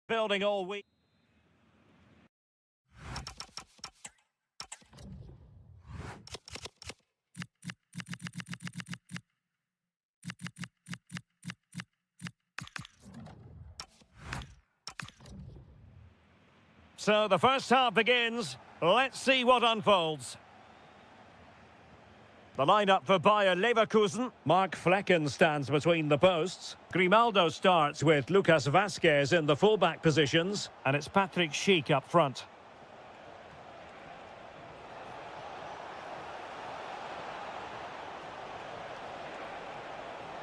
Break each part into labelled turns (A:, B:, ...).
A: building all week. So the first half begins. Let's see what unfolds. The lineup for Bayer Leverkusen. Mark Flecken stands between the posts. Grimaldo starts with Lucas Vazquez in the fullback positions. And it's Patrick Schick up front.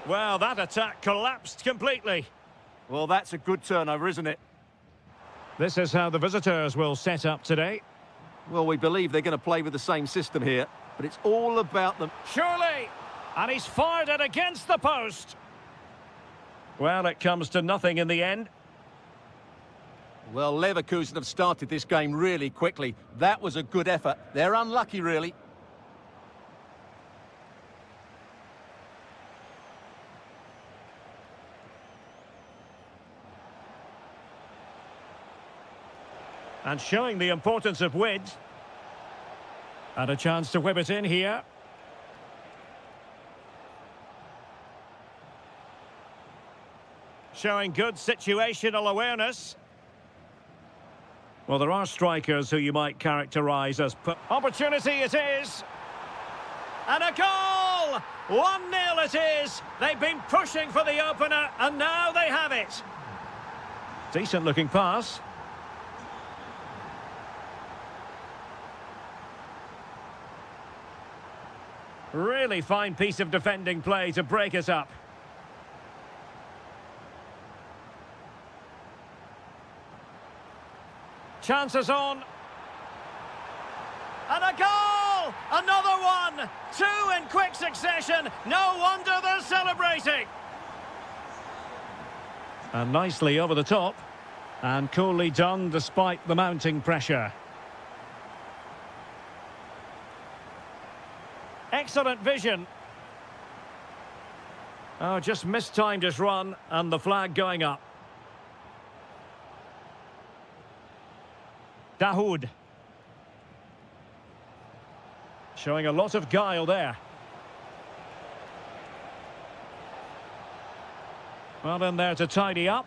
A: Well, that attack collapsed completely.
B: Well, that's a good turnover, isn't it?
A: This is how the visitors will set up today.
B: Well, we believe they're going to play with the same system here, but it's all about them.
A: Surely! And he's fired it against the post. Well, it comes to nothing in the end.
B: Well, Leverkusen have started this game really quickly. That was a good effort. They're unlucky, really.
A: And showing the importance of width. And a chance to whip it in here. Showing good situational awareness. Well, there are strikers who you might characterise as... Opportunity it is! And a goal! 1-0 it is! They've been pushing for the opener, and now they have it. Decent-looking pass. Really fine piece of defending play to break us up. Chances on. And a goal! Another one! Two in quick succession. No wonder they're celebrating. And nicely over the top. And coolly done despite the mounting pressure. Excellent vision. Oh, just mistimed his run, and the flag going up. Dahoud. Showing a lot of guile there. Well, in there to tidy up.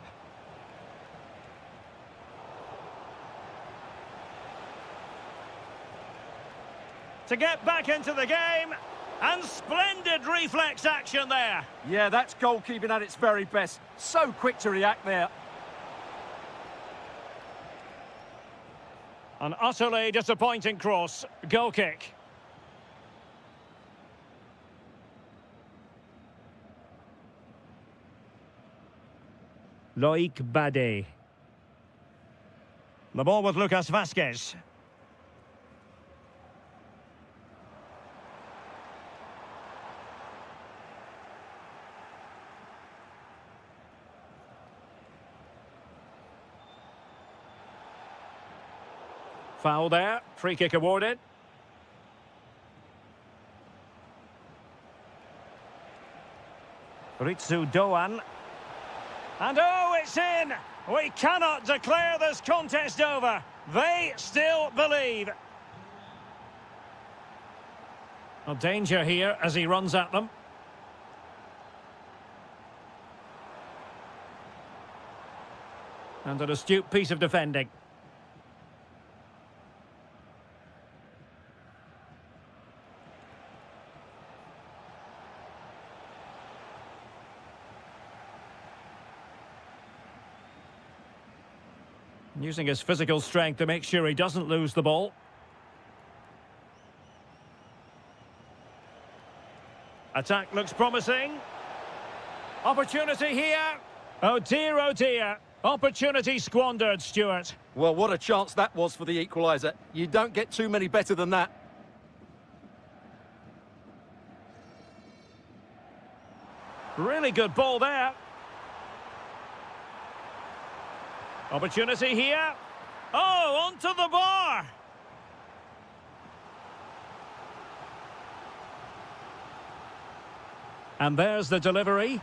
A: To get back into the game, and splendid reflex action there.
B: Yeah, that's goalkeeping at its very best. So quick to react there.
A: An utterly disappointing cross. Goal kick. Loic Bade. The ball with Lucas Vazquez. Foul there, free kick awarded. Ritsu Doan. And oh, it's in! We cannot declare this contest over. They still believe. A danger here as he runs at them. And an astute piece of defending. Using his physical strength to make sure he doesn't lose the ball. Attack looks promising. Opportunity here. Oh dear, opportunity squandered, Stuart.
B: Well, what a chance that was for the equaliser. You don't get too many better than that.
A: Really good ball there. Opportunity here. Oh, onto the bar. And there's the delivery.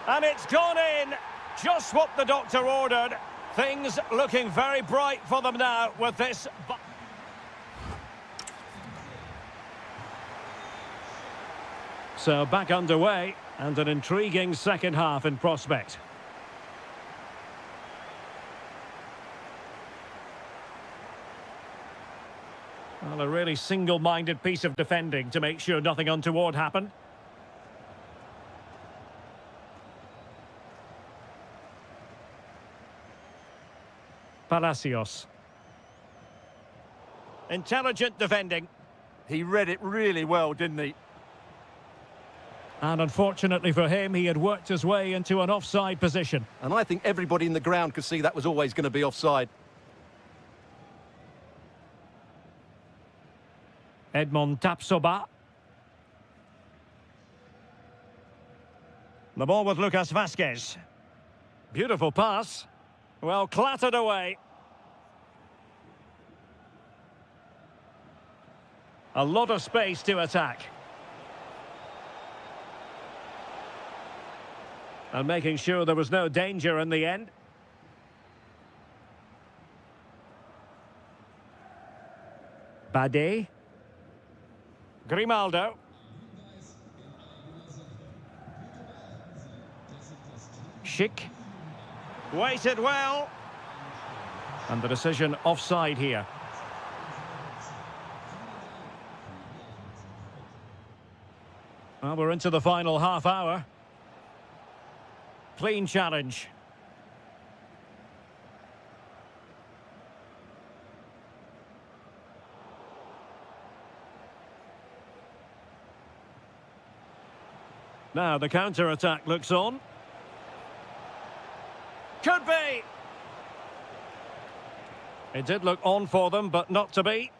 A: And it's gone in. Just what the doctor ordered. Things looking very bright for them now with this. So back underway, and an intriguing second half in prospect. Well, a really single-minded piece of defending to make sure nothing untoward happened. Palacios. Intelligent defending.
B: He read it really well, didn't he?
A: And unfortunately for him, he had worked his way into an offside position.
B: And I think everybody in the ground could see that was always going to be offside.
A: Edmond Tapsoba. The ball with Lucas Vazquez. Beautiful pass. Well, clattered away. A lot of space to attack. And making sure there was no danger in the end. Bade. Grimaldo. Schick. Waited well. And the decision offside here. Well, we're into the final half hour. Clean challenge. Now the counter-attack looks on. Could be! It did look on for them, but not to be.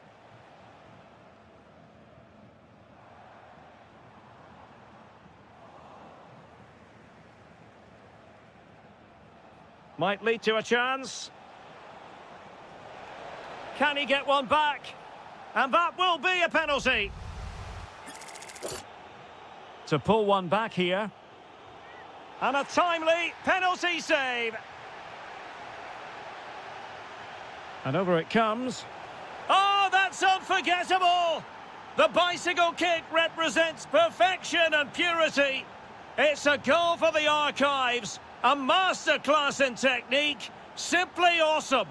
A: Might lead to a chance. Can he get one back? And that will be a penalty. To pull one back here. And a timely penalty save. And over it comes. Oh, that's unforgettable! The bicycle kick represents perfection and purity. It's a goal for the archives. A masterclass in technique. Simply awesome.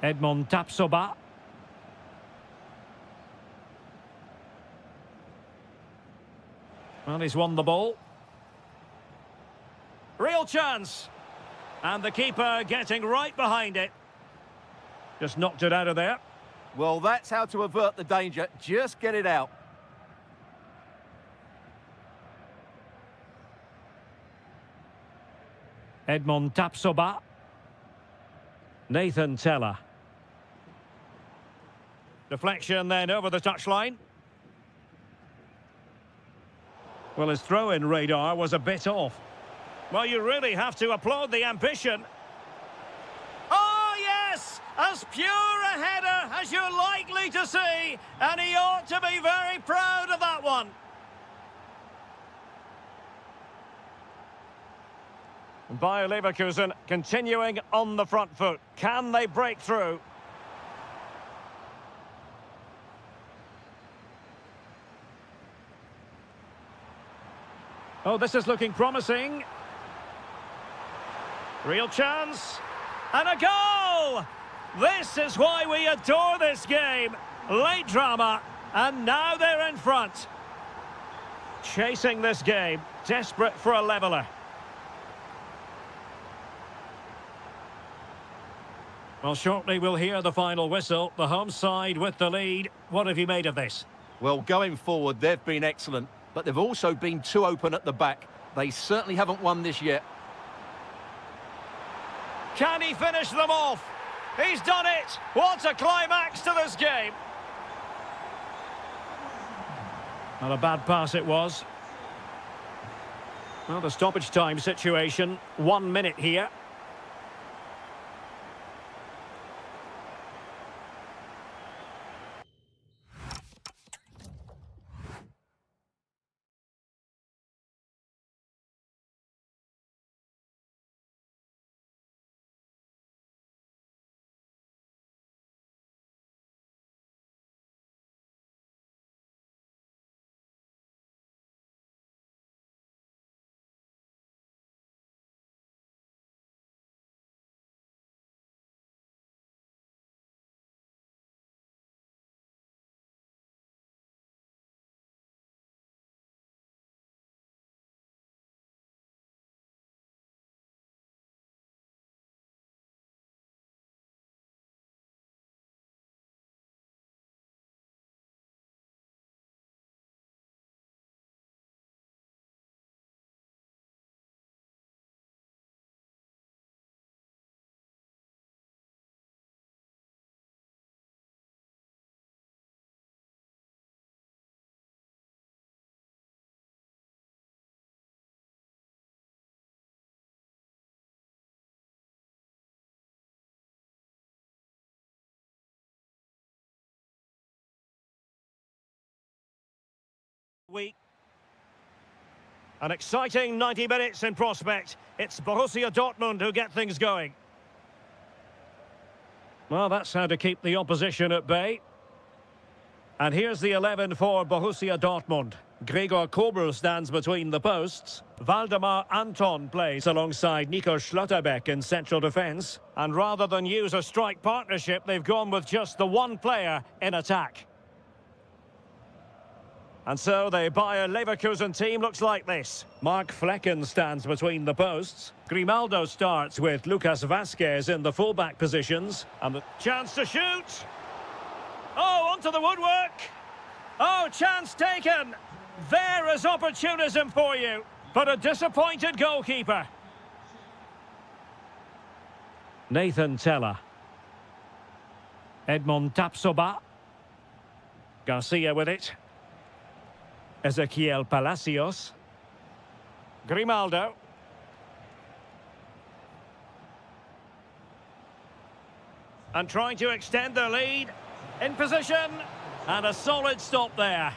A: Edmond Tapsoba. Well, he's won the ball. Real chance. And the keeper getting right behind it. Just knocked it out of there.
B: Well, that's how to avert the danger. Just get it out.
A: Edmond Tapsoba. Nathan Teller. Deflection then over the touchline. Well, his throw-in radar was a bit off. Well, you really have to applaud the ambition. Oh, yes! As pure a header as you're likely to see. And he ought to be very proud of that one. Bayer Leverkusen continuing on the front foot. Can they break through? Oh, this is looking promising. Real chance. And a goal! This is why we adore this game. Late drama, and now they're in front. Chasing this game, desperate for a leveller. Well, shortly we'll hear the final whistle. The home side with the lead. What have you made of this?
B: Well, going forward, they've been excellent, but they've also been too open at the back. They certainly haven't won this yet.
A: Can he finish them off? He's done it! What a climax to this game! Not a bad pass it was. Well, the stoppage time situation, 1 minute here. week. An exciting 90 minutes in prospect. It's Borussia Dortmund who get things going. Well, that's how to keep the opposition at bay. And here's the 11 for Borussia Dortmund. Gregor Kobel stands between the posts. Waldemar Anton plays alongside Nico Schlotterbeck in central defence. And rather than use a strike partnership, they've gone with just the one player in attack. And so the Bayer Leverkusen team looks like this. Mark Flecken stands between the posts. Grimaldo starts with Lucas Vazquez in the fullback positions. And the chance to shoot. Oh, onto the woodwork. Oh, chance taken. There is opportunism for you. But a disappointed goalkeeper. Nathan Teller. Edmond Tapsoba. Garcia with it. Ezequiel Palacios. Grimaldo. And trying to extend their lead. In position. And a solid stop there.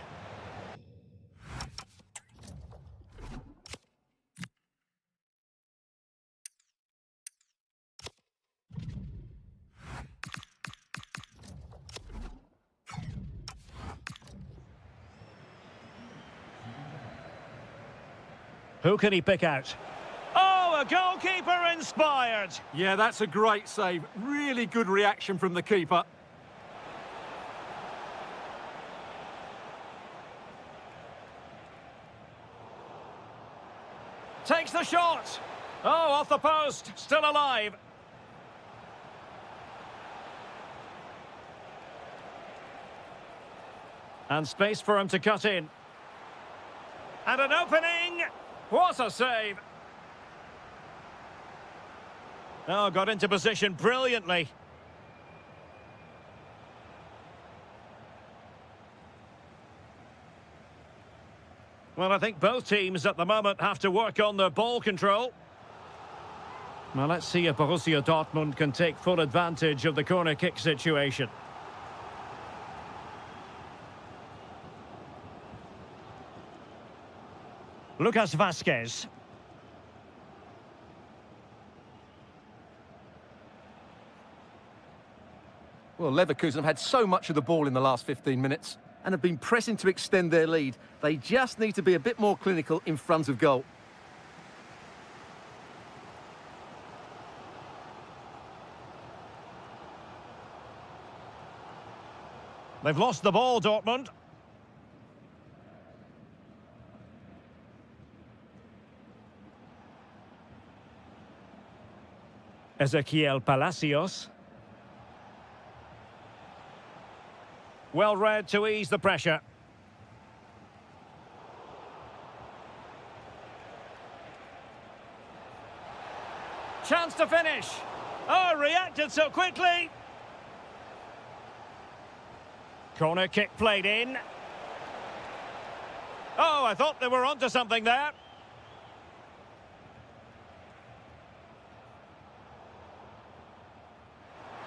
A: Who can he pick out? Oh, a goalkeeper inspired.
B: Yeah, that's a great save. Really good reaction from the keeper.
A: Takes the shot. Oh, off the post. Still alive. And space for him to cut in. And an opening. What a save. Oh, got into position brilliantly. Well, I think both teams at the moment have to work on their ball control. Well, let's see if Borussia Dortmund can take full advantage of the corner kick situation. Lucas Vazquez.
B: Well, Leverkusen have had so much of the ball in the last 15 minutes and have been pressing to extend their lead. They just need to be a bit more clinical in front of goal.
A: They've lost the ball, Dortmund. Ezequiel Palacios. Well read to ease the pressure. Chance to finish. Oh, reacted so quickly. Corner kick played in. Oh, I thought they were onto something there.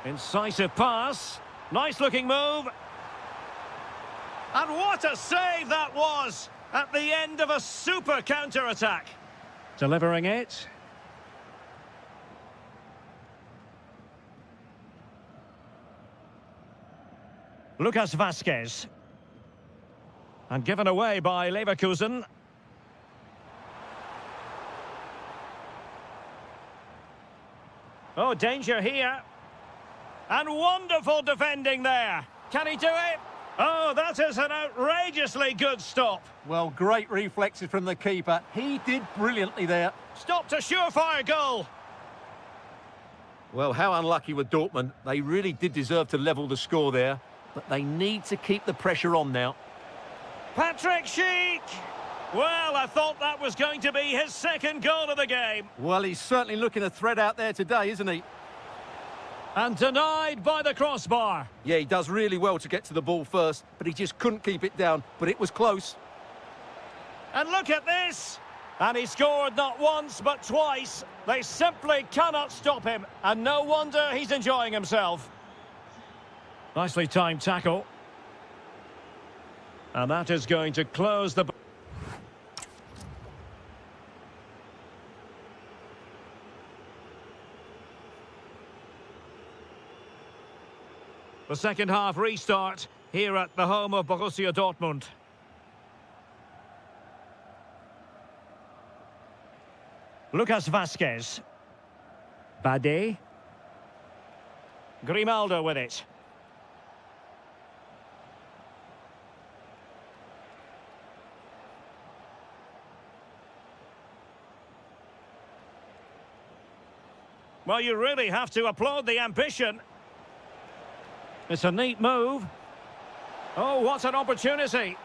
A: Incisive pass. Nice looking move. And what a save that was at the end of a super counter-attack. Delivering it. Lucas Vazquez. And given away by Leverkusen. Oh, danger here. And wonderful defending there. Can he do it? Oh, that is an outrageously good stop.
B: Well, great reflexes from the keeper. He did brilliantly there.
A: Stopped a surefire goal.
B: Well, how unlucky with Dortmund. They really did deserve to level the score there, but they need to keep the pressure on now.
A: Patrick Schick. Well, I thought that was going to be his second goal of the game.
B: Well, he's certainly looking a threat out there today, isn't he?
A: And denied by the crossbar.
B: Yeah, he does really well to get to the ball first, but he just couldn't keep it down, but it was close.
A: And look at this. And he scored not once, but twice. They simply cannot stop him, and no wonder he's enjoying himself. Nicely timed tackle. And that is going to close the... The second half restart here at the home of Borussia Dortmund. Lucas Vazquez. Bade. Grimaldo with it. Well, you really have to applaud the ambition. It's a neat move. Oh, what an opportunity.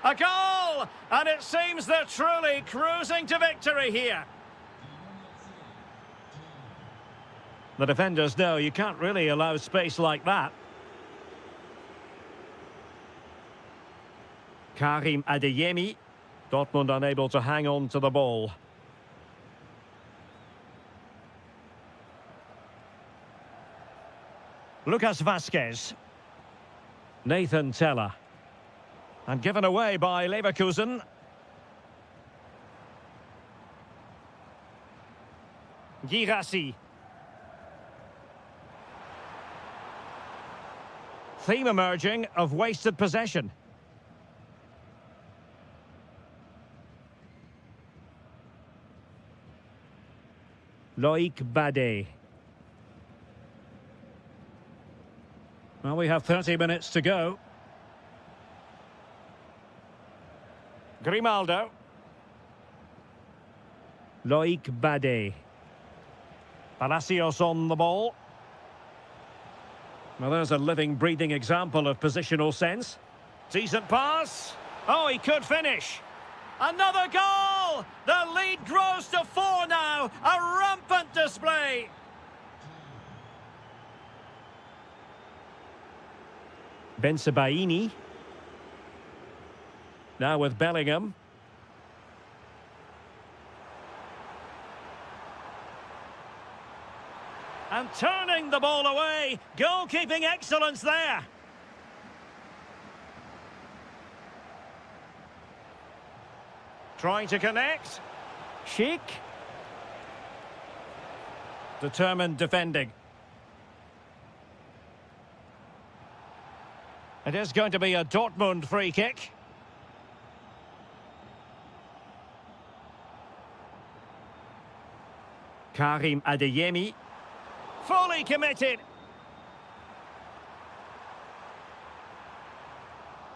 A: A goal! And it seems they're truly cruising to victory here. The defenders know you can't really allow space like that. Karim Adeyemi. Dortmund unable to hang on to the ball. Lucas Vazquez. Nathan Teller. And given away by Leverkusen. Girassi. Theme emerging of wasted possession. Loic Bade. Well, we have 30 minutes to go. Grimaldo. Loic Bade. Palacios on the ball. Well, there's a living, breathing example of positional sense. Decent pass. Oh, he could finish. Another goal! The lead grows to 4 now. A rampant display. Bensebaini. Now with Bellingham. And turning the ball away. Goalkeeping excellence there. Trying to connect. Sheik. Determined defending. It is going to be a Dortmund free kick. Karim Adeyemi. Fully committed.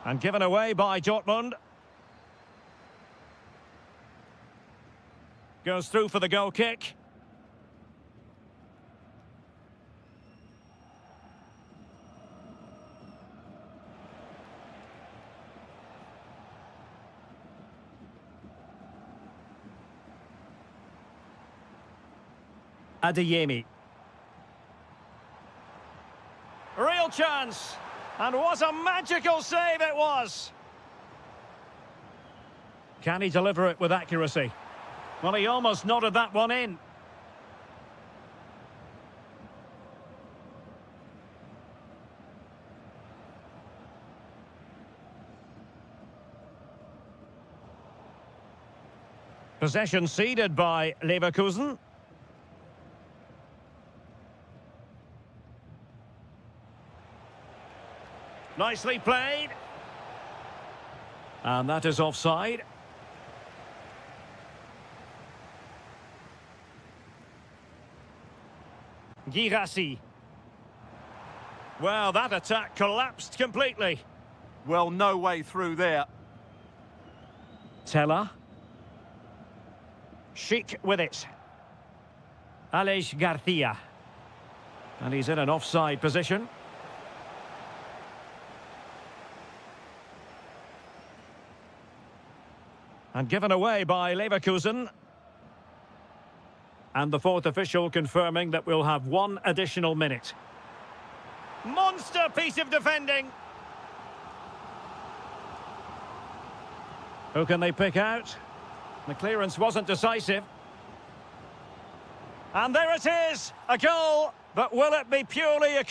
A: And given away by Dortmund. Goes through for the goal kick. Adeyemi. Real chance. And what a magical save it was. Can he deliver it with accuracy? Well, he almost nodded that one in. Possession ceded by Leverkusen. Nicely played. And that is offside. Girassi. Well, that attack collapsed completely.
B: Well, no way through there.
A: Teller. Sheik with it. Aleix Garcia. And he's in an offside position. And given away by Leverkusen. And the fourth official confirming that we'll have 1 additional minute. Monster piece of defending. Who can they pick out? The clearance wasn't decisive. And there it is, a goal. But will it be purely a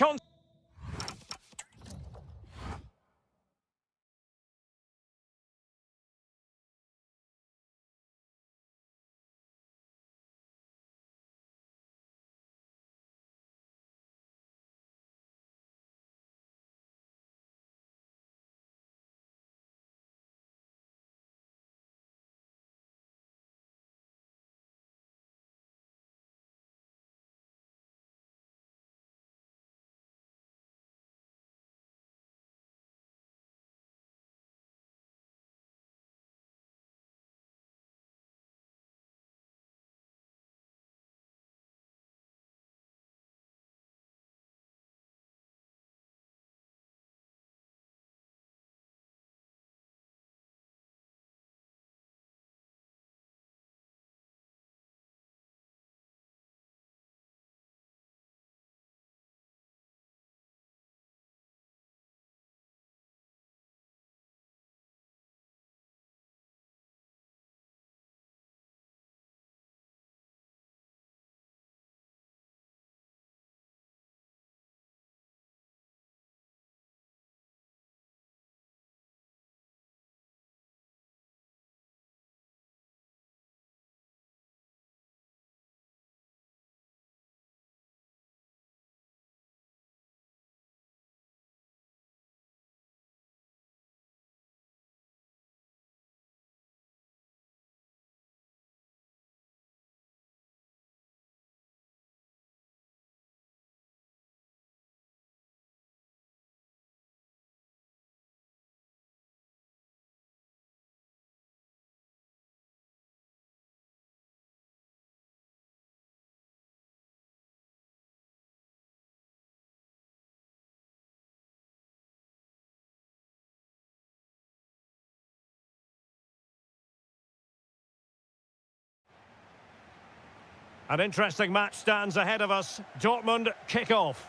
A: An interesting match stands ahead of us. Dortmund kick off.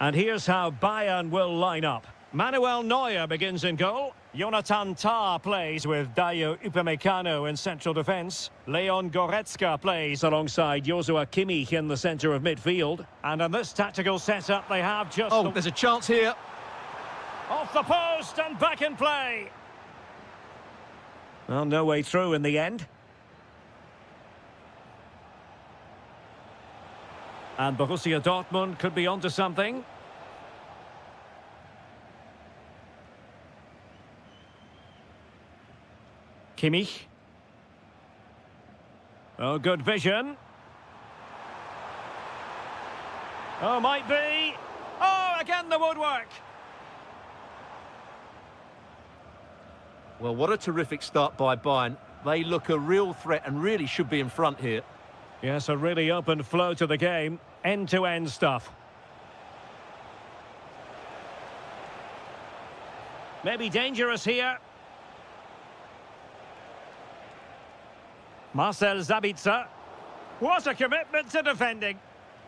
A: And here's how Bayern will line up. Manuel Neuer begins in goal. Jonathan Tah plays with Dayo Upamecano in central defence. Leon Goretzka plays alongside Joshua Kimmich in the centre of midfield. And in this tactical setup, they have just...
B: Oh, there's a chance here.
A: Off the post and back in play. Well, no way through in the end. And Borussia Dortmund could be onto something. Kimmich. Oh, good vision. Oh, might be. Oh, again the woodwork.
B: Well, what a terrific start by Bayern. They look a real threat and really should be in front here.
A: Yes, a really open flow to the game. End-to-end stuff. Maybe dangerous here. Marcel Sabitzer. What a commitment to defending.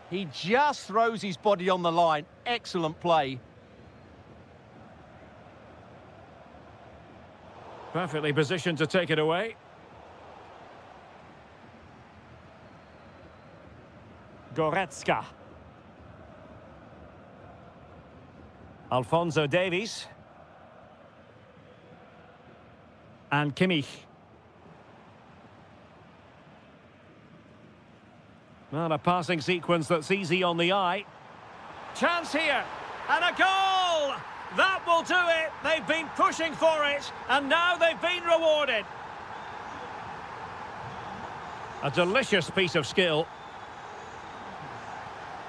B: He just throws his body on the line. Excellent play.
A: Perfectly positioned to take it away. Goretzka. Alphonso Davies. And Kimmich. Well, a passing sequence that's easy on the eye. Chance here. And a goal! That will do it. They've been pushing for it. And now they've been rewarded. A delicious piece of skill.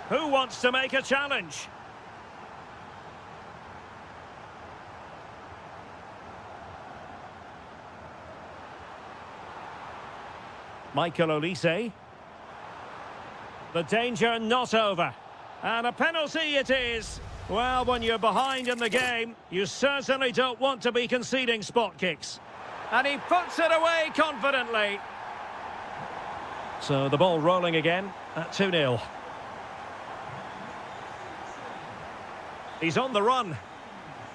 A: Who wants to make a challenge? Michael Olise. The danger not over. And a penalty it is. Well, when you're behind in the game, you certainly don't want to be conceding spot kicks. And he puts it away confidently. So the ball rolling again at 2-0. He's on the run,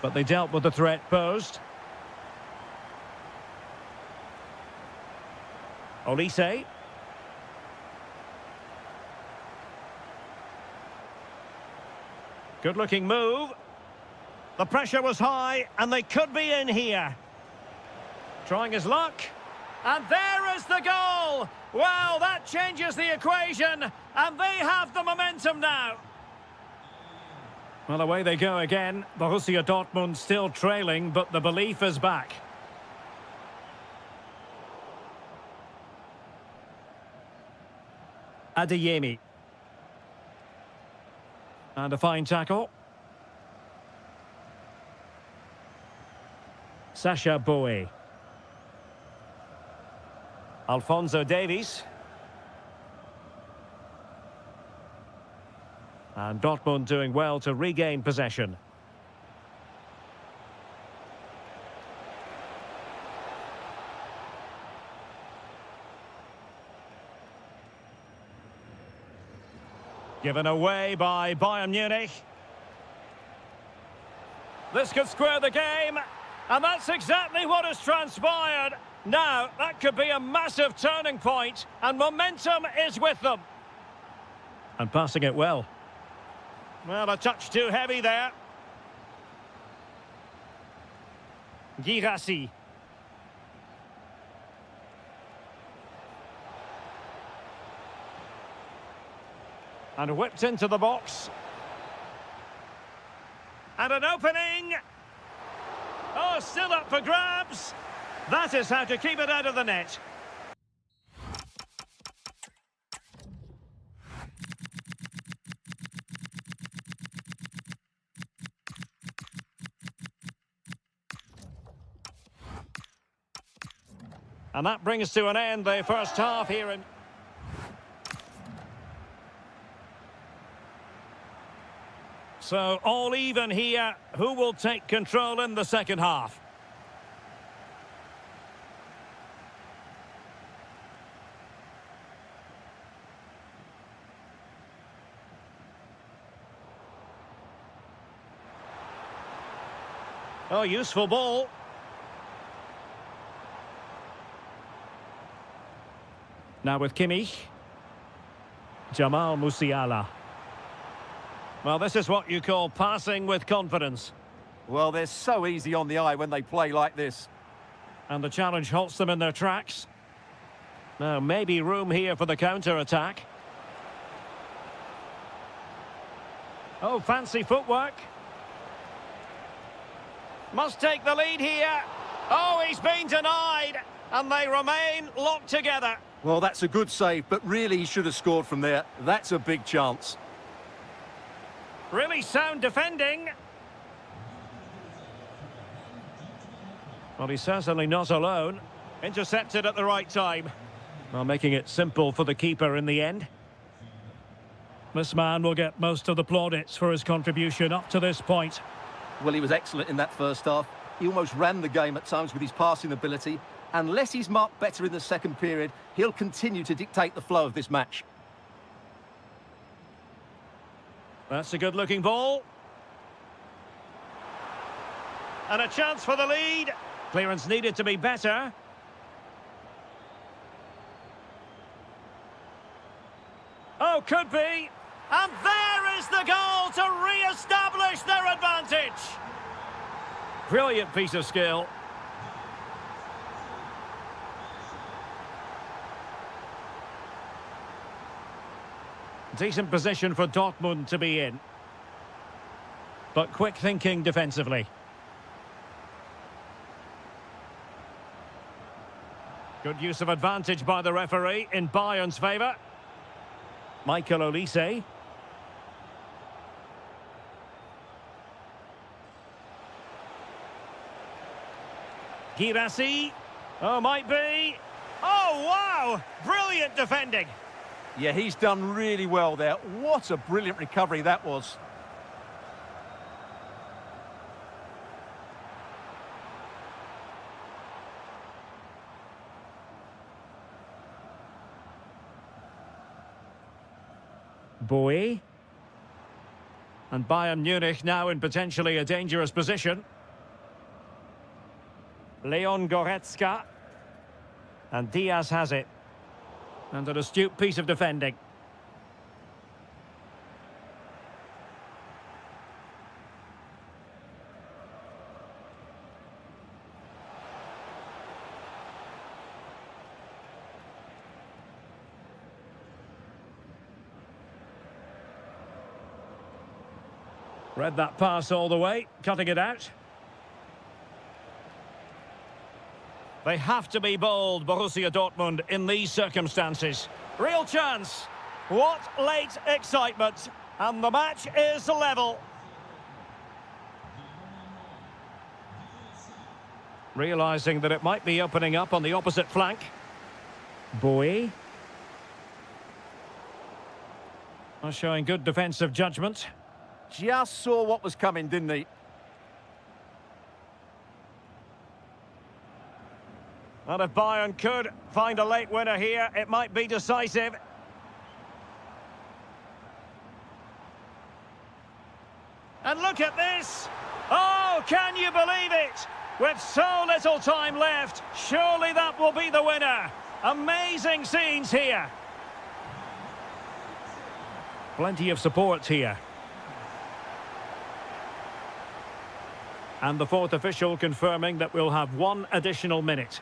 A: but they dealt with the threat posed. Olise. Good-looking move. The pressure was high, and they could be in here. Trying his luck. And there is the goal! Well, that changes the equation, and they have the momentum now. Well, away they go again. Borussia Dortmund still trailing, but the belief is back. Adeyemi. And a fine tackle. Sacha Boey. Alphonso Davies. And Dortmund doing well to regain possession. Given away by Bayern Munich. This could square the game, and that's exactly what has transpired. Now, that could be a massive turning point, and momentum is with them. And passing it well. Well, a touch too heavy there. Girassi. And whipped into the box. And an opening. Oh, still up for grabs. That is how to keep it out of the net. And that brings to an end the first half here in... So, all even here. Who will take control in the second half? Oh, useful ball. Now with Kimmich. Jamal Musiala. Well, this is what you call passing with confidence.
B: Well, they're so easy on the eye when they play like this.
A: And the challenge halts them in their tracks. Now, maybe room here for the counter-attack. Oh, fancy footwork. Must take the lead here. Oh, he's been denied. And they remain locked together.
B: Well, that's a good save, but really he should have scored from there. That's a big chance.
A: Really sound defending. Well, he's certainly not alone. Intercepted at the right time. Well, making it simple for the keeper in the end. This man will get most of the plaudits for his contribution up to this point.
B: Well, he was excellent in that first half. He almost ran the game at times with his passing ability. Unless he's marked better in the second period, he'll continue to dictate the flow of this match.
A: That's a good-looking ball. And a chance for the lead. Clearance needed to be better. Oh, could be. And there is the goal to re-establish their advantage. Brilliant piece of skill. Decent position for Dortmund to be in. But quick thinking defensively. Good use of advantage by the referee in Bayern's favour. Michael Olise. Girassi. Oh, might be. Oh, wow! Brilliant defending.
B: Yeah, he's done really well there. What a brilliant recovery that was.
A: Bowie. And Bayern Munich now in potentially a dangerous position. Leon Goretzka. And Diaz has it. And an astute piece of defending. Read that pass all the way, cutting it out. They have to be bold, Borussia Dortmund, in these circumstances. Real chance. What late excitement. And the match is level. Realising that it might be opening up on the opposite flank. Bowie. Showing good defensive judgment.
B: Just saw what was coming, didn't he?
A: And if Bayern could find a late winner here, it might be decisive. And look at this! Oh, can you believe it? With so little time left, surely that will be the winner. Amazing scenes here. Plenty of support here. And the fourth official confirming that we'll have one additional minute.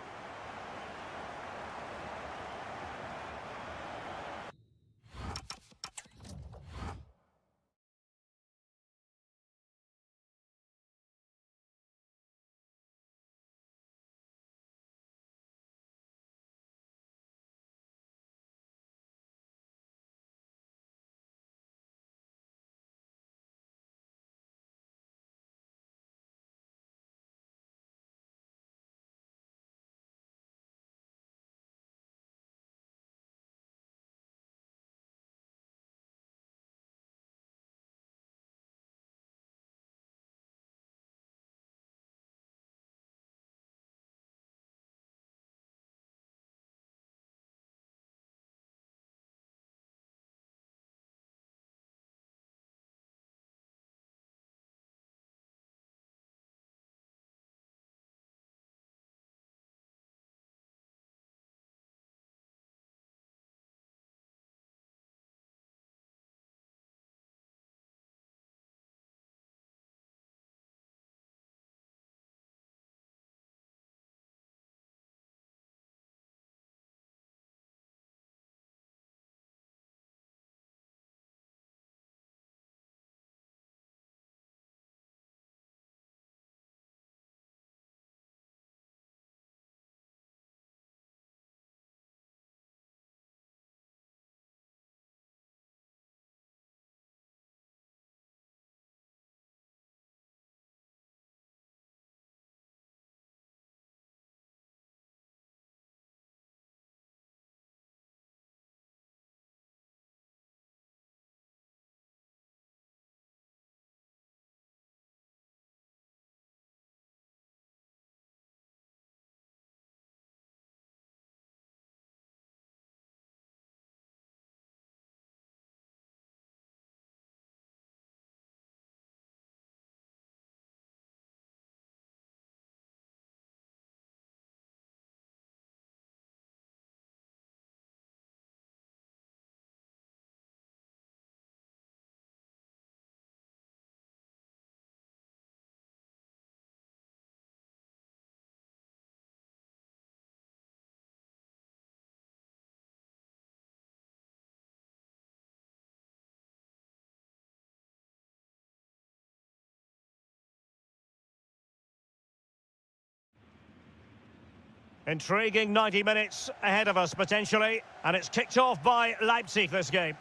A: Intriguing 90 minutes ahead of us, potentially. And it's kicked off by Leipzig, this game.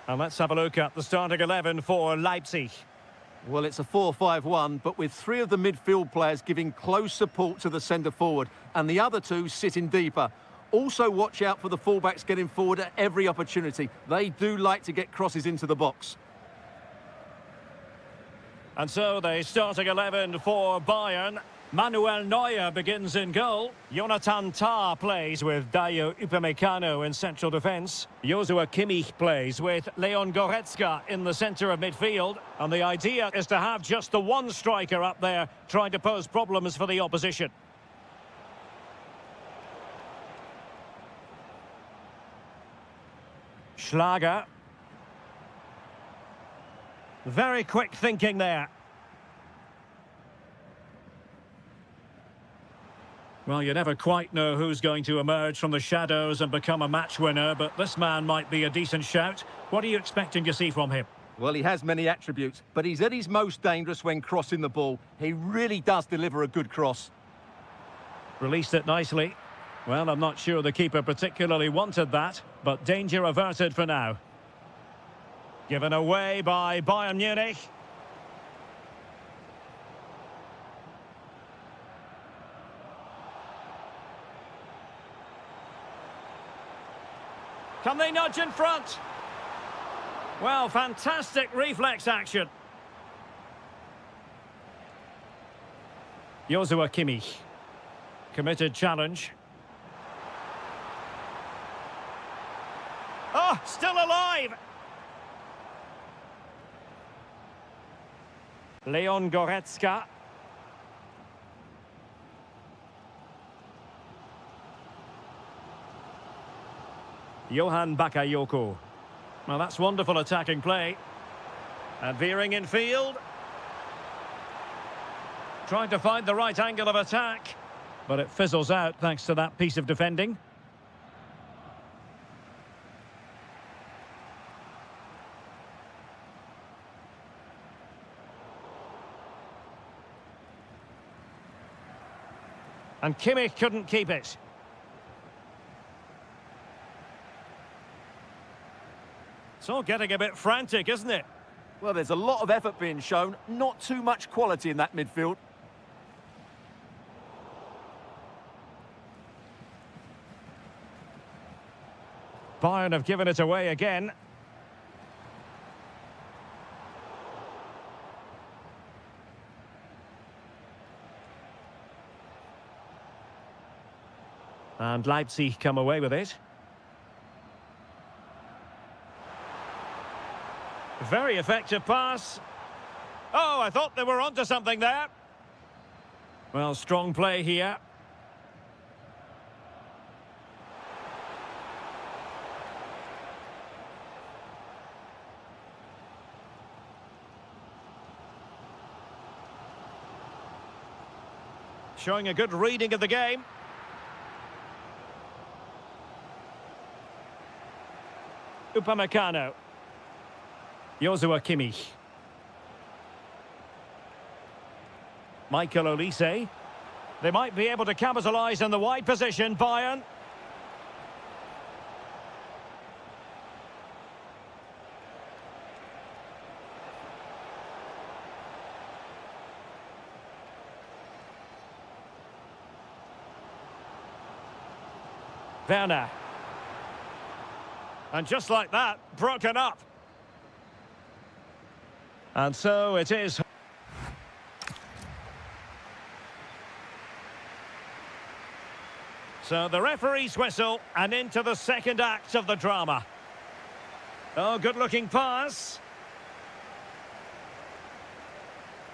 A: And let's have a look at the starting 11 for Leipzig.
B: Well, it's a 4-5-1, but with three of the midfield players giving close support to the centre-forward, and the other two sitting deeper. Also, watch out for the fullbacks getting forward at every opportunity. They do like to get crosses into the box.
A: And so the starting 11 for Bayern. Manuel Neuer begins in goal. Jonathan Tah plays with Dayo Upamecano in central defence. Joshua Kimmich plays with Leon Goretzka in the centre of midfield. And the idea is to have just the one striker up there trying to pose problems for the opposition. Schlager. Very quick thinking there. Well, you never quite know who's going to emerge from the shadows and become a match winner, but this man might be a decent shout. What are you expecting to see from him?
B: Well, he has many attributes, but he's at his most dangerous when crossing the ball. He really does deliver a good cross.
A: Released it nicely. Well, I'm not sure the keeper particularly wanted that, but danger averted for now. Given away by Bayern Munich. Can they nudge in front? Well, fantastic reflex action. Joshua Kimmich. Committed challenge. Oh, still alive! Leon Goretzka. Johan Bakayoko. Well, that's wonderful attacking play. And veering in field. Trying to find the right angle of attack. But it fizzles out thanks to that piece of defending. And Kimmich couldn't keep it. It's all getting a bit frantic, isn't it?
B: Well, there's a lot of effort being shown, not too much quality in that midfield.
A: Bayern have given it away again. And Leipzig come away with it. Very effective pass. Oh, I thought they were onto something there. Well, strong play here. Showing a good reading of the game. Upamecano. Joshua Kimmich. Michael Olise. They might be able to capitalise in the wide position, Bayern. Werner. And just like that, broken up. And so it is. So the referee's whistle and into the second act of the drama. Oh, good-looking pass.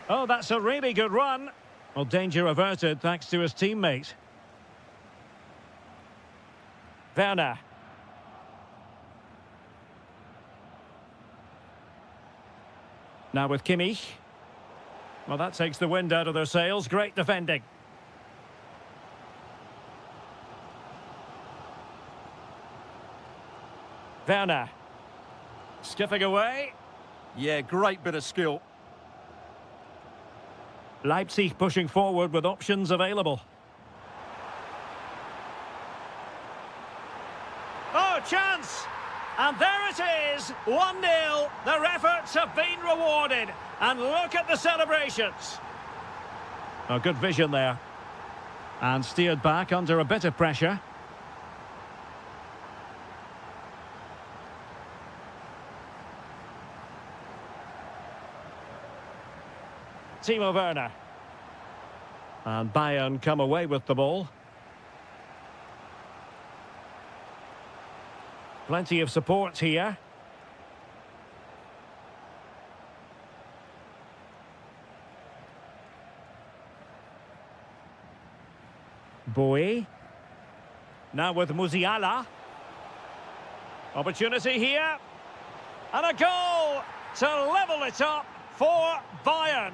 A: Oh, that's a really good run. Well, danger averted thanks to his teammate. Werner. Now with Kimmich. Well, that takes the wind out of their sails. Great defending. Werner. Skipping away.
B: Yeah, great bit of skill.
A: Leipzig pushing forward with options available. chance. And there it is, 1-0. Their efforts have been rewarded. And look at the celebrations. Oh, good vision there. And steered back under a bit of pressure. Timo Werner. And Bayern come away with the ball. Plenty of support here. Bowie. Now with Musiala. Opportunity here. And a goal to level it up for Bayern.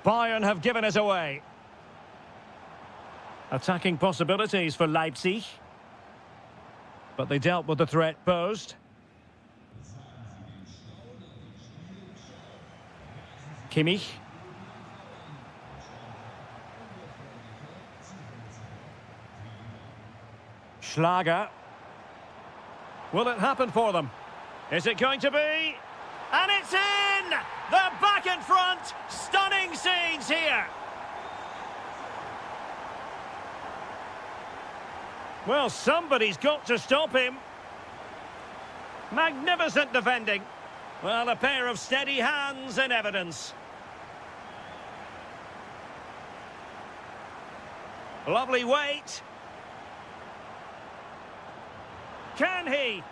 A: Bayern have given it away. Attacking possibilities for Leipzig. But they dealt with the threat posed. Kimmich. Schlager. Will it happen for them? Is it going to be? And it's in! They're back in front! Stunning scenes here! Well, somebody's got to stop him. Magnificent defending. Well, a pair of steady hands in evidence. Lovely weight. Can he?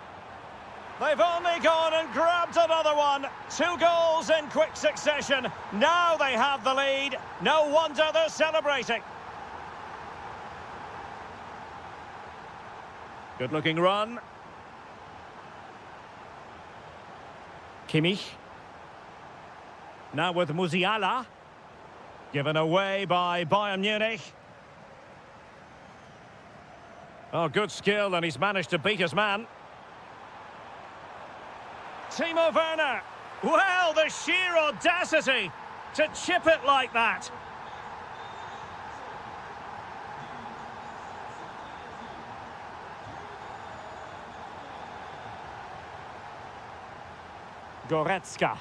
A: They've only gone and grabbed another one. 2 goals in quick succession. Now they have the lead. No wonder they're celebrating. Good-looking run. Kimmich. Now with Musiala. Given away by Bayern Munich. Oh, good skill, and he's managed to beat his man. Timo Werner. Well, the sheer audacity to chip it like that. Goretzka.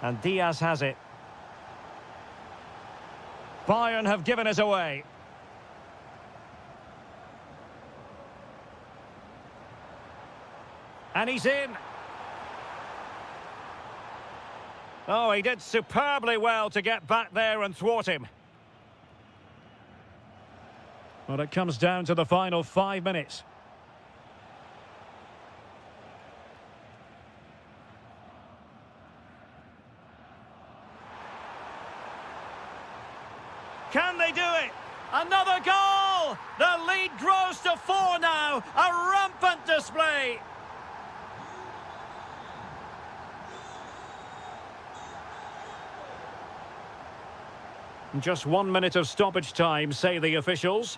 A: And Diaz has it. Bayern have given it away. And he's in. Oh, he did superbly well to get back there and thwart him. Well, it comes down to the final 5 minutes. Can they do it? Another goal! The lead grows to 4 now. A rampant display. Just 1 minute of stoppage time, say the officials.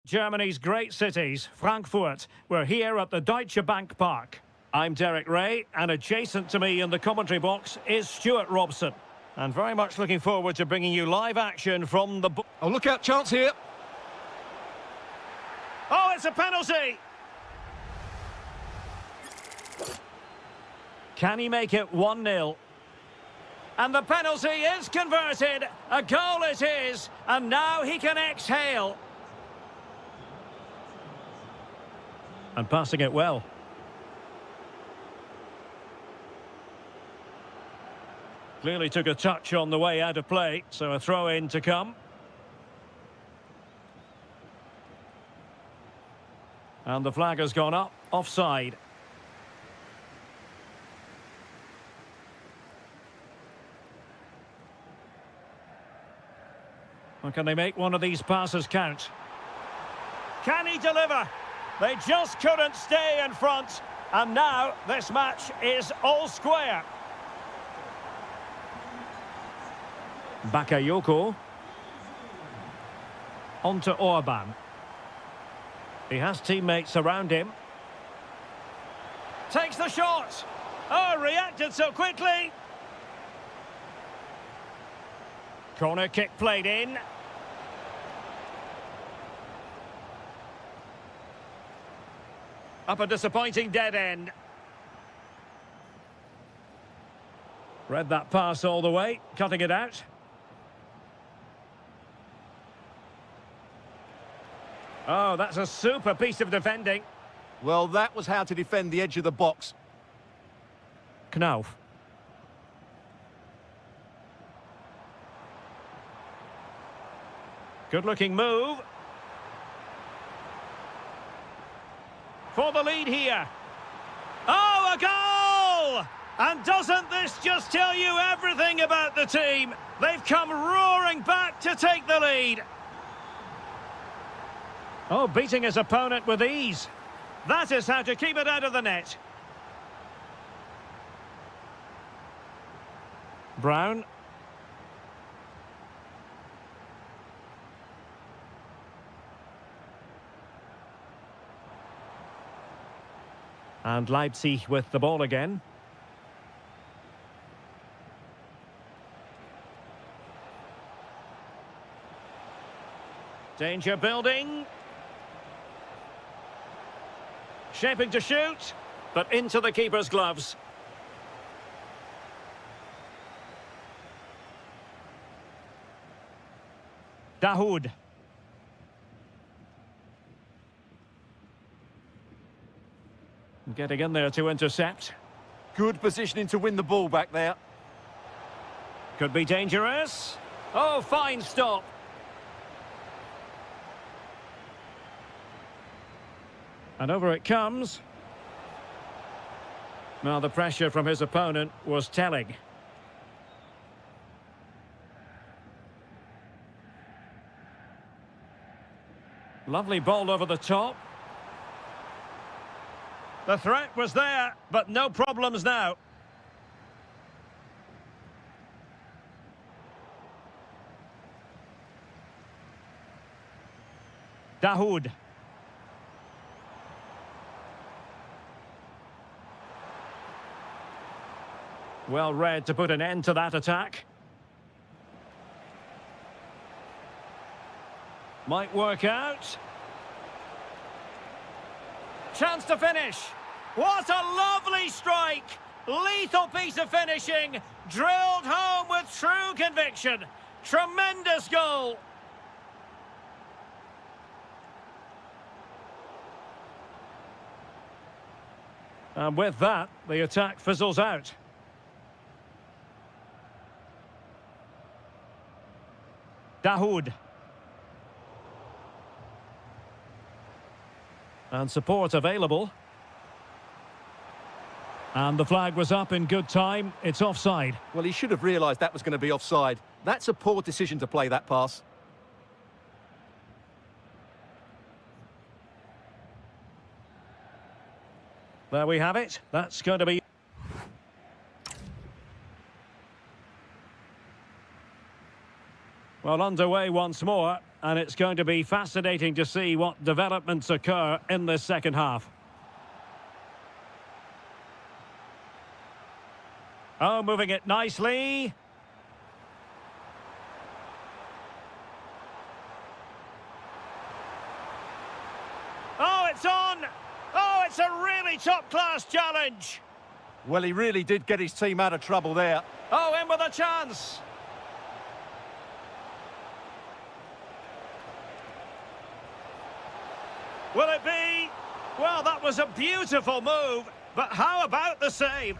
A: Germany's great cities, Frankfurt. We're here at the Deutsche Bank Park. I'm Derek Ray, and adjacent to me in the commentary box is Stuart Robson. And very much looking forward to bringing you live action from the...
B: Oh, look out, chance here.
A: Oh, it's a penalty! Can he make it 1-0? And the penalty is converted. A goal it is, and now he can exhale. And passing it well. Clearly took a touch on the way out of play, so a throw-in to come. And the flag has gone up, offside. Or can they make one of these passes count? Can he deliver? They just couldn't stay in front. And now this match is all square. Bakayoko. On to Orban. He has teammates around him. Takes the shot. Oh, reacted so quickly. Corner kick played in. Up a disappointing dead end. Read that pass all the way, cutting it out. Oh, that's a super piece of defending.
B: Well, that was how to defend the edge of the box.
A: Knauf. Good-looking move. For the lead here. Oh, a goal! And doesn't this just tell you everything about the team? They've come roaring back to take the lead. Oh, beating his opponent with ease. That is how to keep it out of the net. Brown. And Leipzig with the ball again. Danger building. Shaping to shoot, but into the keeper's gloves. Dahoud. Getting in there to intercept.
B: Good positioning to win the ball back there.
A: Could be dangerous. Oh, fine stop. And over it comes. Now the pressure from his opponent was telling. Lovely ball over the top. The threat was there, but no problems now. Dahoud. Well read to put an end to that attack. Might work out. Chance to finish. What a lovely strike. Lethal piece of finishing. Drilled home with true conviction. Tremendous goal. And with that, the attack fizzles out. Dahoud. And support available. And the flag was up in good time. It's offside.
B: Well, he should have realised that was going to be offside. That's a poor decision to play that pass.
A: There we have it. That's going to be... Well, underway once more, and it's going to be fascinating to see what developments occur in this second half. Oh, moving it nicely. Oh, it's on! Oh, it's a really top-class challenge!
B: Well, he really did get his team out of trouble there.
A: Oh, in with a chance! Will it be? Well, that was a beautiful move, but how about the save?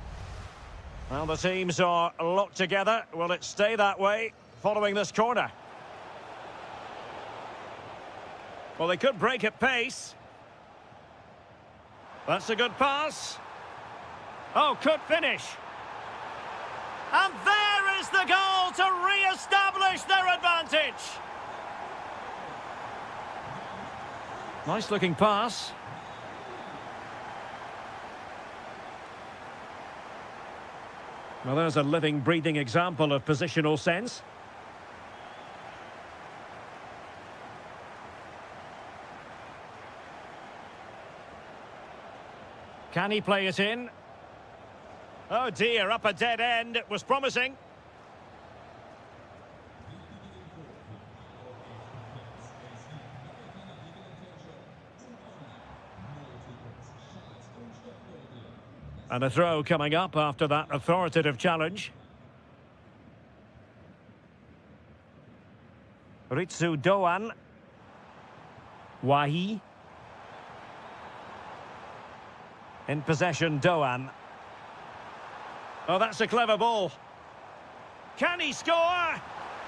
A: Well, the teams are locked together. Will it stay that way following this corner? Well, they could break at pace. That's a good pass. Oh, could finish. And there is the goal to re-establish their advantage. Nice looking pass. Well, there's a living, breathing example of positional sense. Can he play it in? Oh dear, up a dead end. It was promising. And a throw coming up after that authoritative challenge. Ritsu Doan. Wahi. In possession, Doan. Oh, that's a clever ball. Can he score?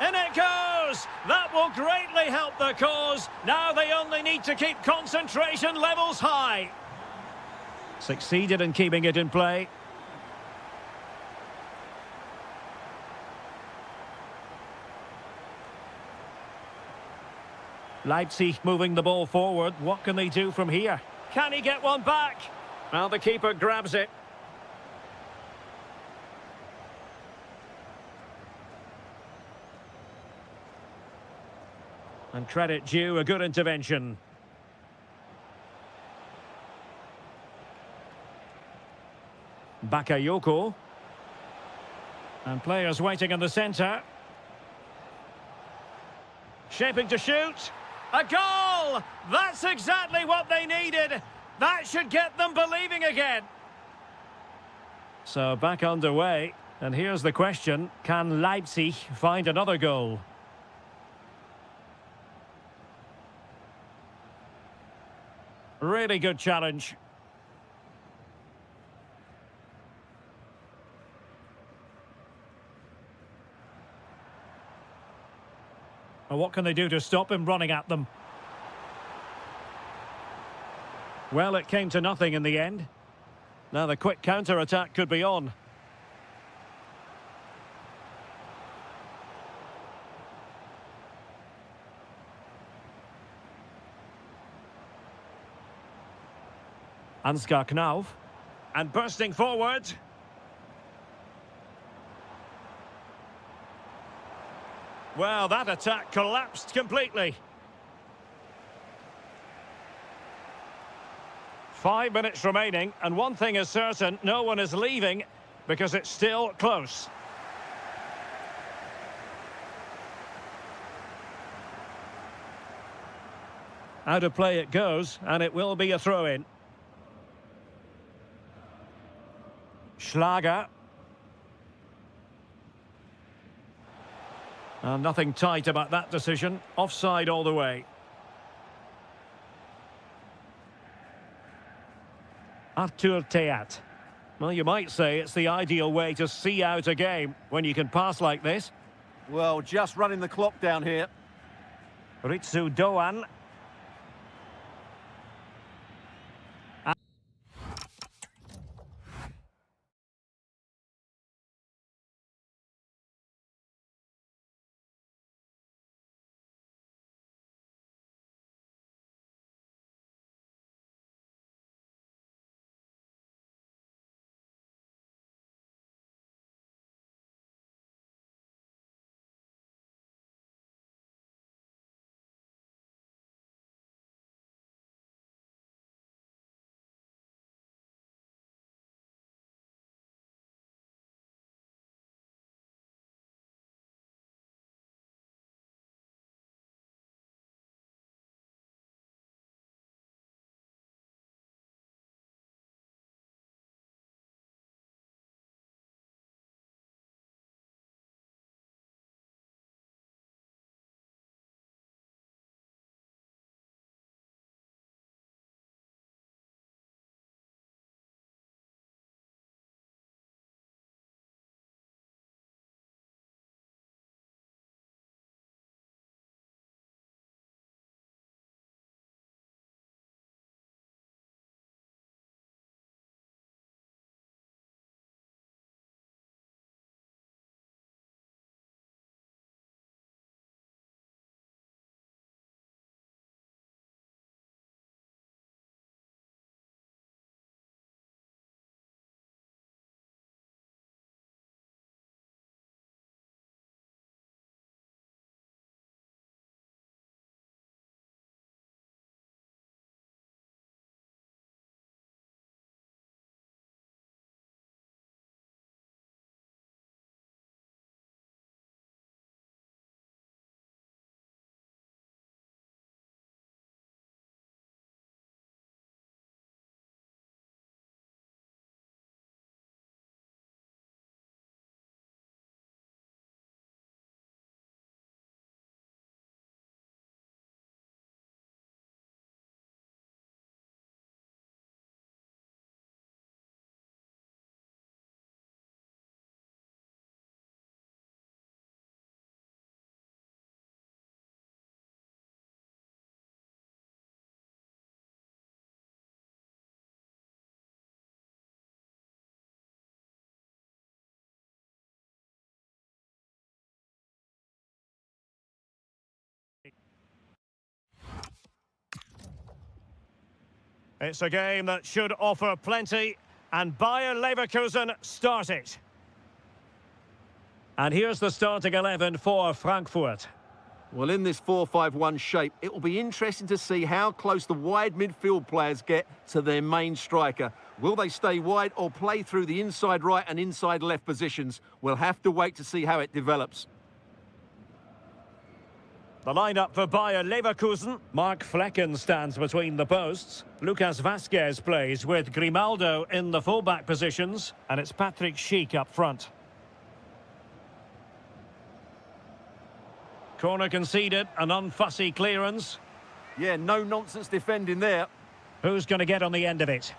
A: In it goes! That will greatly help the cause. Now they only need to keep concentration levels high. Succeeded in keeping it in play. Leipzig moving the ball forward. What can they do from here? Can he get one back? Well, the keeper grabs it. And credit due, a good intervention. Bakayoko. And players waiting in the centre. Shaping to shoot. A goal! That's exactly what they needed. That should get them believing again. So back underway. And here's the question. Can Leipzig find another goal? Really good challenge. And what can they do to stop him running at them? Well, it came to nothing in the end. Now the quick counter-attack could be on. Ansgar Knauf. And bursting forward. Well, that attack collapsed completely. 5 minutes remaining, and one thing is certain, no one is leaving because it's still close. Out of play it goes, and it will be a throw-in. Schlager. Nothing tight about that decision. Offside all the way. Artur Teat. Well, you might say it's the ideal way to see out a game when you can pass like this.
B: Well, just running the clock down here.
A: Ritsu Doan. It's a game that should offer plenty, and Bayer Leverkusen start it. And here's the starting 11 for Frankfurt.
B: Well, in this 4-5-1 shape, it will be interesting to see how close the wide midfield players get to their main striker. Will they stay wide or play through the inside right and inside left positions? We'll have to wait to see how it develops.
A: The lineup for Bayer Leverkusen. Mark Flecken stands between the posts. Lucas Vazquez plays with Grimaldo in the fullback positions. And it's Patrick Schick up front. Corner conceded, an unfussy clearance.
B: Yeah, no nonsense defending there.
A: Who's going to get on the end of it?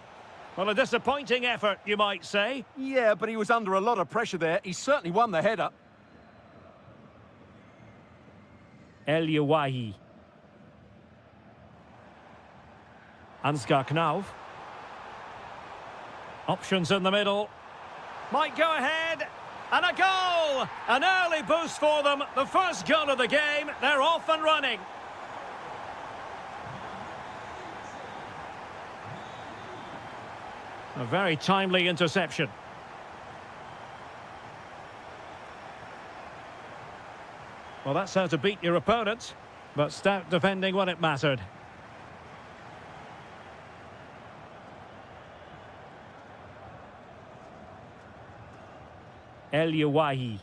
A: Well, a disappointing effort, you might say.
B: Yeah, but he was under a lot of pressure there. He certainly won the header.
A: El Yawahi. Ansgar Knauf. Options in the middle. Might go ahead. And a goal! An early boost for them. The first goal of the game. They're off and running. A very timely interception. Well, that's how to beat your opponent, but stout defending when it mattered. El Yawahi.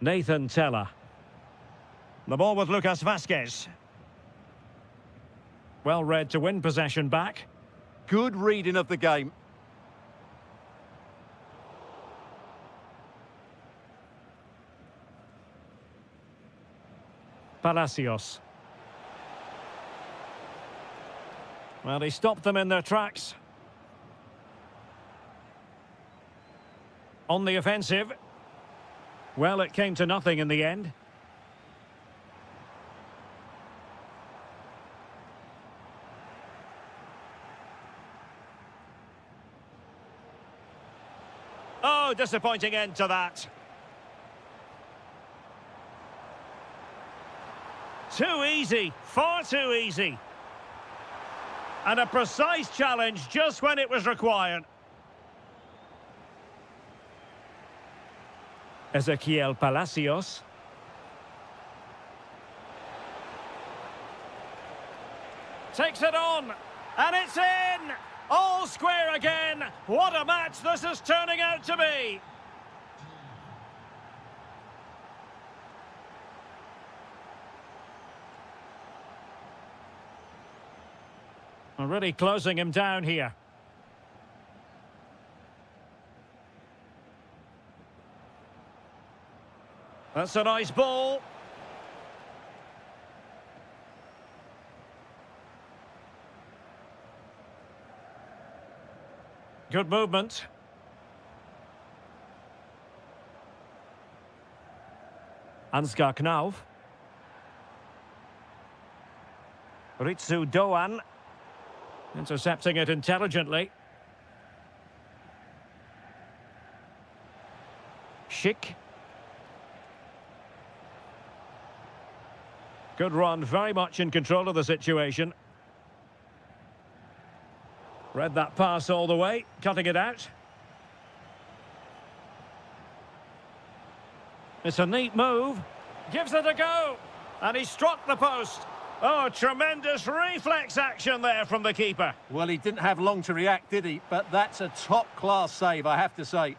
A: Nathan Teller. The ball with Lucas Vazquez. Well read to win possession back.
B: Good reading of the game.
A: Palacios. Well, he stopped them in their tracks. On the offensive. Well, it came to nothing in the end. Oh, disappointing end to that. Too easy, far too easy. And a precise challenge just when it was required. Ezequiel Palacios. Takes it on, and it's in! All square again! What a match this is turning out to be! Really closing him down here. That's a nice ball. Good movement. Ansgar Knauf. Ritsu Doan. Intercepting it intelligently. Schick. Good run, very much in control of the situation. Read that pass all the way, cutting it out. It's a neat move. Gives it a go. And he struck the post. Oh, tremendous reflex action there from the keeper.
B: Well, he didn't have long to react, did he? But that's a top-class save, I have to say.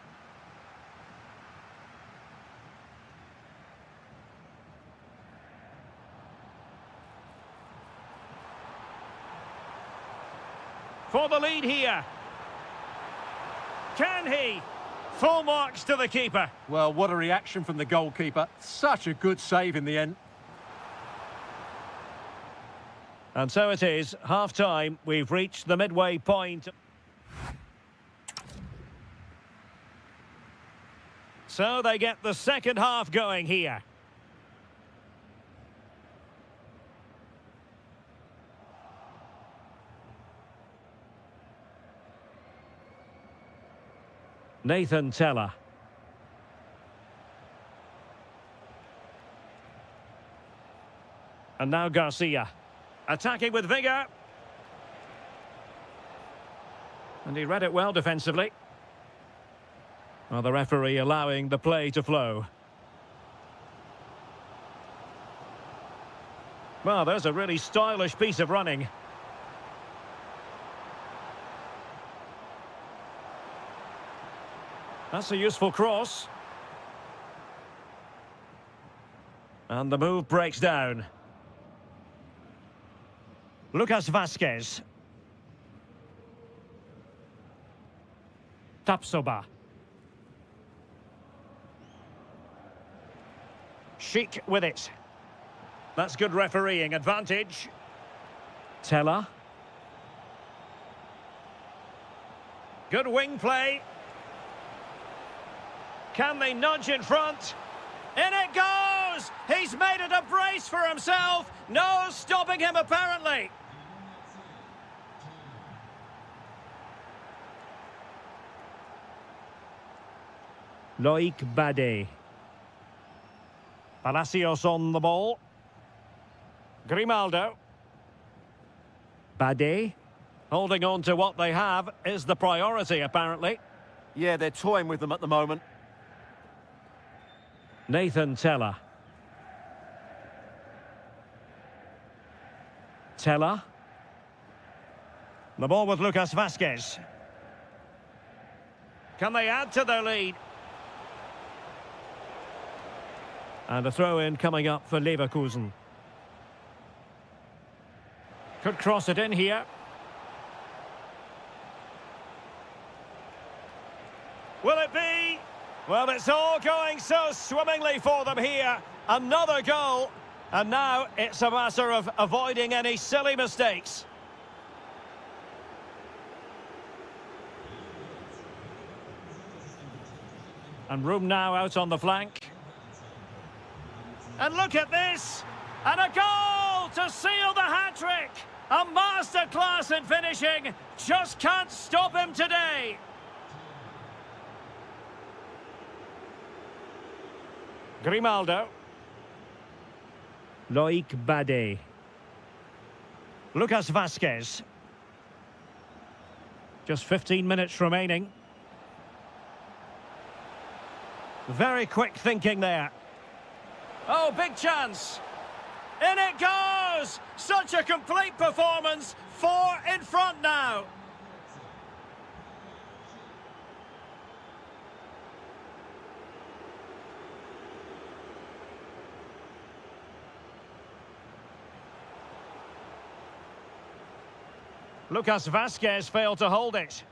A: For the lead here. Can he? Full marks to the keeper.
B: Well, what a reaction from the goalkeeper. Such a good save in the end.
A: And so it is, half-time. We've reached the midway point. So they get the second half going here. Nathan Teller. And now Garcia. Attacking with vigour. And he read it well defensively. Well, the referee allowing the play to flow. Well, there's a really stylish piece of running. That's a useful cross. And the move breaks down. Lucas Vazquez. Tapsoba. Chic with it. That's good refereeing advantage. Teller. Good wing play. Can they nudge in front? In it goes! He's made it a brace for himself. No stopping him apparently. Loic Bade. Palacios on the ball. Grimaldo. Bade. Holding on to what they have is the priority, apparently.
B: Yeah, they're toying with them at the moment.
A: Nathan Teller. Teller. The ball with Lucas Vazquez. Can they add to their lead? And a throw-in coming up for Leverkusen. Could cross it in here. Will it be? Well, it's all going so swimmingly for them here. Another goal. And now it's a matter of avoiding any silly mistakes. And room now out on the flank. And look at this! And a goal to seal the hat-trick! A masterclass in finishing! Just can't stop him today! Grimaldo. Loic Bade. Lucas Vazquez. Just 15 minutes remaining. Very quick thinking there. Oh, big chance. In it goes! Such a complete performance. 4 in front now. Lucas Vazquez failed to hold it.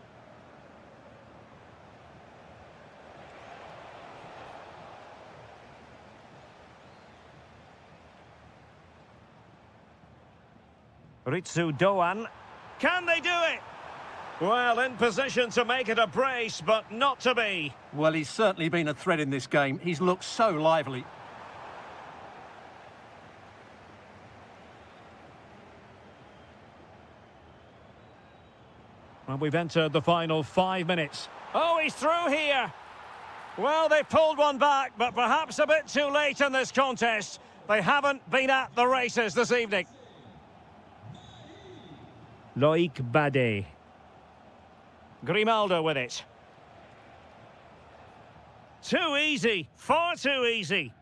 A: Ritsu Doan. Can they do it? Well, in position to make it a brace, but not to be.
B: Well, he's certainly been a threat in this game. He's looked so lively.
A: Well, we've entered the final 5 minutes. Oh, he's through here. Well, they pulled one back, but perhaps a bit too late in this contest. They haven't been at the races this evening. Loic Bade. Grimaldo with it. Too easy. Far too easy.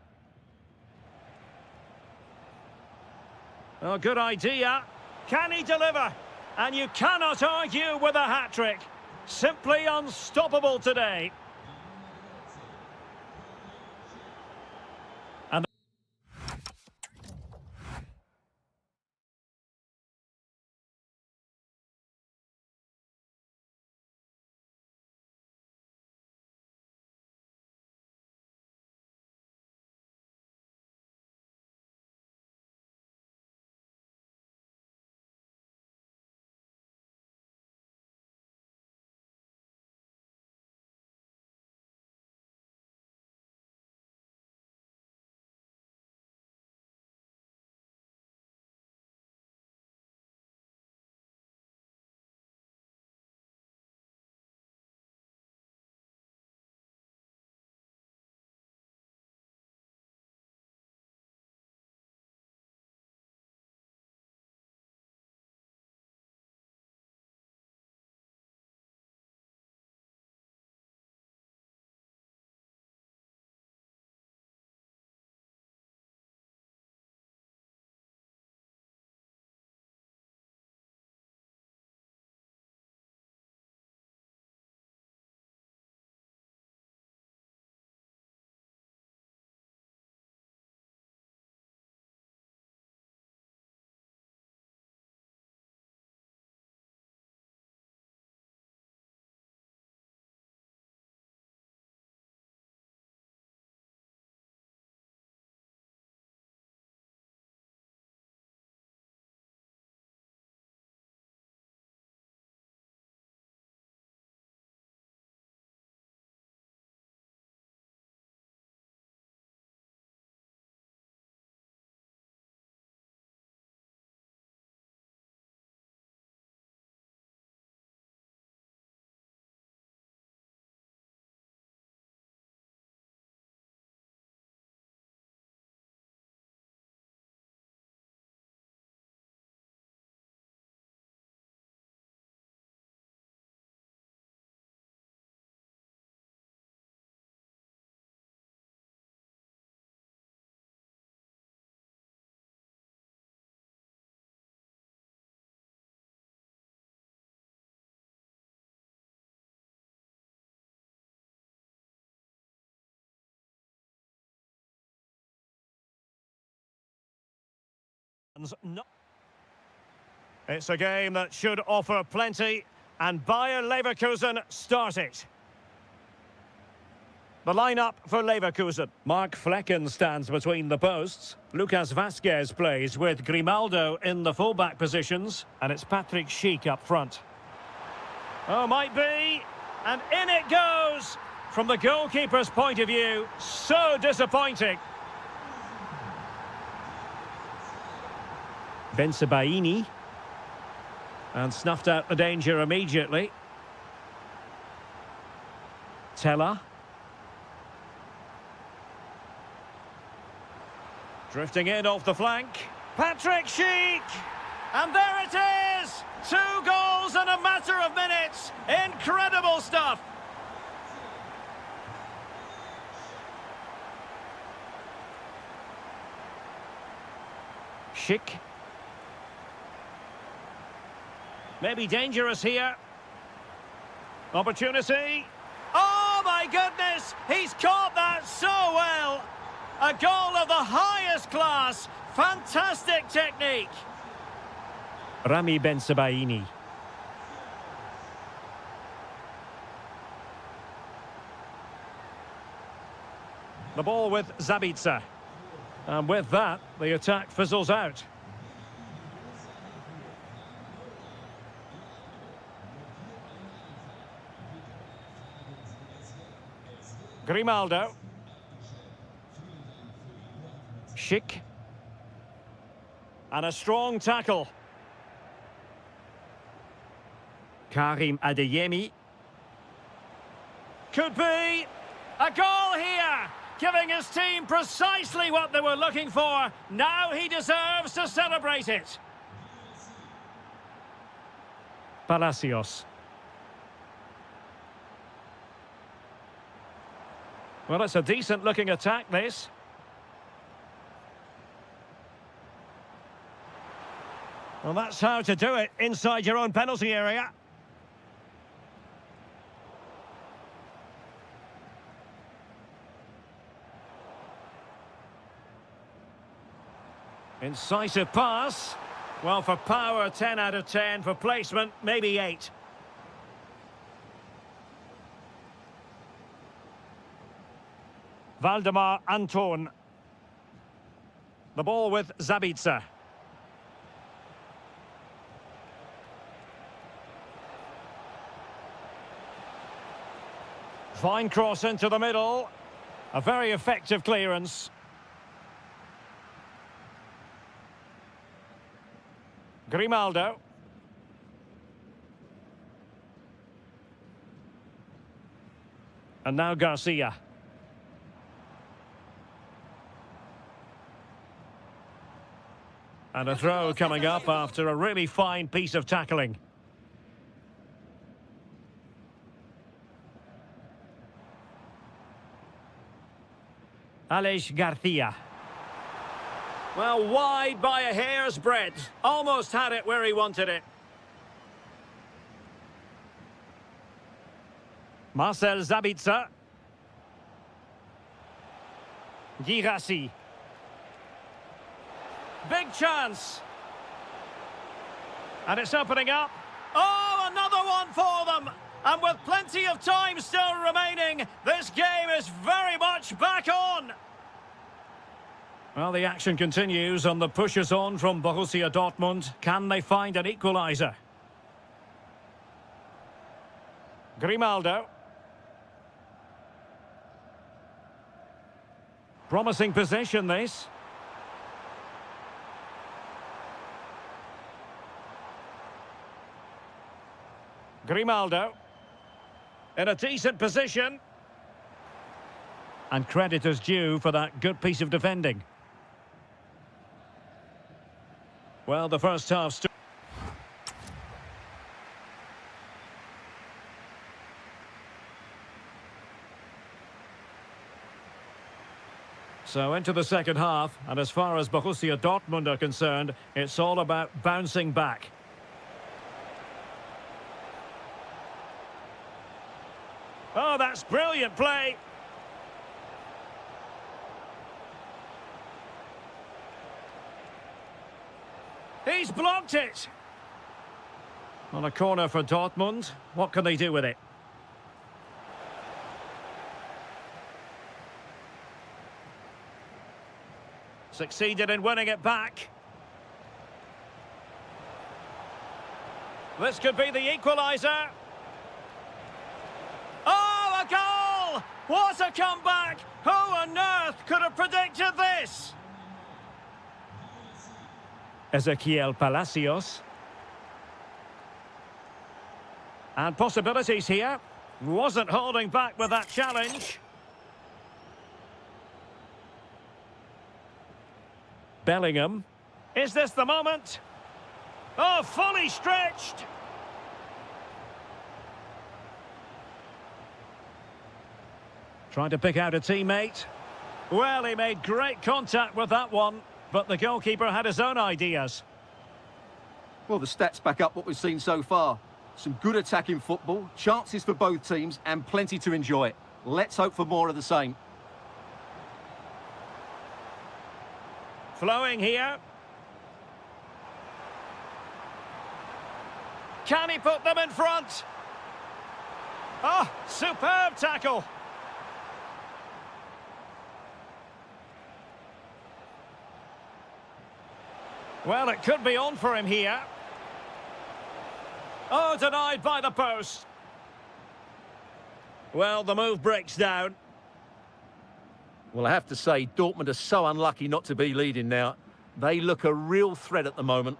A: Oh, good idea. Can he deliver? And you cannot argue with a hat-trick. Simply unstoppable today. It's a game that should offer plenty, and Bayer Leverkusen start it. The lineup for Leverkusen. Mark Flecken stands between the posts. Lucas Vazquez plays with Grimaldo in the fullback positions. And it's Patrick Schick up front. Oh, might be. And in it goes. From the goalkeeper's point of view, so disappointing. Bensebaini. And snuffed out the danger immediately. Teller. Drifting in off the flank. Patrick Schick! And there it is! 2 goals in a matter of minutes. Incredible stuff. Schick. Maybe dangerous here. Opportunity. Oh my goodness! He's caught that so well! A goal of the highest class. Fantastic technique. Rami Bensebaini. The ball with Zabitzer. And with that, the attack fizzles out. Grimaldo. Schick. And a strong tackle. Karim Adeyemi. Could be a goal here, giving his team precisely what they were looking for. Now he deserves to celebrate it. Palacios. Well, it's a decent-looking attack, this. Well, that's how to do it inside your own penalty area. Incisive pass. Well, for power, 10 out of 10. For placement, maybe 8. Valdemar Anton. The ball with Zabitzer. Fine cross into the middle. A very effective clearance. Grimaldo. And now Garcia. And a throw coming up after a really fine piece of tackling. Aleix Garcia. Well, wide by a hair's breadth. Almost had it where he wanted it. Marcel Zabitzer. Girassi. Big chance. And it's opening up. Oh, another one for them. And with plenty of time still remaining, this game is very much back on. Well, the action continues on the pushes on from Borussia Dortmund. Can they find an equaliser? Grimaldo. Promising possession, this. Grimaldo. In a decent position. And credit is due for that good piece of defending. Well, the first half... So into the second half, and as far as Borussia Dortmund are concerned, it's all about bouncing back. Oh, that's brilliant play. He's blocked it. On a corner for Dortmund. What can they do with it? Succeeded in winning it back. This could be the equaliser. Oh, a goal! What a comeback! Who on earth could have predicted this? Ezequiel Palacios. And possibilities here. Wasn't holding back with that challenge. Bellingham. Is this the moment? Oh, fully stretched. Trying to pick out a teammate. Well, he made great contact with that one, but the goalkeeper had his own ideas.
B: Well, the stats back up what we've seen so far. Some good attacking football, chances for both teams, and plenty to enjoy. Let's hope for more of the same.
A: Flowing here. Can he put them in front? Oh, superb tackle. Well, it could be on for him here. Oh, denied by the post. Well, the move breaks down.
B: Well, I have to say, Dortmund are so unlucky not to be leading now. They look a real threat at the moment.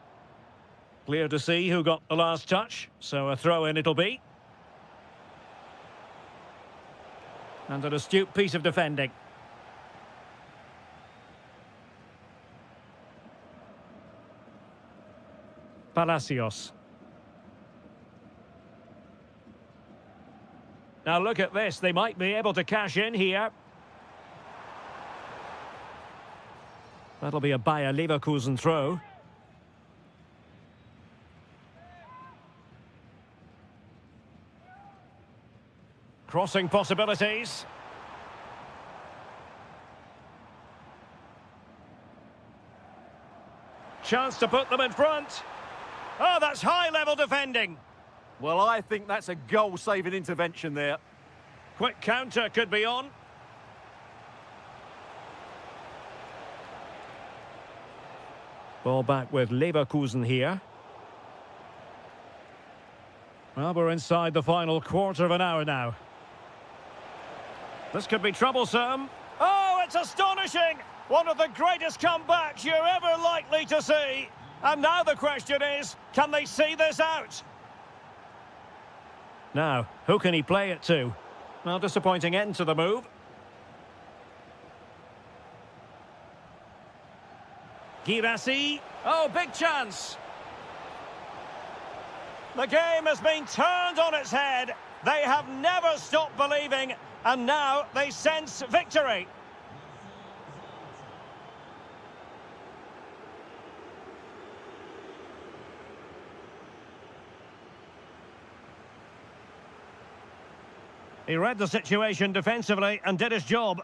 A: Clear to see who got the last touch, so a throw-in it'll be. And an astute piece of defending. Palacios. Now look at this, they might be able to cash in here. That'll be a Bayer Leverkusen throw. Crossing possibilities. Chance to put them in front. Oh, that's high-level defending.
B: Well, I think that's a goal-saving intervention there.
A: Quick counter could be on. Ball back with Leverkusen here. Well, we're inside the final quarter of an hour now. This could be troublesome. Oh, it's astonishing! One of the greatest comebacks you're ever likely to see. And now the question is, can they see this out? Now, who can he play it to? Well, disappointing end to the move. Girassi. Oh, big chance. The game has been turned on its head. They have never stopped believing, and now they sense victory. He read the situation defensively and did his job.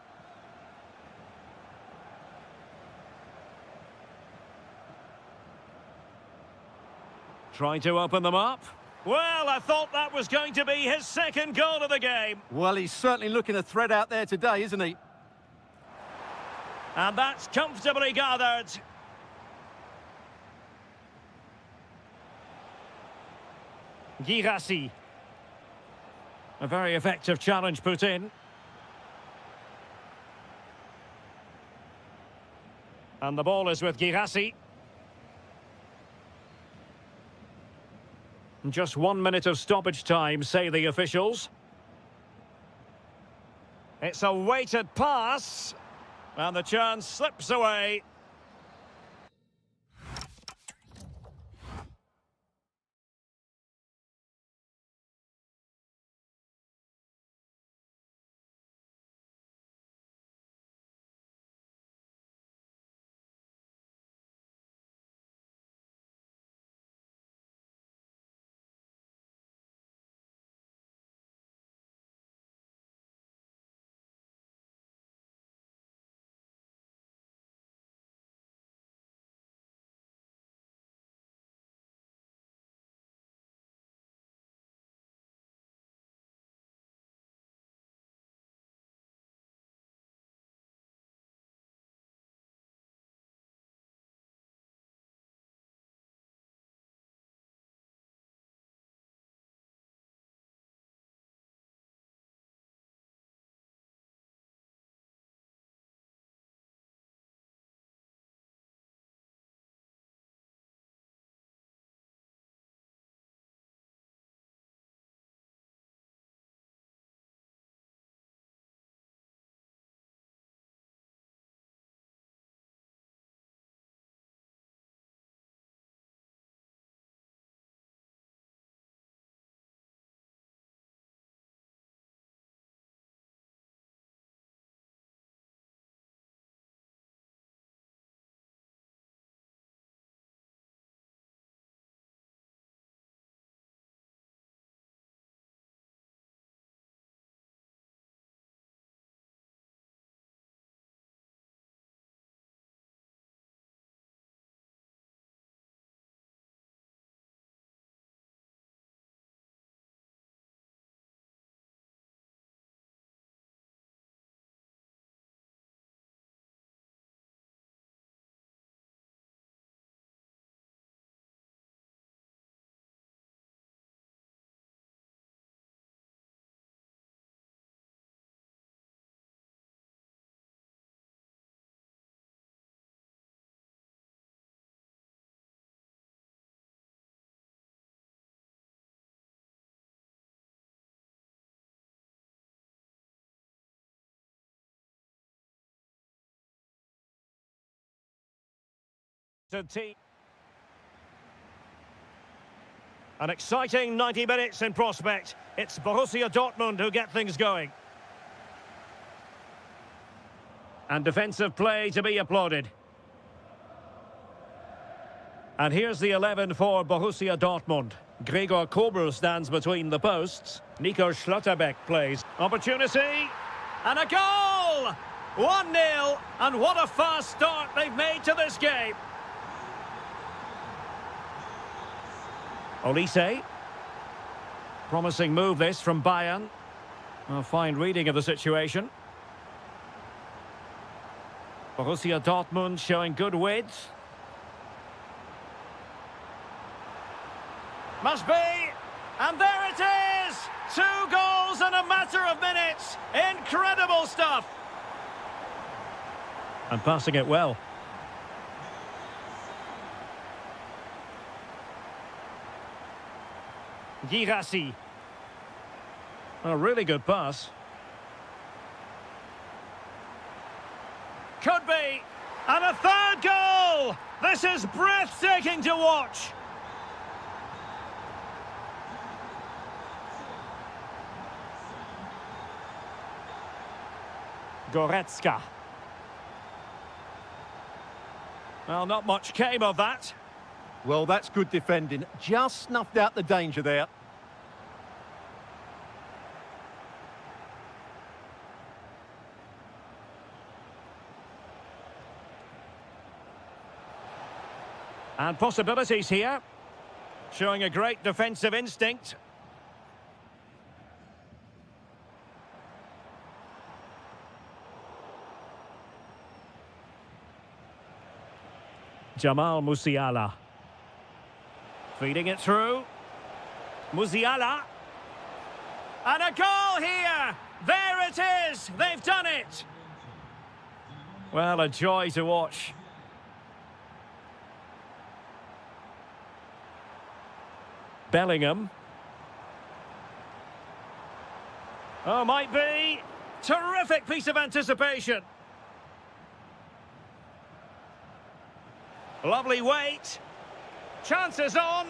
A: Trying to open them up. Well, I thought that was going to be his second goal of the game.
B: Well, he's certainly looking a threat out there today, isn't he?
A: And that's comfortably gathered. Girassi. A very effective challenge put in. And the ball is with Girassi. Just 1 minute of stoppage time, say the officials. It's a weighted pass. And the chance slips away. An exciting 90 minutes in prospect. It's Borussia Dortmund who get things going. And defensive play to be applauded. And here's the 11 for Borussia Dortmund. Gregor Kobel stands between the posts. Nico Schlotterbeck plays. Opportunity. And a goal! 1-0. And what a fast start they've made to this game. Olise. Promising move this from Bayern. A fine reading of the situation. Borussia Dortmund showing good width. Must be. And there it is! 2 goals in a matter of minutes. Incredible stuff. And passing it well. Girassi. A really good pass. Could be. And a 3rd goal! This is breathtaking to watch. Goretzka. Well, not much came of that.
B: Well, that's good defending. Just snuffed out the danger there.
A: And possibilities here. Showing a great defensive instinct. Jamal Musiala. Feeding it through. Musiala. And a goal here! There it is! They've done it! Well, a joy to watch. Bellingham. Oh, might be. Terrific piece of anticipation. Lovely weight. Chances on.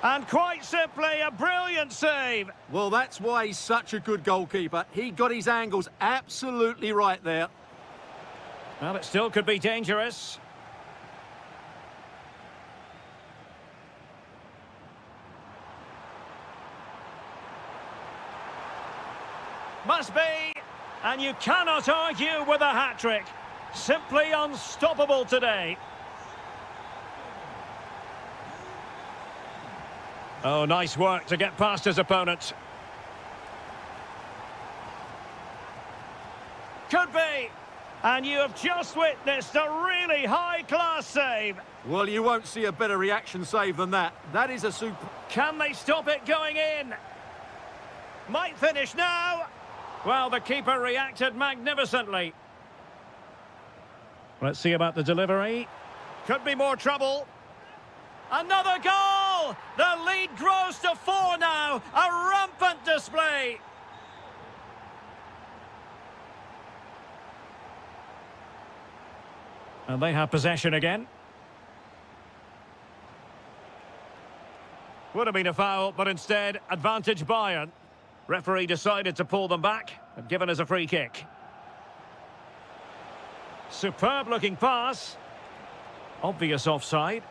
A: And quite simply, a brilliant save.
B: Well, that's why he's such a good goalkeeper. He got his angles absolutely right there.
A: Well, it still could be dangerous. Must be. And you cannot argue with a hat-trick. Simply unstoppable today. Oh, nice work to get past his opponent. Could be. And you have just witnessed a really high-class save.
B: Well, you won't see a better reaction save than that. That is a super...
A: Can they stop it going in? Might finish now. Well, the keeper reacted magnificently. Let's see about the delivery. Could be more trouble. Another goal! The lead grows to 4 now. A rampant display. And they have possession again. Would have been a foul, but instead, advantage Bayern. Referee decided to pull them back and given us a free kick. Superb looking pass. Obvious offside.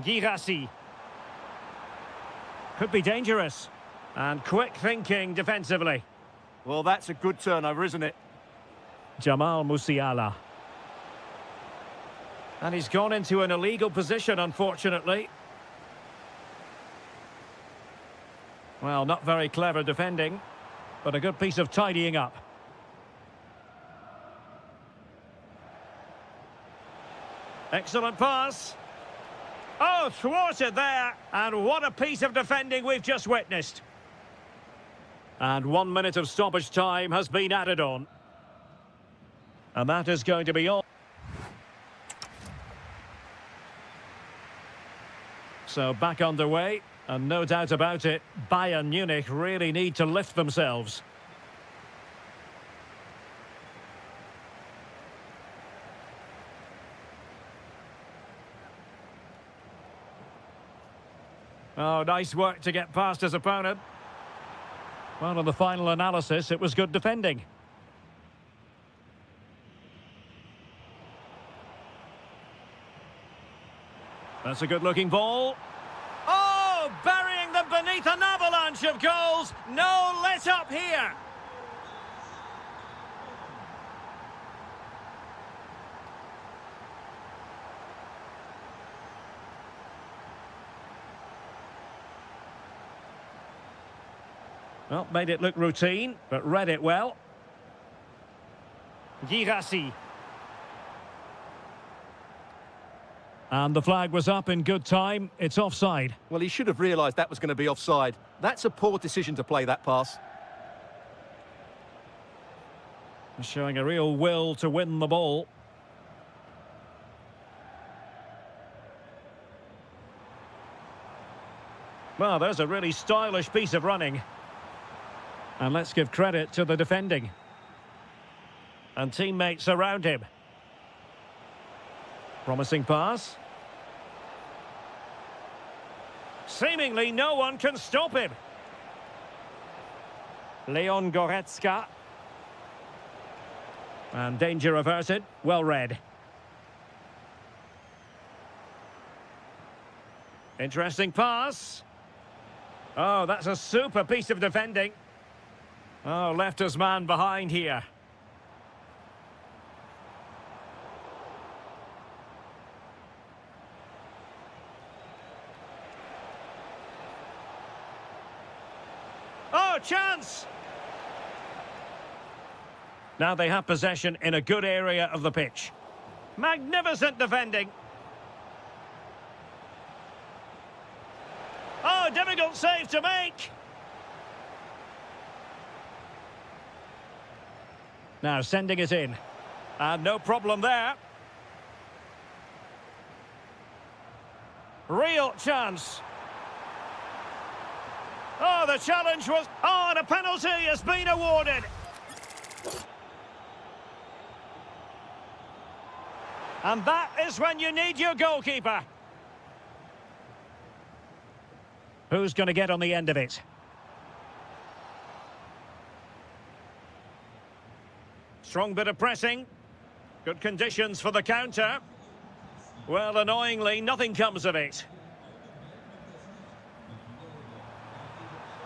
A: Girassi. Could be dangerous. And quick thinking defensively.
B: Well, that's a good turnover, isn't it?
A: Jamal Musiala. And he's gone into an illegal position, unfortunately. Well, not very clever defending, but a good piece of tidying up. Excellent pass. Oh, thwarted there. And what a piece of defending we've just witnessed. And 1 minute of stoppage time has been added on. And that is going to be all. So back underway, and no doubt about it, Bayern Munich really need to lift themselves. Oh, nice work to get past his opponent. Well, on the final analysis, it was good defending. That's a good-looking ball. Oh, burying them beneath an avalanche of goals. No let-up here. Well, made it look routine, but read it well. Girassi. And the flag was up in good time. It's offside.
B: Well, he should have realised that was going to be offside. That's a poor decision to play that pass.
A: Showing a real will to win the ball. Well, there's a really stylish piece of running. And let's give credit to the defending. And teammates around him. Promising pass. Seemingly no one can stop him. Leon Goretzka. And danger averted. Well read. Interesting pass. Oh, that's a super piece of defending. Oh, left his man behind here. Oh, chance! Now they have possession in a good area of the pitch. Magnificent defending. Oh, difficult save to make. Now sending it in. And no problem there. Real chance. Oh, the challenge was... Oh, and a penalty has been awarded. And that is when you need your goalkeeper. Who's going to get on the end of it? Strong bit of pressing. Good conditions for the counter. Well, annoyingly, nothing comes of it.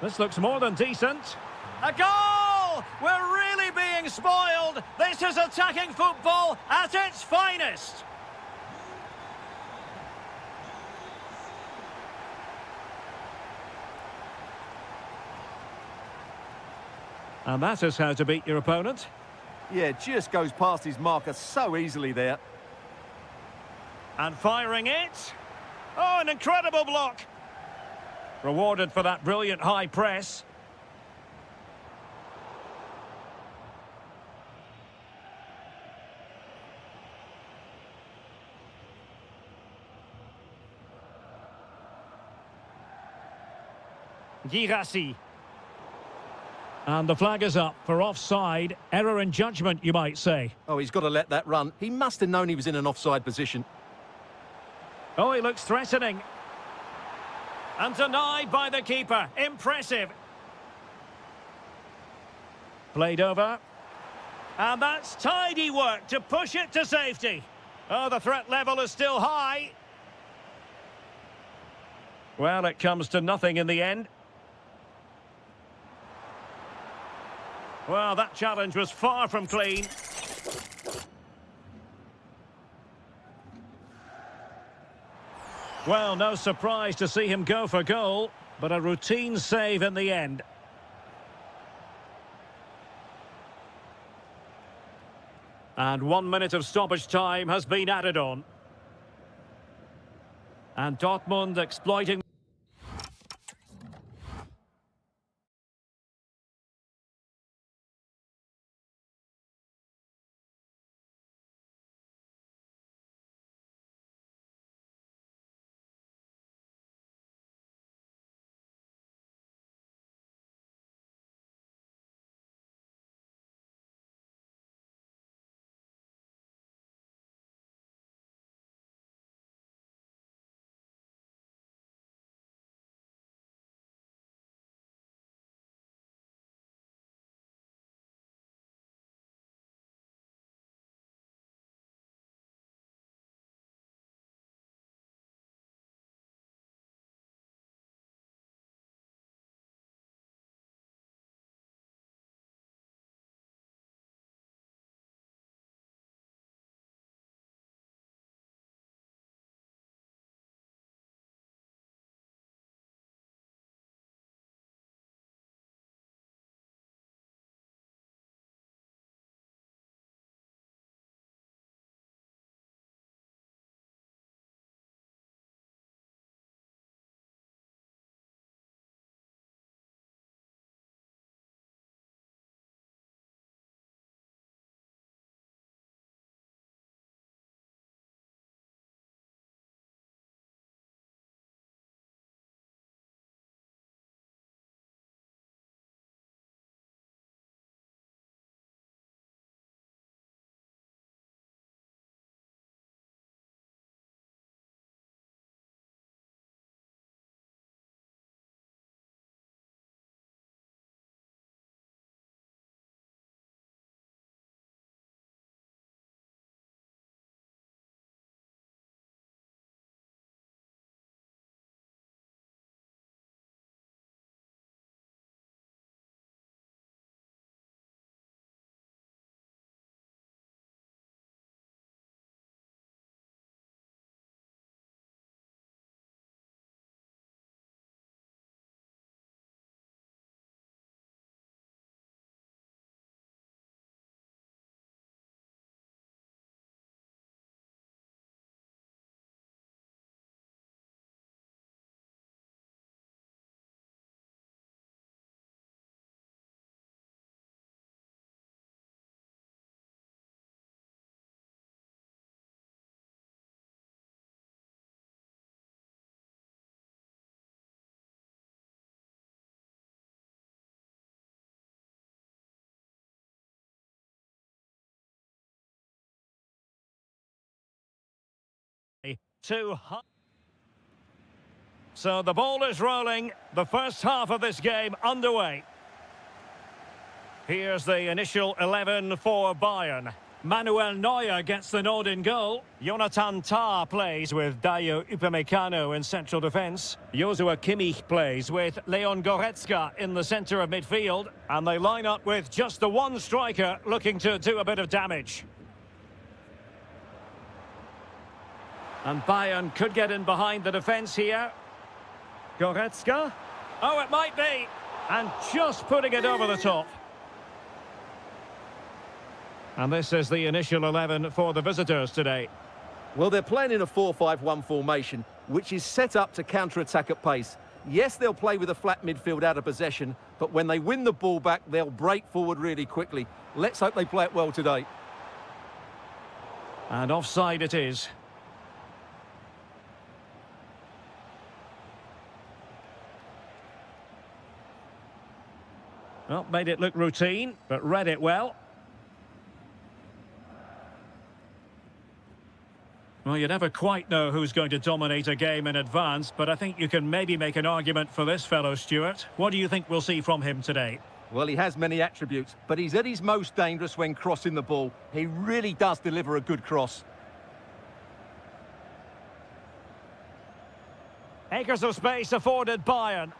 A: This looks more than decent. A goal! We're really being spoiled. This is attacking football at its finest. And that is how to beat your opponent.
B: Yeah, just goes past his marker so easily there.
A: And firing it. Oh, an incredible block. Rewarded for that brilliant high press. Girassi. And the flag is up for offside. Error in judgment, you might say.
B: Oh, he's got to let that run. He must have known he was in an offside position.
A: Oh, he looks threatening. And denied by the keeper. Impressive. Played over. And that's tidy work to push it to safety. Oh, the threat level is still high. Well, it comes to nothing in the end. Well, that challenge was far from clean. Well, no surprise to see him go for goal, but a routine save in the end. And 1 minute of stoppage time has been added on. And Dortmund exploiting... So the ball is rolling. The first half of this game underway. Here's the initial 11 for Bayern. Manuel Neuer gets the nod in goal. Jonathan Tah plays with Dayo Upamecano in central defence. Joshua Kimmich plays with Leon Goretzka in the centre of midfield. And they line up with just the one striker looking to do a bit of damage. And Bayern could get in behind the defence here. Goretzka. Oh, it might be. And just putting it over the top. And this is the initial 11 for the visitors today.
B: Well, they're playing in a 4-5-1 formation, which is set up to counter-attack at pace. Yes, they'll play with a flat midfield out of possession, but when they win the ball back, they'll break forward really quickly. Let's hope they play it well today.
A: And offside it is. Well, made it look routine, but read it well. Well, you never quite know who's going to dominate a game in advance, but I think you can maybe make an argument for this fellow, Stuart. What do you think we'll see from him today?
B: Well, he has many attributes, but he's at his most dangerous when crossing the ball. He really does deliver a good cross.
A: Acres of space afforded Bayern.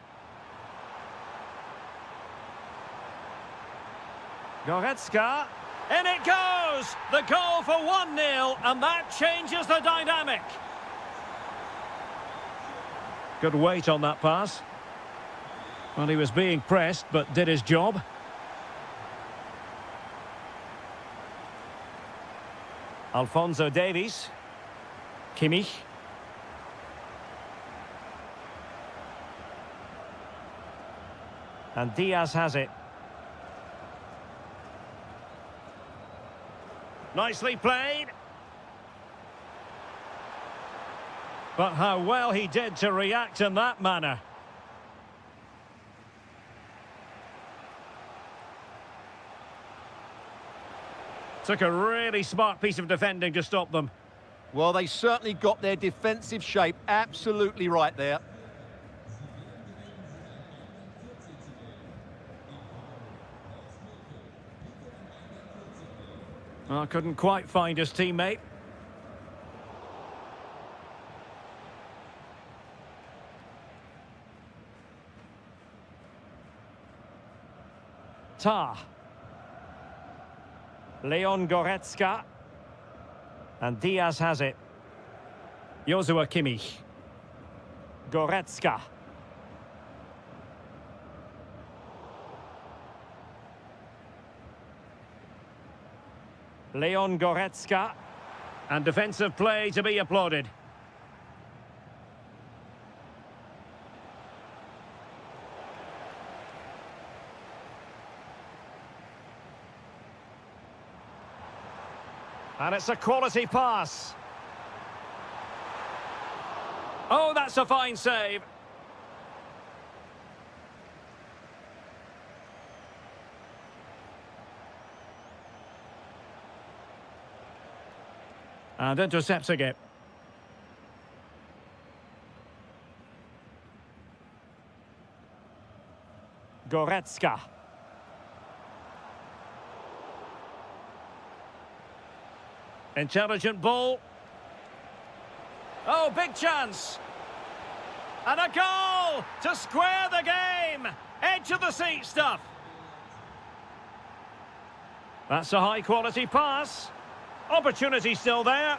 A: Goretzka. In it goes! The goal for 1-0, and that changes the dynamic. Good weight on that pass. Well, he was being pressed, but did his job. Alphonso Davies. Kimmich. And Diaz has it. Nicely played. But how well he did to react in that manner. Took a really smart piece of defending to stop them.
B: Well, they certainly got their defensive shape absolutely right there.
A: Well, couldn't quite find his teammate. Tah. Leon Goretzka. And Diaz has it. Joshua Kimmich. Goretzka. Leon Goretzka. And defensive play to be applauded. And it's a quality pass. Oh, that's a fine save. And intercepting it. Goretzka. Intelligent ball. Oh, big chance. And a goal to square the game. Edge of the seat stuff. That's a high-quality pass. Opportunity still there.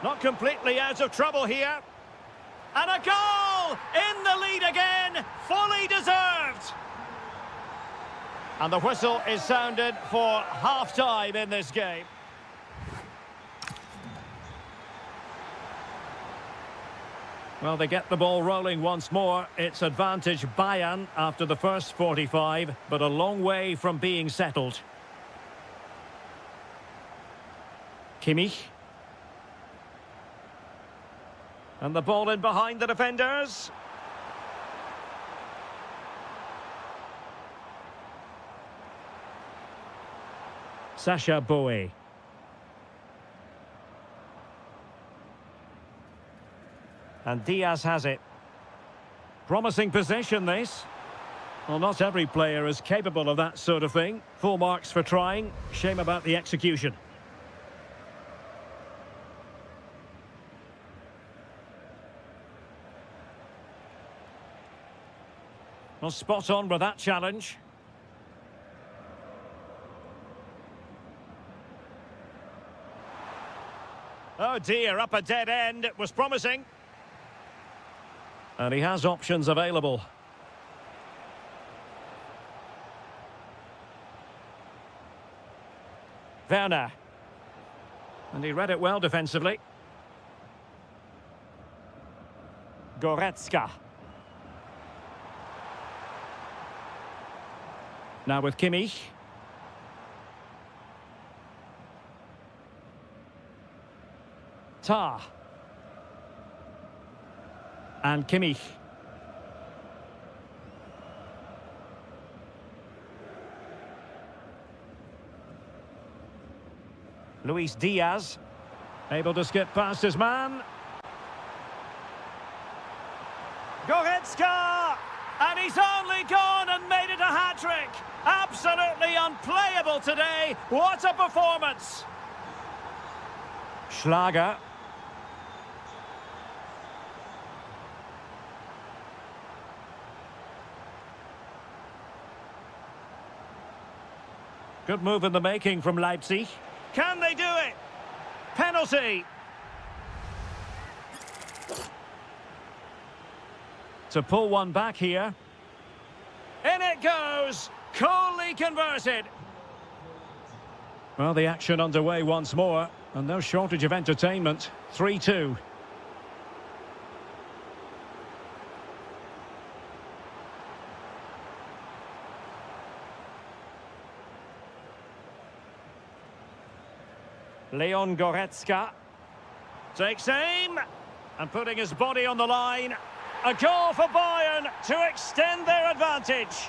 A: Not completely out of trouble here. And a goal! In the lead again. Fully deserved. And the whistle is sounded for half-time in this game. Well, they get the ball rolling once more. It's advantage Bayern after the first 45, but a long way from being settled. Kimmich. And the ball in behind the defenders. Sasha Bowie. And Diaz has it. Promising possession, this. Well, not every player is capable of that sort of thing. Full marks for trying. Shame about the execution. Well, spot on with that challenge. Oh dear, up a dead end. It was promising. And he has options available. Werner. And he read it well defensively. Goretzka. Now with Kimmich. Tah. And Kimmich. Luis Diaz. Able to skip past his man. Goretzka! And he's only gone and made it a hat-trick. Absolutely unplayable today. What a performance. Schlager. Good move in the making from Leipzig. Can they do it? Penalty. To pull one back here. In it goes! Coolly converted. Well, the action underway once more, and no shortage of entertainment. 3-2. Leon Goretzka takes aim and putting his body on the line. A goal for Bayern to extend their advantage.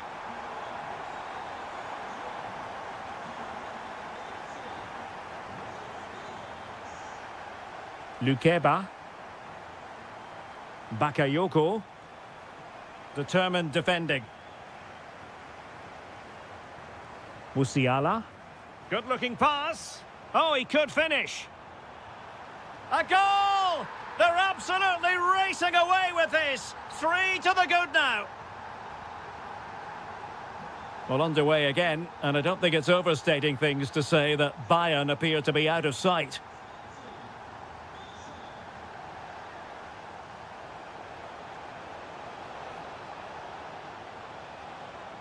A: Lukeba. Bakayoko. Determined defending. Musiala. Good-looking pass. Oh, he could finish. A goal! They're absolutely racing away with this. 3 to the good now. Well, underway again, and I don't think it's overstating things to say that Bayern appear to be out of sight.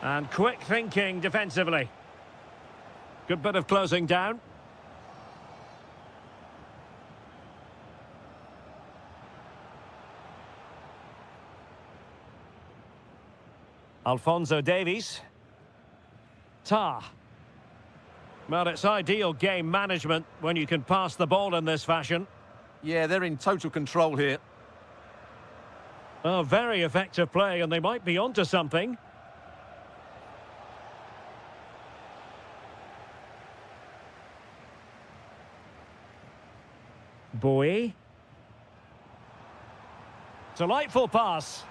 A: And quick thinking defensively. Good bit of closing down. Alphonso Davies. Tah. Well, it's ideal game management when you can pass the ball in this fashion.
B: Yeah, they're in total control here.
A: Oh, very effective play, and they might be onto something. Bowie. Delightful pass.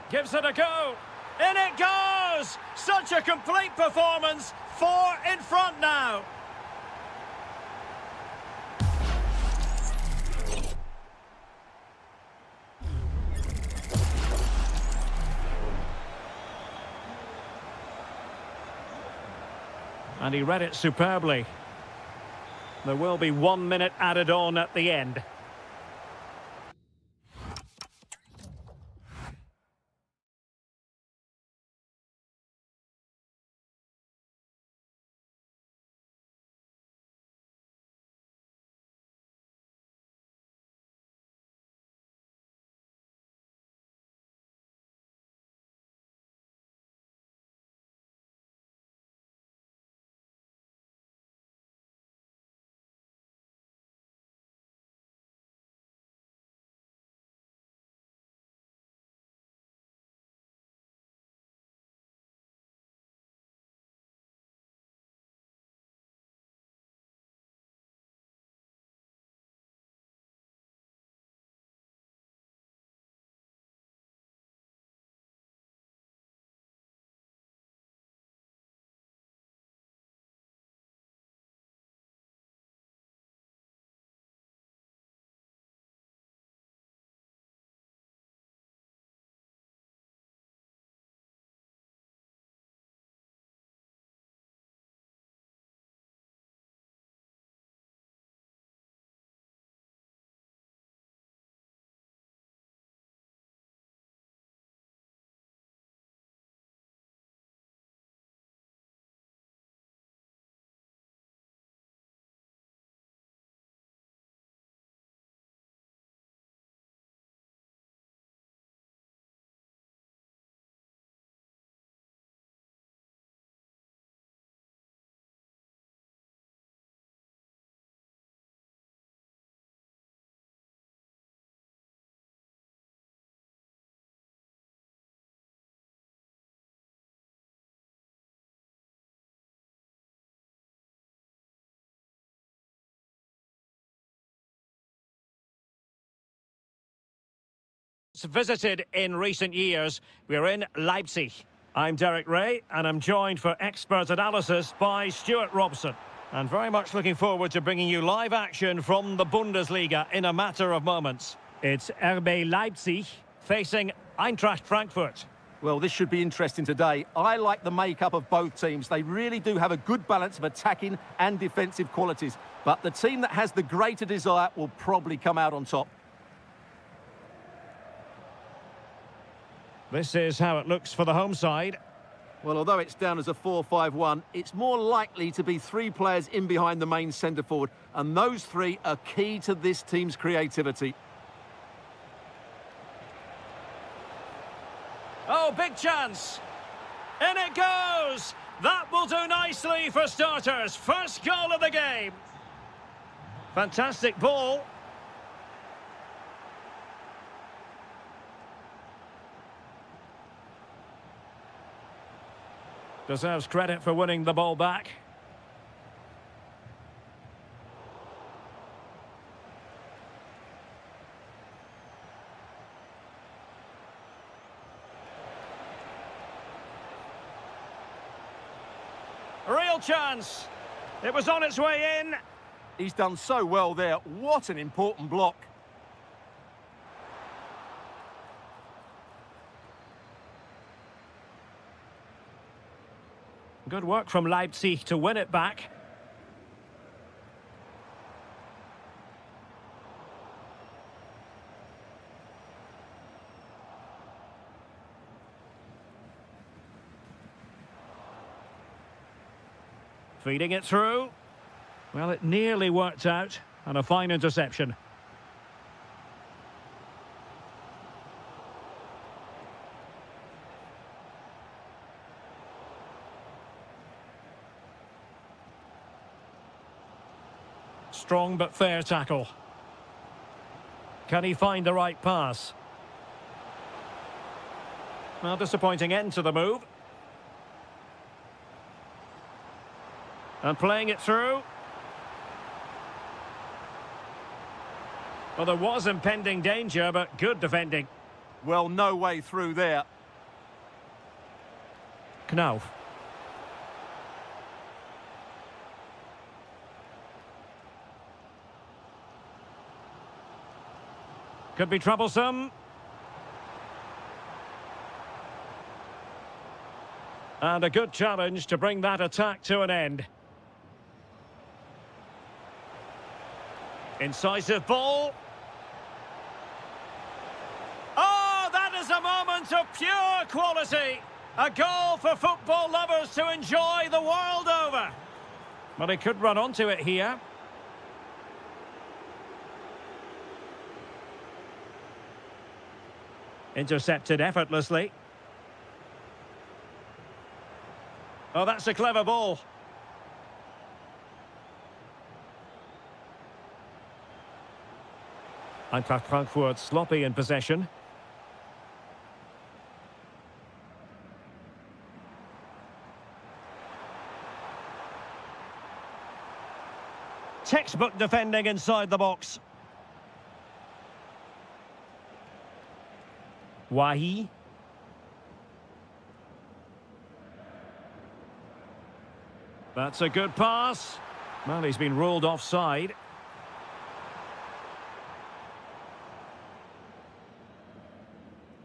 A: Gives it a go. In it goes! Such a complete performance. 4 in front now. And he read it superbly. There will be 1 minute added on at the end. visited in recent years. We're in Leipzig. I'm Derek Ray, and I'm joined for expert analysis by Stuart Robson. And very much looking forward to bringing you live action from the Bundesliga in a matter of moments. It's RB Leipzig facing Eintracht Frankfurt.
B: Well, this should be interesting today. I like the makeup of both teams. They really do have a good balance of attacking and defensive qualities. But the team that has the greater desire will probably come out on top.
A: This is how it looks for the home side.
B: Well, although it's down as a 4-5-1, it's more likely to be three players in behind the main centre-forward. And those three are key to this team's creativity.
A: Oh, big chance. In it goes. That will do nicely for starters. First goal of the game. Fantastic ball. Deserves credit for winning the ball back. Real chance. It was on its way in.
B: He's done so well there. What an important block.
A: Good work from Leipzig to win it back. Feeding it through. Well, it nearly worked out, and a fine interception. Strong but fair tackle. Can he find the right pass? Well, disappointing end to the move. And playing it through. Well, there was impending danger, but good defending.
B: Well, no way through there.
A: Knauf. Could be troublesome. And a good challenge to bring that attack to an end. Incisive ball. Oh, that is a moment of pure quality. A goal for football lovers to enjoy the world over. But he could run onto it here. Intercepted effortlessly. Oh, that's a clever ball. Eintracht Frankfurt sloppy in possession. Textbook defending inside the box. Wahi. That's a good pass. Well, he's been ruled offside.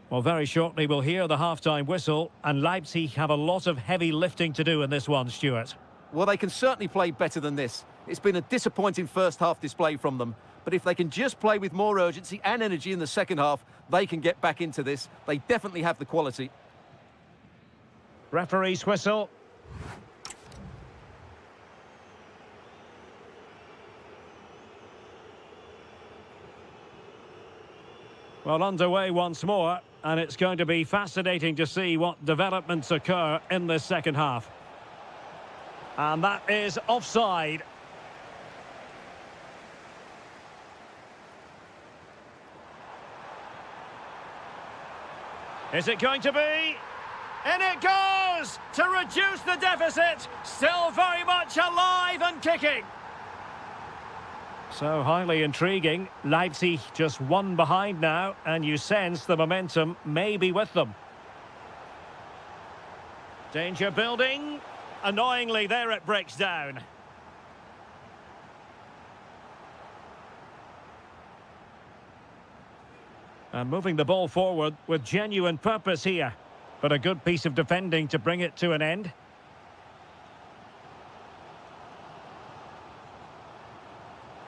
A: Well, very shortly we'll hear the half-time whistle, and Leipzig have a lot of heavy lifting to do in this one, Stuart.
B: Well, they can certainly play better than this. It's been a disappointing first-half display from them. But if they can just play with more urgency and energy in the second half, they can get back into this. They definitely have the quality.
A: Referee's whistle. Well, underway once more, and it's going to be fascinating to see what developments occur in this second half. And that is offside. Is it going to be? In it goes! To reduce the deficit. Still very much alive and kicking. So highly intriguing. Leipzig just one behind now, and you sense the momentum may be with them. Danger building. Annoyingly, there it breaks down. And moving the ball forward with genuine purpose here. But a good piece of defending to bring it to an end.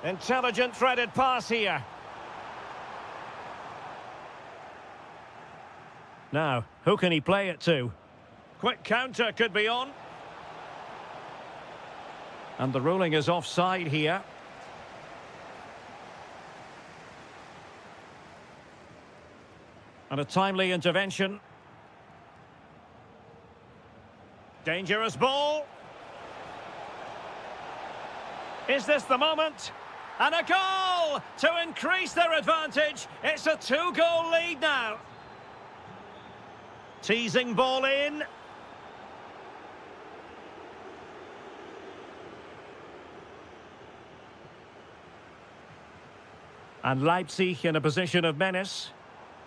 A: Intelligent threaded pass here. Now, who can he play it to? Quick counter could be on. And the ruling is offside here. And a timely intervention. Dangerous ball. Is this the moment? And a goal to increase their advantage. It's a 2-goal lead now. Teasing ball in. And Leipzig in a position of menace.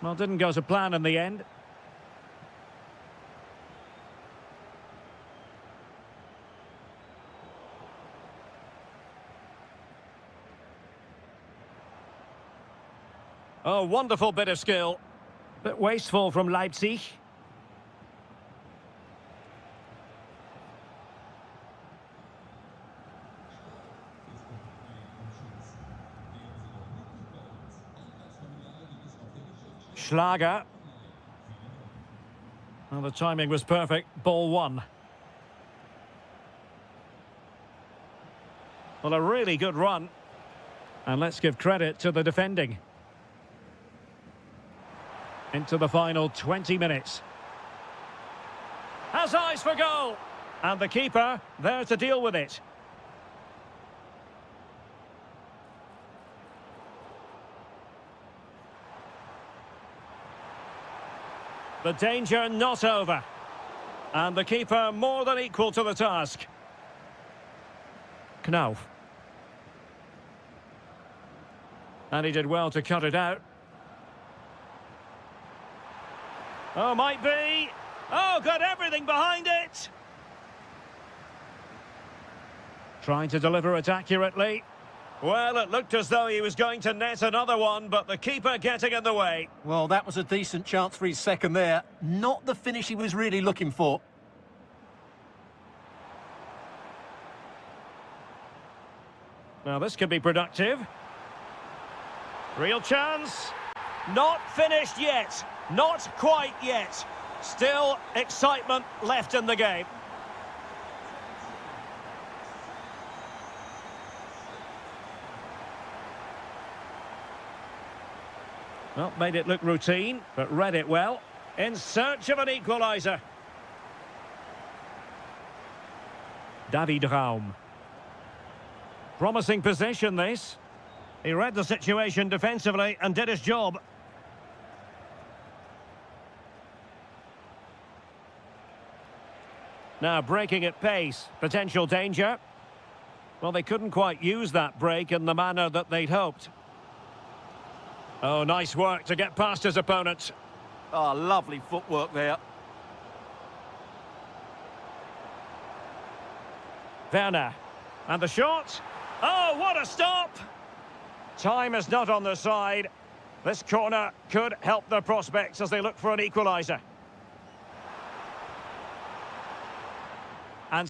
A: Well, didn't go to plan in the end. Oh, wonderful bit of skill. Bit wasteful from Leipzig. Schlager. Well, the timing was perfect. Ball one. Well, a really good run. And let's give credit to the defending. Into the final 20 minutes. Has eyes for goal. And the keeper there to deal with it. The danger not over. And the keeper more than equal to the task. Knauf. And he did well to cut it out. Oh, might be. Oh, got everything behind it. Trying to deliver it accurately. Well, it looked as though he was going to net another one, but the keeper getting in the way.
B: Well, that was a decent chance for his second there. Not the finish he was really looking for.
A: Now, this could be productive. Real chance. Not finished yet. Not quite yet. Still excitement left in the game. Well, made it look routine, but read it well. In search of an equaliser. David Raum. Promising position, this. He read the situation defensively and did his job. Now breaking at pace, potential danger. Well, they couldn't quite use that break in the manner that they'd hoped. Oh, nice work to get past his opponent.
B: Oh, lovely footwork there.
A: Werner. And the shot. Oh, what a stop! Time is not on their side. This corner could help their prospects as they look for an equaliser. And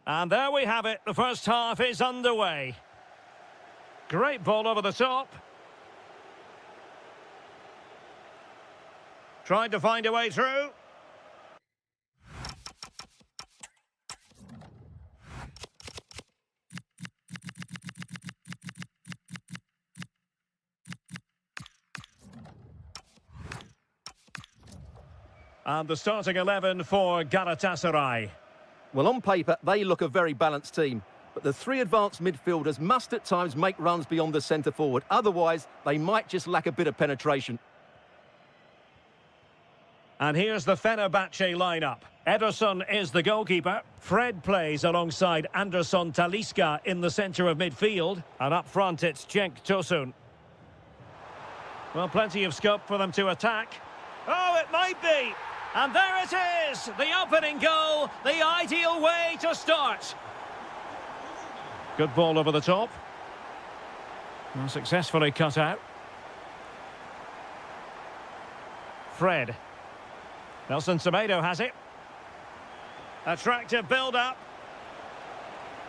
A: And there we have it. The first half is underway. Great ball over the top. Trying to find a way through. And the starting 11 for Galatasaray.
B: Well, on paper, they look a very balanced team. But the three advanced midfielders must at times make runs beyond the centre-forward. Otherwise, they might just lack a bit of penetration.
A: And here's the Fenerbahce lineup. Ederson is the goalkeeper. Fred plays alongside Anderson Talisca in the centre of midfield. And up front, it's Cenk Tosun. Well, plenty of scope for them to attack. Oh, it might be. And there it is, the opening goal, the ideal way to start. Good ball over the top. Well, successfully cut out. Fred. Nelson Semedo has it. Attractive build-up.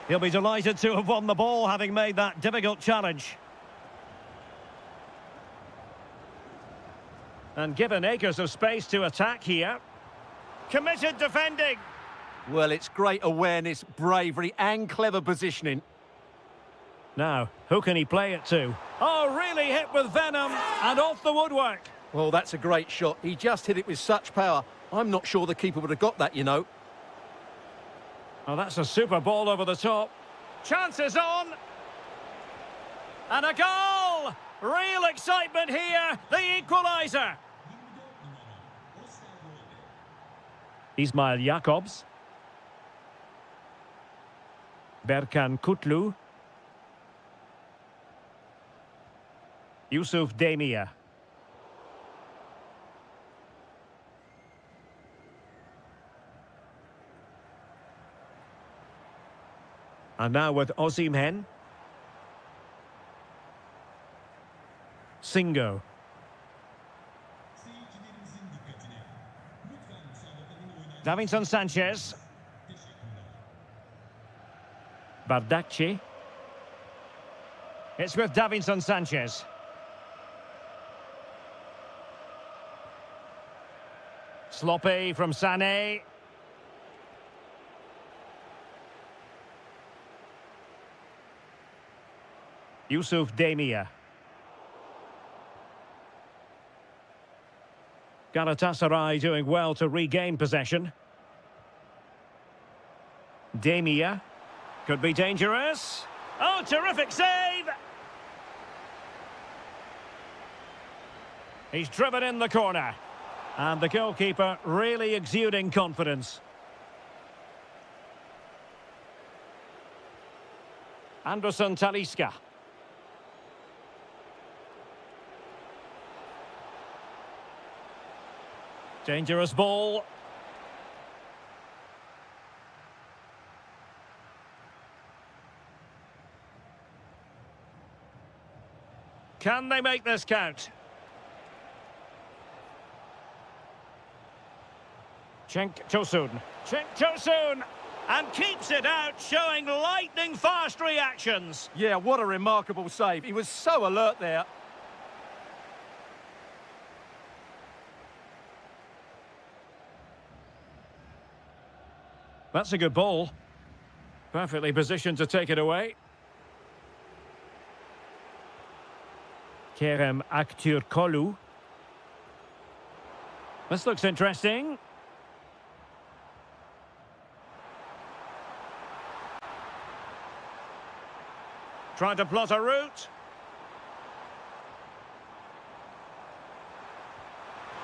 A: He'll be delighted to have won the ball, having made that difficult challenge. And given acres of space to attack here. Committed defending.
B: Well, it's great awareness, bravery and clever positioning.
A: Now, who can he play it to? Oh, really hit with venom and off the woodwork.
B: Well, that's a great shot. He just hit it with such power. I'm not sure the keeper would have got that, you know.
A: Oh, that's a super ball over the top. Chances on. And a goal! Real excitement here, the equaliser. Ismail Jakobs. Berkan Kutlu. Yusuf Demir. And now with Osimhen. Singo. Davinson Sanchez. Bardakci. It's with Davinson Sanchez. Sloppy from Sané. Yusuf Demir. Galatasaray doing well to regain possession. Demir. Could be dangerous. Oh, terrific save! He's driven in the corner. And the goalkeeper really exuding confidence. Anderson Talisca. Dangerous ball. Can they make this count? Cenk Tosun. Cenk Tosun! And keeps it out, showing lightning-fast reactions.
B: Yeah, what a remarkable save. He was so alert there.
A: That's a good ball. Perfectly positioned to take it away. Kerem Aktürkoğlu. This looks interesting. Trying to plot a route.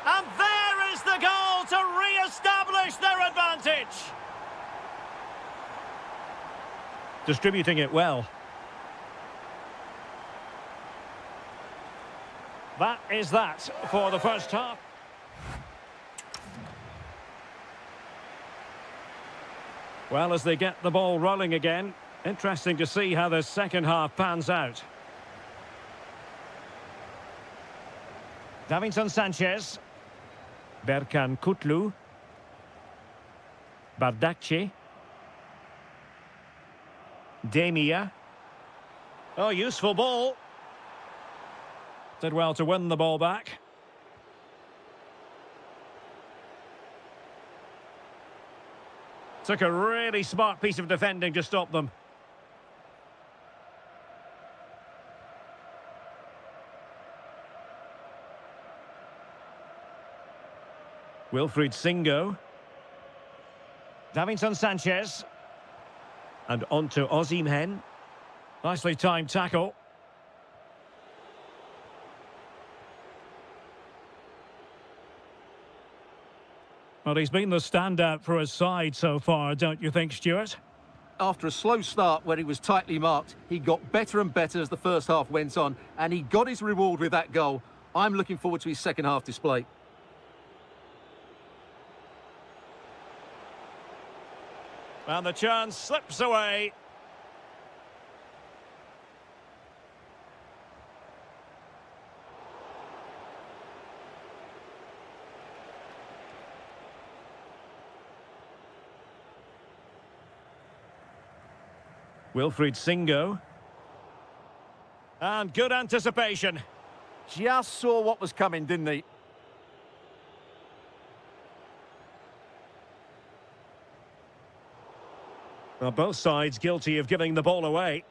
A: And there is the goal to re-establish their advantage. Distributing it well. That is that for the first half. Well, as they get the ball rolling again, interesting to see how the second half pans out. Davinson Sanchez. Berkan Kutlu. Bardakci. Demia. Oh, useful ball. Did well to win the ball back. Took a really smart piece of defending to stop them. Wilfried Singo. Davinson Sanchez. And on to Osimhen. Nicely timed tackle. Well, he's been the standout for his side so far, don't you think, Stuart?
B: After a slow start where he was tightly marked, he got better and better as the first half went on, and he got his reward with that goal. I'm looking forward to his second half display.
A: And the chance slips away. Wilfried Singo. And good anticipation.
B: Just saw what was coming, didn't he?
A: Well, both sides guilty of giving the ball away.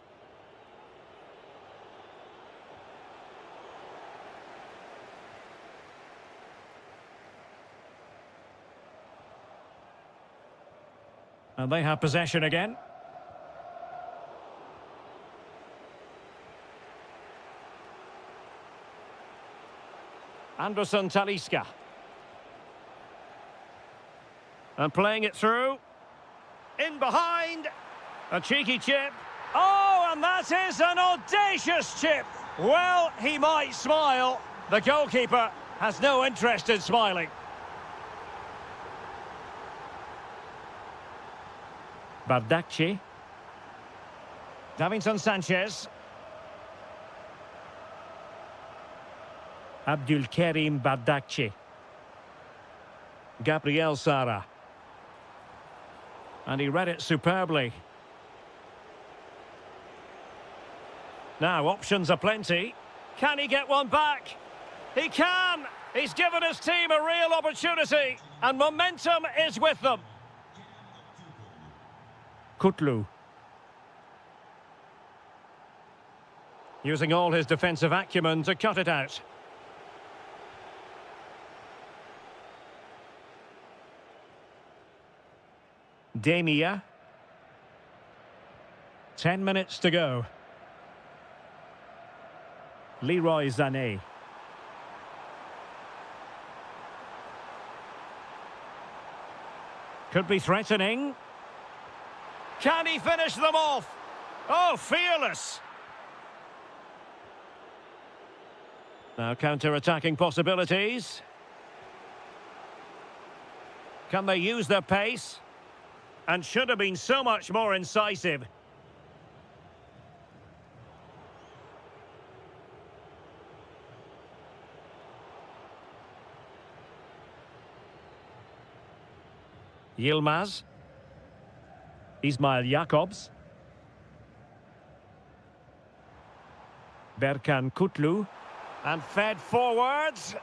A: And they have possession again. Anderson Talisca. And playing it through. In behind. A cheeky chip. Oh, and that is an audacious chip. Well, he might smile. The goalkeeper has no interest in smiling. Bardakci. Davinson Sanchez. Abdulkarim Bardakci. Gabriel Sara. And he read it superbly. Now, options are plenty. Can he get one back? He can! He's given his team a real opportunity, and momentum is with them. Kutlu. Using all his defensive acumen to cut it out. Demia. 10 minutes to go. Leroy Sané. Could be threatening. Can he finish them off? Oh, fearless. Now counter-attacking possibilities. Can they use their pace? And should have been so much more incisive. Yilmaz. Ismail Jakobs. Berkan Kutlu. And fed forwards.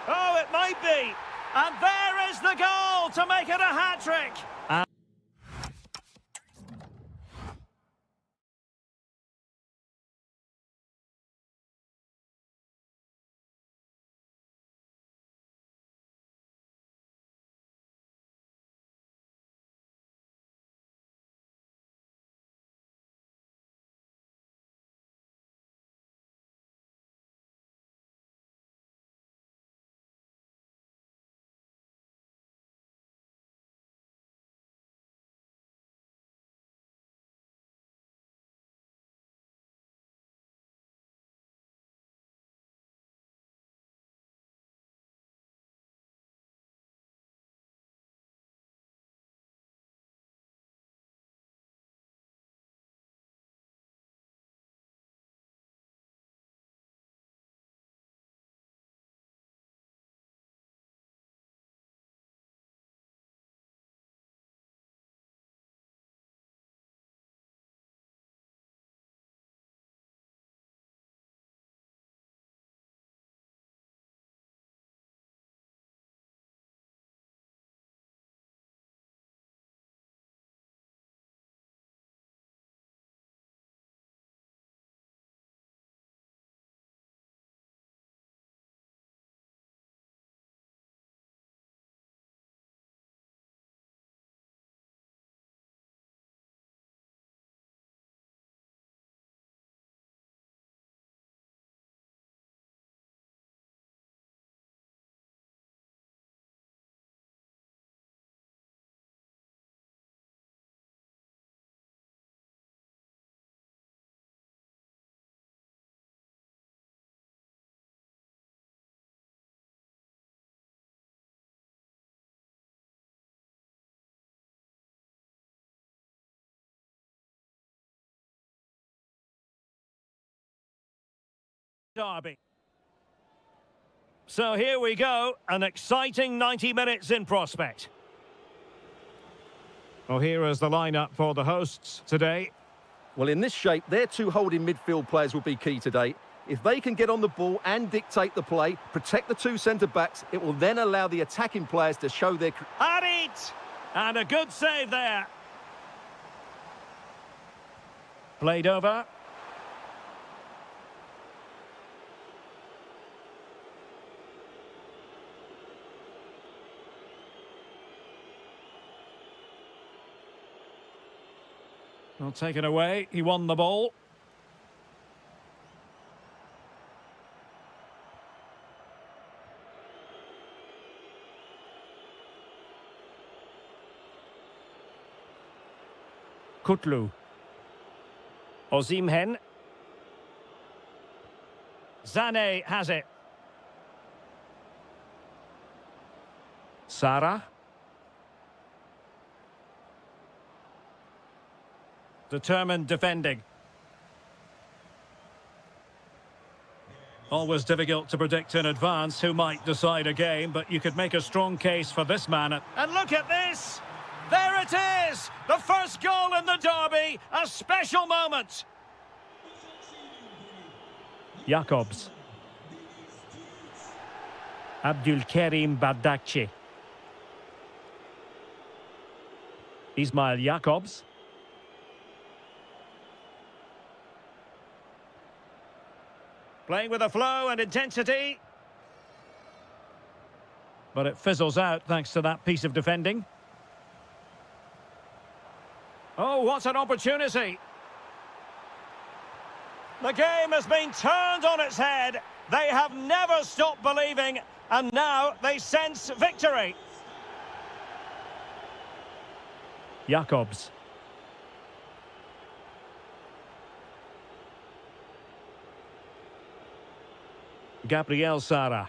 A: Oh, it might be. And there is the goal to make it a hat-trick. Derby. So here we go, an exciting 90 minutes in prospect. Well, here is the lineup for the hosts today.
B: Well, in this shape, their two holding midfield players will be key today. If they can get on the ball and dictate the play, protect the two centre-backs, it will then allow the attacking players to show their...
A: Harit! And a good save there. Played over. Well, taken away. He won the ball. Kutlu. Osimhen. Zane has it. Sara. Determined defending. Always difficult to predict in advance who might decide a game, but you could make a strong case for this man. And look at this! There it is! The first goal in the derby, a special moment! Jakobs. Abdulkarim Bardakci. Ismail Jakobs. Playing with a flow and intensity. But it fizzles out thanks to that piece of defending. Oh, what an opportunity. The game has been turned on its head. They have never stopped believing, and now they sense victory. Jakobs. Gabriel Sara.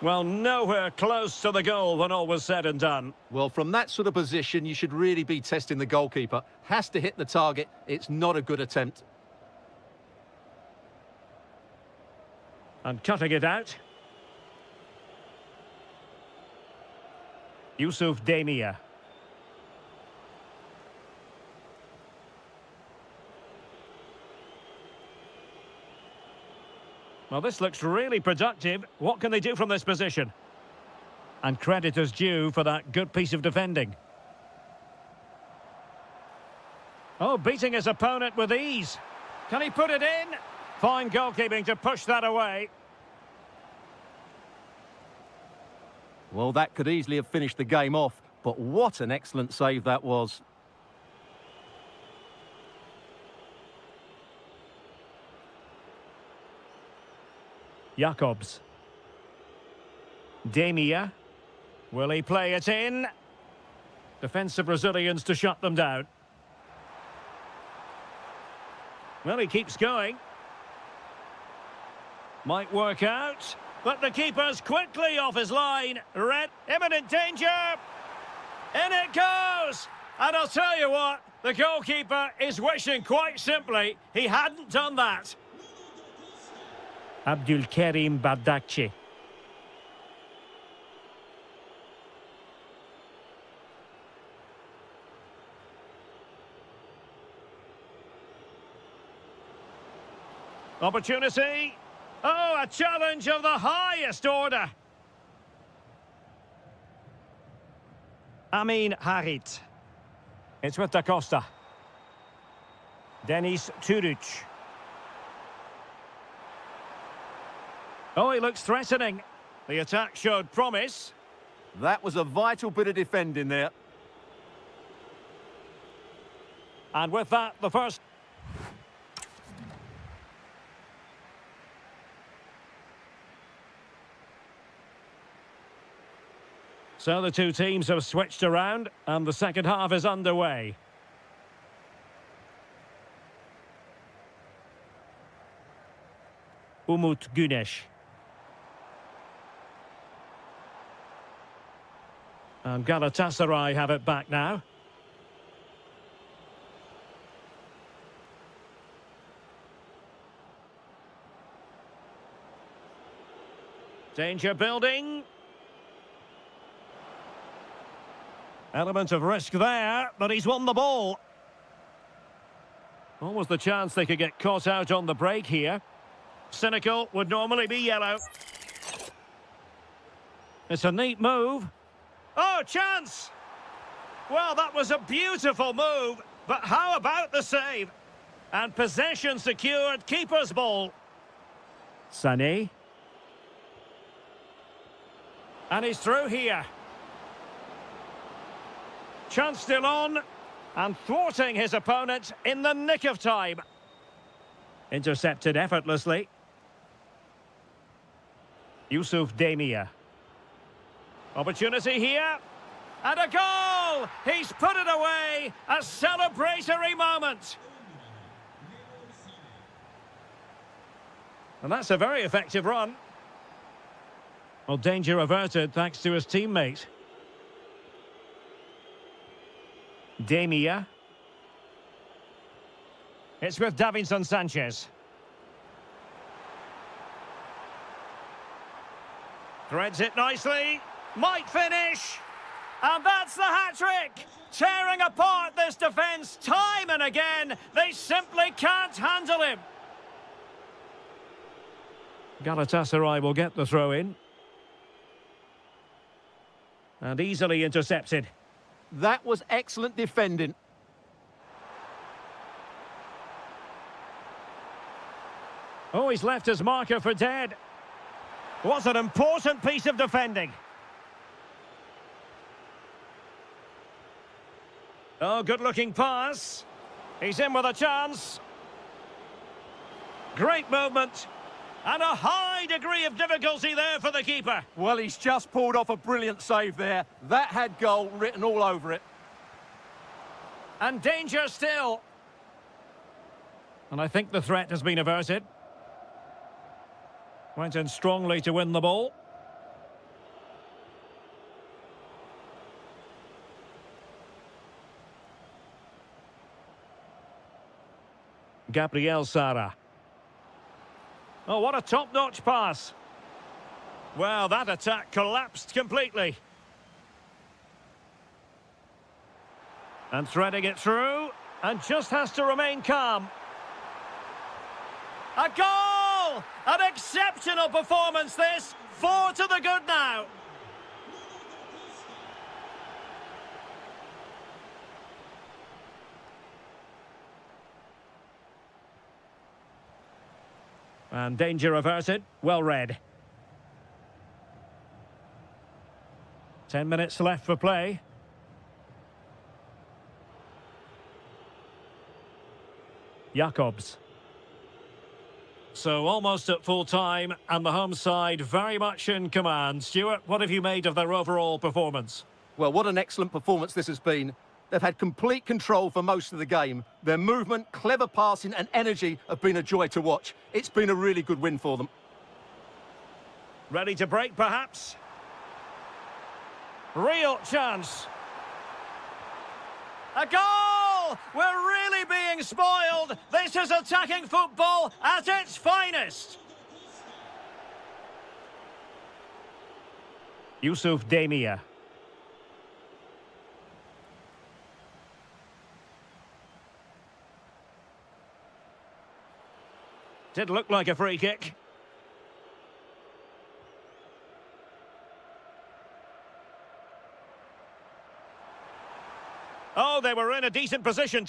A: Well, nowhere close to the goal when all was said and done.
B: Well, from that sort of position, you should really be testing the goalkeeper. Has to hit the target. It's not a good attempt.
A: And cutting it out. Yusuf Demir. Well, this looks really productive. What can they do from this position? And credit is due for that good piece of defending. Oh, beating his opponent with ease. Can he put it in? Fine goalkeeping to push that away.
B: Well, that could easily have finished the game off, but what an excellent save that was.
A: Jakobs. Demir. Will he play it in? Defensive Brazilians to shut them down. Well, he keeps going. Might work out. But the keeper's quickly off his line. Red, imminent danger. In it goes. And I'll tell you what, the goalkeeper is wishing quite simply he hadn't done that. Abdulkarim Bardakci. Opportunity. Oh, a challenge of the highest order. Amin Harit. It's with Da Costa. Denis Turic. Oh, he looks threatening. The attack showed promise.
B: That was a vital bit of defending there.
A: And with that, the first... So the two teams have switched around, and the second half is underway. Umut Güneş. And Galatasaray have it back now. Danger building. Element of risk there, but he's won the ball. Almost the chance they could get caught out on the break here. Cynical would normally be yellow. It's a neat move. Oh, chance! Well, that was a beautiful move, but how about the save? And possession secured, keeper's ball. Sané. And he's through here. Chance still on, and thwarting his opponent in the nick of time. Intercepted effortlessly. Yusuf Demir. Opportunity here. And a goal! He's put it away! A celebratory moment! And that's a very effective run. Well, danger averted thanks to his teammate. Demir. It's with Davinson Sanchez. Threads it nicely. Might finish. And that's the hat-trick! Tearing apart this defence time and again. They simply can't handle him. Galatasaray will get the throw-in. And easily intercepted.
B: That was excellent defending.
A: Oh, he's left his marker for dead. What an important piece of defending. Oh, good-looking pass. He's in with a chance. Great movement. And a high degree of difficulty there for the keeper.
B: Well, he's just pulled off a brilliant save there. That had goal written all over it.
A: And danger still. And I think the threat has been averted. Went in strongly to win the ball. Gabriel Sara. Oh, what a top-notch pass. Well, that attack collapsed completely. And threading it through, and just has to remain calm. A goal! An exceptional performance, this. 4 to the good now. And danger averted. Well read. 10 minutes left for play. Jakobs. So almost at full time, and the home side very much in command. Stuart, what have you made of their overall performance?
B: Well, what an excellent performance this has been. They've had complete control for most of the game. Their movement, clever passing and energy have been a joy to watch. It's been a really good win for them.
A: Ready to break, perhaps? Real chance. A goal! We're really being spoiled. This is attacking football at its finest. Yusuf Demir. Did look like a free kick. Oh, they were in a decent position.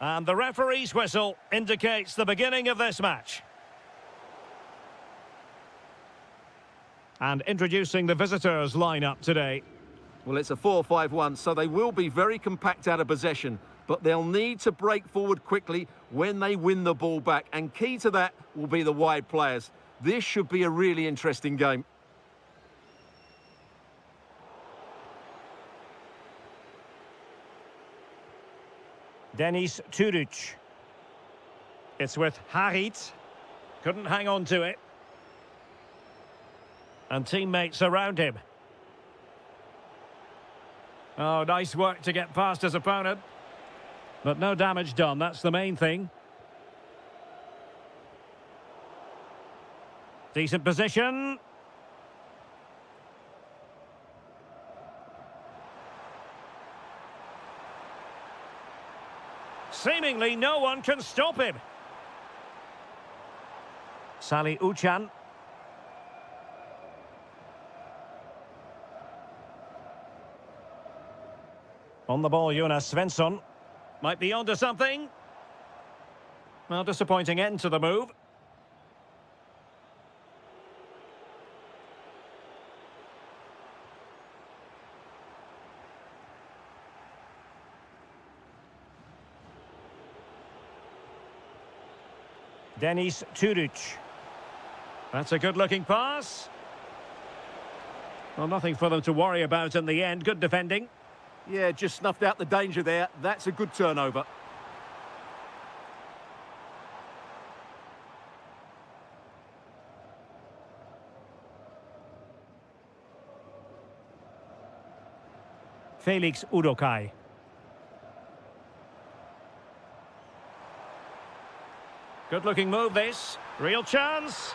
A: And the referee's whistle indicates the beginning of this match. And introducing the visitors' lineup today.
B: Well, it's a 4-5-1, so they will be very compact out of possession, but they'll need to break forward quickly when they win the ball back, and key to that will be the wide players. This should be a really interesting game.
A: Deniz Turic. It's with Harit. Couldn't hang on to it. And teammates around him. Oh, nice work to get past his opponent. But no damage done, that's the main thing. Decent position. Seemingly no one can stop him. Salih Uchan. On the ball, Jonas Svensson. Might be onto something. Well, disappointing end to the move. Deniz Turic. That's a good-looking pass. Well, nothing for them to worry about in the end. Good defending.
B: Yeah, just snuffed out the danger there. That's a good turnover.
A: Felix Udokai. Good-looking move, this. Real chance.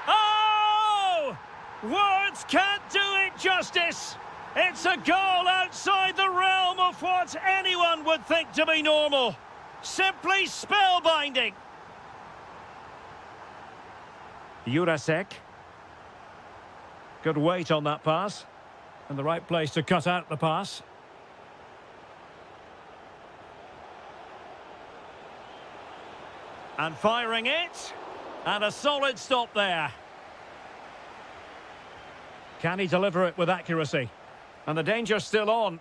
A: Oh! Words can't do it justice. It's a goal outside the realm of what anyone would think to be normal. Simply spellbinding. Jurasek. Good weight on that pass. And the right place to cut out the pass. And firing it. And a solid stop there. Can he deliver it with accuracy? And the danger's still on.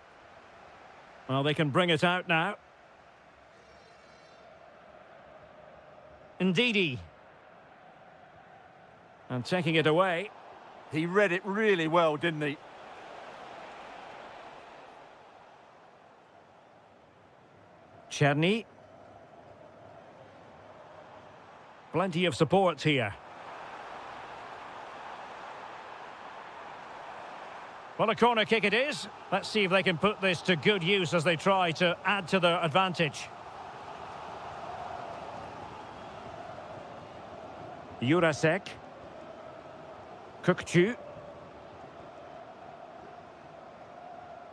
A: Well, they can bring it out now. Ndidi. And taking it away.
B: He read it really well, didn't he?
A: Cherny. Plenty of support here. Well, a corner kick it is. Let's see if they can put this to good use as they try to add to their advantage. Jurasek. Kukcu.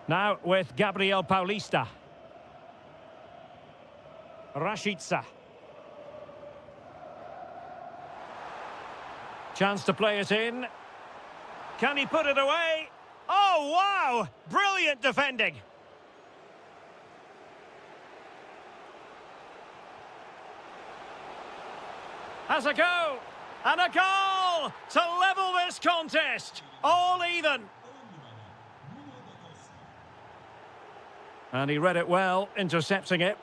A: Now with Gabriel Paulista. Rashica. Chance to play it in. Can he put it away? Oh, wow! Brilliant defending. Has a go. And a goal to level this contest. All even. And he read it well, intercepting it.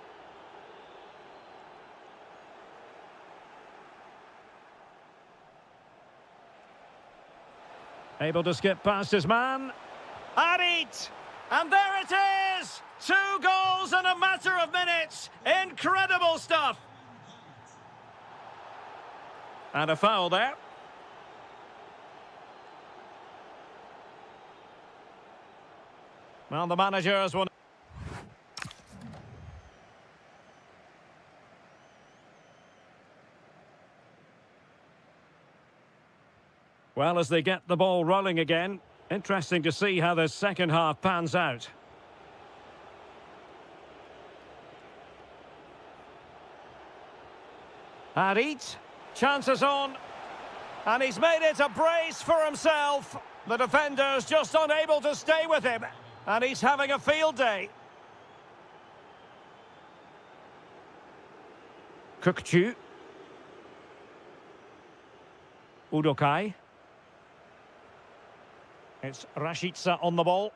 A: Able to skip past his man. Harit! And there it is! 2 goals in a matter of minutes. Incredible stuff. And a foul there. Well, the managers will... Well, as they get the ball rolling again, interesting to see how the second half pans out. Harit, chances on, and he's made it a brace for himself. The defender's just unable to stay with him, and he's having a field day. Kukçu. Udokai. It's Rashica on the ball.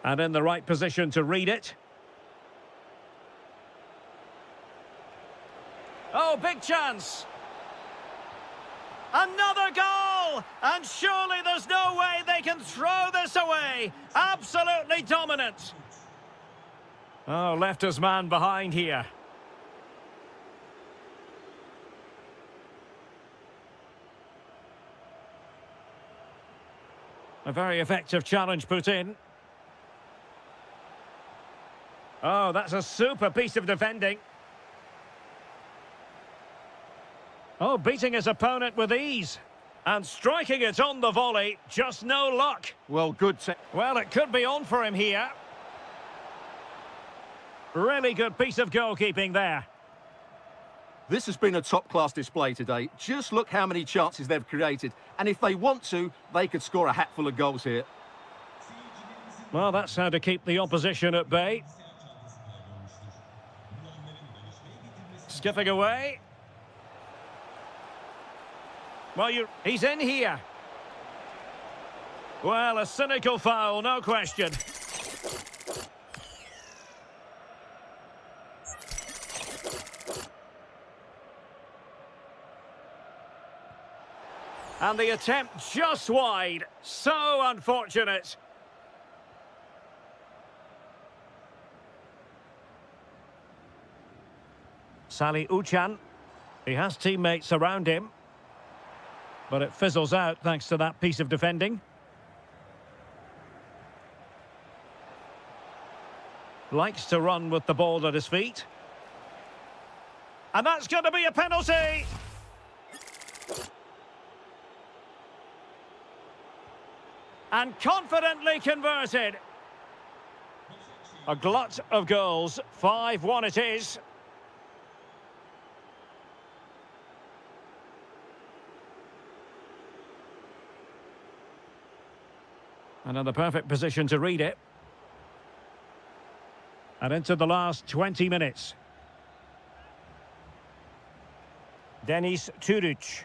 A: And in the right position to read it. Oh, big chance. Another goal! And surely there's no way they can throw this away. Absolutely dominant. Oh, left his man behind here. A very effective challenge put in. Oh, that's a super piece of defending. Oh, beating his opponent with ease. And striking it on the volley, just no luck.
B: Well, good.
A: Well, it could be on for him here. Really good piece of goalkeeping there.
B: This has been a top-class display today. Just look how many chances they've created. And if they want to, they could score a hatful of goals here.
A: Well, that's how to keep the opposition at bay. Skipping away. Well, he's in here. Well, a cynical foul, no question. And the attempt just wide. So unfortunate. Sally Uchan. He has teammates around him. But it fizzles out thanks to that piece of defending. Likes to run with the ball at his feet. And that's going to be a penalty! And confidently converted. A glut of goals. 5-1 it is. And in the perfect position to read it. And into the last 20 minutes. Denis Turic.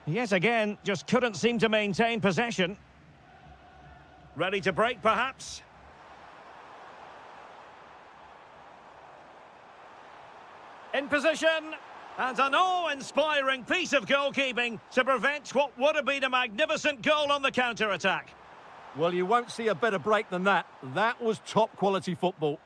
A: Yet again, just couldn't seem to maintain possession. Ready to break, perhaps? In position. And an awe-inspiring piece of goalkeeping to prevent what would have been a magnificent goal on the counter-attack.
B: Well, you won't see a better break than that. That was top-quality football.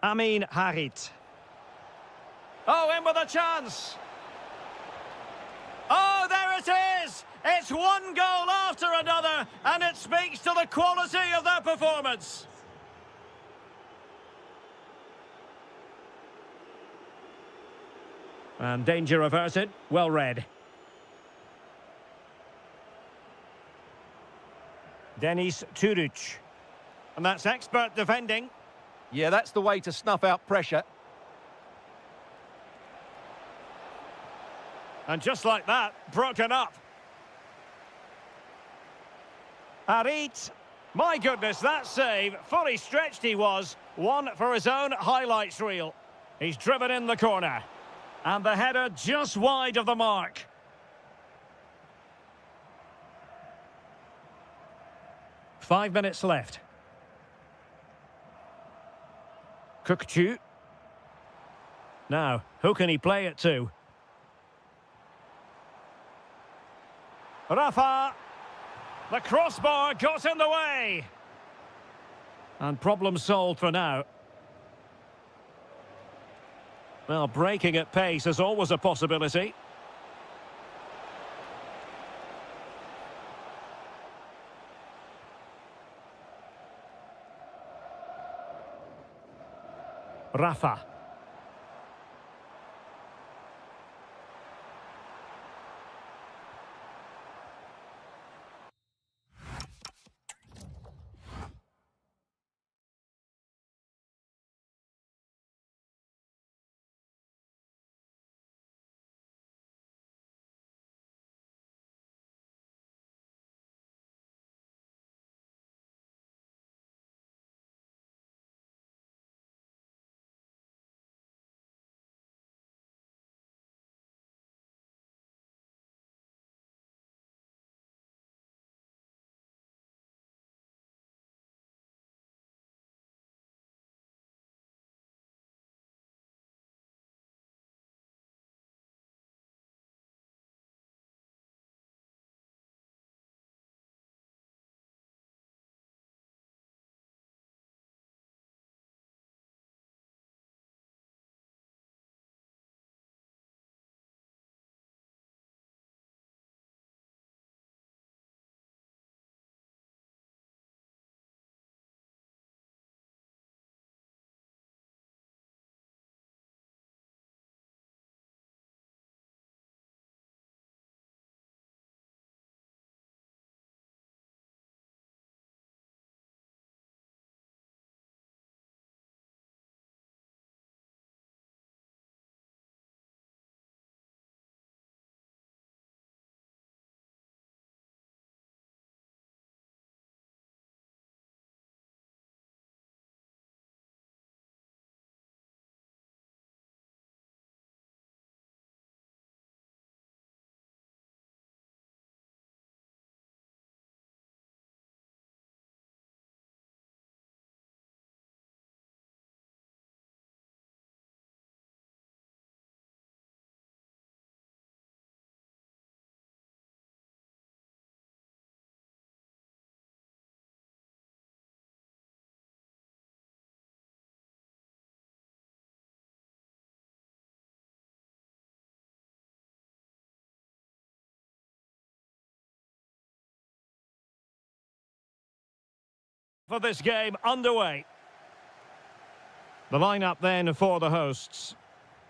A: Amin Harit. Oh, in with a chance. Oh, there it is! It's one goal after another, and it speaks to the quality of their performance. And danger averted. Well read. Denis Turic. And that's expert defending.
B: Yeah, that's the way to snuff out pressure.
A: And just like that, broken up. Harit. My goodness, that save. Fully stretched he was. One for his own highlights reel. He's driven in the corner. And the header just wide of the mark. Five minutes left. Kukçu. Now, who can he play it to? Rafa. The crossbar got in the way. And problem solved for now. Well, breaking at pace is always a possibility. Rafa. of this game underway. The lineup then for the hosts.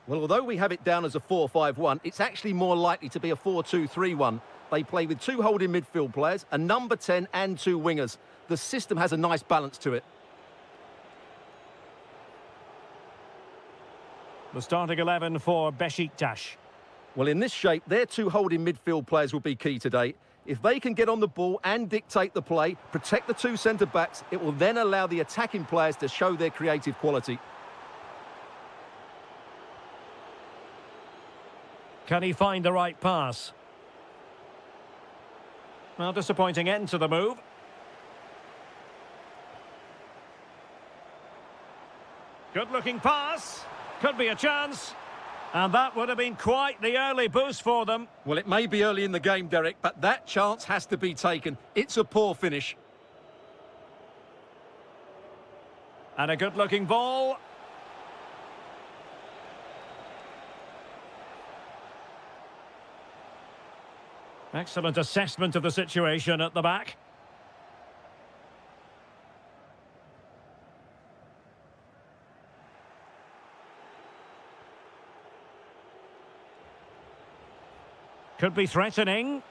B: Well, although we have it down as a 4-5-1, it's actually more likely to be a 4-2-3-1. They play with two holding midfield players, a number 10 and two wingers. The system has a nice balance to it.
A: The starting 11 for Besiktas.
B: Well, in this shape, their two holding midfield players will be key today. If they can get on the ball and dictate the play, protect the two centre-backs, it will then allow the attacking players to show their creative quality.
A: Can he find the right pass? Well, disappointing end to the move. Good-looking pass. Could be a chance. And that would have been quite the early boost for them.
B: Well, it may be early in the game, Derek, but that chance has to be taken. It's a poor finish.
A: And a good-looking ball. Excellent assessment of the situation at the back. Could be threatening.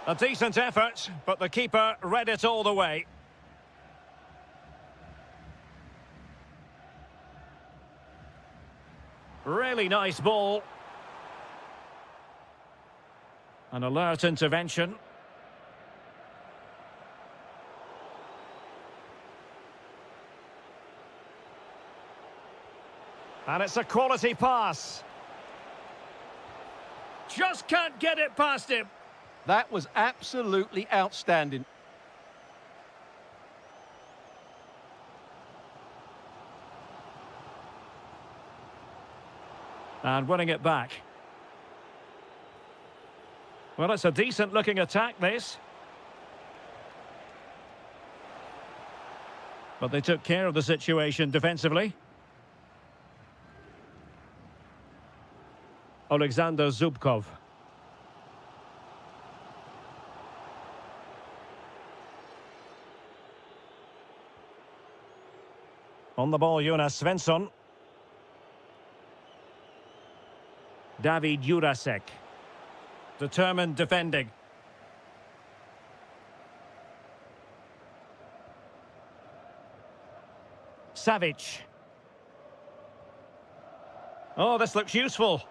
A: A decent effort, but the keeper read it all the way. Really nice ball. An alert intervention. And it's a quality pass. Just can't get it past him.
B: That was absolutely outstanding.
A: And winning it back. Well, it's a decent-looking attack, this. But they took care of the situation defensively. Alexander Zubkov. On the ball, Jonas Svensson. David Jurasek. Determined defending. Savic. Oh, this looks useful.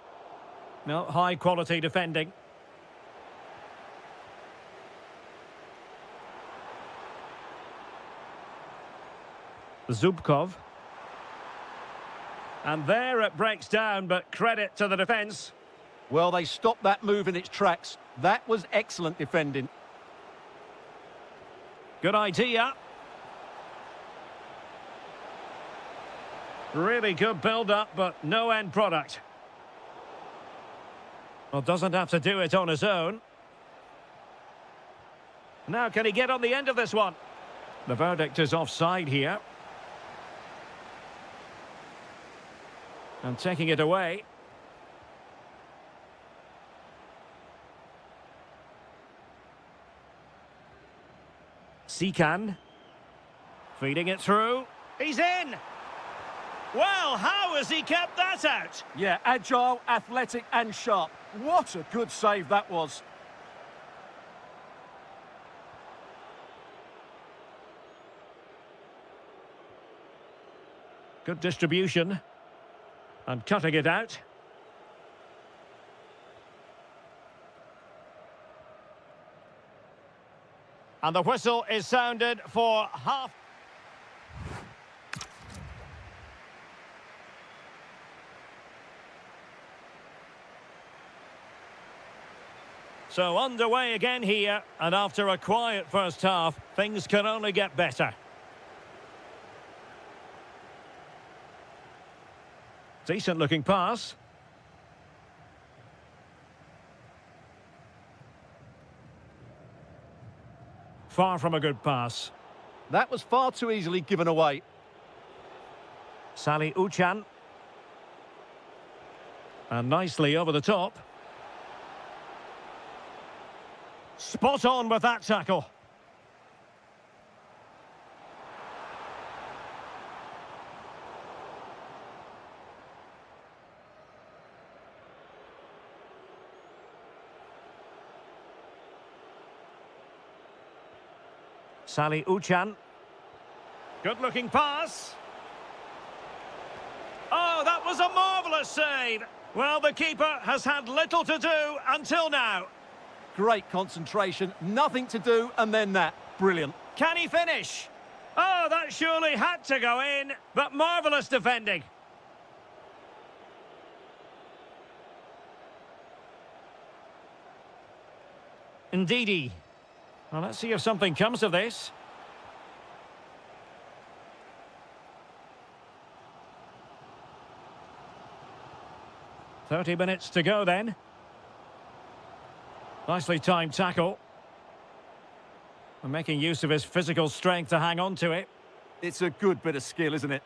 A: No, high-quality defending. Zubkov. And there it breaks down, but credit to the defence.
B: Well, they stopped that move in its tracks. That was excellent defending.
A: Good idea. Really good build-up, but no end product. Well, doesn't have to do it on his own. Now, can he get on the end of this one? The verdict is offside here. And taking it away. Sikan. Feeding it through. He's in! Well, how has he kept that out?
B: Yeah, agile, athletic and sharp. What a good save that was.
A: Good distribution. And cutting it out. And the whistle is sounded for half. So underway again here, and after a quiet first half, things can only get better. Decent looking pass. Far from a good pass.
B: That was far too easily given away.
A: Sally Uchan. And nicely over the top. Spot on with that tackle. Sally Uchan. Good-looking pass. Oh, that was a marvellous save. Well, the keeper has had little to do until now.
B: Great concentration, nothing to do, and then that. Brilliant.
A: Can he finish? Oh, that surely had to go in, but marvellous defending. Indeedy. Well, let's see if something comes of this. "30 minutes to go then." Nicely timed tackle. And making use of his physical strength to hang on to it.
B: It's a good bit of skill, isn't it?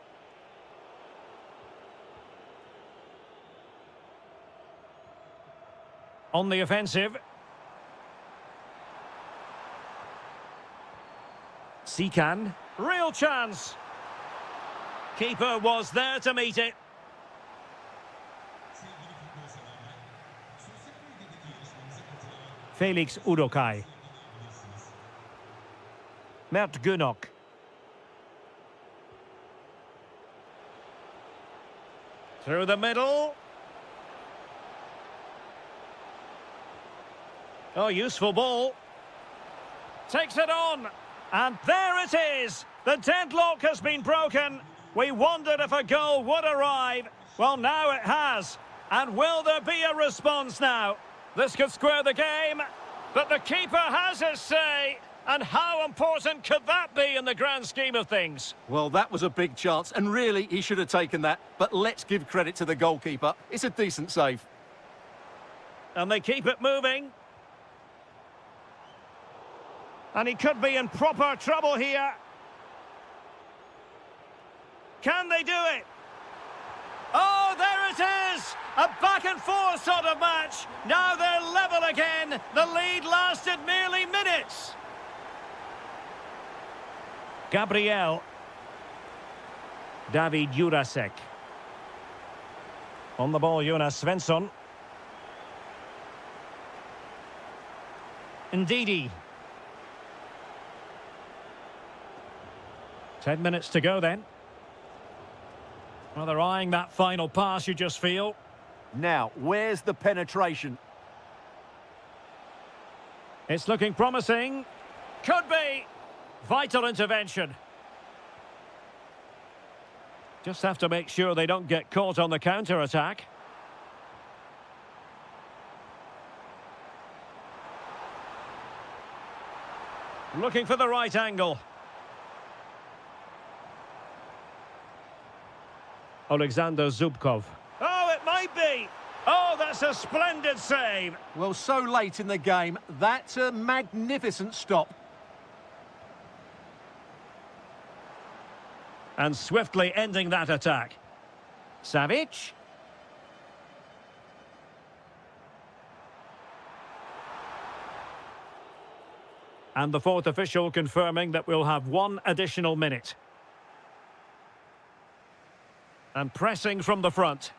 A: On the offensive. Sikan. Real chance. Keeper was there to meet it. Felix Udokai. Mert Gunok. Through the middle. Oh, useful ball. Takes it on. And there it is. The deadlock has been broken. We wondered if a goal would arrive. Well, now it has. And will there be a response now? This could square the game. But the keeper has his say. And how important could that be in the grand scheme of things?
B: Well, that was a big chance, and really, he should have taken that. But let's give credit to the goalkeeper. It's a decent save.
A: And they keep it moving. And he could be in proper trouble here. Can they do it? Oh, there it is! A back-and-forth sort of match. Now they're level again. The lead lasted merely minutes. Gabriel. David Jurasek. On the ball, Jonas Svensson. Indeedy. 10 minutes to go then. Well, they're eyeing that final pass, you just feel.
B: Now, where's the penetration?
A: It's looking promising. Could be. Vital intervention. Just have to make sure they don't get caught on the counter-attack. Looking for the right angle. Alexander Zubkov. Oh, it might be. Oh, that's a splendid save.
B: Well, so late in the game, that's a magnificent stop.
A: And swiftly ending that attack. Savic. And the fourth official confirming that we'll have one additional minute. And pressing from the front.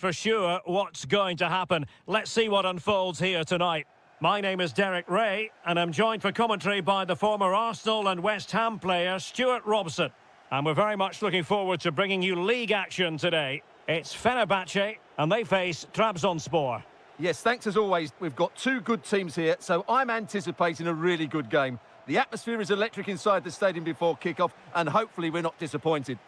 A: for sure what's going to happen. Let's see what unfolds here tonight. My name is Derek Ray, and I'm joined for commentary by the former Arsenal and West Ham player Stuart Robson. And we're very much looking forward to bringing you league action today. It's Fenerbahce, and they face Trabzonspor.
B: Yes, thanks as always. We've got two good teams here, so I'm anticipating a really good game. The atmosphere is electric inside the stadium before kick-off, and hopefully we're not disappointed.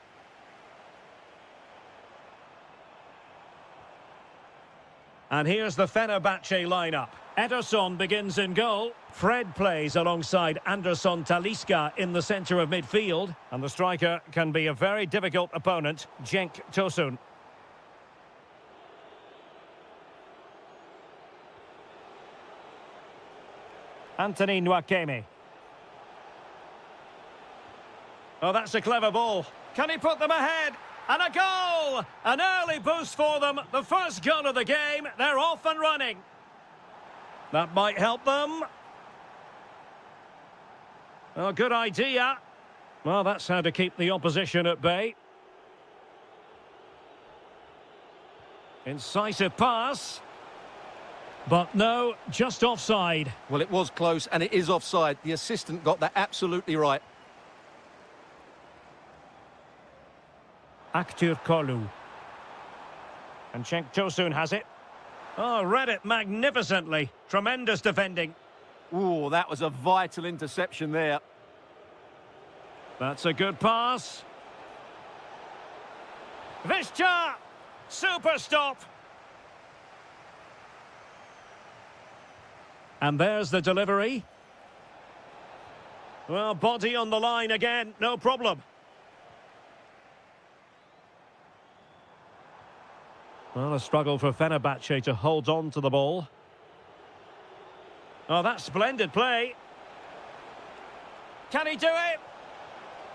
A: And here's the Fenerbahce lineup. Ederson begins in goal. Fred plays alongside Anderson Talisca in the centre of midfield. And the striker can be a very difficult opponent, Cenk Tosun. Anthony Nwakeme. Oh, that's a clever ball. Can he put them ahead? And a goal! An early boost for them. The first goal of the game. They're off and running. That might help them. Oh, good idea. Well, that's how to keep the opposition at bay. Incisive pass. But no, just offside.
B: Well, it was close, and it is offside. The assistant got that absolutely right.
A: Aktür Kolu. And Cenk Tosun has it. Oh, read it magnificently. Tremendous defending.
B: Ooh, that was a vital interception there.
A: That's a good pass. Visca! Super stop. And there's the delivery. Well, body on the line again, no problem. Well, a struggle for Fenerbahce to hold on to the ball. Oh, that's splendid play. Can he do it?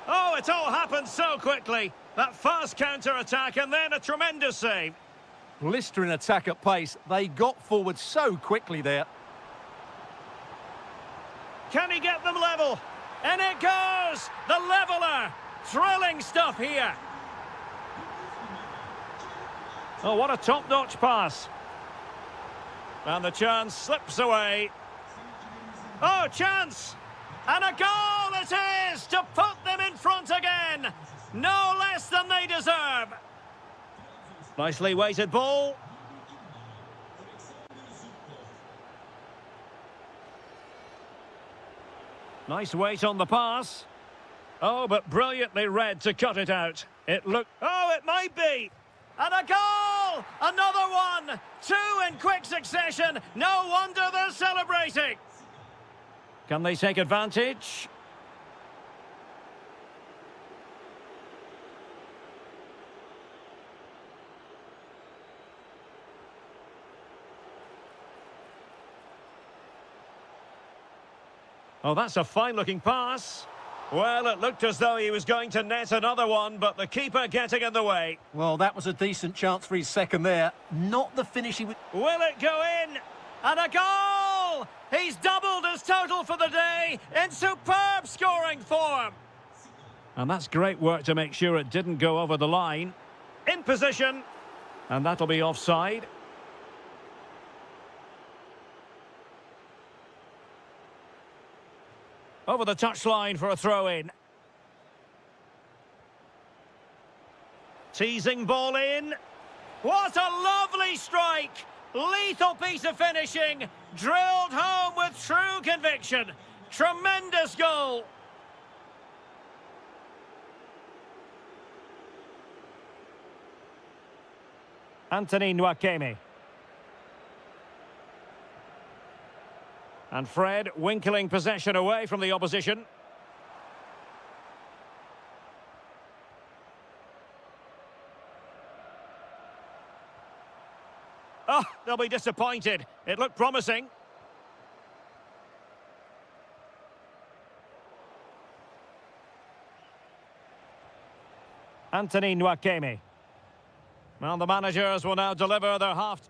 A: Oh, it all happened so quickly. That fast counter-attack and then a tremendous save.
B: Blistering attack at pace. They got forward so quickly there.
A: Can he get them level? And it goes! The leveller! Thrilling stuff here. Oh, what a top-notch pass. And the chance slips away. Oh, chance! And a goal it is to put them in front again. No less than they deserve. Nicely weighted ball. Nice weight on the pass. Oh, but brilliantly read to cut it out. It looked... Oh, it might be! And a goal! Another one! Two in quick succession. No wonder they're celebrating. Can they take advantage? Oh, that's a fine-looking pass. Well, it looked as though he was going to net another one, but the keeper getting in the way.
B: Well, that was a decent chance for his second there. Not the finish he would...
A: Will it go in? And a goal! He's doubled his total for the day in superb scoring form. And that's great work to make sure it didn't go over the line. In position. And that'll be offside. Over the touchline for a throw-in. Teasing ball in. What a lovely strike! Lethal piece of finishing. Drilled home with true conviction. Tremendous goal. Anthony Nwakeme. And Fred winkling possession away from the opposition. Oh, they'll be disappointed. It looked promising. Anthony Nwakeme. Well, the managers will now deliver their half...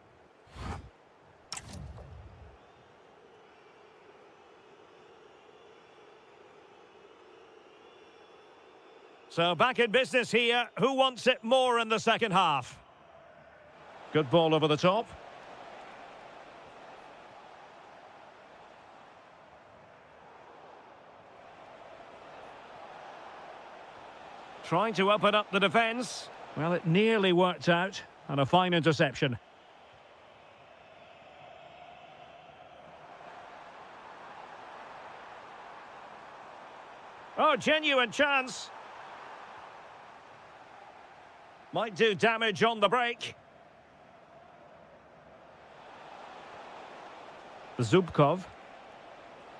A: So back in business here. Who wants it more in the second half? Good ball over the top. Trying to open up the defence. Well, it nearly worked out. And a fine interception. Oh, genuine chance. Might do damage on the break. Zubkov.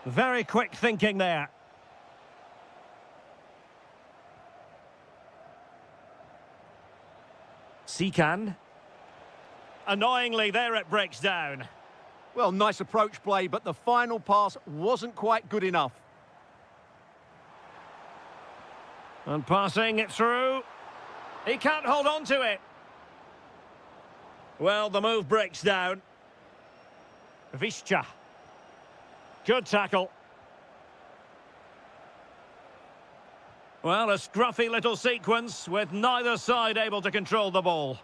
A: Very quick thinking there. Sikan. Annoyingly, there it breaks down.
B: Well, nice approach play, but the final pass wasn't quite good enough.
A: And passing it through. He can't hold on to it. Well, the move breaks down. Visca. Good tackle. Well, a scruffy little sequence with neither side able to control the ball.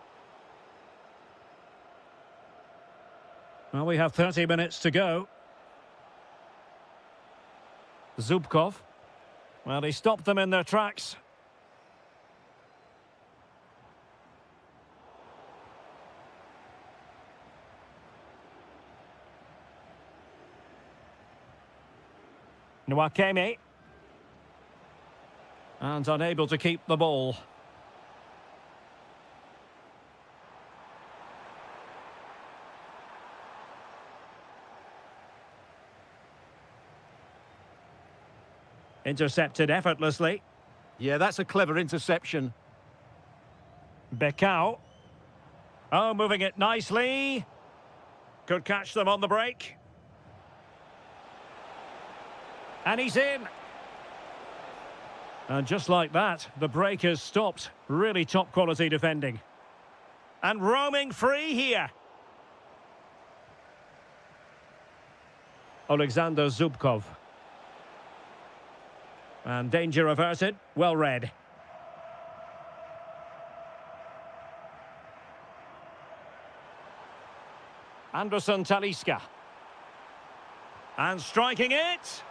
A: Well, we have 30 minutes to go. Zubkov. Well, he stopped them in their tracks. Nwakeme. And unable to keep the ball. Intercepted effortlessly.
B: Yeah, that's a clever interception.
A: Becao. Oh, moving it nicely. Could catch them on the break. And he's in. And just like that, the break has stopped. Really top quality defending. And roaming free here. Alexander Zubkov. And danger averted. Well read. Anderson Talisca. And striking it.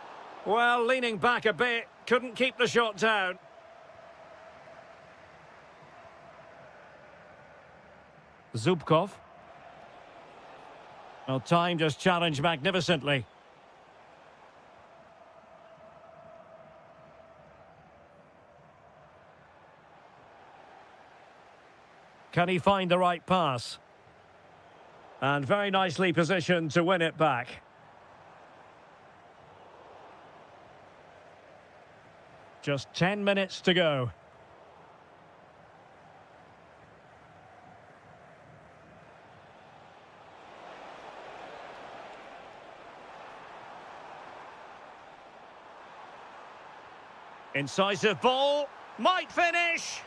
A: Well, leaning back a bit. Couldn't keep the shot down. Zubkov. Well, timed his challenge magnificently. Can he find the right pass? And very nicely positioned to win it back. Just 10 minutes to go. Incisive ball. Might finish.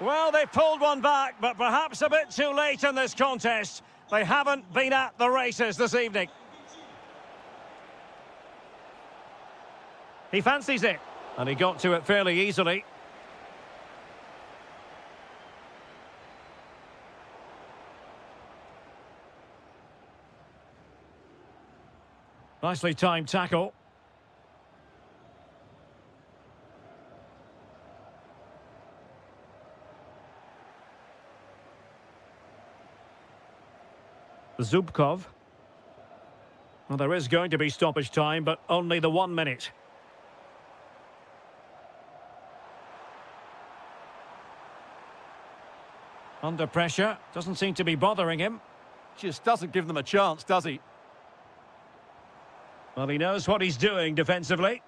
A: Well, they pulled one back, but perhaps a bit too late in this contest. They haven't been at the races this evening. He fancies it. And he got to it fairly easily. Nicely timed tackle. Zubkov. Well, there is going to be stoppage time, but only the 1 minute. Under pressure, doesn't seem to be bothering him.
B: Just doesn't give them a chance, does he?
A: Well, he knows what he's doing defensively.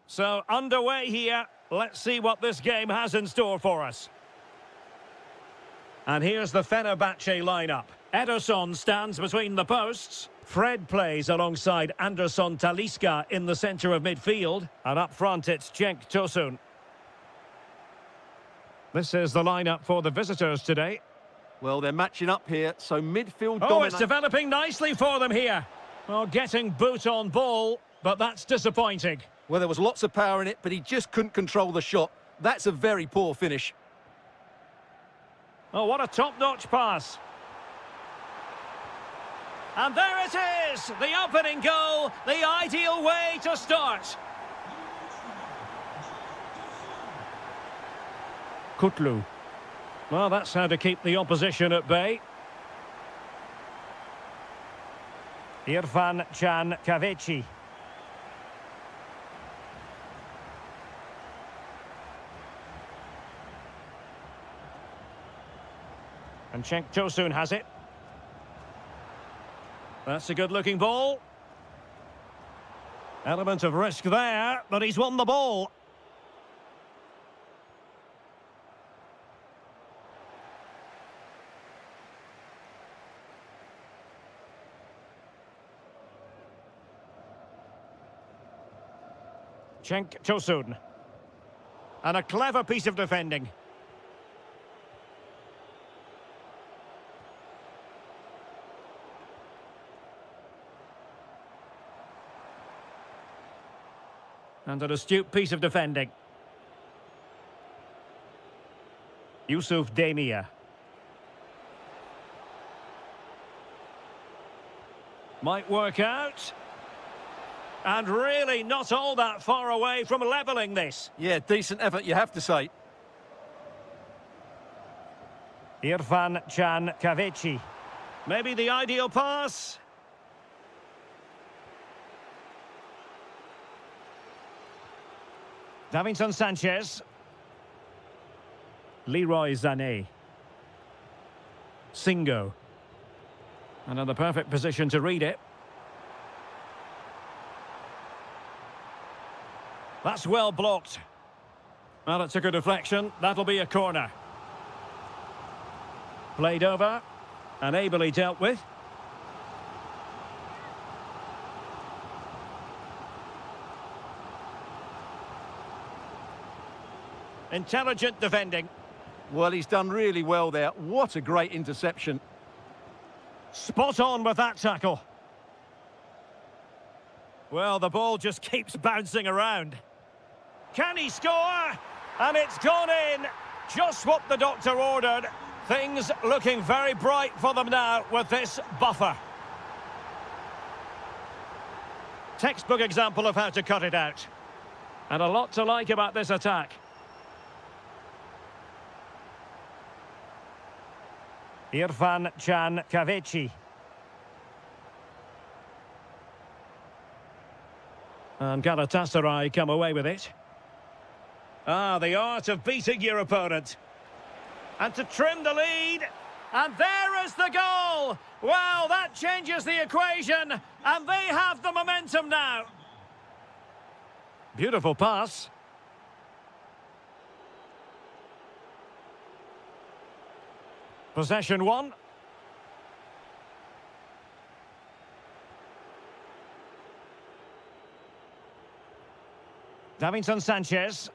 A: So underway here. Let's see what this game has in store for us. And here's the Fenerbahce lineup. Ederson stands between the posts. Fred plays alongside Anderson Talisca in the centre of midfield. And up front it's Cenk Tosun. This is the lineup for the visitors today.
B: Well, they're matching up here, so midfield
A: Oh,
B: dominate.
A: it's developing nicely for them here. Well, getting boot on ball, but that's disappointing.
B: Well, there was lots of power in it, but he just couldn't control the shot. That's a very poor finish.
A: Oh, what a top-notch pass. And there it is, the opening goal, the ideal way to start. Kutlu. Well, that's how to keep the opposition at bay. Irfan Can Kavechi. And Cenk Tosun has it. That's a good-looking ball. Element of risk there, but he's won the ball. Cenk Tosun. And a clever piece of defending. And an astute piece of defending. Yusuf Demir. Might work out. And really not all that far away from levelling this.
B: Yeah, decent effort, you have to say.
A: Irfan Can Kavechi. Maybe the ideal pass. Davinson Sanchez. Leroy Sané. Singo. Another perfect position to read it. That's well blocked. Well, it took a deflection. That'll be a corner. Played over and ably dealt with. Intelligent defending.
B: Well, he's done really well there. What a great interception.
A: Spot on with that tackle. Well, the ball just keeps bouncing around. Can he score? And it's gone in. Just what the doctor ordered. Things looking very bright for them now with this buffer. Textbook example of how to cut it out. And a lot to like about this attack. Irfan Can Kavechi. And Galatasaray come away with it. Ah, the art of beating your opponent. And to trim the lead. And there is the goal. Well, that changes the equation. And they have the momentum now. Beautiful pass. Possession one. Davinson Sanchez.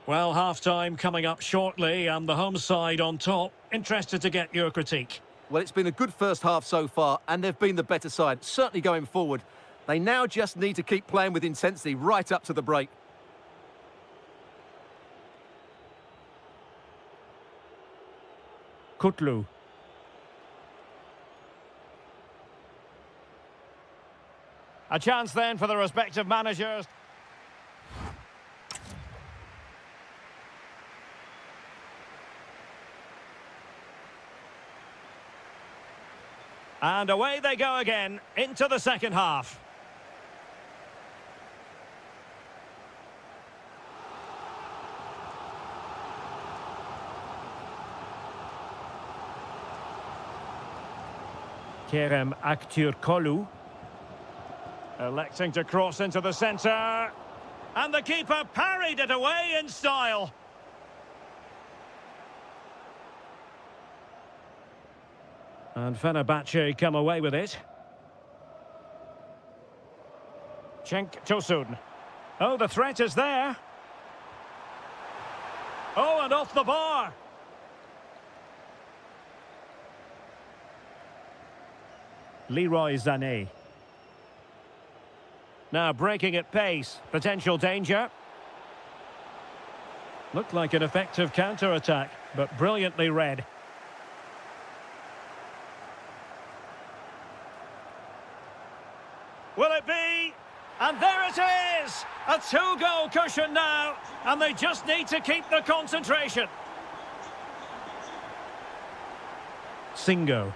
A: Well, half-time coming up shortly and the home side on top. Interested to get your critique.
B: Well, it's been a good first half so far, and they've been the better side, certainly going forward. They now just need to keep playing with intensity right up to the break.
A: Kutlu. A chance then for the respective managers. And away they go again into the second half. Kerem Aktürkoğlu. Electing to cross into the centre. And the keeper parried it away in style. And Fenerbahce come away with it. Cenk Tosun. Oh, the threat is there. Oh, and off the bar. Leroy Sané. Now breaking at pace. Potential danger. Looked like an effective counter-attack, but brilliantly read. Will it be? And there it is! A two-goal cushion now, and they just need to keep the concentration. Singo.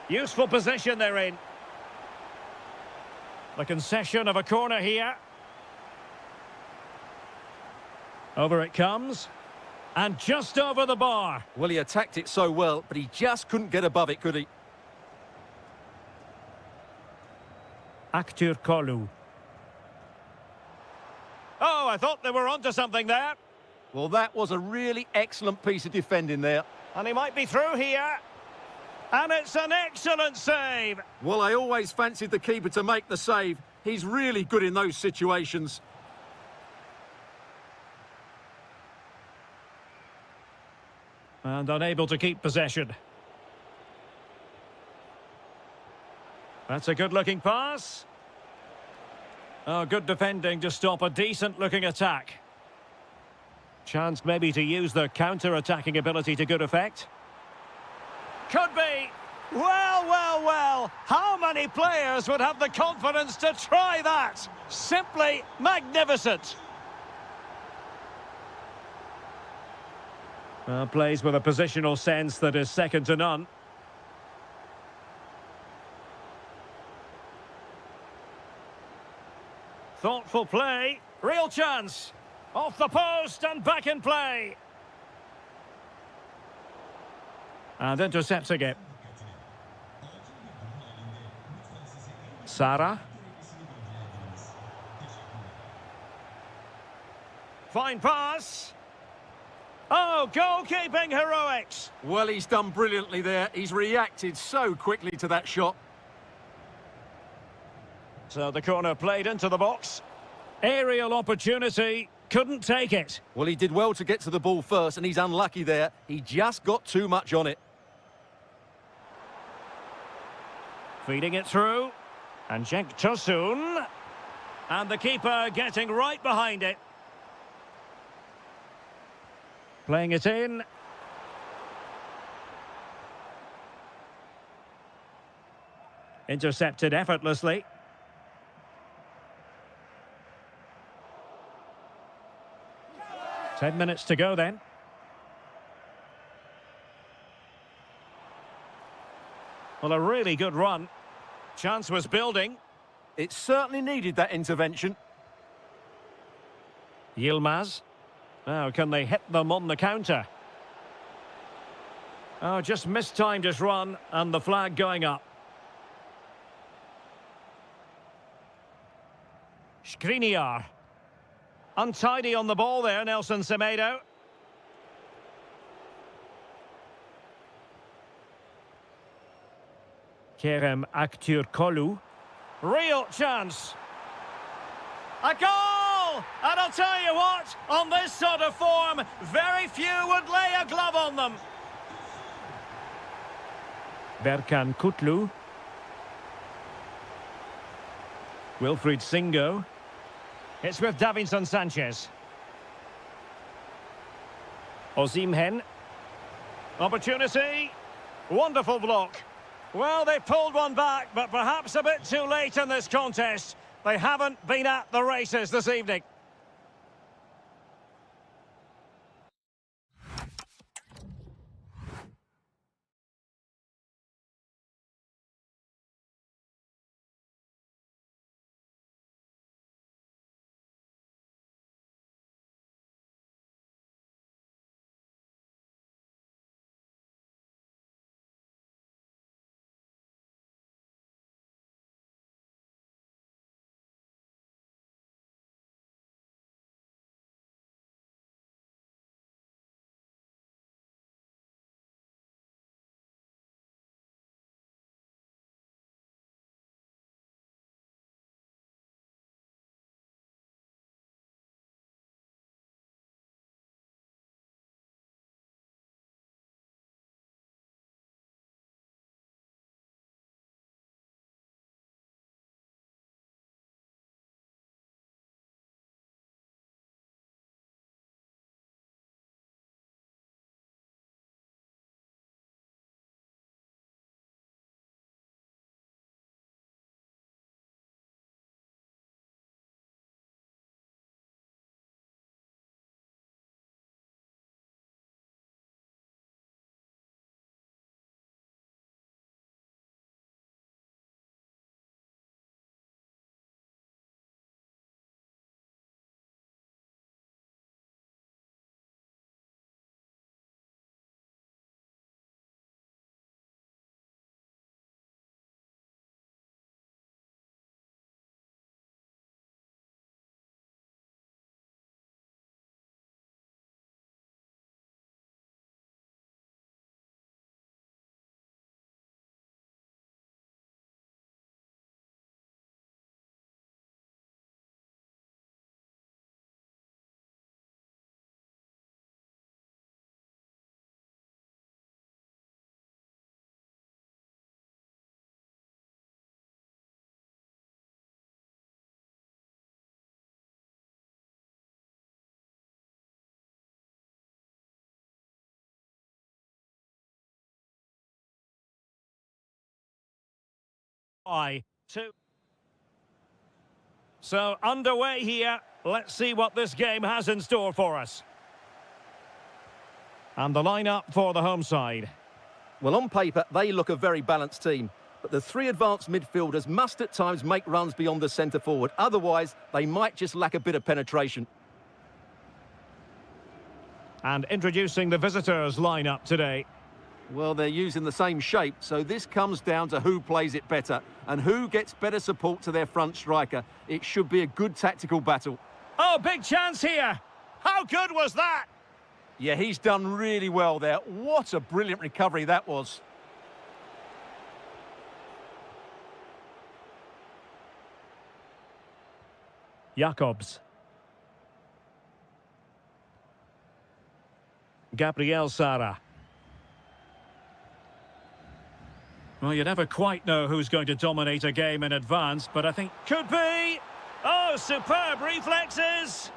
A: Useful position they're in. The concession of a corner here. Over it comes. And just over the bar.
B: Well, he attacked it so well, but he just couldn't get above it, could he?
A: Aktür Kolu. Oh, I thought they were onto something there.
B: Well, that was a really excellent piece of defending there.
A: And he might be through here. And it's an excellent save.
B: Well, I always fancied the keeper to make the save. He's really good in those situations.
A: And unable to keep possession. That's a good-looking pass. Oh, good defending to stop a decent-looking attack. Chance maybe to use the counter-attacking ability to good effect. Could be. Well, well, well. How many players would have the confidence to try that? Simply magnificent. Plays with a positional sense that is second to none. Thoughtful play. Real chance. Off the post and back in play. And intercepting it. Sara. Fine pass. Oh, goalkeeping heroics.
B: Well, he's done brilliantly there. He's reacted so quickly to that shot.
A: So the corner played into the box. Aerial opportunity. Couldn't take it.
B: Well, he did well to get to the ball first, and he's unlucky there. He just got too much on it.
A: Feeding it through. And Cenk Tosun. And the keeper getting right behind it. Playing it in. Intercepted effortlessly. Ten minutes to go then. Well, a really good run. Chance was building.
B: It certainly needed that intervention.
A: Yilmaz. Now, can they hit them on the counter? Oh, just mistimed his run, and the flag going up. Skriniar. Untidy on the ball there, Nelson Semedo. Kerem Aktürkoğlu. Real chance. A goal! And I'll tell you what, on this sort of form, very few would lay a glove on them. Berkan Kutlu. Wilfried Singo. It's with Davinson Sanchez. Osimhen. Opportunity. Wonderful block. Well, they pulled one back, but perhaps a bit too late in this contest. They haven't been at the races this evening. So underway here. Let's see what this game has in store for us. And the lineup for the home side.
B: Well, on paper, they look a very balanced team. But the three advanced midfielders must at times make runs beyond the centre forward. Otherwise, they might just lack a bit of penetration.
A: And introducing the visitors' lineup today.
B: Well, they're using the same shape, so this comes down to who plays it better and who gets better support to their front striker. It should be a good tactical battle.
A: Oh, big chance here. How good was that?
B: Yeah, he's done really well there. What a brilliant recovery that was.
A: Jakobs. Gabriel Sara. Well, you never quite know who's going to dominate a game in advance, but I think could be. Oh, superb reflexes.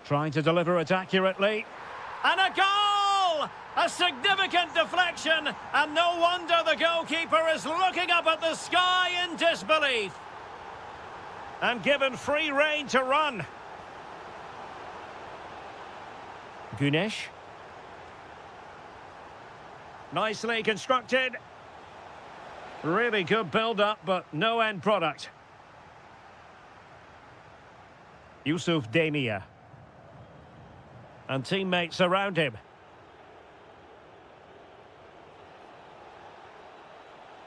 A: Trying to deliver it accurately. And a goal! A significant deflection, and no wonder the goalkeeper is looking up at the sky in disbelief. And given free rein to run. Gunesh. Nicely constructed. Really good build-up, but no end product. Yusuf Demir. And teammates around him.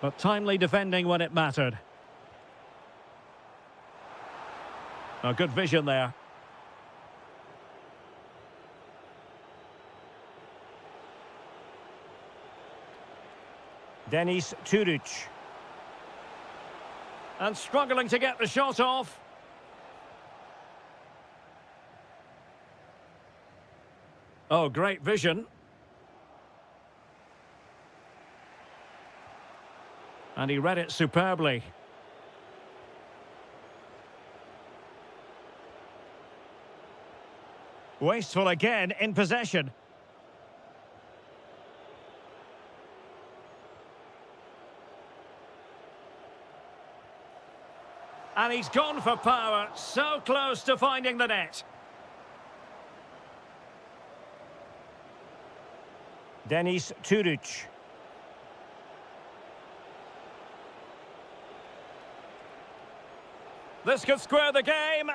A: But timely defending when it mattered. A good vision there. Denis Turic. And struggling to get the shot off. Oh, great vision. And he read it superbly. Wasteful again in possession. And he's gone for power, so close to finding the net. Denis Turic. This could square the game.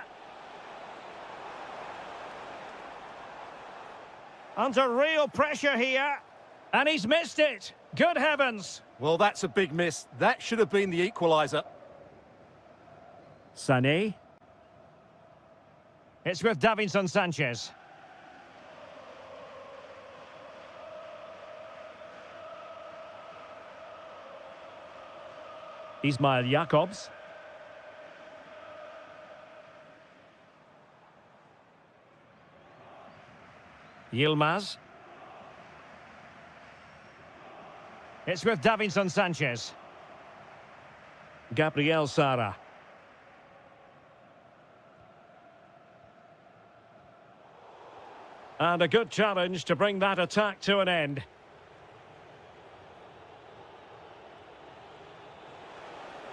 A: Under real pressure here. And he's missed it. Good heavens.
B: Well, that's a big miss. That should have been the equaliser.
A: Sané. It's with Davinson Sanchez. Ismail Jakobs. Yilmaz. It's with Davinson Sanchez. Gabriel Sara. And a good challenge to bring that attack to an end.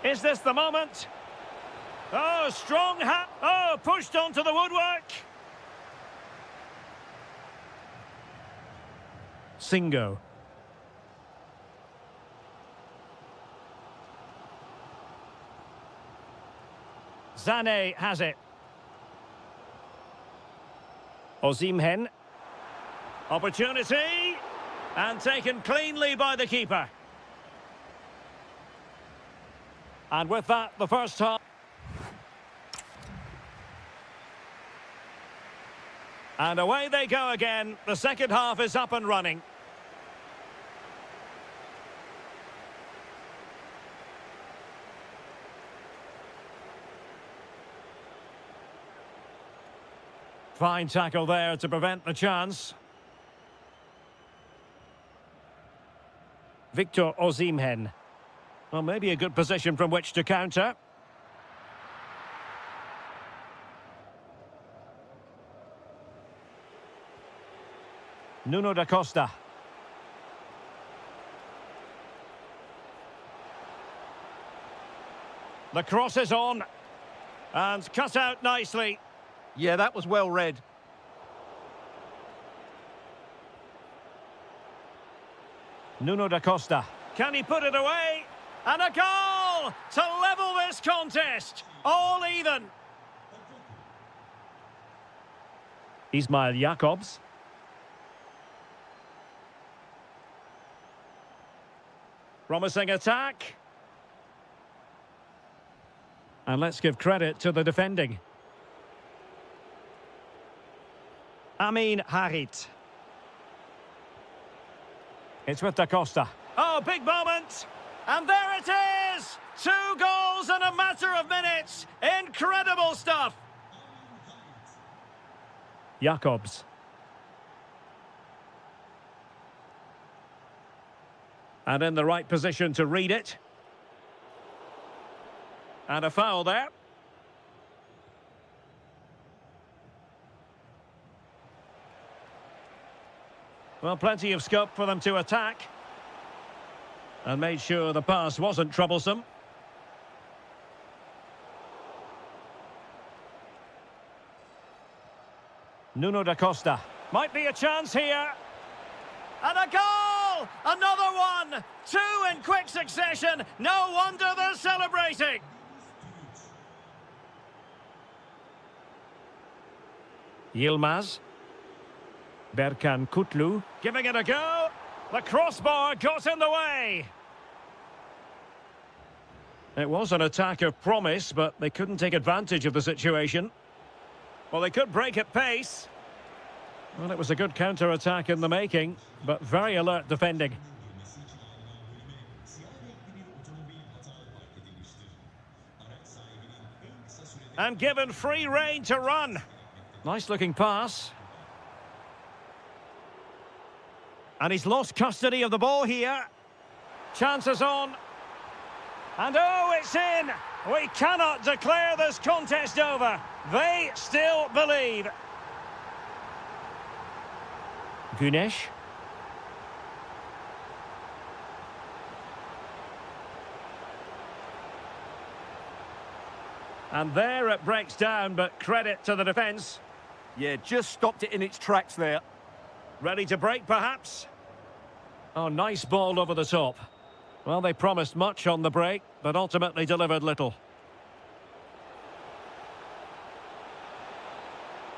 A: Is this the moment? Oh, strong hand. Oh, pushed onto the woodwork. Singo. Sané has it. Osimhen. Opportunity. And taken cleanly by the keeper. And with that, the first half. And away they go again. The second half is up and running. Fine tackle there to prevent the chance. Victor Osimhen. Well, maybe a good position from which to counter. Nuno da Costa. The cross is on. And cut out nicely.
B: Yeah, that was well read.
A: Nuno da Costa. Can he put it away? And a goal to level this contest. All even. Ismail Jakobs. Promising attack. And let's give credit to the defending. Amin Harit. It's with Da Costa. Oh, big moment. And there it is! 2 goals in a matter of minutes. Incredible stuff. Jakobs. And in the right position to read it. And a foul there. Well, plenty of scope for them to attack. And made sure the pass wasn't troublesome. Nuno da Costa. Might be a chance here. And a goal! Another one! 2 in quick succession. No wonder they're celebrating. Yilmaz. Berkan Kutlu. Giving it a go. The crossbar got in the way. It was an attack of promise, but they couldn't take advantage of the situation. Well, they could break at pace. Well, it was a good counter-attack in the making, but very alert defending. And given free rein to run. Nice-looking pass. And he's lost custody of the ball here. Chances on. And oh, it's in! We cannot declare this contest over. They still believe. Gunesh. And there it breaks down, but credit to the defence.
B: Yeah, just stopped it in its tracks there.
A: Ready to break, perhaps? Oh, nice ball over the top. Well, they promised much on the break, but ultimately delivered little.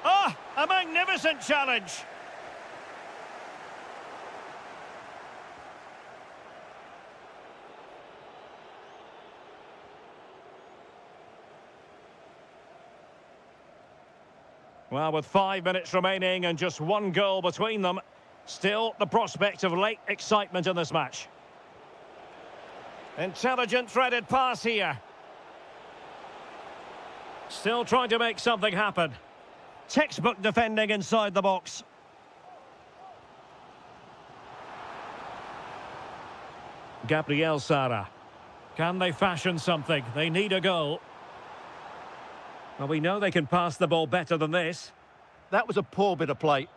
A: Ah, a magnificent challenge. Well, with 5 minutes remaining and just 1 goal between them, still the prospect of late excitement in this match. Intelligent threaded pass here. Still trying to make something happen. Textbook defending inside the box. Gabriel Sara. Can they fashion something? They need a goal. Well, we know they can pass the ball better than this.
B: That was a poor bit of play.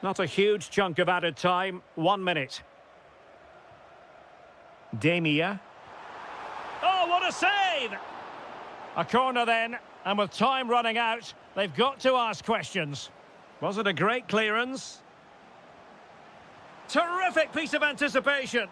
A: Not a huge chunk of added time. 1 minute. Demia. Oh, what a save! A corner then, and with time running out, they've got to ask questions. Was it a great clearance? Terrific piece of anticipation.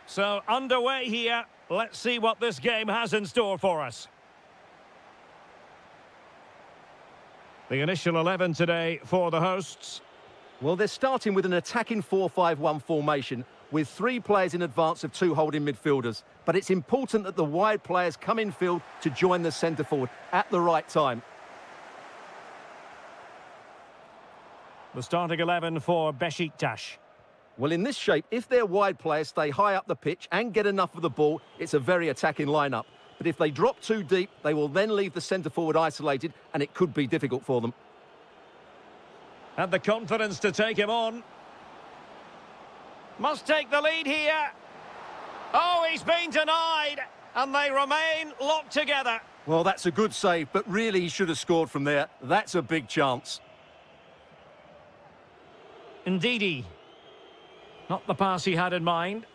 A: So, underway here. Let's see what this game has in store for us. The initial 11 today for the hosts.
B: Well, they're starting with an attacking 4-5-1 formation with 3 players in advance of 2 holding midfielders. But it's important that the wide players come in field to join the centre forward at the right time.
A: The starting 11 for Besiktas.
B: Well, in this shape, if their wide players stay high up the pitch and get enough of the ball, it's a very attacking lineup. But if they drop too deep, they will then leave the centre forward isolated, and it could be difficult for them.
A: Had the confidence to take him on. Must take the lead here. Oh, he's been denied, and they remain locked together.
B: Well, that's a good save, but really he should have scored from there. That's a big chance.
A: Ndidi. Not the pass he had in mind.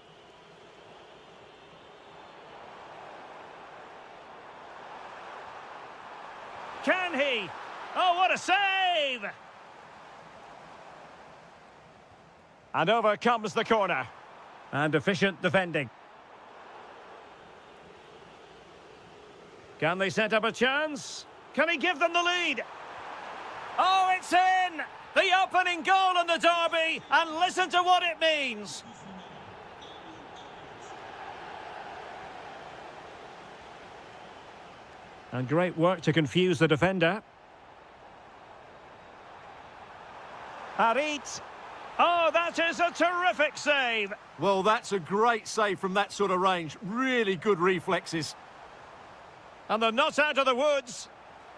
A: Can he? Oh, what a save! And over comes the corner. And efficient defending. Can they set up a chance? Can he give them the lead? Oh, it's in! The opening goal in the derby, and listen to what it means. And great work to confuse the defender. Harit. Oh, that is a terrific save.
B: Well, that's a great save from that sort of range. Really good reflexes.
A: And they're not out of the woods.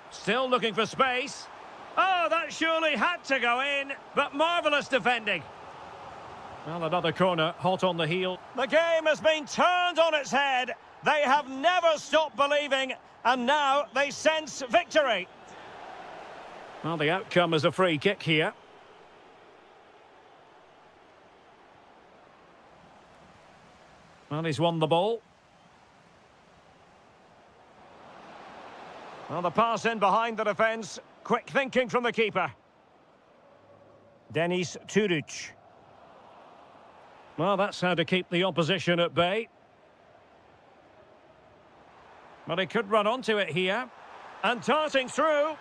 A: Still looking for space. Oh, that surely had to go in, but marvellous defending. Well, another corner, hot on the heel. The game has been turned on its head. They have never stopped believing, and now they sense victory. Well, the outcome is a free kick here. Well, he's won the ball. Well, the pass in behind the defence. Quick thinking from the keeper. Denis Turic. Well, that's how to keep the opposition at bay. But he could run onto it here. And darting through.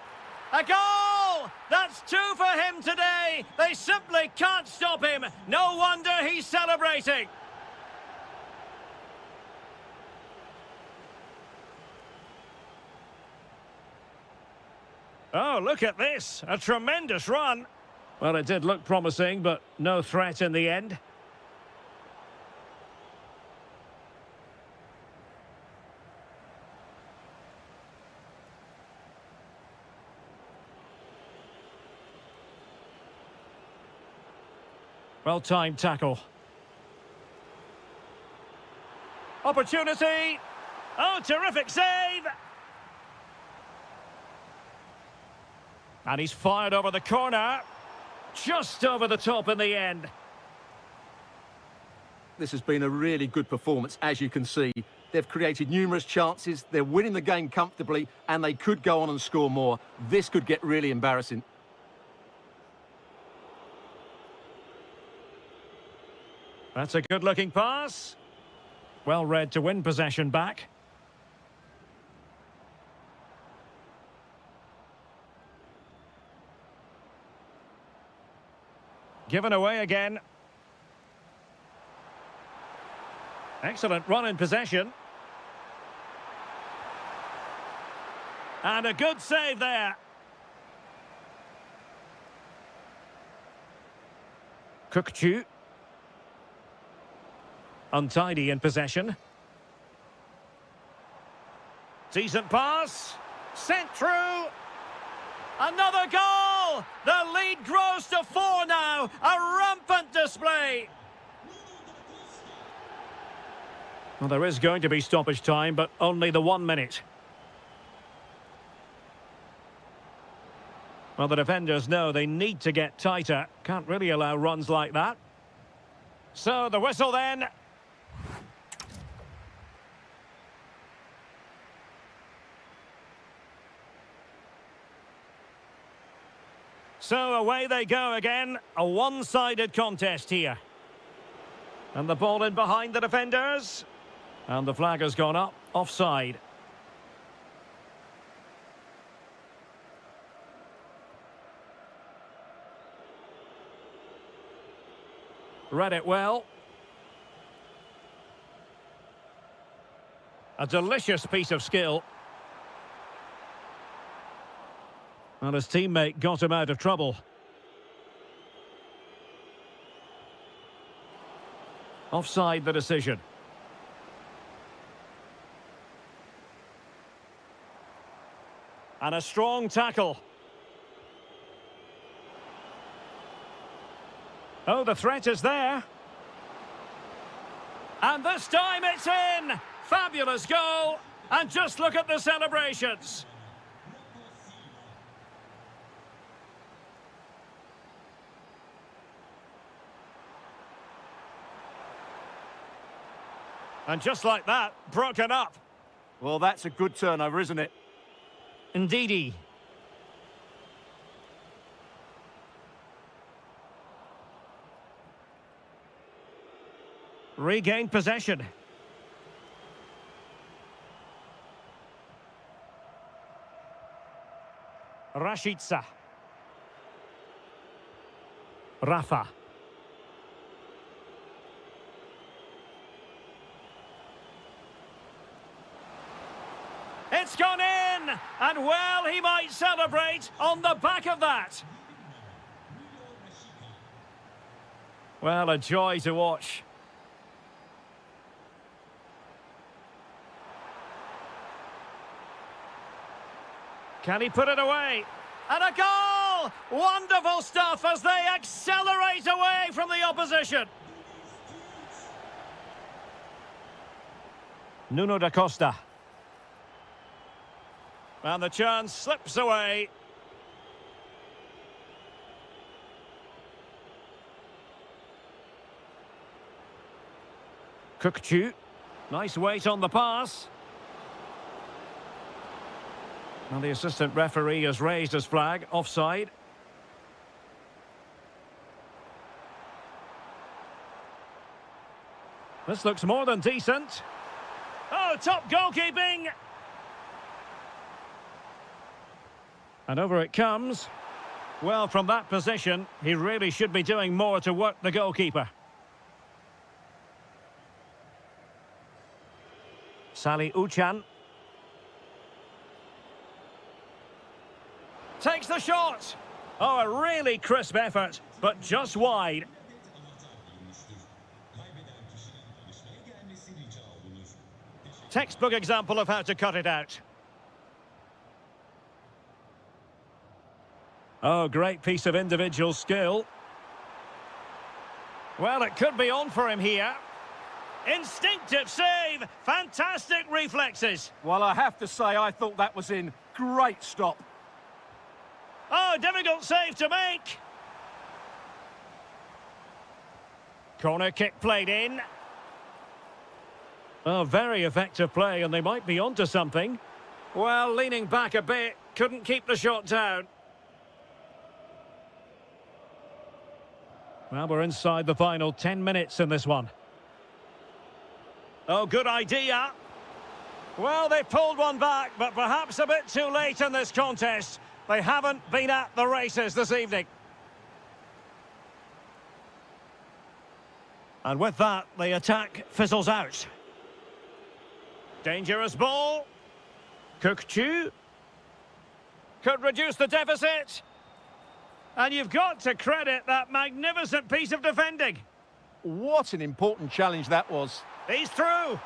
A: A goal! That's 2 for him today. They simply can't stop him. No wonder he's celebrating. Oh, look at this. A tremendous run. Well, it did look promising, but no threat in the end. Well-timed tackle. Opportunity. Oh, terrific save. And he's fired over the corner. Just over the top in the end.
B: This has been a really good performance, as you can see. They've created numerous chances, they're winning the game comfortably, and they could go on and score more. This could get really embarrassing.
A: That's a good-looking pass. Well read to win possession back. Given away again. Excellent run in possession. And a good save there. Kukçu. Untidy in possession. Decent pass. Sent through. Another goal! The lead grows to 4 now. A rampant display. Well, there is going to be stoppage time, but only the 1 minute. Well, the defenders know they need to get tighter. Can't really allow runs like that. So, the whistle then. So away they go again. A one-sided contest here. And the ball in behind the defenders. And the flag has gone up, offside. Read it well. A delicious piece of skill. And his teammate got him out of trouble. Offside the decision. And a strong tackle. Oh, the threat is there. And this time it's in! Fabulous goal! And just look at the celebrations. And just like that, broken up.
B: Well, that's a good turnover, isn't it?
A: Indeedy. Regained possession. Rashica. Rafa. It's gone in! And well, he might celebrate on the back of that. Well, a joy to watch. Can he put it away? And a goal! Wonderful stuff as they accelerate away from the opposition. Nuno da Costa. And the chance slips away. Kukçu. Nice weight on the pass. And the assistant referee has raised his flag, offside. This looks more than decent. Oh, top goalkeeping! And over it comes. Well, from that position, he really should be doing more to work the goalkeeper. Salih Uçan. Takes the shot. Oh, a really crisp effort, but just wide. Textbook example of how to cut it out. Oh, great piece of individual skill. Well, it could be on for him here. Instinctive save. Fantastic reflexes.
B: Well, I have to say, I thought that was in. Great stop.
A: Oh, difficult save to make. Corner kick played in. Oh, very effective play, and they might be onto something. Well, leaning back a bit, couldn't keep the shot down. Well, we're inside the final 10 minutes in this one. Oh, good idea. Well, they pulled one back, but perhaps a bit too late in this contest. They haven't been at the races this evening. And with that, the attack fizzles out. Dangerous ball. Kukçu. Could reduce the deficit. And you've got to credit that magnificent piece of defending.
B: What an important challenge that was.
A: He's through.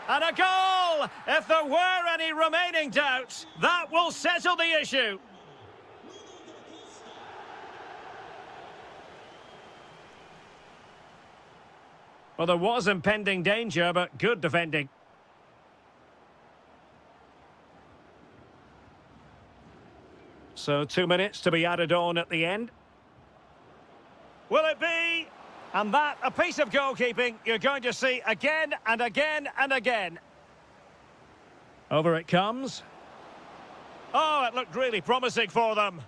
A: And a goal! If there were any remaining doubts, that will settle the issue. Well, there was impending danger, but good defending. So 2 minutes to be added on at the end. Will it be? And that, a piece of goalkeeping you're going to see again and again and again. Over it comes. Oh, it looked really promising for them.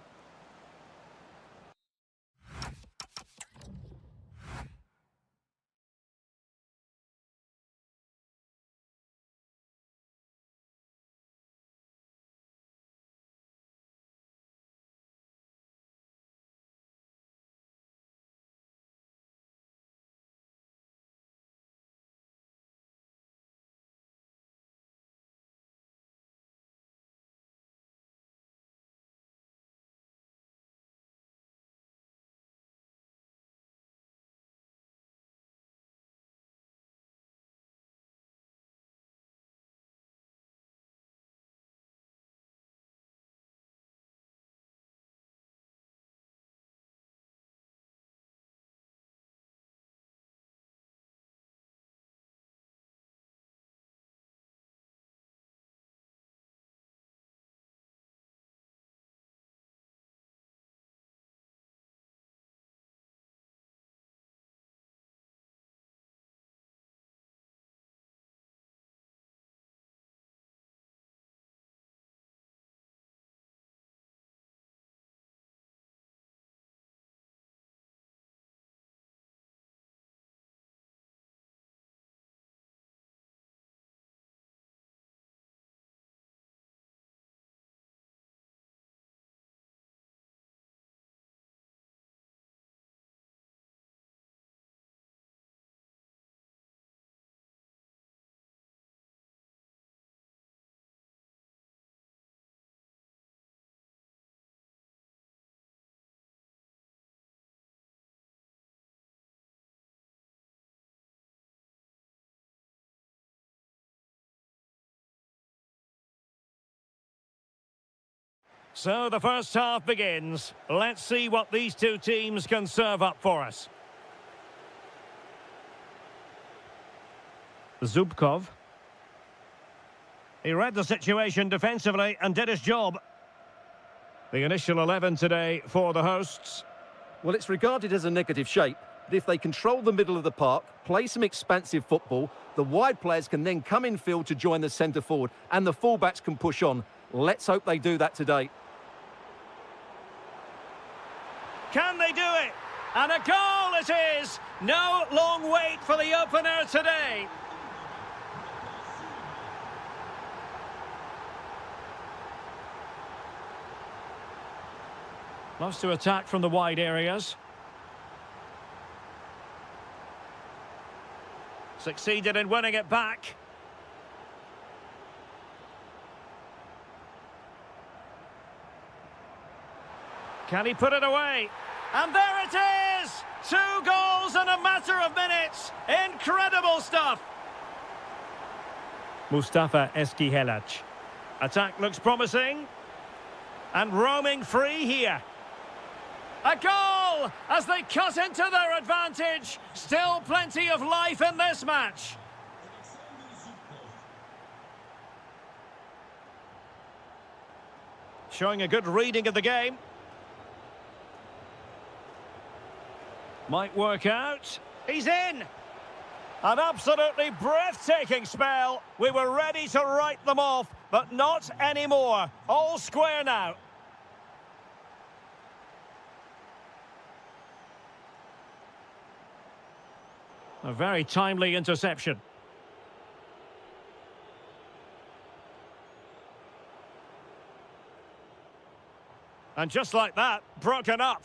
A: So the first half begins. Let's see what these two teams can serve up for us. Zubkov. He read the situation defensively and did his job. The initial 11 today for the hosts.
B: Well, it's regarded as a negative shape, but if they control the middle of the park, play some expansive football, the wide players can then come in field to join the centre forward, and the fullbacks can push on. Let's hope they do that today.
A: Can they do it? And a goal it is! No long wait for the opener today. Loves to attack from the wide areas. Succeeded in winning it back. Can he put it away? And there it is! 2 goals in a matter of minutes. Incredible stuff. Mustafa Eskihelac. Attack looks promising. And roaming free here. A goal as they cut into their advantage. Still plenty of life in this match. Showing a good reading of the game. Might work out. He's in. An absolutely breathtaking spell. We were ready to write them off, but not anymore. All square now. A very timely interception. And just like that, broken up.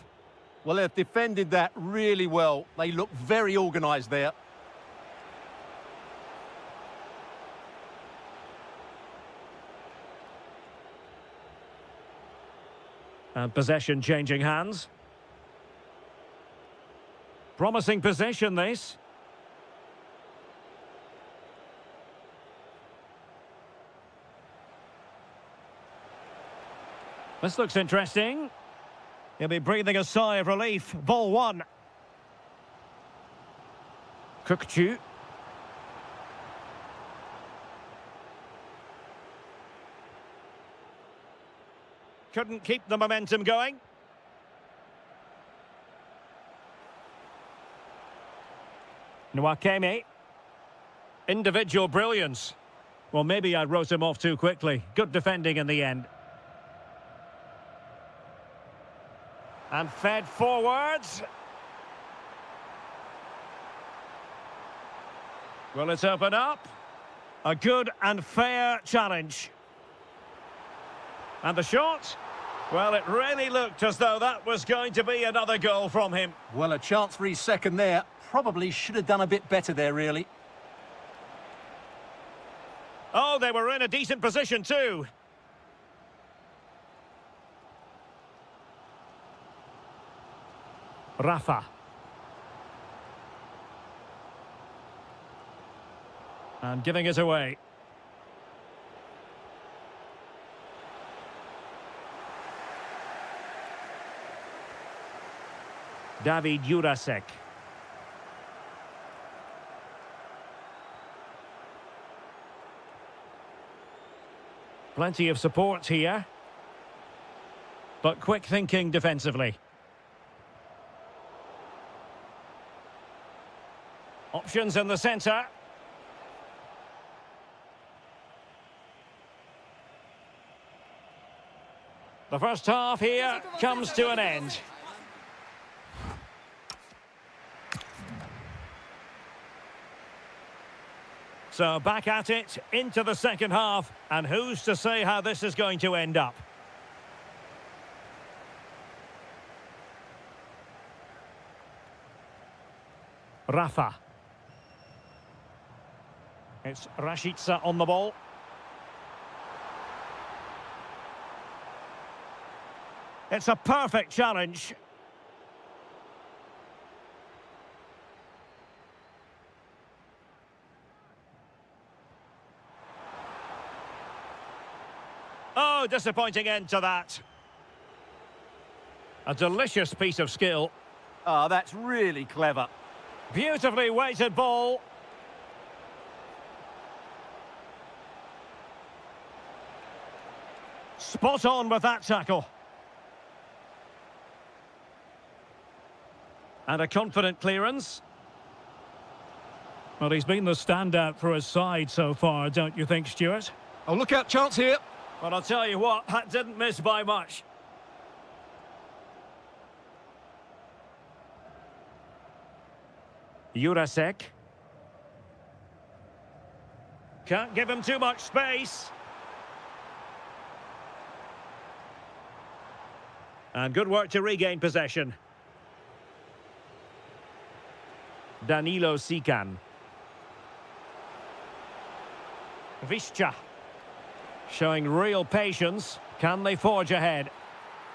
B: Well, they've defended that really well. They look very organised there.
A: And possession changing hands. Promising possession, this. This looks interesting. He'll be breathing a sigh of relief. Ball 1. Kukcu. Couldn't keep the momentum going. Nwakeme. Individual brilliance. Well, maybe I wrote him off too quickly. Good defending in the end. And fed forwards. Will it open up? A good and fair challenge. And the shot? Well, it really looked as though that was going to be another goal from him.
B: Well, a chance for his second there. Probably should have done a bit better there, really.
A: Oh, they were in a decent position too. Rafa. And giving it away. David Jurasek. Plenty of support here. But quick thinking defensively. Options in the centre. The first half here comes to an end. So back at it into the second half, and who's to say how this is going to end up? Rafa. It's Rashica on the ball. It's a perfect challenge. Oh, disappointing end to that. A delicious piece of skill.
B: Oh, that's really clever.
A: Beautifully weighted ball. Spot on with that tackle. And a confident clearance.
C: Well, he's been the standout for his side so far, don't you think, Stuart?
B: Oh, look out, chance here.
A: But I'll tell you what, that didn't miss by much. Jurasek. Can't give him too much space. And good work to regain possession. Danilo Sikan. Visca. Showing real patience. Can they forge ahead?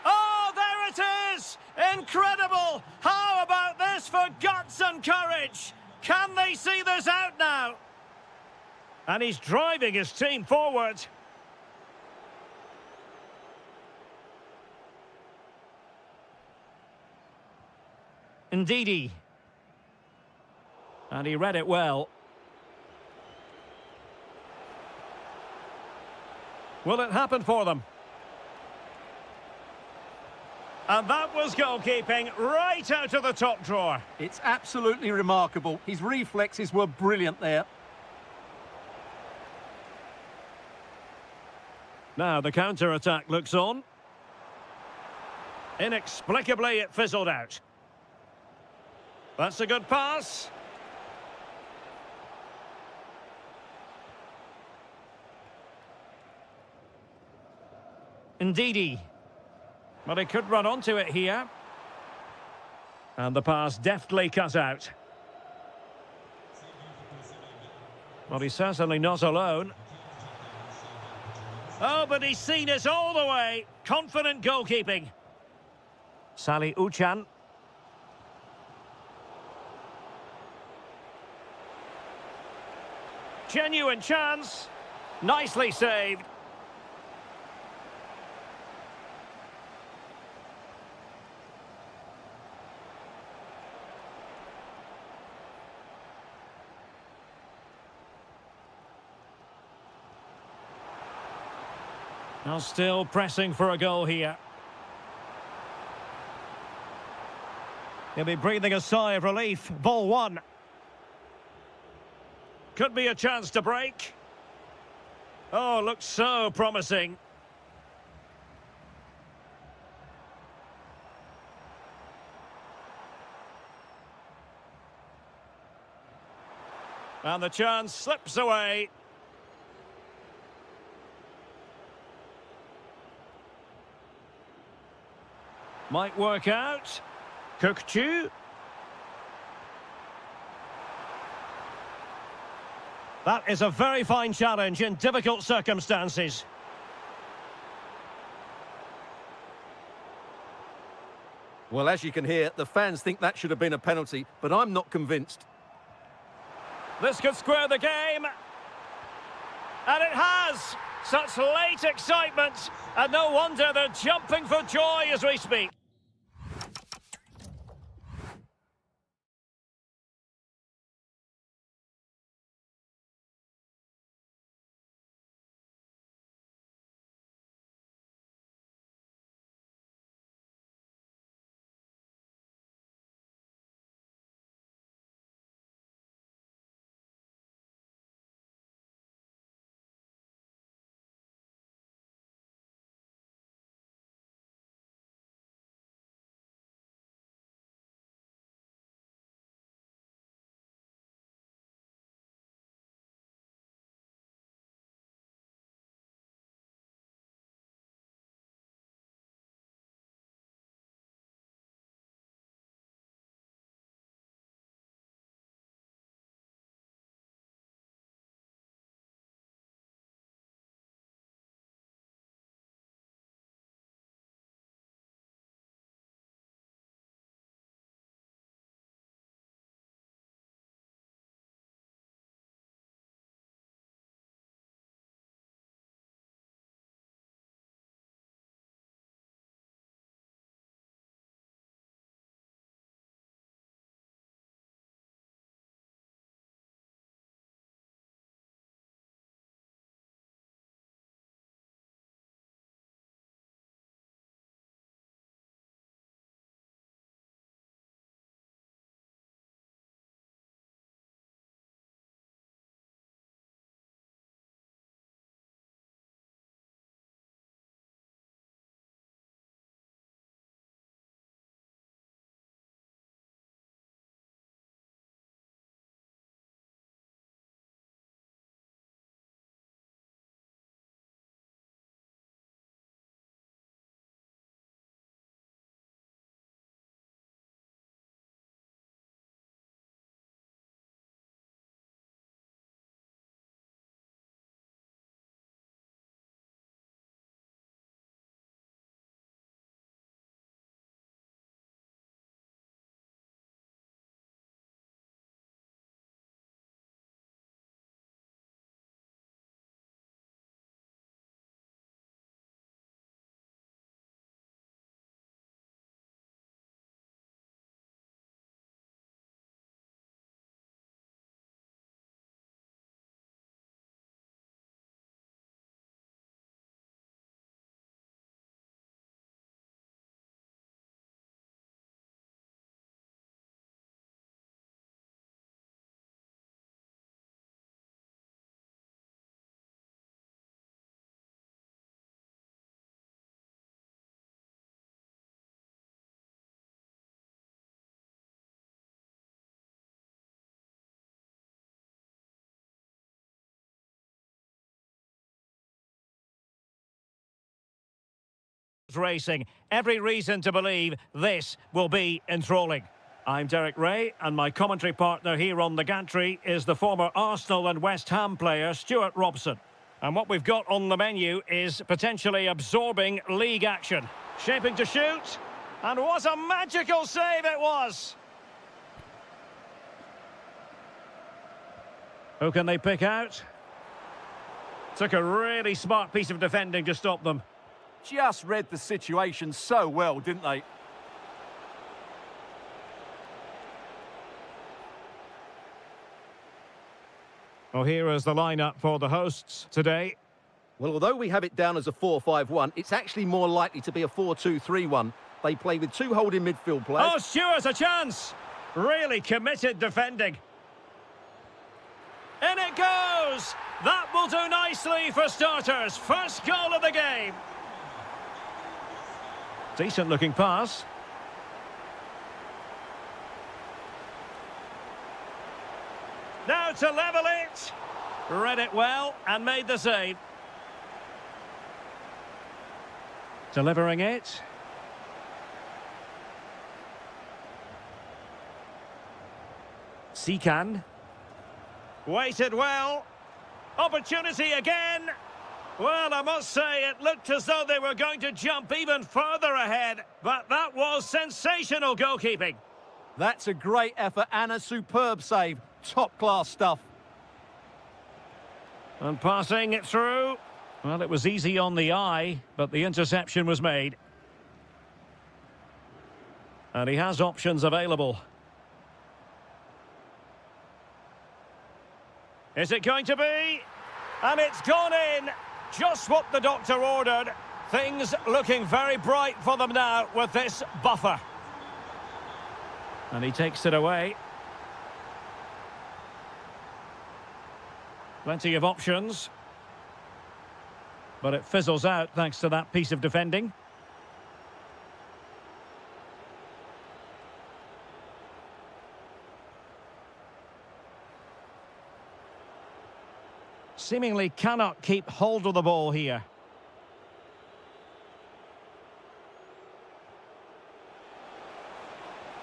A: Oh, there it is! Incredible! How about this for guts and courage? Can they see this out now? And he's driving his team forward. Ndidi. And he read it well. Will it happen for them? And that was goalkeeping right out of the top drawer.
B: It's absolutely remarkable. His reflexes were brilliant there.
A: Now the counter-attack looks on. Inexplicably, it fizzled out. That's a good pass. Ndidi. But he could run onto it here. And the pass deftly cut out. Well, he's certainly not alone. Oh, but he's seen it all the way. Confident goalkeeping. Sally Uchan. Genuine chance. Nicely saved. Now still pressing for a goal here. He'll be breathing a sigh of relief. Ball one. Could be a chance to break. Oh, looks so promising. And the chance slips away. Might work out. Kukchu. That is a very fine challenge in difficult circumstances.
B: Well, as you can hear, the fans think that should have been a penalty, but I'm not convinced.
A: This could square the game. And it has! Such late excitement. And no wonder they're jumping for joy as we speak. racing. Every reason to believe this will be enthralling. I'm Derek Ray, and my commentary partner here on the gantry is the former Arsenal and West Ham player Stuart Robson. And what we've got on the menu is potentially absorbing league action. Shaping to shoot, and what a magical save it was! Who can they pick out? Took a really smart piece of defending to stop them.
B: Just read the situation so well, didn't they?
A: Well, here is the lineup for the hosts today.
B: Well, although we have it down as a 4-5-1, it's actually more likely to be a 4-2-3-1. They play with two holding midfield players.
A: Oh, Stuart, a chance! Really committed defending. In it goes! That will do nicely for starters. First goal of the game. Decent looking pass. Now to level it. Read it well and made the save. Delivering it. Sikan. Waited well. Opportunity again. Well, I must say, it looked as though they were going to jump even further ahead, but that was sensational goalkeeping.
B: That's a great effort and a superb save. Top-class stuff.
A: And passing it through. Well, it was easy on the eye, but the interception was made. And he has options available. Is it going to be? And it's gone in. Just what the doctor ordered. Things looking very bright for them now with this buffer. And he takes it away. Plenty of options. But it fizzles out thanks to that piece of defending. Seemingly cannot keep hold of the ball here.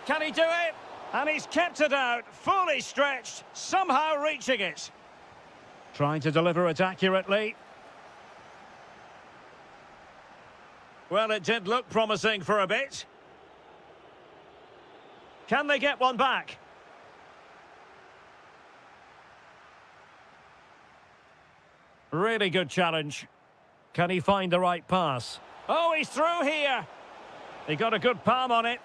A: Can he do it? And he's kept it out, fully stretched, somehow reaching it. Trying to deliver it accurately. Well, it did look promising for a bit. Can they get one back? Really good challenge. Can he find the right pass? Oh, he's through here. He got a good palm on it.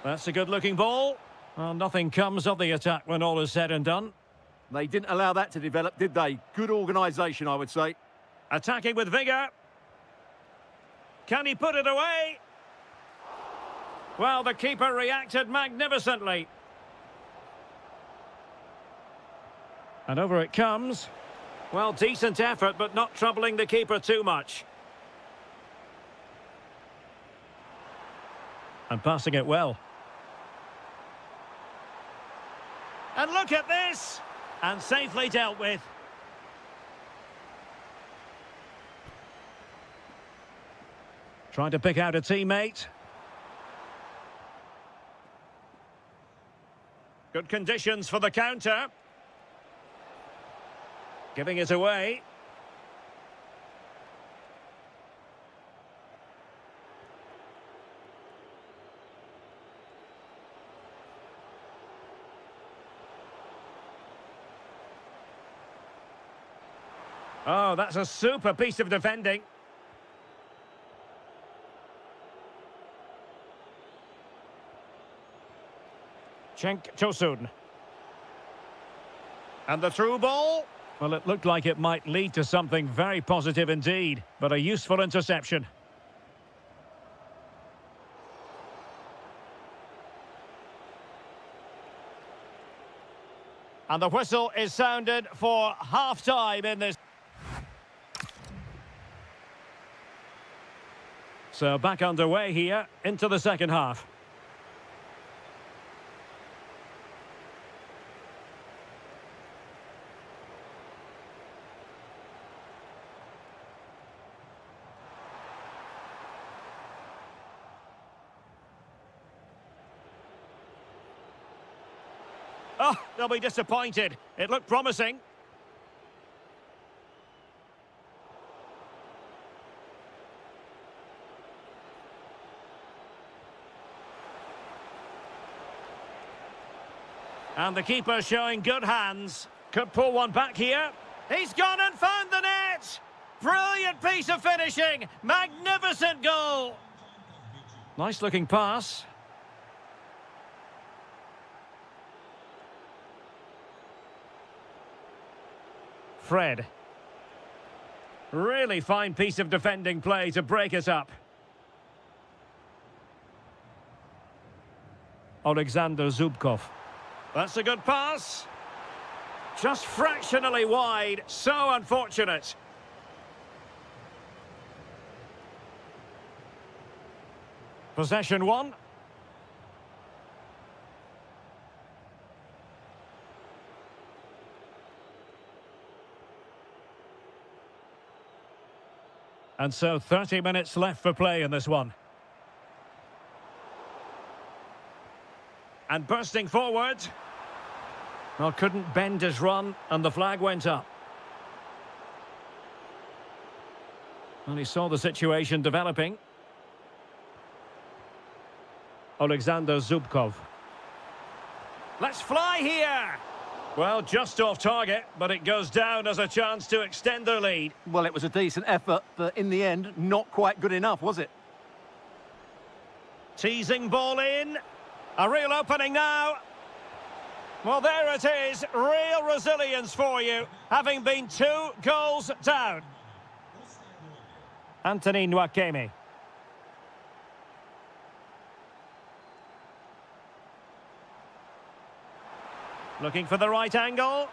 A: That's a good-looking ball. Well, nothing comes of the attack when all is said and done.
B: They didn't allow that to develop, did they? Good organisation, I would say.
A: Attacking with vigour. Can he put it away? Well, the keeper reacted magnificently. And over it comes. Well, decent effort, but not troubling the keeper too much. And passing it well. And look at this! And safely dealt with. Trying to pick out a teammate. Good conditions for the counter. Giving it away. Oh, that's a super piece of defending. Cenk Tosun. And the through ball. Well, it looked like it might lead to something very positive indeed, but a useful interception. And the whistle is sounded for half-time in this. So back underway here into the second half. Oh, they'll be disappointed. It looked promising. And the keeper showing good hands. Could pull one back here. He's gone and found the net! Brilliant piece of finishing! Magnificent goal! Nice looking pass. Fred. Really fine piece of defending play to break us up. Alexander Zubkov. That's a good pass. Just fractionally wide. So unfortunate. Possession one. And so 30 minutes left for play in this one. And bursting forward. Well, couldn't bend his run, and the flag went up. And he saw the situation developing. Alexander Zubkov. Let's fly here! Well, just off target, but it goes down as a chance to extend their lead.
B: Well, it was a decent effort, but in the end, not quite good enough, was it?
A: Teasing ball in. A real opening now. Well, there it is. Real resilience for you, having been 2 goals down. Anthony Nwakeme. Looking for the right angle.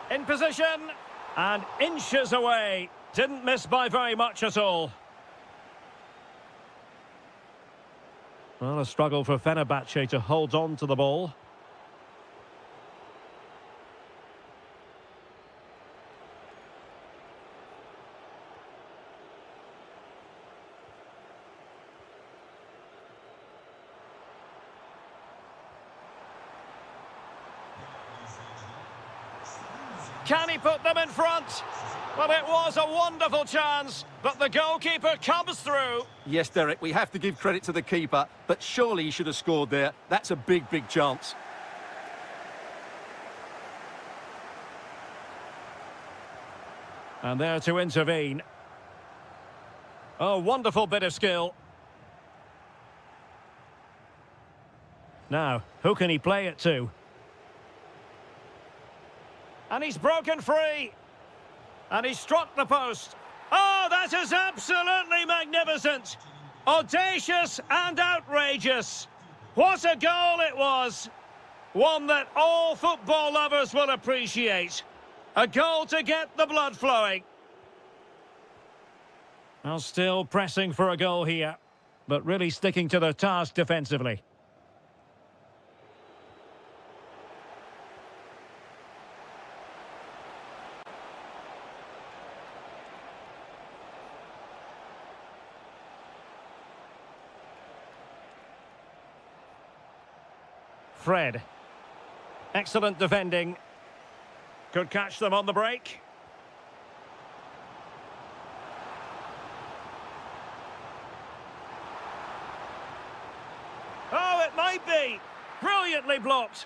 A: In position. And inches away. Didn't miss by very much at all. Well, a struggle for Fenerbahce to hold on to the ball. Can he put them in front? Well, it was a wonderful chance, but the goalkeeper comes through.
B: Yes, Derek, we have to give credit to the keeper, but surely he should have scored there. That's a big, big chance.
A: And there to intervene. Oh, wonderful bit of skill. Now, who can he play it to? And he's broken free. And he struck the post. Oh, that is absolutely magnificent. Audacious and outrageous. What a goal it was. One that all football lovers will appreciate. A goal to get the blood flowing. Well, still pressing for a goal here, but really sticking to their task defensively. Fred. Excellent defending. Could catch them on the break. Oh, it might be. Brilliantly blocked.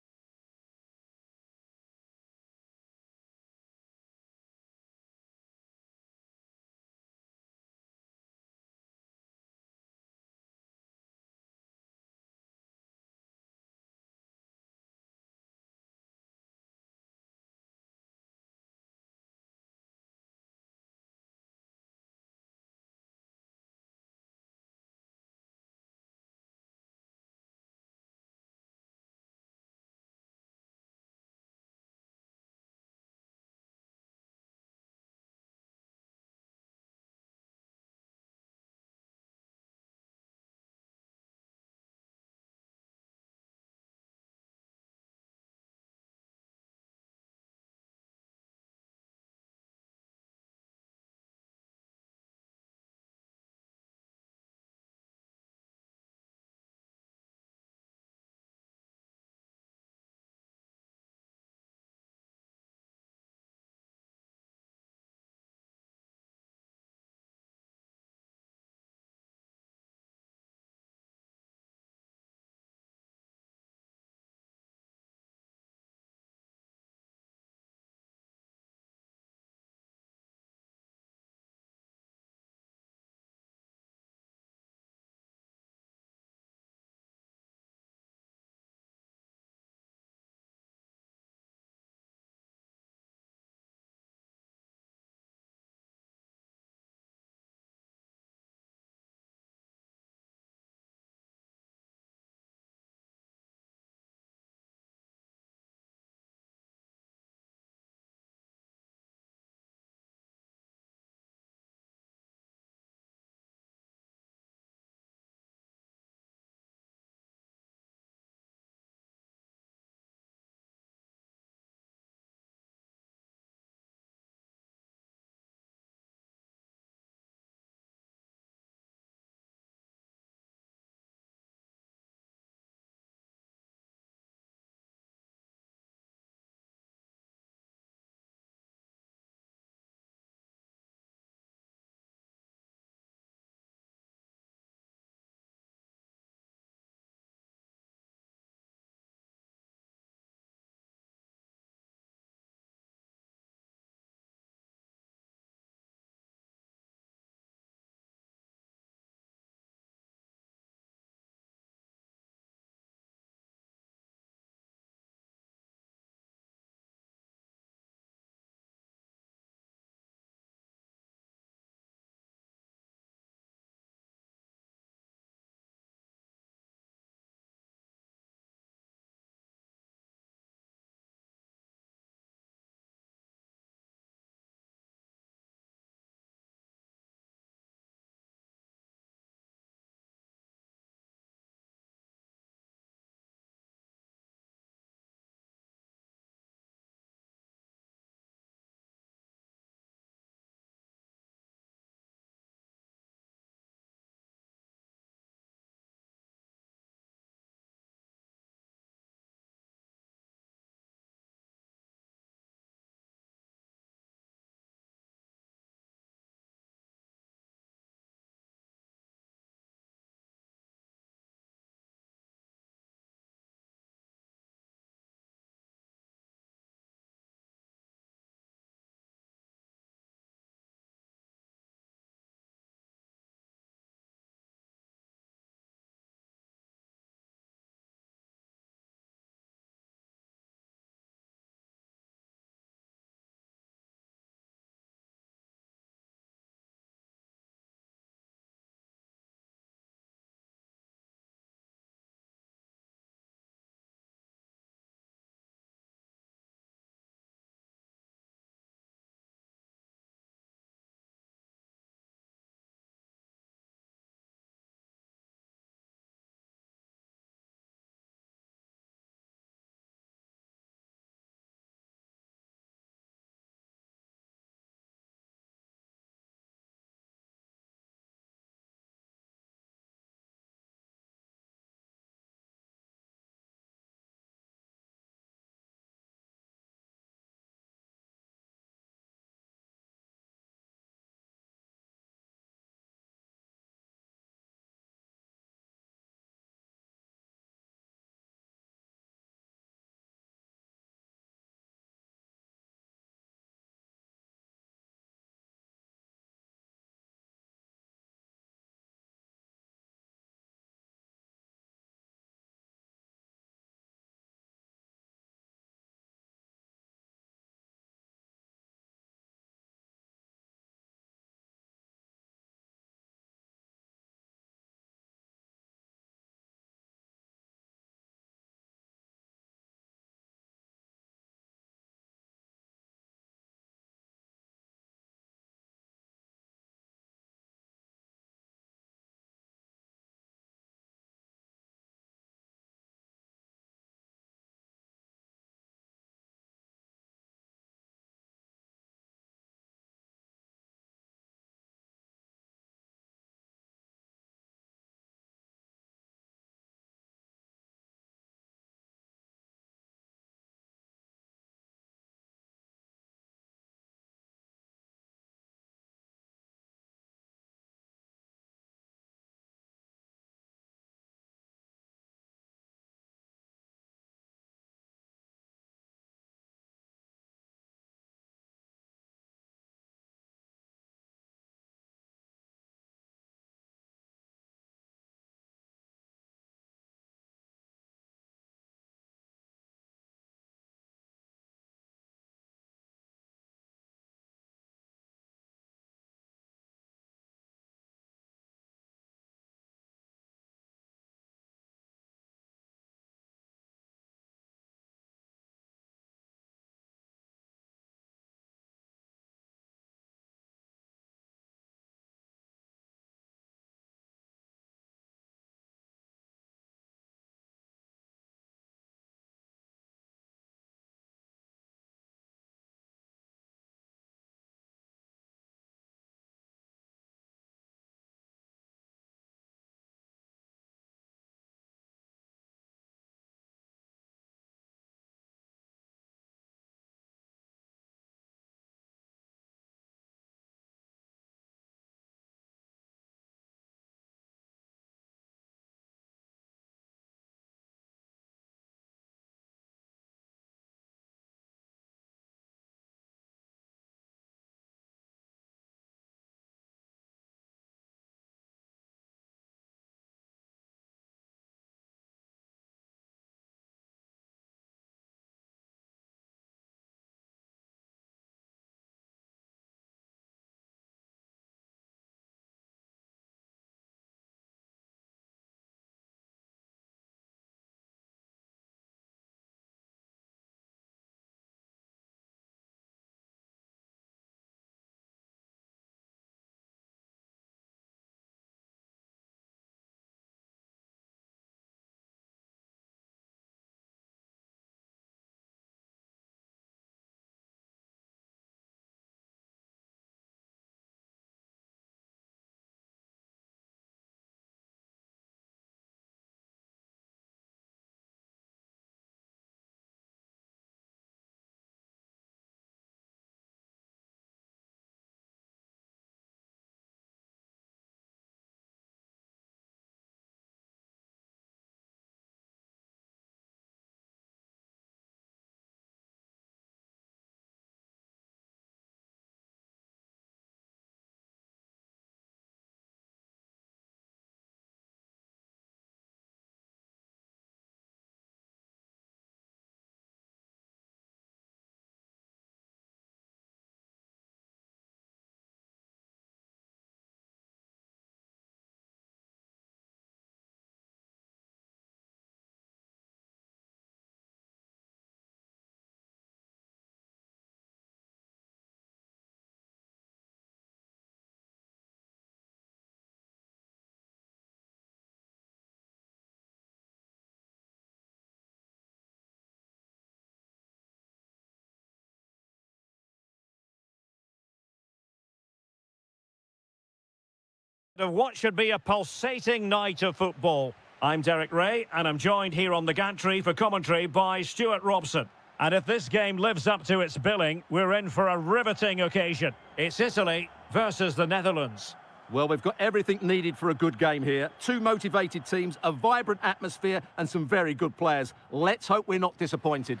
A: Of what should be a pulsating night of football. I'm Derek Ray, and I'm joined here on the gantry for commentary by Stuart Robson. And if this game lives up to its billing, we're in for a riveting occasion. It's Italy versus the Netherlands.
B: Well, we've got everything needed for a good game here. Two motivated teams, a vibrant atmosphere, and some very good players. Let's hope we're not disappointed.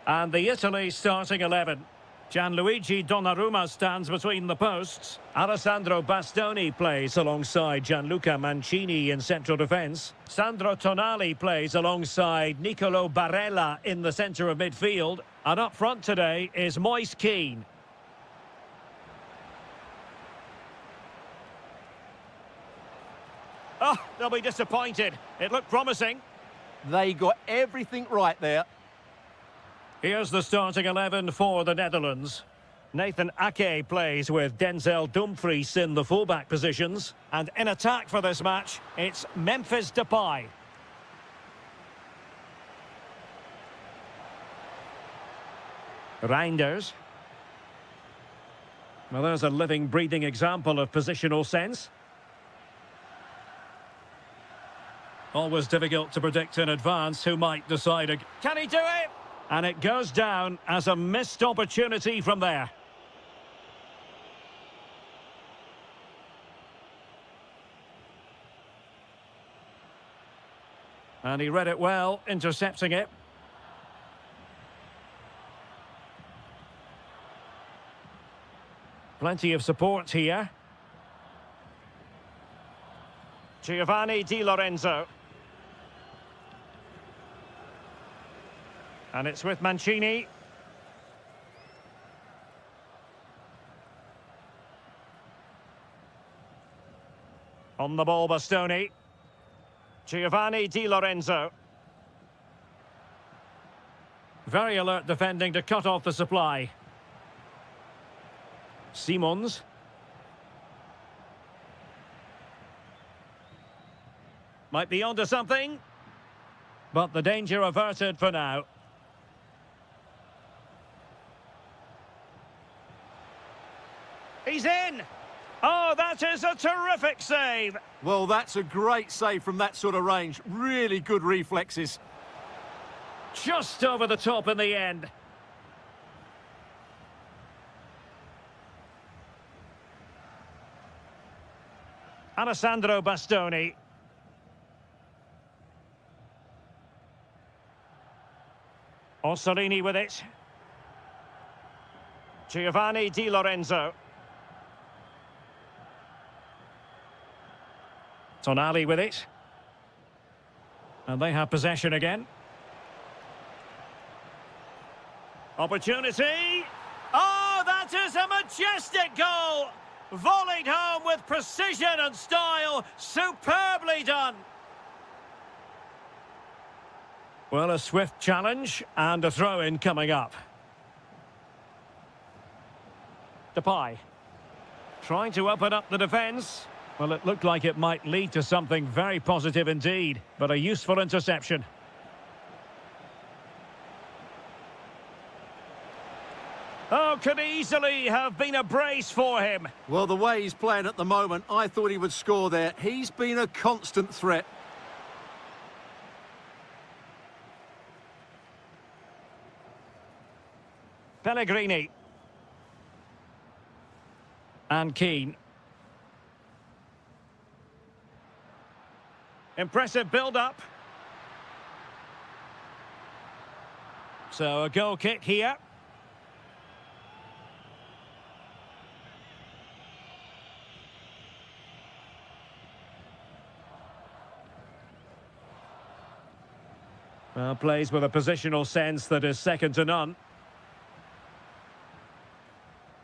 C: And the Italy starting 11. Gianluigi Donnarumma stands between the posts. Alessandro Bastoni plays alongside Gianluca Mancini in central defence. Sandro Tonali plays alongside Nicolo Barella in the centre of midfield. And up front today is Moise Kean.
A: Oh, they'll be disappointed. It looked promising.
B: They got everything right there.
C: Here's the starting 11 for the Netherlands.
A: Nathan Ake plays with Denzel Dumfries in the fullback positions. And in attack for this match, it's Memphis Depay. Reinders.
C: Well, there's a living, breathing example of positional sense. Always difficult to predict in advance who might decide.
A: Can he do it?
C: And it goes down as a missed opportunity from there. And he read it well, intercepting it. Plenty of support here.
A: Giovanni Di Lorenzo. And it's with Mancini. On the ball, Bastoni. Giovanni Di Lorenzo.
C: Very alert defending to cut off the supply. Simons.
A: Might be onto something.
C: But the danger averted for now.
A: He's in! Oh, that is a terrific save!
B: Well, that's a great save from that sort of range. Really good reflexes.
C: Just over the top in the end.
A: Alessandro Bastoni. Orsolini with it. Giovanni Di Lorenzo.
C: Tonali with it. And they have possession again.
A: Opportunity. Oh, that is a majestic goal! Volleyed home with precision and style. Superbly done.
C: Well, a swift challenge and a throw-in coming up.
A: Depay.
C: Trying to open up the defence. Well, it looked like it might lead to something very positive indeed, but a useful interception.
A: Oh, could easily have been a brace for him.
B: Well, the way he's playing at the moment, I thought he would score there. He's been a constant threat.
A: Pellegrini.
C: And Kean.
A: Impressive build-up.
C: So a goal kick here. Well, plays with a positional sense that is second to none.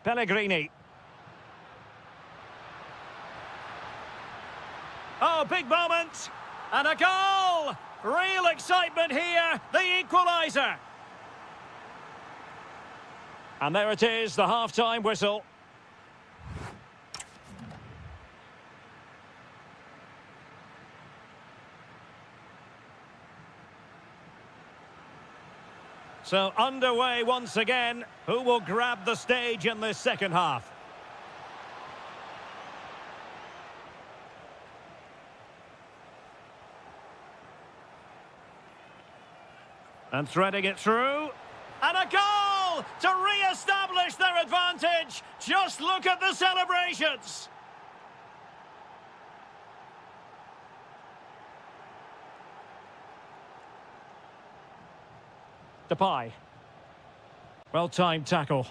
A: Pellegrini. Oh, big moment. And a goal! Real excitement here, the equaliser. And there it is, the half-time whistle. So underway once again. Who will grab the stage in this second half? And threading it through. And a goal to re-establish their advantage. Just look at the celebrations. Depay. Well-timed tackle.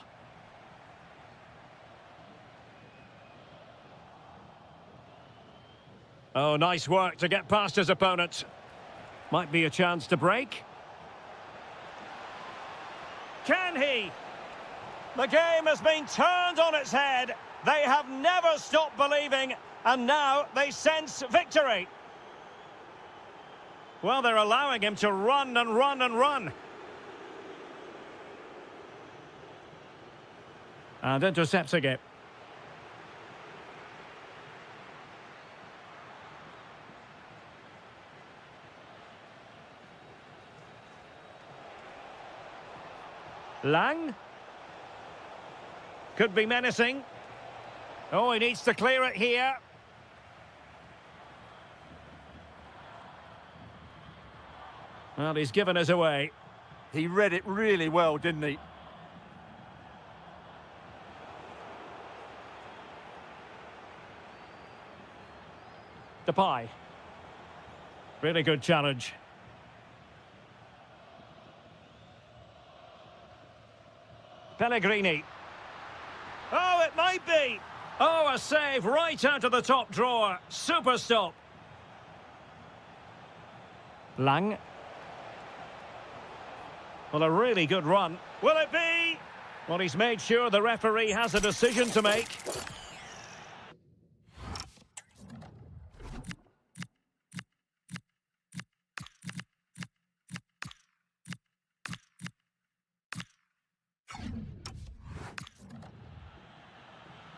A: Oh, nice work to get past his opponent. Might be a chance to break. Can he? The game has been turned on its head. They have never stopped believing, and now they sense victory. Well, they're allowing him to run and run and run. And intercepting it. Lang. Could be menacing. Oh, he needs to clear it here. Well, he's given us away.
B: He read it really well, didn't he?
A: Depay. Really good challenge. Pellegrini. Oh, it might be. Oh, a save right out of the top drawer. Super stop. Lang. Well, a really good run. Will it be? Well, he's made sure the referee has a decision to make.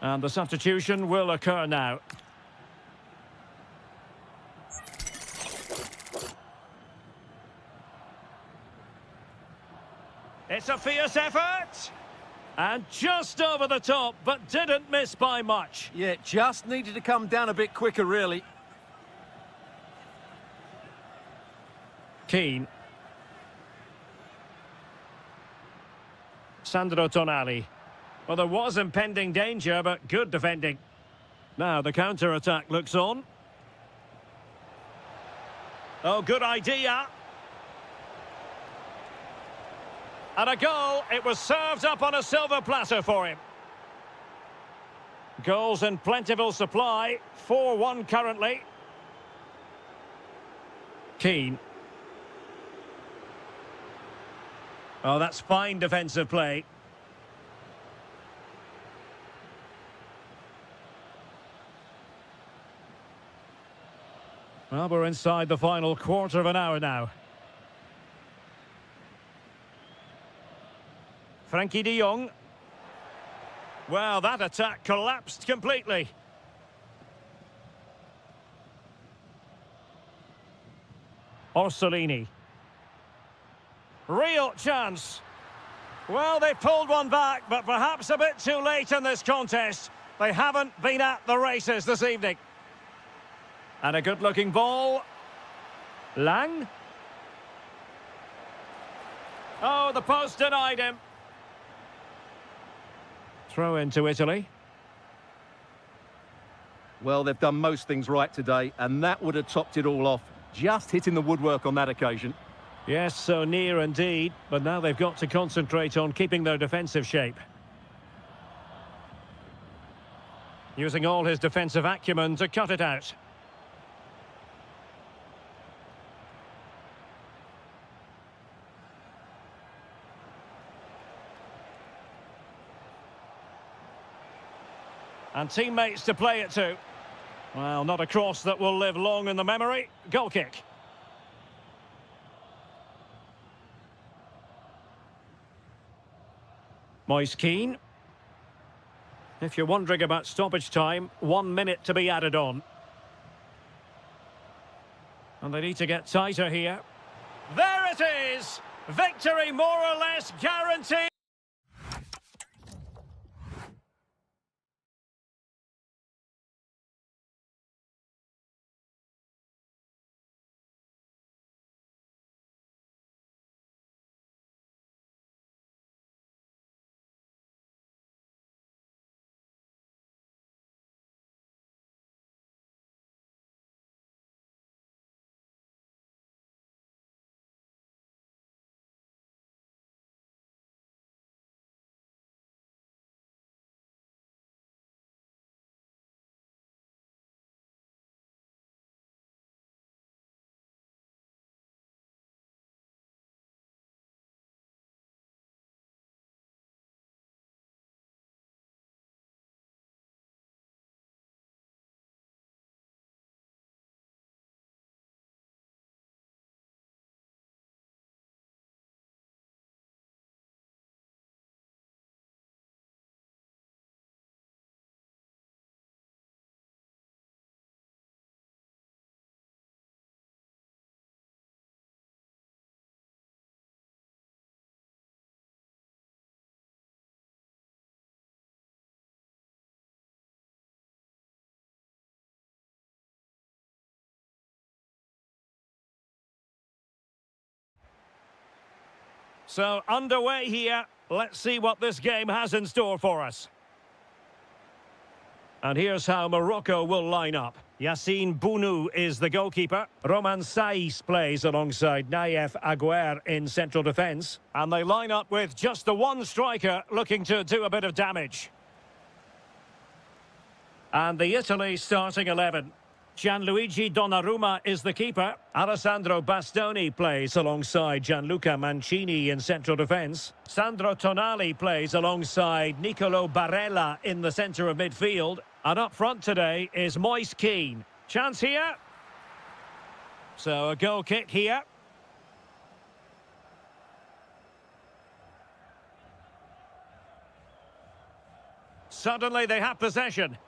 A: And the substitution will occur now. It's a fierce effort. And just over the top, but didn't miss by much.
B: Yeah, just needed to come down a bit quicker, really.
A: Keane. Sandro Tonali. Well, there was impending danger, but good defending. Now the counter-attack looks on. Oh, good idea. And a goal. It was served up on a silver platter for him. Goals in plentiful supply. 4-1 currently. Keane. Oh, that's fine defensive play. Well, we're inside the final quarter of an hour now. Frankie de Jong. Well, that attack collapsed completely. Orsolini. Real chance. Well, they pulled one back, but perhaps a bit too late in this contest. They haven't been at the races this evening. And a good-looking ball. Lang. Oh, the post denied him. Throw into Italy.
B: Well, they've done most things right today, and that would have topped it all off. Just hitting the woodwork on that occasion.
A: Yes, so near indeed, but now they've got to concentrate on keeping their defensive shape. Using all his defensive acumen to cut it out. And teammates to play it to. Well, not a cross that will live long in the memory. Goal kick. Moise Keane. If you're wondering about stoppage time, 1 minute to be added on. And they need to get tighter here. There it is! Victory more or less guaranteed.
C: So, underway here. Let's see what this game has in store for us. And here's how Morocco will line up. Yassine Bounou is the goalkeeper. Roman Saiz plays alongside Naïef Aguer in central defence. And they line up with just the one striker looking to do a bit of damage. And the Italy starting 11. Gianluigi Donnarumma is the keeper. Alessandro Bastoni plays alongside Gianluca Mancini in central defence. Sandro Tonali plays alongside Nicolo Barella in the centre of midfield. And up front today is Moise Kean. Chance here. So a goal kick here. Suddenly they have possession.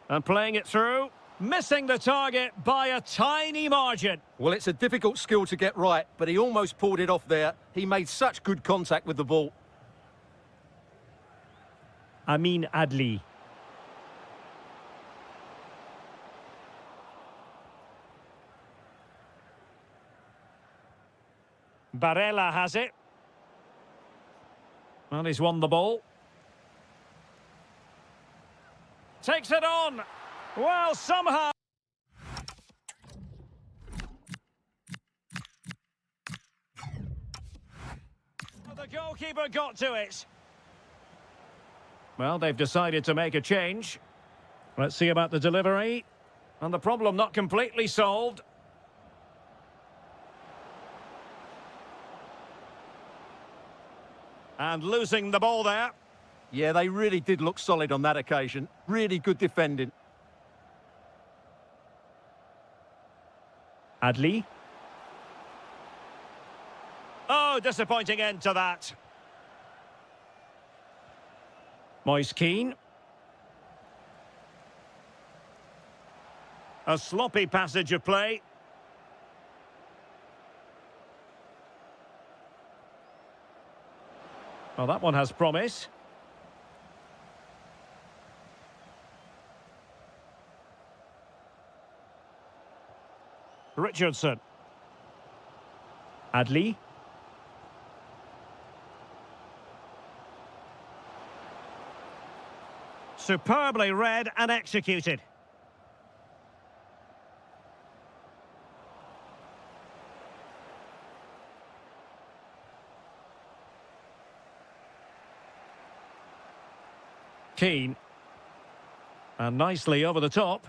C: And playing it through. Missing the target by a tiny margin.
B: Well, it's a difficult skill to get right, but he almost pulled it off there. He made such good contact with the ball.
C: Amin Adli. Barella has it. Well, he's won the ball. Takes it on. Well, somehow... The goalkeeper got to it. Well, they've decided to make a change. Let's see about the delivery. And the problem not completely solved. And losing the ball there.
B: Yeah, they really did look solid on that occasion. Really good defending.
C: Adli. Oh, disappointing end to that. Moise Kean. A sloppy passage of play. Well, that one has promise. Richardson. Adli. Superbly read and executed. Keane. And nicely over the top.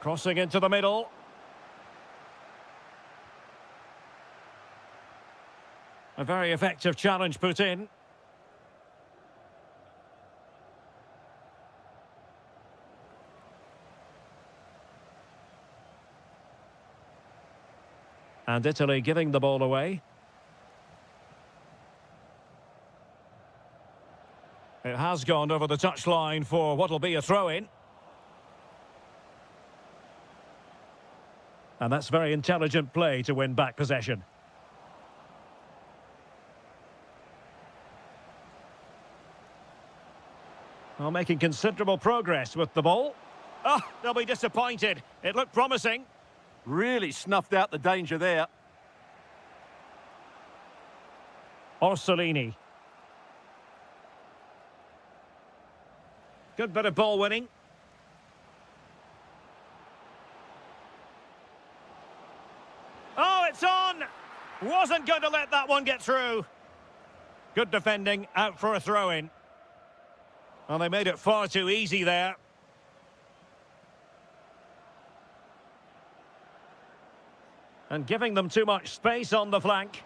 C: Crossing into the middle. A very effective challenge put in. And Italy giving the ball away. It has gone over the touchline for what will be a throw-in. And that's very intelligent play to win back possession. Well, making considerable progress with the ball. Oh, they'll be disappointed. It looked promising.
B: Really snuffed out the danger there.
C: Orsolini. Good bit of ball winning. Oh, it's on! Wasn't going to let that one get through. Good defending, out for a throw-in. Well, they made it far too easy there. And giving them too much space on the flank.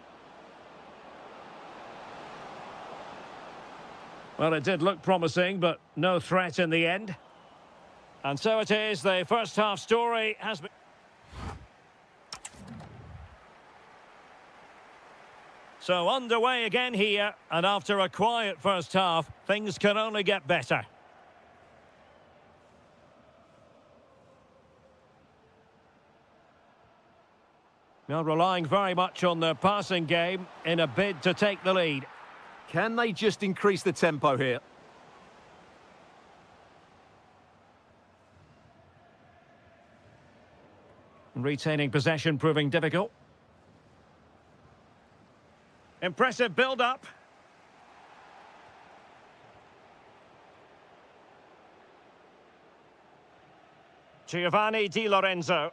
C: Well, it did look promising, but no threat in the end. And so it is, the first half story has been... So underway again here, and after a quiet first half, things can only get better. Now relying very much on their passing game in a bid to take the lead.
B: Can they just increase the tempo here?
C: Retaining possession proving difficult.
A: Impressive build-up. Giovanni Di Lorenzo.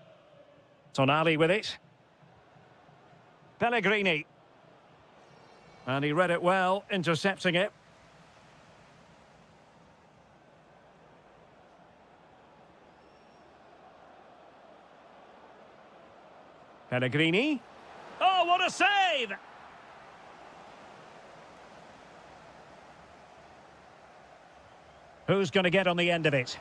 A: Tonali with it. Pellegrini. And he read it well, intercepting it. Pellegrini. Oh, what a save! Who's going to get on the end of it?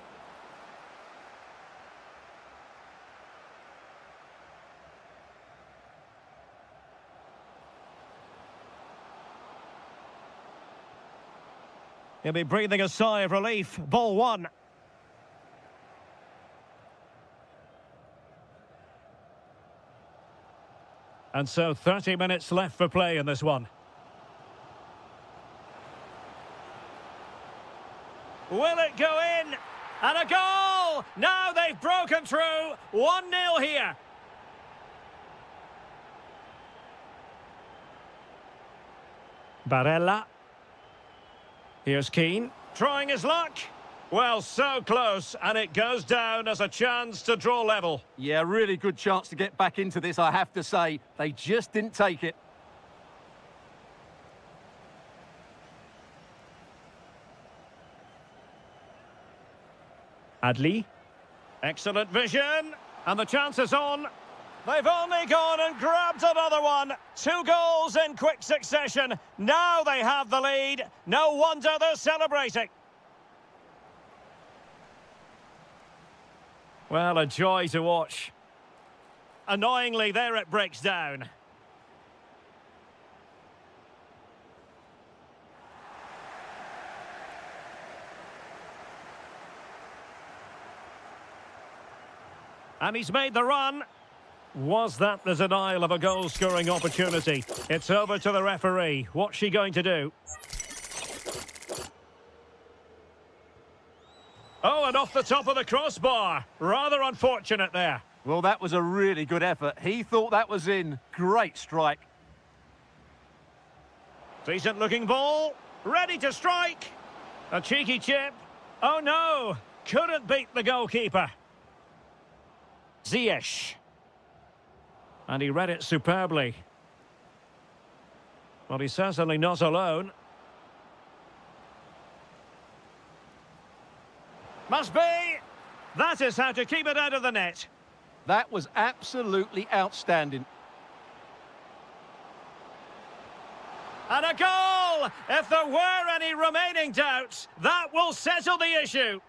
A: He'll be breathing a sigh of relief. Ball one. And so 30 minutes left for play in this one. Will it go in? And a goal! Now they've broken through. 1-0 here. Barella. Here's Keane, trying his luck. Well, so close, and it goes down as a chance to draw level.
B: Yeah, really good chance to get back into this, I have to say. They just didn't take it.
A: Adli. Excellent vision, and the chance is on. They've only gone and grabbed another one. 2 goals in quick succession. Now they have the lead. No wonder they're celebrating. Well, a joy to watch. Annoyingly, there it breaks down. And he's made the run. Was that the denial of a goal-scoring opportunity? It's over to the referee. What's she going to do? Oh, and off the top of the crossbar. Rather unfortunate there.
B: Well, that was a really good effort. He thought that was in. Great strike.
A: Decent-looking ball. Ready to strike. A cheeky chip. Oh, no. Couldn't beat the goalkeeper. Ziyech. And he read it superbly. Well, he's certainly not alone. Must be! That is how to keep it out of the net.
B: That was absolutely outstanding.
A: And a goal! If there were any remaining doubts, that will settle the issue.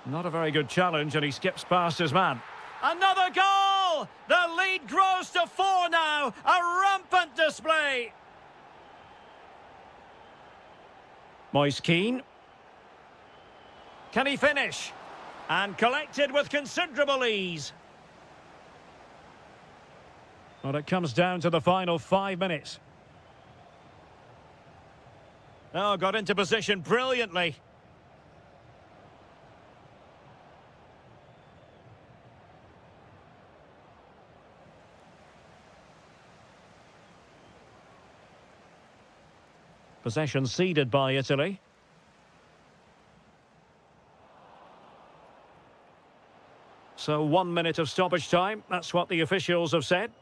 A: Not a very good challenge, and he skips past his man. Another goal! The lead grows to 4 now. A rampant display. Moise Keane. Can he finish? And collected with considerable ease. Well, it comes down to the final 5 minutes. Oh, got into position brilliantly. Possession ceded by Italy. So 1 minute of stoppage time. That's what the officials have said.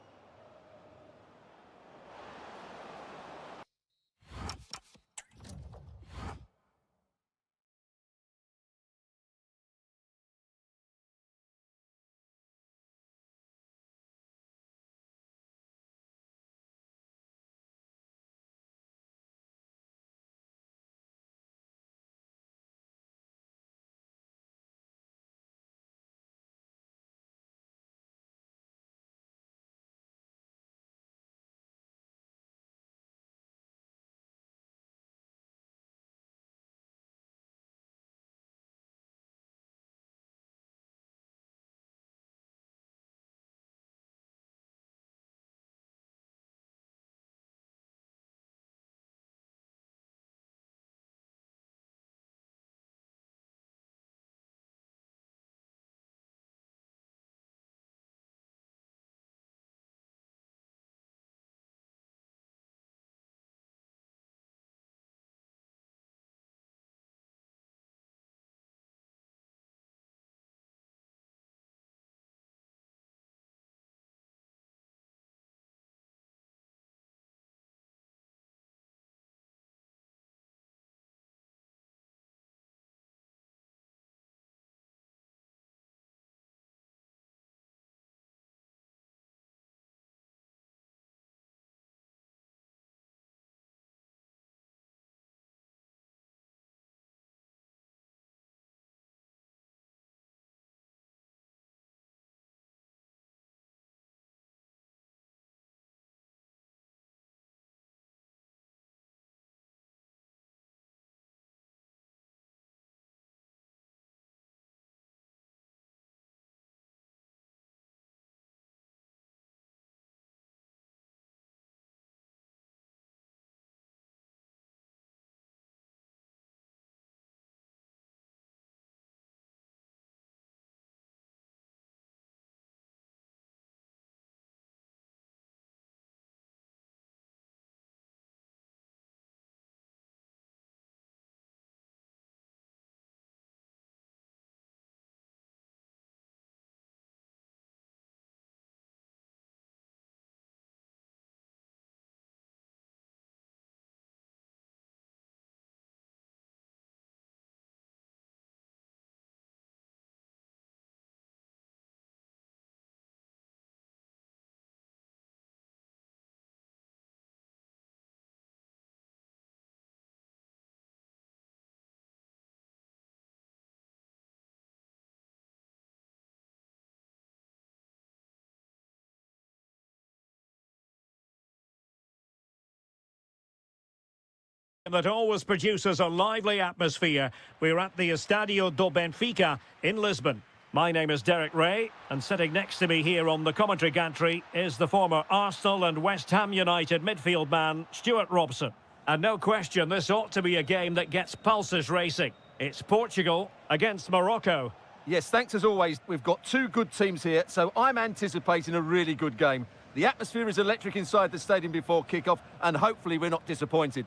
C: That always produces a lively atmosphere. We're at the Estadio do Benfica in Lisbon. My name is Derek Ray, and sitting next to me here on the commentary gantry is the former Arsenal and West Ham United midfield man, Stuart Robson. And no question, this ought to be a game that gets pulses racing. It's Portugal against Morocco.
B: Yes, thanks as always. We've got two good teams here, so I'm anticipating a really good game. The atmosphere is electric inside the stadium before kick-off, and hopefully we're not disappointed.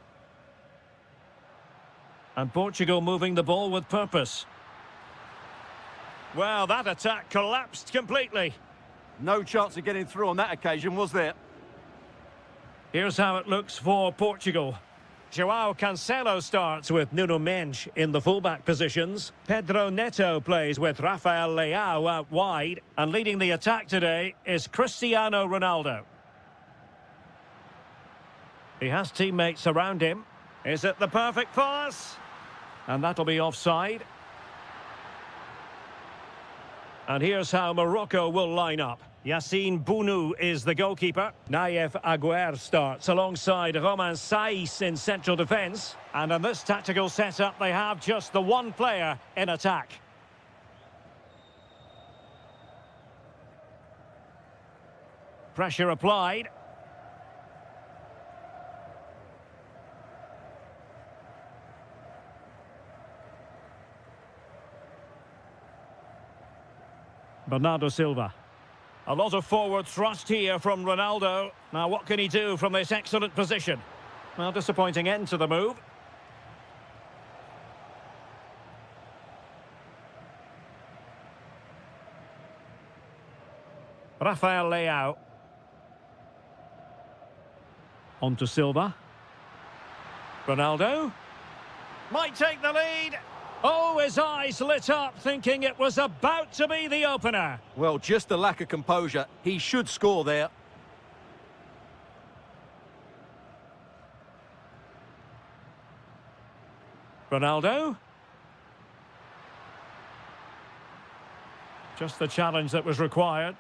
C: And Portugal moving the ball with purpose. Well, that attack collapsed completely.
B: No chance of getting through on that occasion, was there?
C: Here's how it looks for Portugal. João Cancelo starts with Nuno Mendes in the fullback positions. Pedro Neto plays with Rafael Leao out wide. And leading the attack today is Cristiano Ronaldo. He has teammates around him. Is it the perfect pass? And that'll be offside. And here's how Morocco will line up. Yassine Bounou is the goalkeeper. Naïef Aguer starts alongside Romain Saïs in central defence. And in this tactical setup, they have just the one player in attack. Pressure applied. Bernardo Silva. A lot of forward thrust here from Ronaldo. Now, what can he do from this excellent position? Well, disappointing end to the move. Rafael Leao. On to Silva. Ronaldo. Might take the lead. Oh, his eyes lit up, thinking it was about to be the opener.
B: Well, just a lack of composure. He should score there.
C: Ronaldo. Just the challenge that was required.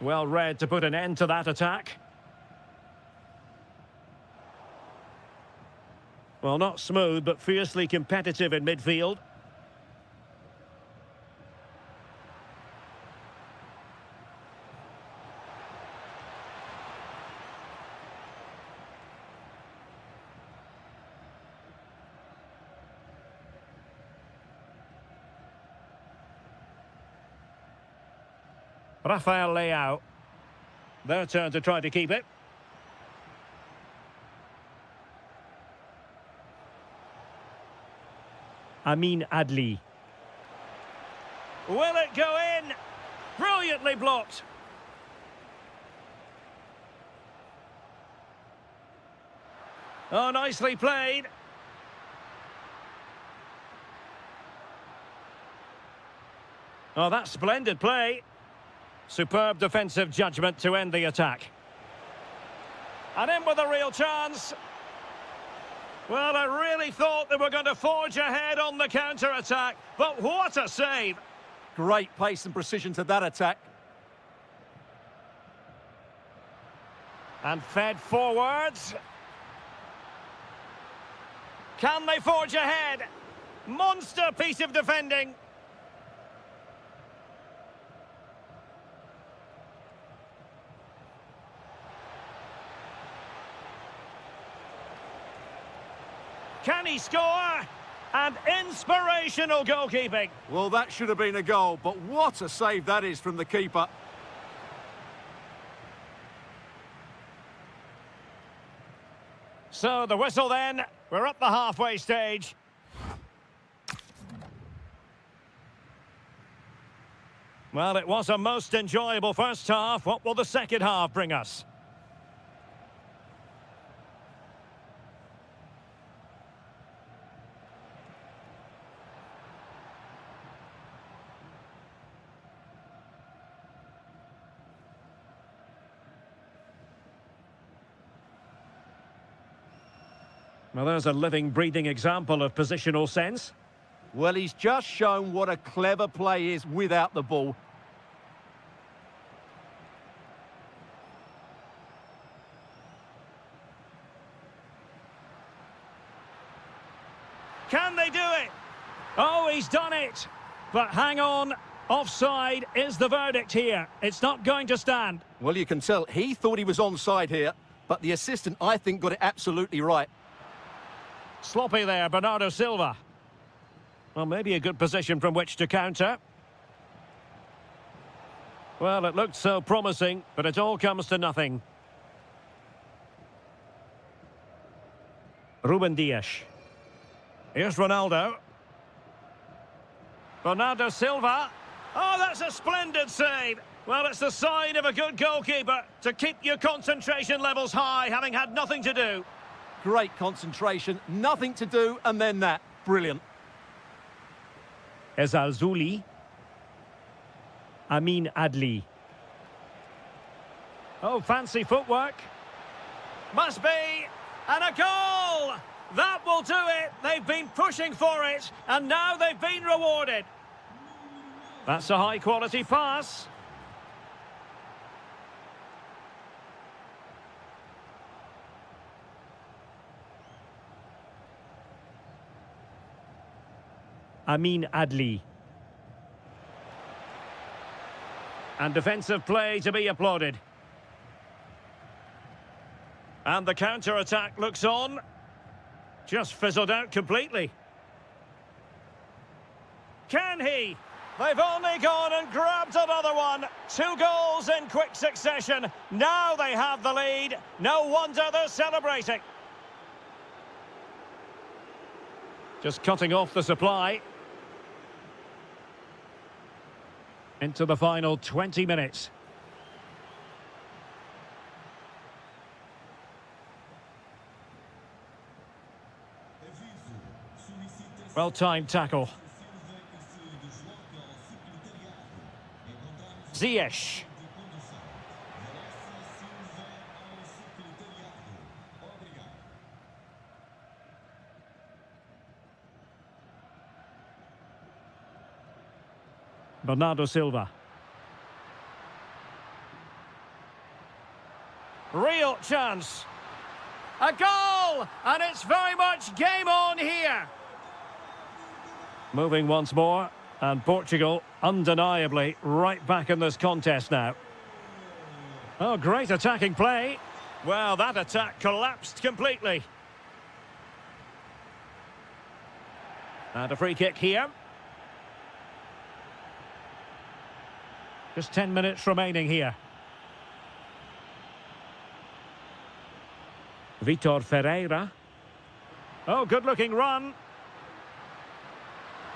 C: Well read to put an end to that attack. Well, not smooth, but fiercely competitive in midfield. Rafael Leao. Their turn to try to keep it. Amin Adli. Will it go in? Brilliantly blocked. Oh, nicely played. Oh, that's splendid play. Superb defensive judgment to end the attack. And in with a real chance. Well, I really thought they were going to forge ahead on the counter-attack, but what a save!
B: Great pace and precision to that attack.
C: And fed forwards. Can they forge ahead? Monster piece of defending. Can he score? And inspirational goalkeeping.
B: Well, that should have been a goal, but what a save that is from the keeper.
C: So the whistle then. We're at the halfway stage. Well, it was a most enjoyable first half. What will the second half bring us? Well, there's a living, breathing example of positional sense.
B: Well, he's just shown what a clever play is without the ball.
C: Can they do it? Oh, he's done it. But hang on, offside is the verdict here. It's not going to stand.
B: Well, you can tell he thought he was onside here, but the assistant, I think, got it absolutely right.
C: Sloppy there, Bernardo Silva. Well, maybe a good position from which to counter. Well, it looked so promising, but it all comes to nothing. Ruben Dias. Here's Ronaldo. Bernardo Silva. Oh, that's a splendid save. Well, it's the sign of a good goalkeeper to keep your concentration levels high, having had nothing to do.
B: Great concentration, nothing to do, and then that. Brilliant.
C: Ezalzouli. Amin Adli. Oh, fancy footwork. Must be. And a goal! That will do it. They've been pushing for it, and now they've been rewarded. That's a high-quality pass. Amin Adli. And defensive play to be applauded. And the counter-attack looks on. Just fizzled out completely. Can he? They've only gone and grabbed another one. 2 goals in quick succession. Now they have the lead. No wonder they're celebrating. Just cutting off the supply. Into the final 20 minutes. Well-timed tackle. Ziyech. Bernardo Silva. Real chance. A goal! And it's very much game on here. Moving once more, and Portugal undeniably right back in this contest now. Oh, great attacking play. Well, that attack collapsed completely. And a free kick here. Just 10 minutes remaining here. Vitor Ferreira. Oh, good-looking run.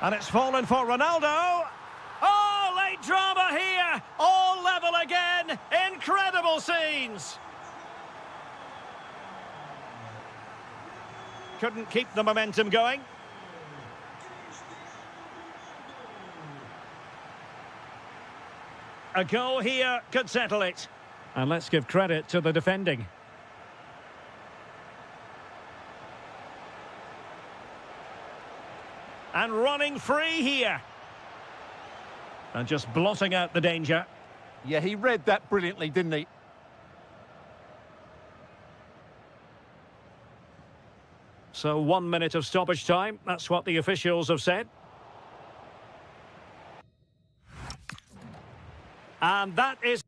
C: And it's fallen for Ronaldo. Oh, late drama here. All level again. Incredible scenes. Couldn't keep the momentum going. A goal here could settle it. And let's give credit to the defending. And running free here. And just blotting out the danger.
B: Yeah, he read that brilliantly, didn't he?
C: So 1 minute of stoppage time. That's what the officials have said. And that is...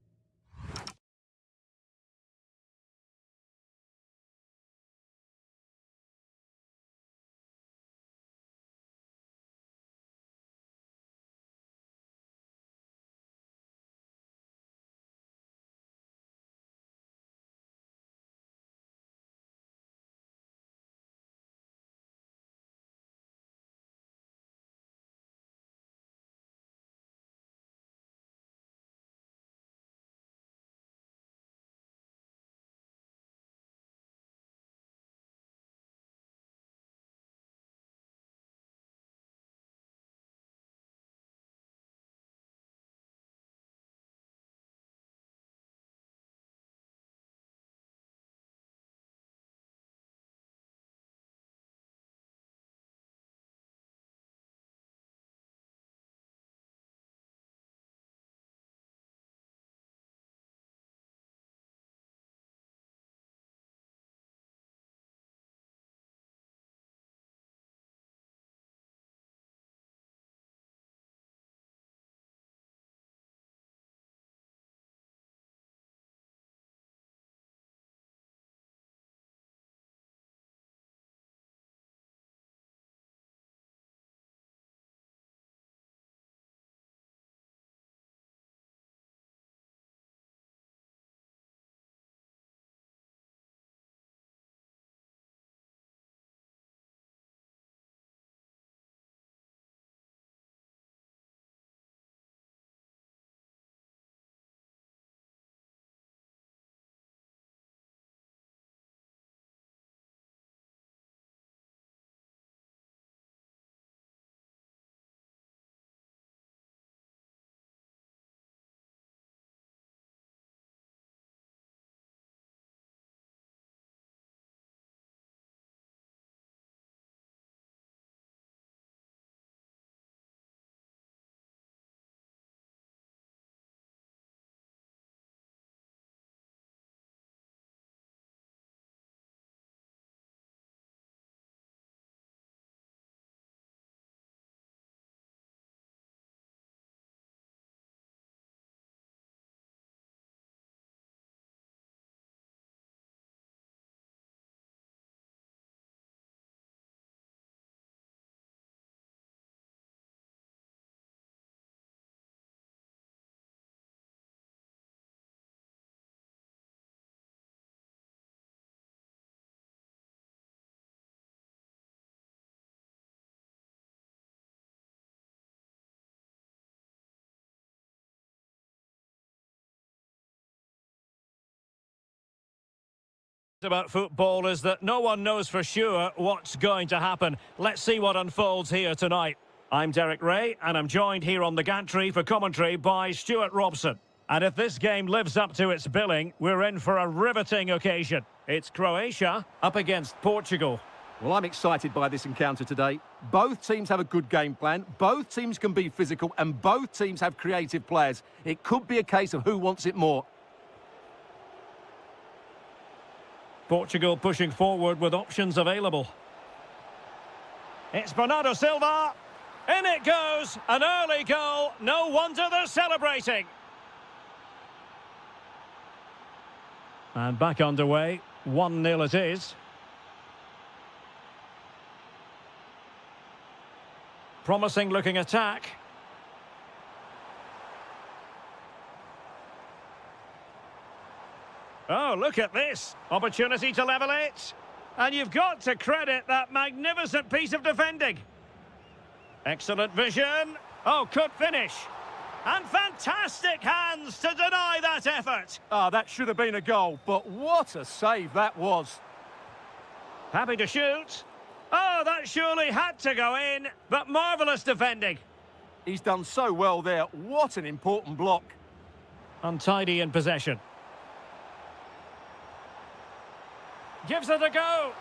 C: About football is that no one knows for sure what's going to happen. Let's see what unfolds here tonight. I'm Derek Ray, and I'm joined here on the gantry for commentary by Stuart Robson. And if this game lives up to its billing, we're in for a riveting occasion. It's Croatia up against Portugal.
B: Well, I'm excited by this encounter today. Both teams have a good game plan, both teams can be physical, and both teams have creative players. It could be a case of who wants it more.
C: Portugal pushing forward with options available. It's Bernardo Silva. In it goes. An early goal. No wonder they're celebrating. And back underway. 1-0 it is. Promising looking attack. Oh, look at this. Opportunity to level it. And you've got to credit that magnificent piece of defending. Excellent vision. Oh, could finish. And fantastic hands to deny that effort.
B: That should have been a goal, but what a save that was.
C: Happy to shoot. Oh, that surely had to go in, but marvellous defending.
B: He's done so well there. What an important block.
C: Untidy in possession. Gives it a go.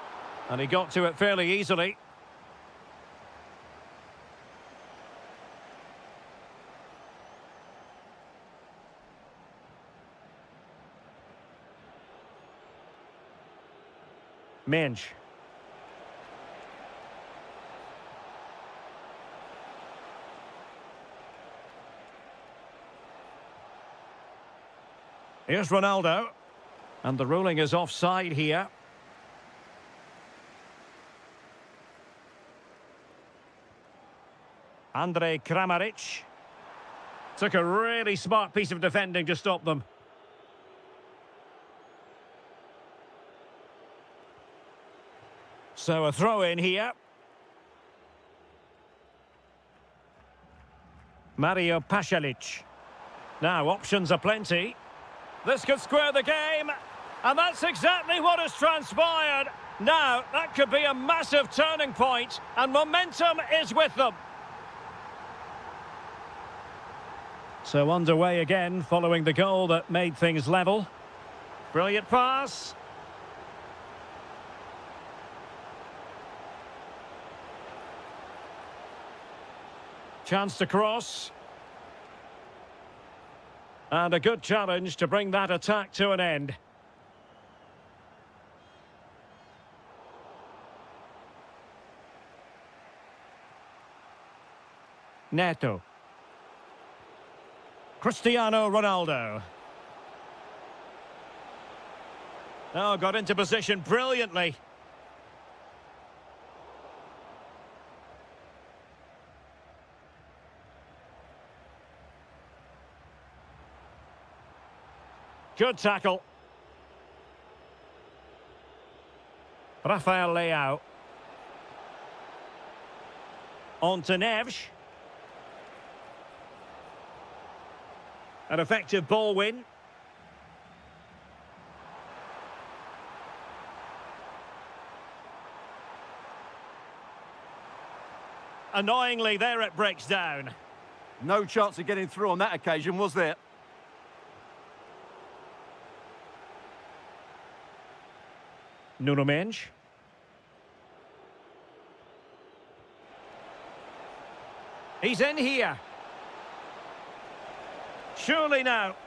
C: And he got to it fairly easily. Minge. Here's Ronaldo. And the ruling is offside here. Andrej Kramaric. Took a really smart piece of defending to stop them. So a throw in here. Mario Pasalic. Now options are plenty. This could square the game. And that's exactly what has transpired. Now that could be a massive turning point. And momentum is with them. So underway again following the goal that made things level. Brilliant pass. Chance to cross. And a good challenge to bring that attack to an end. Neto. Cristiano Ronaldo. Oh, got into position brilliantly. Good tackle. Rafael Leao. On to Neves. An effective ball win. Annoyingly, there it breaks down.
B: No chance of getting through on that occasion, was there?
C: Nuno Mendes. He's in here. Surely now.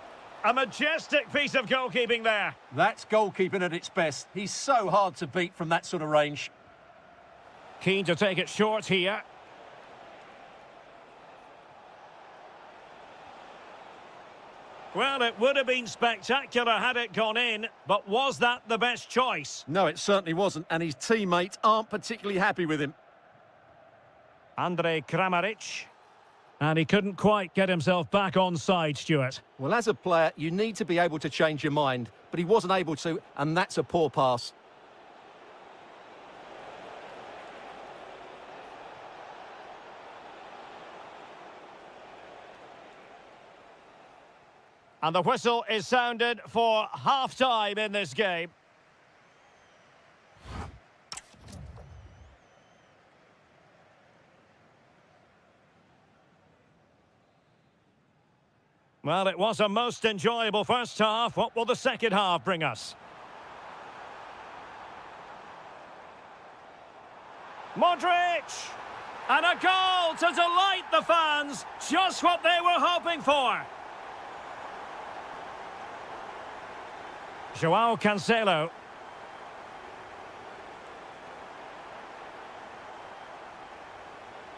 C: A majestic piece of goalkeeping there.
B: That's goalkeeping at its best. He's so hard to beat from that sort of range.
C: Keen to take it short here. Well, it would have been spectacular had it gone in, but was that the best choice?
B: No, it certainly wasn't, and his teammates aren't particularly happy with him.
C: Andrej Kramaric. And he couldn't quite get himself back on side, Stuart.
B: Well, as a player, you need to be able to change your mind, but he wasn't able to, and that's a poor pass.
C: And the whistle is sounded for half-time in this game. Well, it was a most enjoyable first half. What will the second half bring us? Modric! And a goal to delight the fans. Just what they were hoping for. João Cancelo.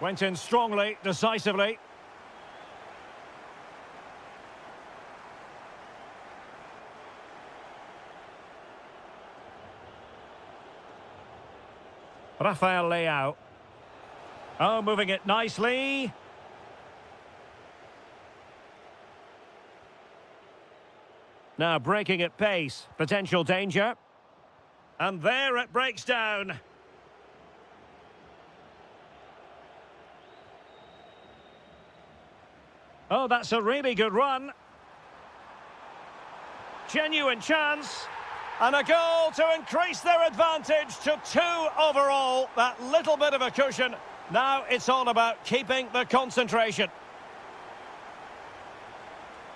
C: Went in strongly, decisively. Rafael Leao. Oh, moving it nicely. Now breaking at pace. Potential danger. And there it breaks down. Oh, that's a really good run. Genuine chance. And a goal to increase their advantage to 2 overall. That little bit of a cushion. Now it's all about keeping the concentration.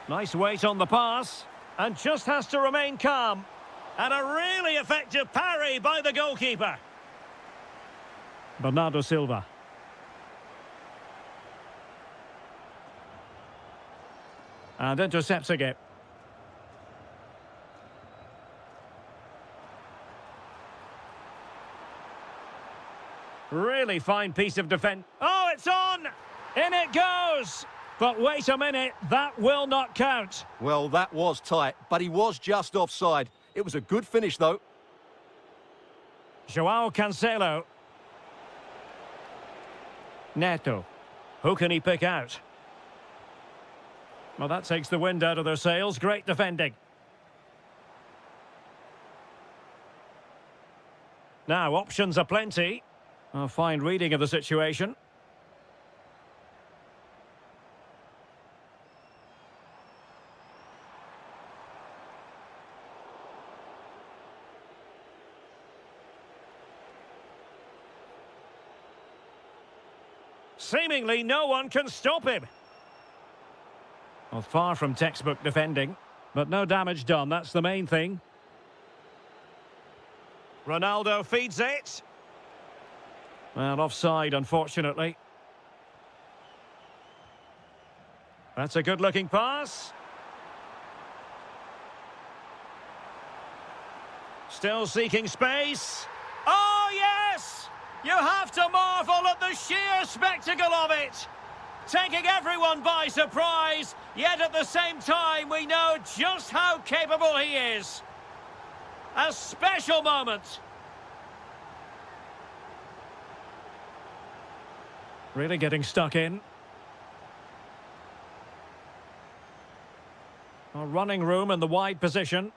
C: Nice weight on the pass. And just has to remain calm. And a really effective parry by the goalkeeper. Bernardo Silva. And intercepting it. Really fine piece of defence. Oh, it's on! In it goes! But wait a minute, that will not count.
B: Well, that was tight, but he was just offside. It was a good finish, though.
C: João Cancelo. Neto. Who can he pick out? Well, that takes the wind out of their sails. Great defending. Now, options are plenty. A fine reading of the situation. Seemingly no one can stop him. Well, far from textbook defending, but no damage done, that's the main thing. Ronaldo feeds it. Well, offside, unfortunately. That's a good-looking pass. Still seeking space. Oh, yes! You have to marvel at the sheer spectacle of it. Taking everyone by surprise, yet at the same time we know just how capable he is. A special moment. Really getting stuck in. A running room in the wide position.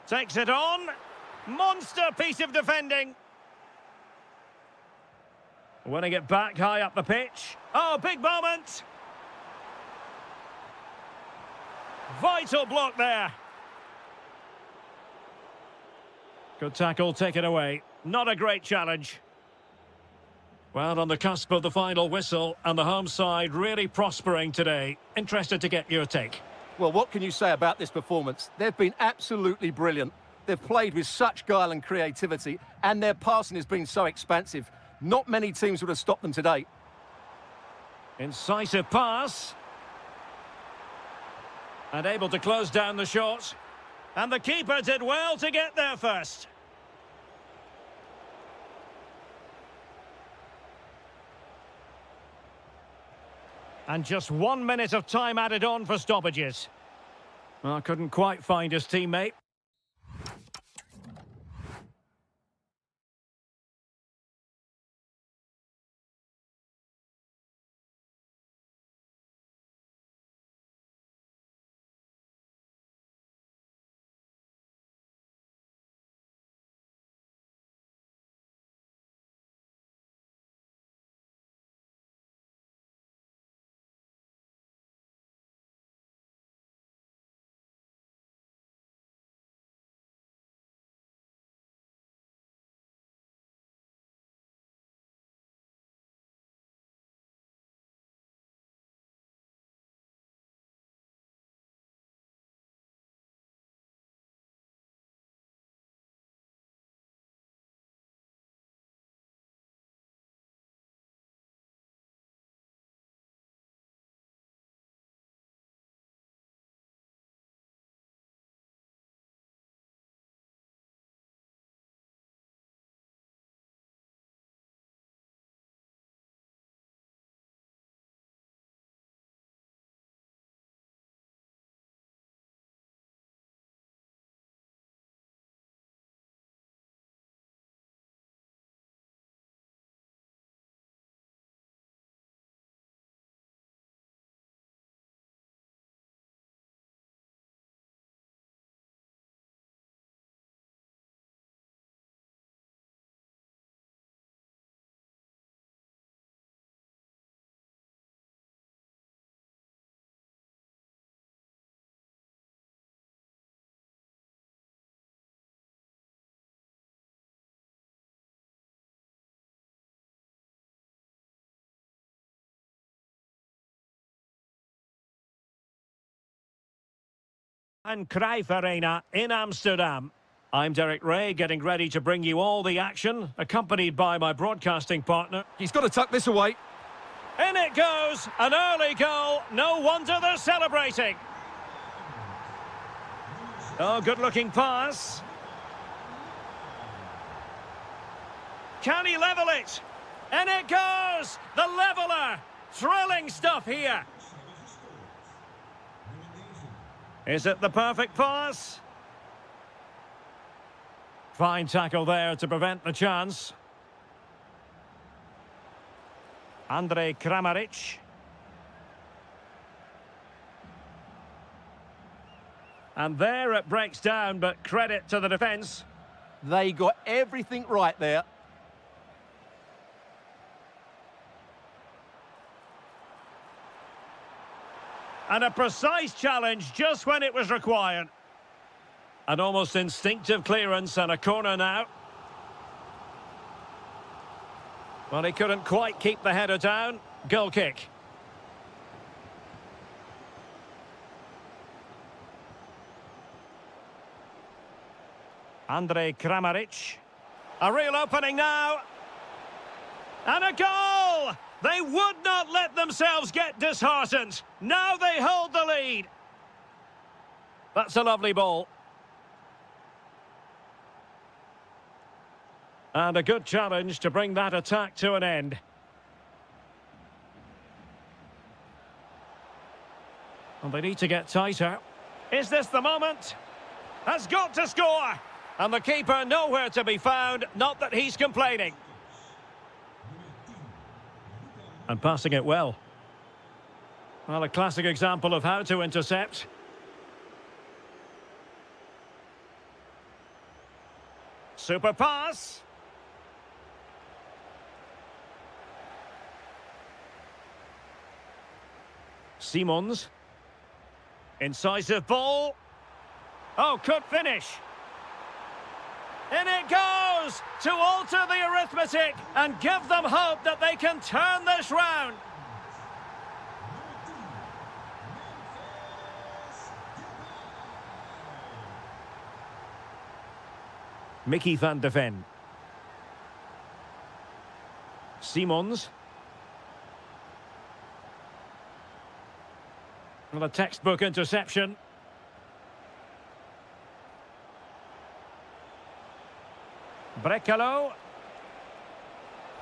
C: Takes it on. Monster piece of defending. Winning it back high up the pitch. Oh, big moment. Vital block there. Good tackle, take it away. Not a great challenge. Well, on the cusp of the final whistle, and the home side really prospering today. Interested to get your take.
B: Well, what can you say about this performance? They've been absolutely brilliant. They've played with such guile and creativity, and their passing has been so expansive. Not many teams would have stopped them today.
C: Incisive pass. And able to close down the shot. And the keeper did well to get there first. And just 1 minute of time added on for stoppages. Well, couldn't quite find his teammate.
A: and Cruijff Arena in Amsterdam. I'm Derek Ray, getting ready to bring you all the action, accompanied by my broadcasting partner.
B: He's got to tuck this away.
A: In it goes, an early goal. No wonder they're celebrating. Oh, good-looking pass. Can he level it? In it goes! The leveller! Thrilling stuff here. Is it the perfect pass? Fine tackle there to prevent the chance. Andrej Kramaric. And there it breaks down, but credit to the defence.
B: They got everything right there.
A: And a precise challenge just when it was required. An almost instinctive clearance and a corner now. Well, he couldn't quite keep the header down. Goal kick. Andrej Kramaric. A real opening now. And a goal! They would not let themselves get disheartened. Now they hold the lead. That's a lovely ball. And a good challenge to bring that attack to an end. And they need to get tighter. Is this the moment? Has got to score! And the keeper nowhere to be found, not that he's complaining. And passing it well. Well, a classic example of how to intercept. Super pass. Simons. Incisive ball. Oh, could finish. In it goes to alter the arithmetic and give them hope that they can turn this round. Mickey van de Ven. Simons. Well, a textbook interception. Brekalo.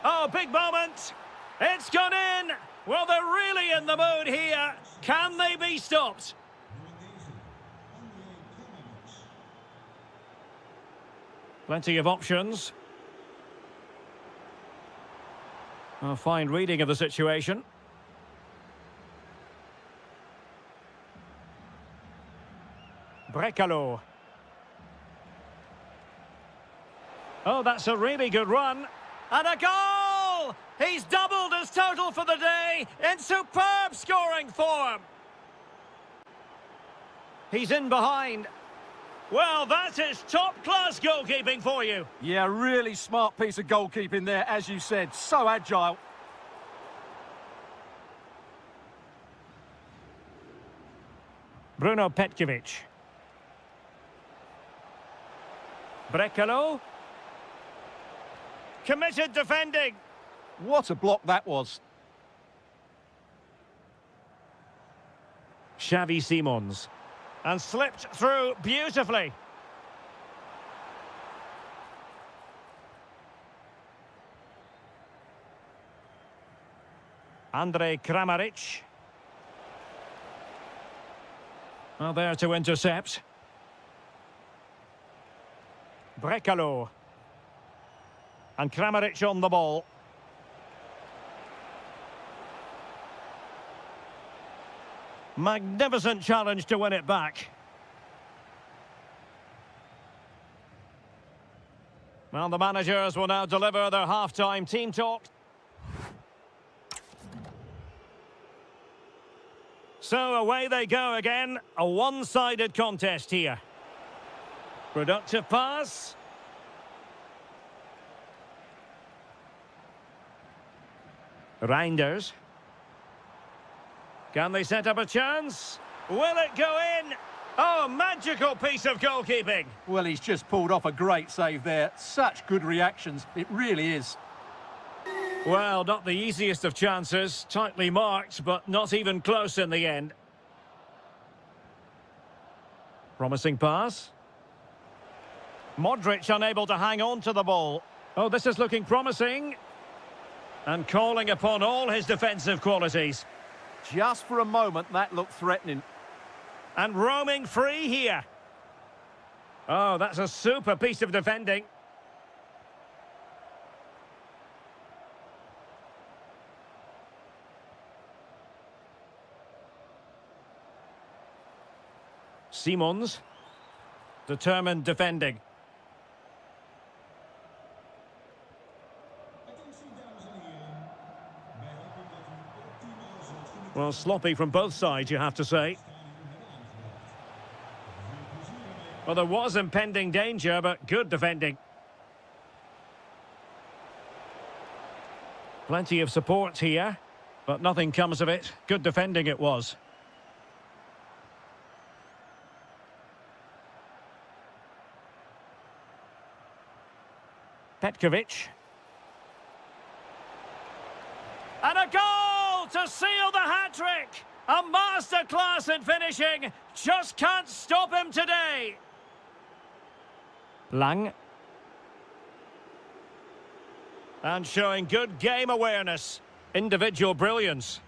A: Oh, big moment. It's gone in. Well, they're really in the mood here. Can they be stopped? Plenty of options. A fine reading of the situation. Brekalo. Oh, that's a really good run. And a goal! He's doubled his total for the day in superb scoring form. He's in behind. Well, that is top-class goalkeeping for you.
B: Yeah, really smart piece of goalkeeping there, as you said. So agile.
A: Bruno Petkovic. Brekalo. Committed defending.
B: What a block that was.
A: Xavi Simons. And slipped through beautifully. Andrej Kramaric. Well, there to intercept. Brekalo. And Kramaric on the ball. Magnificent challenge to win it back. Well, the managers will now deliver their half-time team talk. So away they go again. A one-sided contest here. Productive pass. Reinders. Can they set up a chance? Will it go in? Oh, magical piece of goalkeeping.
B: Well, he's just pulled off a great save there. Such good reactions, it really is.
C: Well, not the easiest of chances. Tightly marked, but not even close in the end. Promising pass. Modric unable to hang on to the ball. Oh, this is looking promising. And calling upon all his defensive qualities.
B: Just for a moment, that looked threatening.
C: And roaming free here. Oh, that's a super piece of defending. Simons. Determined defending. Well, sloppy from both sides, you have to say. Well, there was impending danger, but good defending. Plenty of support here, but nothing comes of it. Good defending it was. Petkovic. And a goal to seal the hat-trick! A masterclass in finishing. Just can't stop him today. Lang. And showing good game awareness. Individual brilliance.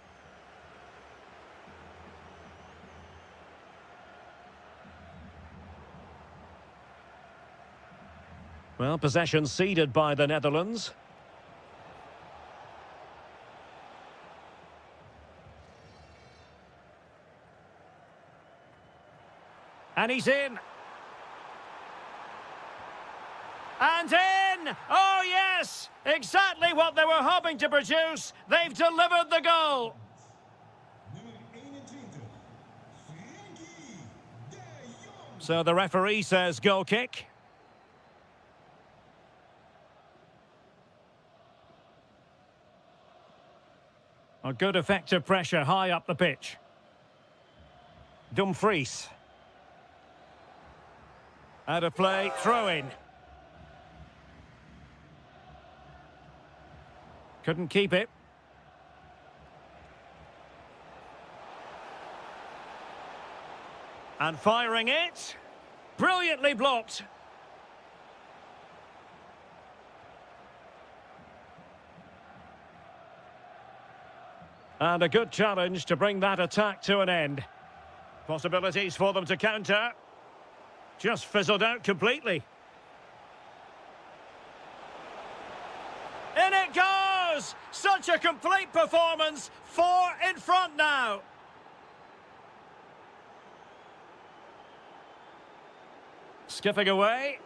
C: Well, possession ceded by the Netherlands. And he's in. And in! Oh, yes! Exactly what they were hoping to produce. They've delivered the goal. So the referee says goal kick. A good effective pressure high up the pitch. Dumfries. Out of play, throw in. Couldn't keep it. And firing it. Brilliantly blocked. And a good challenge to bring that attack to an end. Possibilities for them to counter. Just fizzled out completely. In it goes! Such a complete performance. 4 in front now. Skipping away.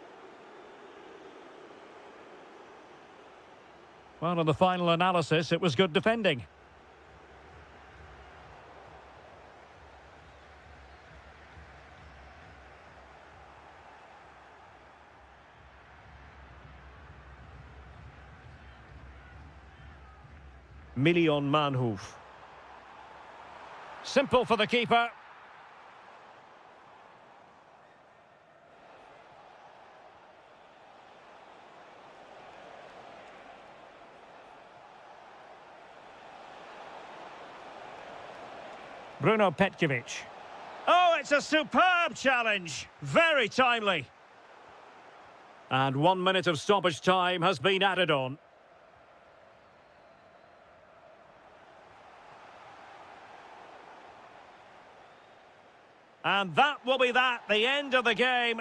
C: Well, in the final analysis, it was good defending. Million Manhoef. Simple for the keeper. Bruno Petkovic. Oh, it's a superb challenge. Very timely. And 1 minute of stoppage time has been added on. And that will be that, the end of the game.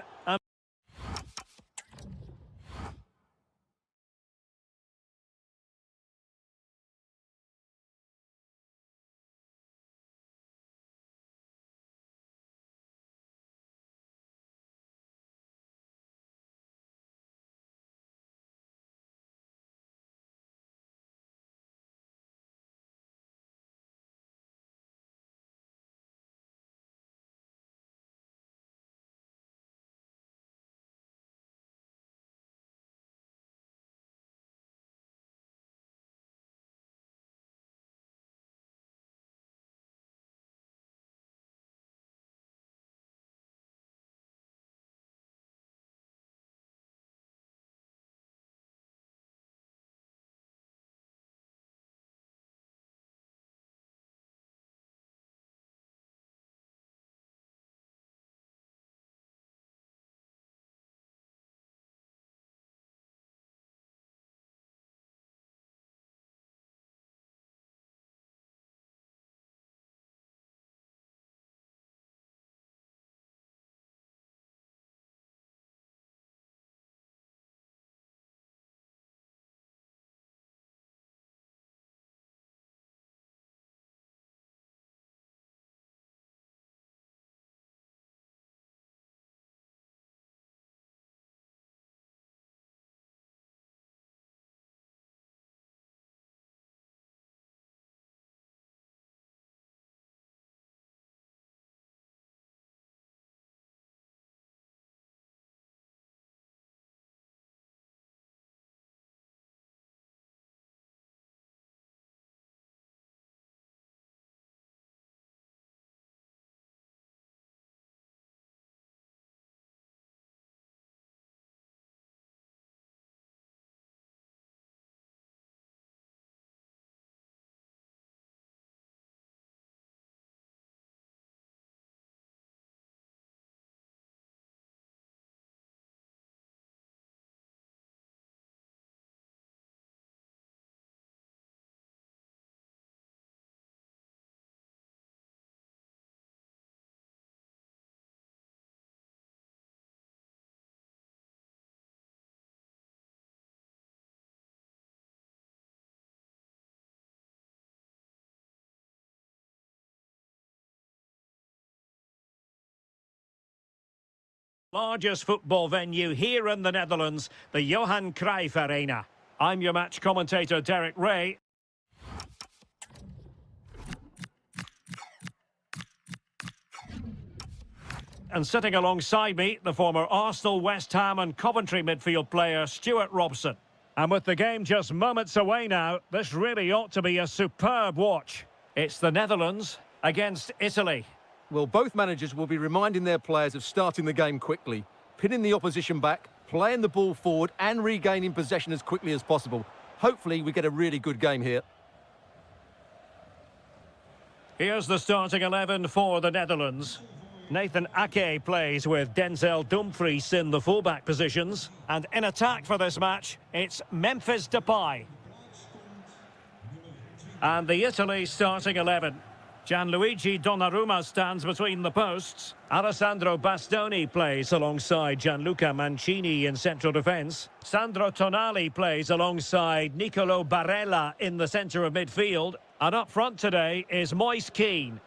C: Largest football venue here in the Netherlands, the Johan Cruyff Arena. I'm your match commentator, Derek Ray. And sitting alongside me, the former Arsenal, West Ham and Coventry midfield player, Stuart Robson. And with the game just moments away now, this really ought to be a superb watch. It's the Netherlands against Italy.
B: Well, both managers will be reminding their players of starting the game quickly, pinning the opposition back, playing the ball forward and regaining possession as quickly as possible. Hopefully we get a really good game here.
C: Here's the starting 11 for the Netherlands. Nathan Ake plays with Denzel Dumfries in the fullback positions. And in attack for this match, it's Memphis Depay. And the Italy starting 11. Gianluigi Donnarumma stands between the posts. Alessandro Bastoni plays alongside Gianluca Mancini in central defence. Sandro Tonali plays alongside Nicolo Barella in the centre of midfield. And up front today is Moise Kean.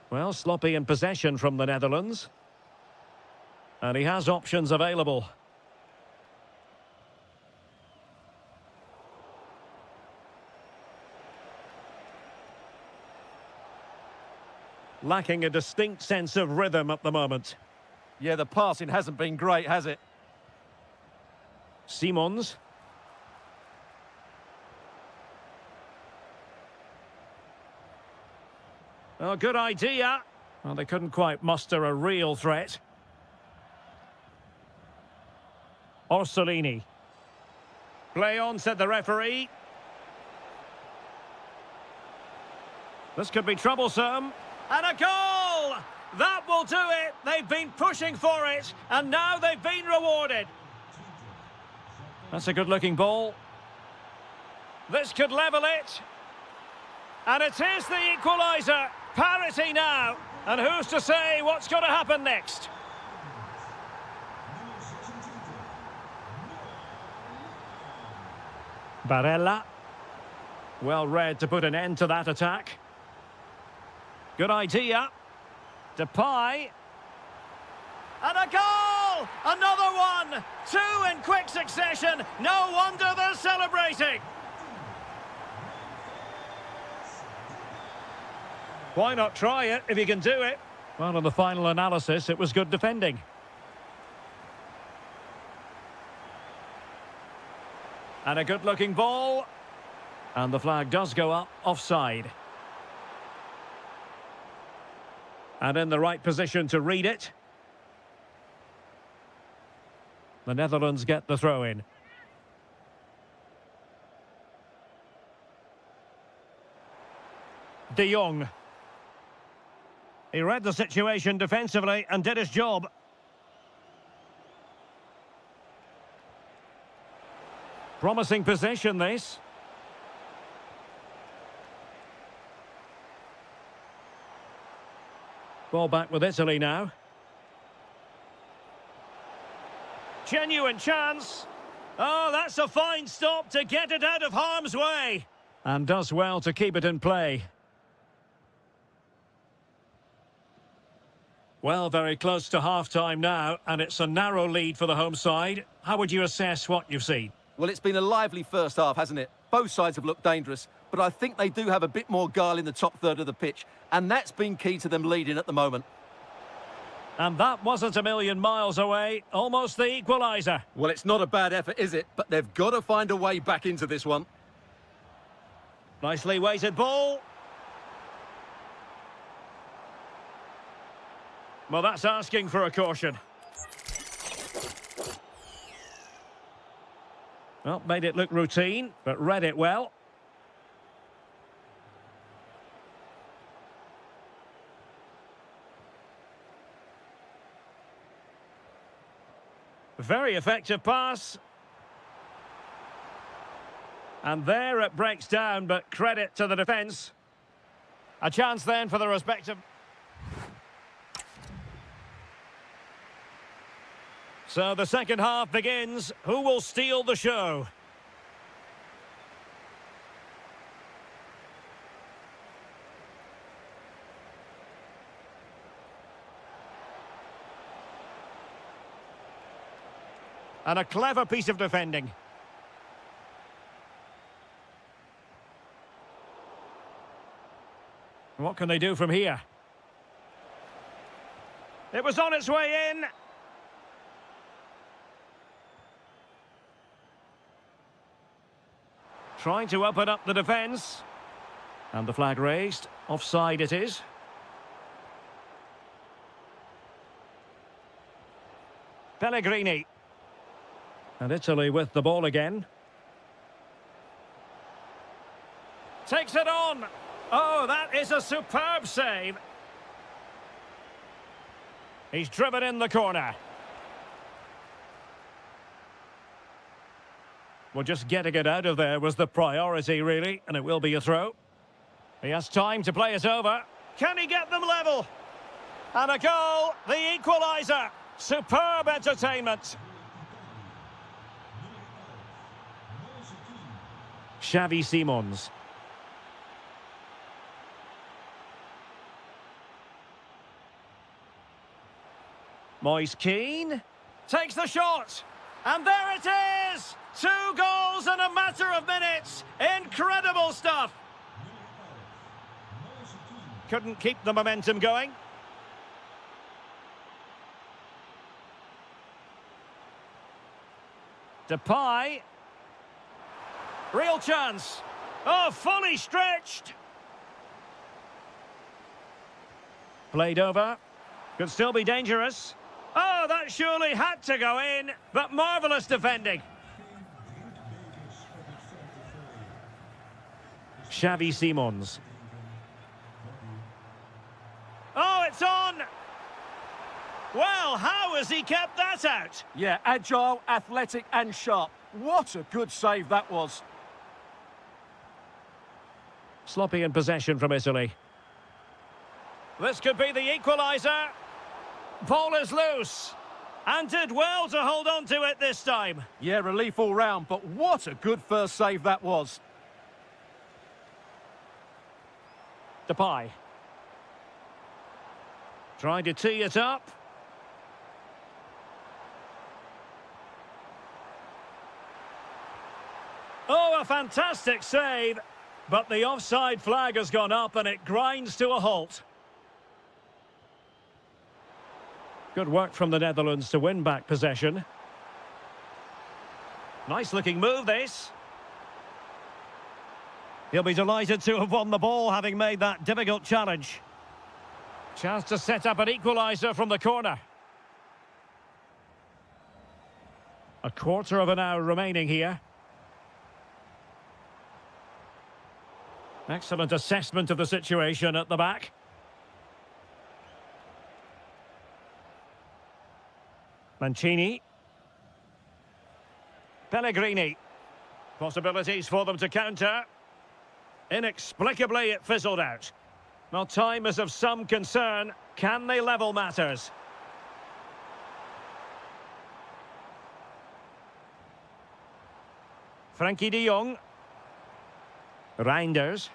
C: Well, sloppy in possession from the Netherlands. And he has options available. Lacking a distinct sense of rhythm at the moment.
B: Yeah, the passing hasn't been great, has it?
C: Simons. Oh, good idea. Well, they couldn't quite muster a real threat. Orsolini. Play on, said the referee. This could be troublesome. And a goal! That will do it. They've been pushing for it, and now they've been rewarded. That's a good-looking ball. This could level it. And it is the equaliser. Parity now. And who's to say what's going to happen next? Barella. Well read to put an end to that attack. Good idea. Depay. And a goal! Another one! Two in quick succession. No wonder they're celebrating. Why not try it if you can do it? Well, in the final analysis, it was good defending. And a good-looking ball. And the flag does go up, offside. And in the right position to read it. The Netherlands get the throw-in. De Jong. He read the situation defensively and did his job. Promising possession, this. Ball back with Italy now. Genuine chance. Oh, that's a fine stop to get it out of harm's way. And does well to keep it in play. Well, very close to half-time now, and it's a narrow lead for the home side. How would you assess what you've seen?
B: Well, it's been a lively first half, hasn't it? Both sides have looked dangerous, but I think they do have a bit more guile in the top third of the pitch, and that's been key to them leading at the moment.
C: And that wasn't a million miles away, almost the equaliser.
B: Well, it's not a bad effort, is it? But they've got to find a way back into this one.
C: Nicely weighted ball. Well, that's asking for a caution. Well, made it look routine, but read it well. Very effective pass. And there it breaks down, but credit to the defence. A chance then for the respective... So the second half begins. Who will steal the show?
A: And a clever piece of defending. What can they do from here? It was on its way in. Trying to open up the defence. And the flag raised. Offside it is. Pellegrini. And Italy with the ball again. Takes it on. Oh, that is a superb save. He's driven in the corner. Well, just getting it out of there was the priority, really, and it will be a throw. He has time to play it over. Can he get them level? And a goal, the equaliser. Superb entertainment. Xavi Simons. Moise Keane takes the shot. And there it is! 2 goals in a matter of minutes. Incredible stuff. Couldn't keep the momentum going. Depay. Real chance. Oh, fully stretched. Played over. Could still be dangerous. Oh, that surely had to go in, but marvellous defending. Xavi Simons. Oh, it's on! Well, how has he kept that out?
B: Yeah, agile, athletic and sharp. What a good save that was.
A: Sloppy in possession from Italy. This could be the equaliser. Ball is loose. And did well to hold on to it this time.
B: Yeah, relief all round, but what a good first save that was.
A: Depay. Trying to tee it up. Oh, a fantastic save. But the offside flag has gone up and it grinds to a halt. Good work from the Netherlands to win back possession. Nice looking move, this. He'll be delighted to have won the ball, having made that difficult challenge. Chance to set up an equaliser from the corner. A quarter of an hour remaining here. Excellent assessment of the situation at the back. Mancini. Pellegrini. Possibilities for them to counter. Inexplicably, it fizzled out. Well, time is of some concern. Can they level matters? Frankie de Jong. Reinders.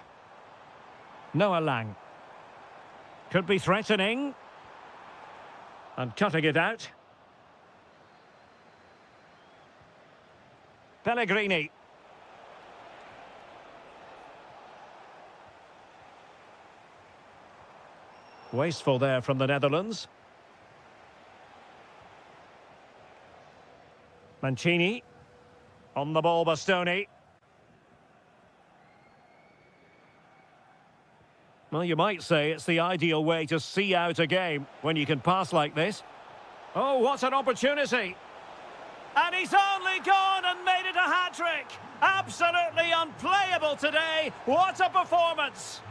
A: Noah Lang. Could be threatening. And cutting it out. Pellegrini. Wasteful there from the Netherlands. Mancini. On the ball, Bastoni. Well, you might say it's the ideal way to see out a game when you can pass like this. Oh, what an opportunity! And he's only gone and made it a hat-trick! Absolutely unplayable today! What a performance!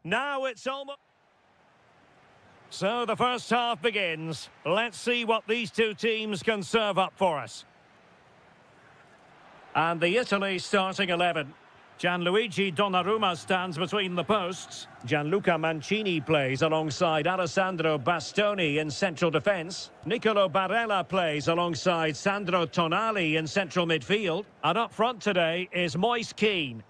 A: Now it's almost... So the first half begins. Let's see what these two teams can serve up for us. And the Italy starting 11. Gianluigi Donnarumma stands between the posts. Gianluca Mancini plays alongside Alessandro Bastoni in central defence. Nicolo Barella plays alongside Sandro Tonali in central midfield. And up front today is Moise Kean.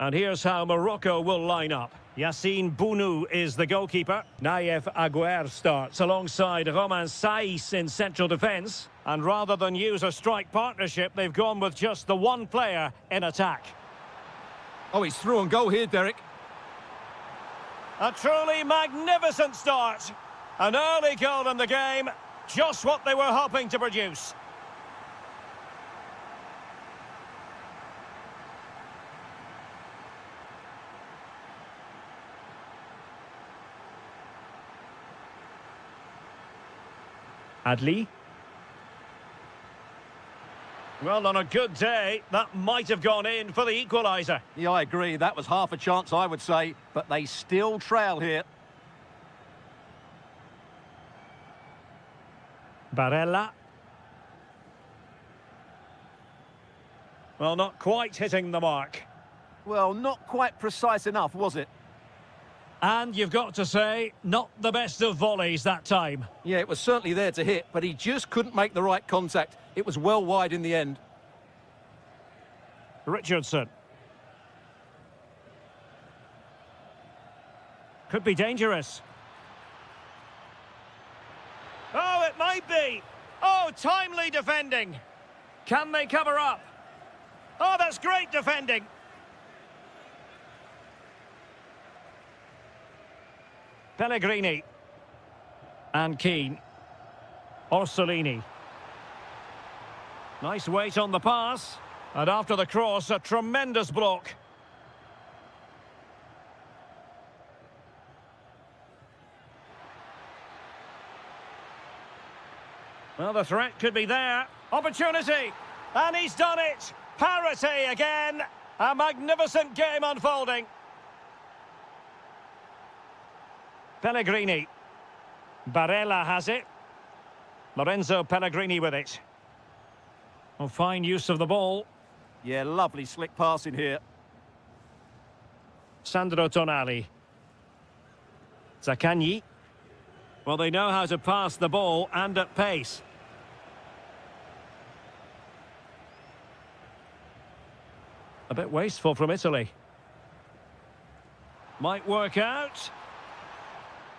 A: And here's how Morocco will line up. Yassine Bounou is the goalkeeper. Naïef Aguer starts alongside Romain Saïs in central defence. And rather than use a strike partnership, they've gone with just the one player in attack.
B: Oh, he's through on goal here, Derek.
A: A truly magnificent start. An early goal in the game. Just what they were hoping to produce. Adli. Well, on a good day, that might have gone in for the equaliser.
B: Yeah, I agree. That was half a chance, I would say. But they still trail here.
A: Barella. Well, not quite hitting the mark.
B: Well, not quite precise enough, was it?
A: And you've got to say, not the best of volleys that time.
B: Yeah, it was certainly there to hit, but he just couldn't make the right contact. It was well wide in the end.
A: Richardson. Could be dangerous. Oh, it might be. Oh, timely defending. Can they cover up? Oh, that's great defending. Pellegrini. And Keane. Orsolini. Nice weight on the pass. And after the cross, a tremendous block. Well, the threat could be there. Opportunity. And he's done it. Parity again. A magnificent game unfolding. Pellegrini. Barella has it. Lorenzo Pellegrini with it. Oh, fine use of the ball.
B: Yeah, lovely slick passing here.
A: Sandro Tonali. Zaccagni. Well, they know how to pass the ball and at pace. A bit wasteful from Italy. Might work out.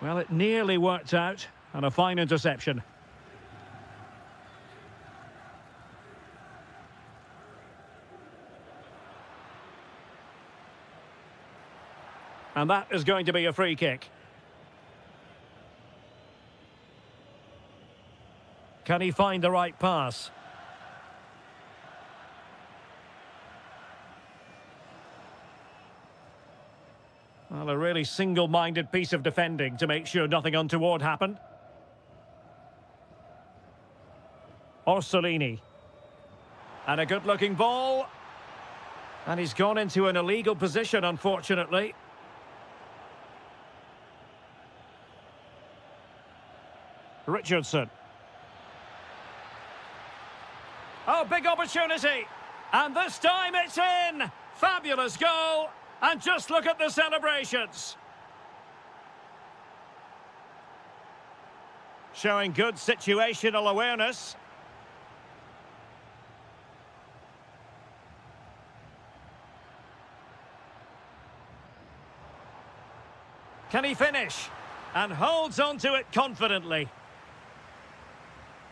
A: Well, it nearly worked out. And a fine interception. And that is going to be a free kick. Can he find the right pass? Well, a really single-minded piece of defending to make sure nothing untoward happened. Orsolini. And a good-looking ball. And he's gone into an illegal position, unfortunately. Richardson. Oh, big opportunity. And this time it's in. Fabulous goal. And just look at the celebrations. Showing good situational awareness. Can he finish? And holds on to it confidently.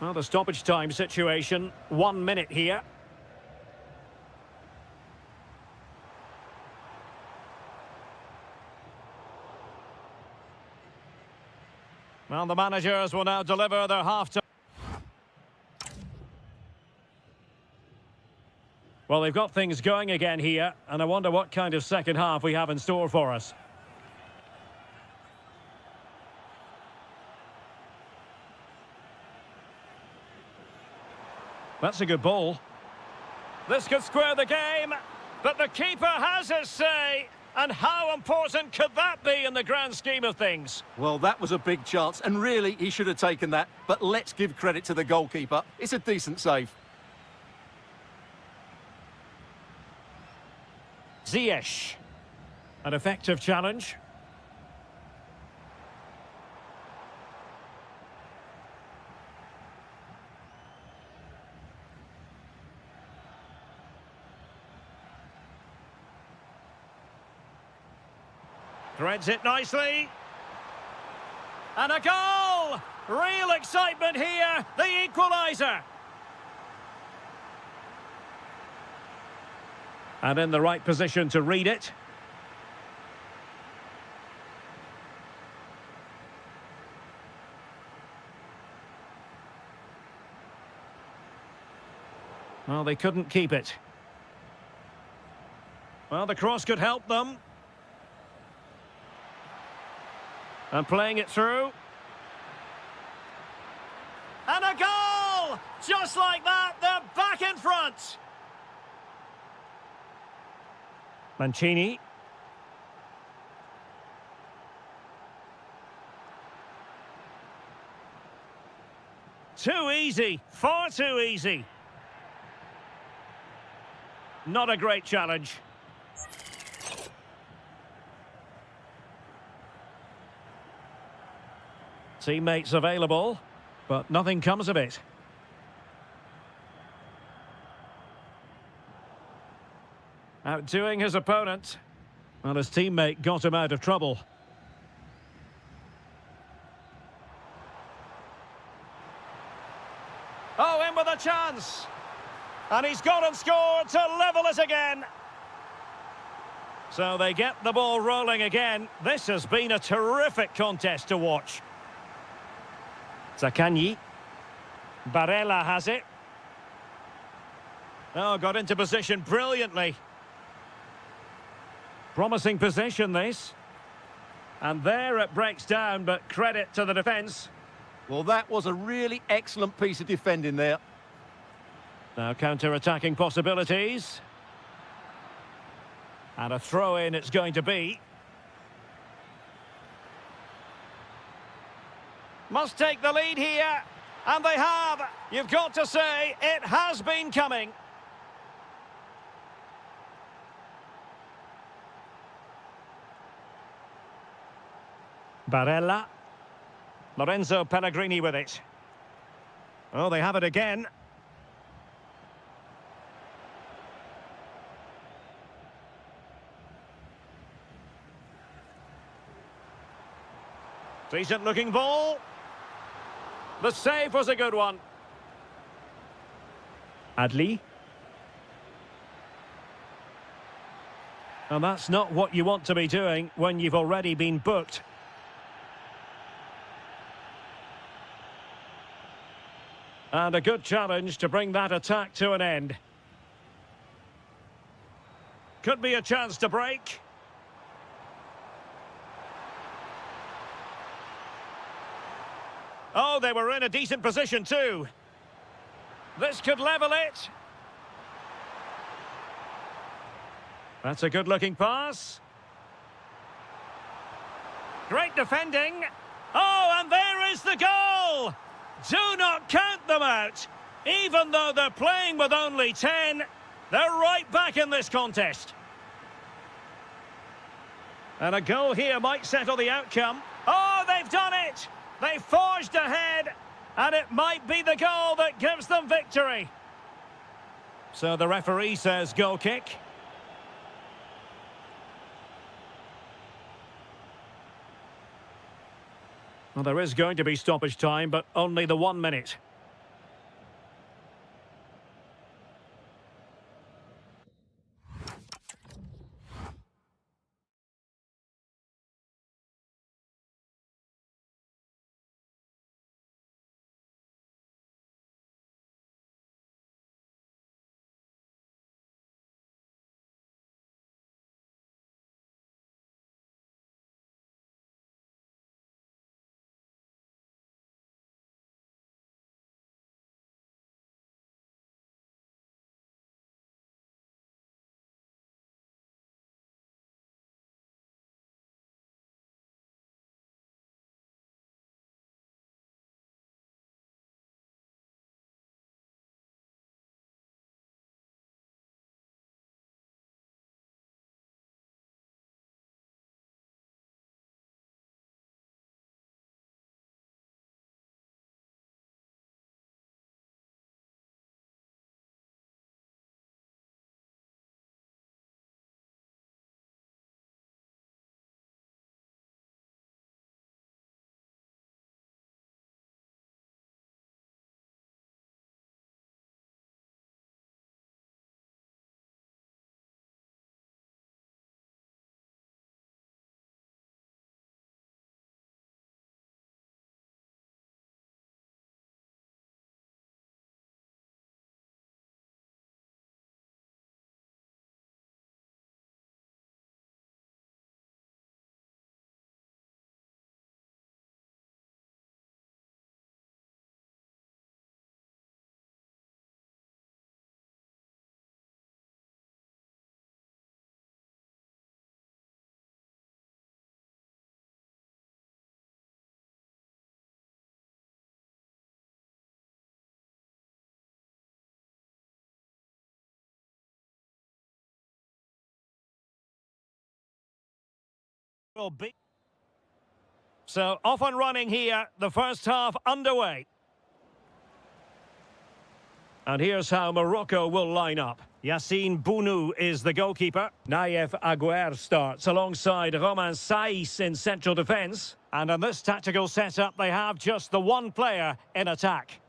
A: Well, the stoppage time situation, 1 minute here. Well, the managers will now deliver their half-time. Well, they've got things going again here, and I wonder what kind of second half we have in store for us. That's a good ball. This could square the game. But the keeper has his say. And how important could that be in the grand scheme of things?
B: Well, that was a big chance, and really, he should have taken that. But let's give credit to the goalkeeper. It's a decent save.
A: Ziyech.
C: An effective challenge.
A: Threads it nicely. And a goal! Real excitement here, the equaliser.
C: And in the right position to read it. Well, they couldn't keep it.
A: Well, the cross could help them. And playing it through. And a goal! Just like that, they're back in front.
C: Mancini.
A: Too easy, far too easy. Not a great challenge.
C: Teammates available, but nothing comes of it. Outdoing his opponent. Well, his teammate got him out of trouble.
A: Oh, in with a chance. And he's gone and scored to level it again. So they get the ball rolling again. This has been a terrific contest to watch.
C: Zaccagni.
A: Barella has it. Oh, got into position brilliantly.
C: Promising position, this.
A: And there it breaks down, but credit to the defence.
B: Well, that was a really excellent piece of defending there.
C: Now counter-attacking possibilities. And a throw-in it's going to be.
A: Must take the lead here. And they have. You've got to say, it has been coming.
C: Barella.
A: Lorenzo Pellegrini with it. Oh, they have it again. Decent looking ball. The save was a good one.
C: Adli. And that's not what you want to be doing when you've already been booked. And a good challenge to bring that attack to an end.
A: Could be a chance to break. Oh, they were in a decent position too. This could level it. That's a good-looking pass. Great defending. Oh, and there is the goal! Do not count them out. Even though they're playing with only 10, they're right back in this contest. And a goal here might settle the outcome. Oh, they've done it! They forged ahead, and it might be the goal that gives them victory.
C: So the referee says goal kick. Well, there is going to be stoppage time, but only the 1 minute.
A: will be. So off and running here, the first half underway. And here's how Morocco will line up. Yassine Bounou is the goalkeeper. Naïef Aguer starts alongside Romain Saïs in central defence. And in this tactical setup, they have just the one player in attack.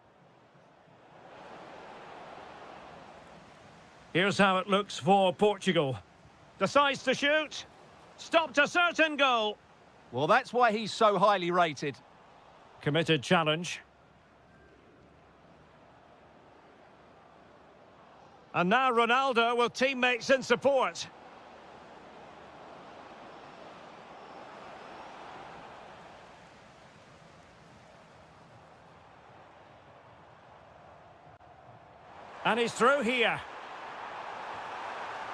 A: Here's how it looks for Portugal. Decides to shoot. Stopped a certain goal.
B: Well, that's why he's so highly rated.
A: Committed challenge. And now Ronaldo with teammates in support. And he's through here.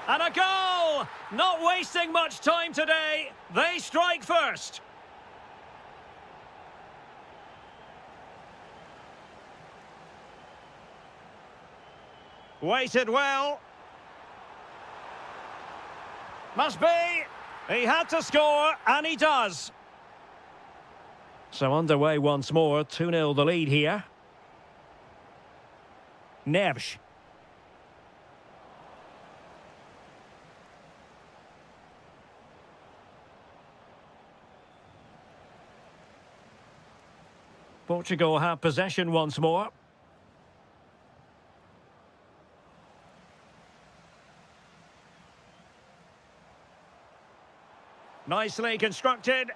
A: And a goal! Not wasting much time today. They strike first. Waited well. Must be. He had to score, and he does. So underway once more. 2-0 the lead here. Neves. Portugal have possession once more. Nicely constructed.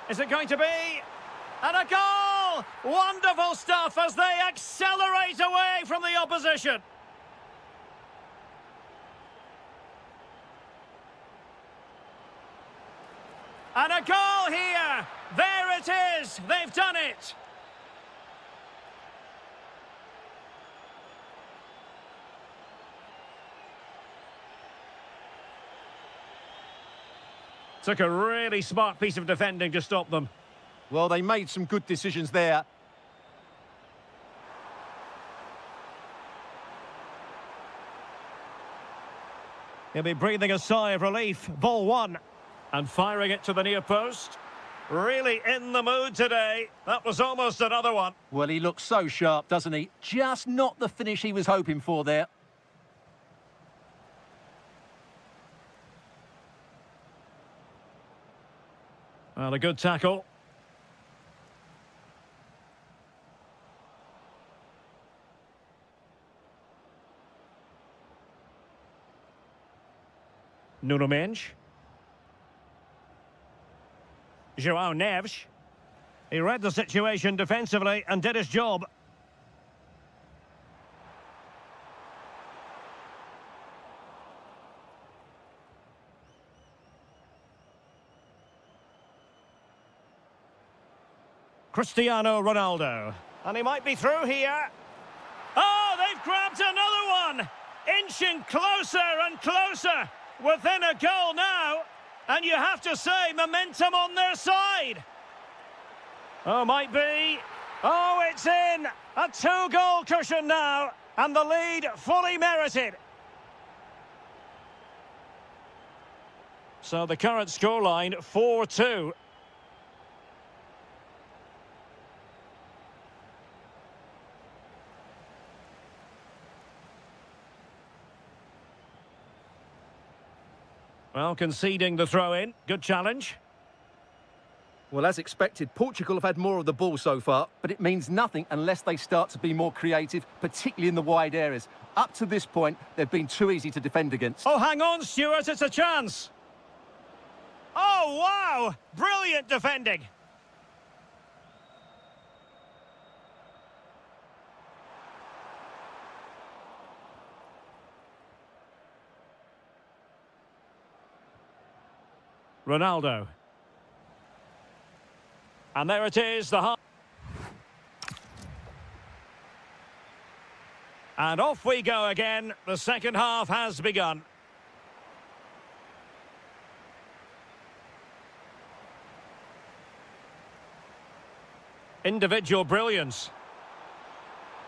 A: Is it going to be? And a goal! Wonderful stuff as they accelerate away from the opposition. And a goal here! There it is! They've done it! Took a really smart piece of defending to stop them.
B: Well, they made some good decisions there.
A: He'll be breathing a sigh of relief. Ball one. And firing it to the near post. Really in the mood today. That was almost another one.
B: Well, he looks so sharp, doesn't he? Just not the finish he was hoping for there.
A: Well, a good tackle. Nuno Mendes. João Neves. He read the situation defensively and did his job. Cristiano Ronaldo. And he might be through here. Oh, they've grabbed another one! Inching closer and closer. Within a goal now. And you have to say, momentum on their side. Oh, might be. Oh, it's in. A 2-goal cushion now. And the lead fully merited. So the current scoreline, 4-2. Well, conceding the throw-in. Good challenge.
B: Well, as expected, Portugal have had more of the ball so far, but it means nothing unless they start to be more creative, particularly in the wide areas. Up to this point, they've been too easy to defend against.
A: Oh, hang on, Stuart, it's a chance. Oh, wow! Brilliant defending. Ronaldo. And there it is, the half. And off we go again. The second half has begun. Individual brilliance.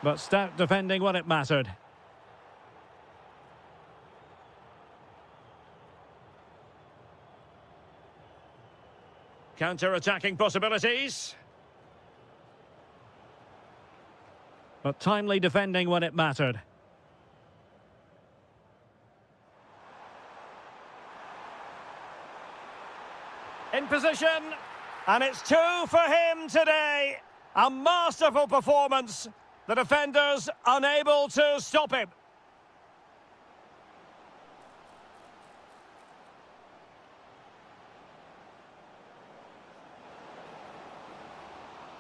A: But stout defending when it mattered. Counter-attacking possibilities. But timely defending when it mattered. In position, and it's 2 for him today. A masterful performance. The defenders unable to stop him.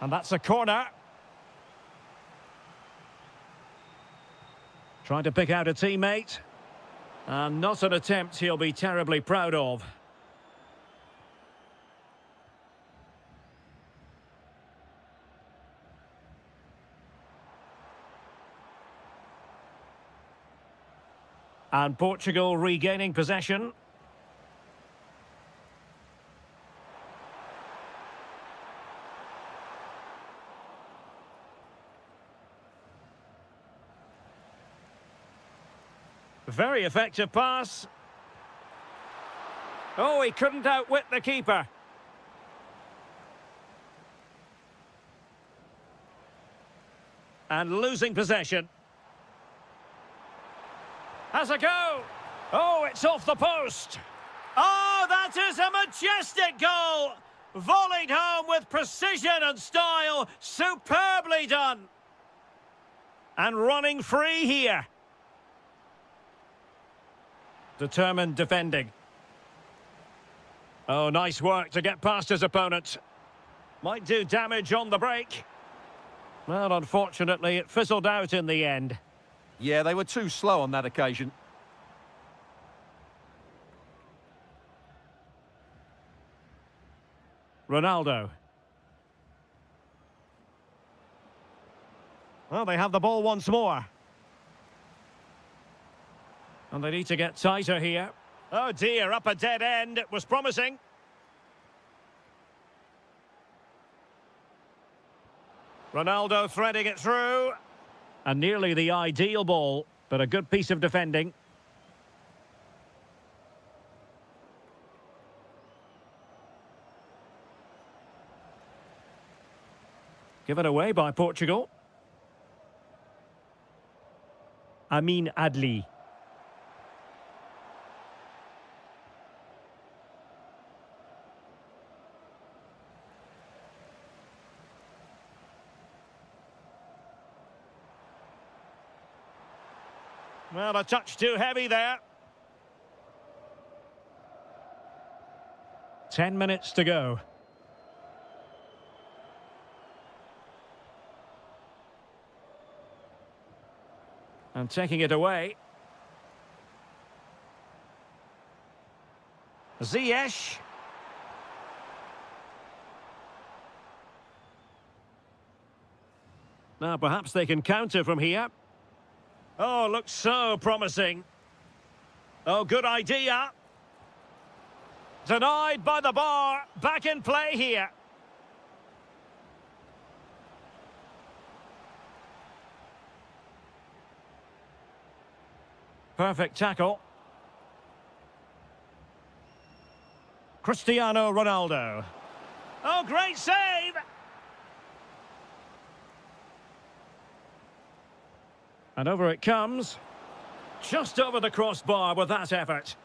A: And that's a corner. Trying to pick out a teammate. And not an attempt he'll be terribly proud of. And Portugal regaining possession. Very effective pass. Oh, he couldn't outwit the keeper. And losing possession. Has a go. Oh, it's off the post. Oh, that is a majestic goal. Volleyed home with precision and style. Superbly done. And running free here. Determined defending. Oh, nice work to get past his opponent. Might do damage on the break. Well, unfortunately, it fizzled out in the end.
B: Yeah, they were too slow on that occasion.
A: Ronaldo. Well, they have the ball once more. And they need to get tighter here. Oh dear, up a dead end. It was promising. Ronaldo threading it through. And nearly the ideal ball, but a good piece of defending. Given away by Portugal. Amin Adli. Well, a touch too heavy there. 10 minutes to go. And taking it away. Ziyech. Now perhaps they can counter from here. Oh, looks so promising. Oh, good idea. Denied by the bar. Back in play here. Perfect tackle. Cristiano Ronaldo. Oh, great save! And over it comes. Just over the crossbar with that effort.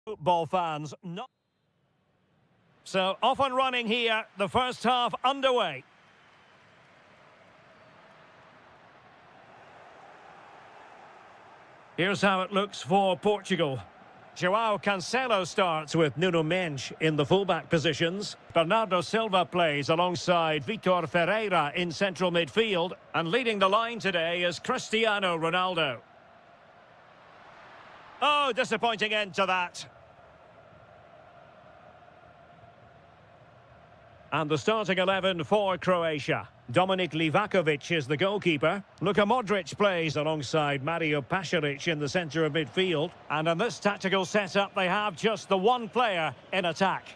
A: Football fans, not... So, off and running here, the first half underway. Here's how it looks for Portugal. João Cancelo starts with Nuno Mendes in the fullback positions. Bernardo Silva plays alongside Vitor Ferreira in central midfield. And leading the line today is Cristiano Ronaldo. Oh, disappointing end to that. And the starting 11 for Croatia. Dominik Livakovic is the goalkeeper. Luka Modric plays alongside Mario Pasalic in the centre of midfield. And in this tactical setup, they have just the one player in attack.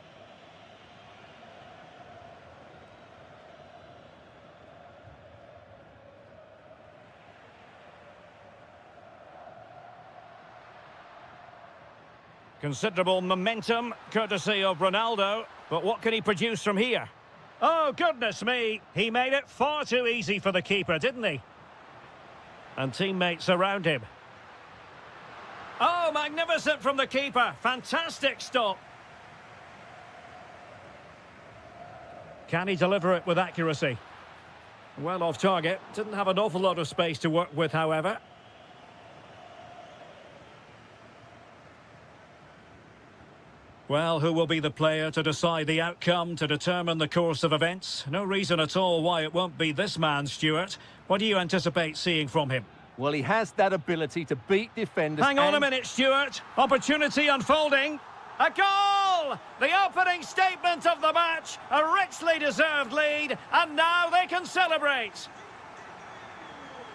A: Considerable momentum, courtesy of Ronaldo. But what can he produce from here? Oh, goodness me. He made it far too easy for the keeper, didn't he? And teammates around him. Oh, magnificent from the keeper. Fantastic stop. Can he deliver it with accuracy? Well off target. Didn't have an awful lot of space to work with, however. Well, who will be the player to decide the outcome, to determine the course of events? No reason at all why it won't be this man, Stuart. What do you anticipate seeing from him?
B: Well, he has that ability to beat defenders.
A: Hang on a minute, Stuart. Opportunity unfolding. A goal! The opening statement of the match. A richly deserved lead. And now they can celebrate.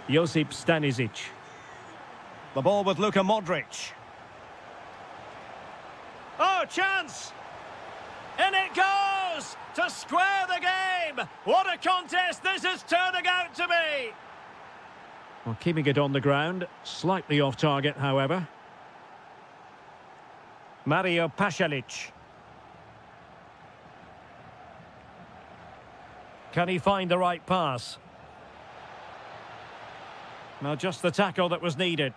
A: Josip Stanisic. The ball with Luka Modric. Oh, chance! In it goes! To square the game! What a contest this is turning out to be! Well, keeping it on the ground. Slightly off target, however. Mario Pasalic. Can he find the right pass? Now, just the tackle that was needed.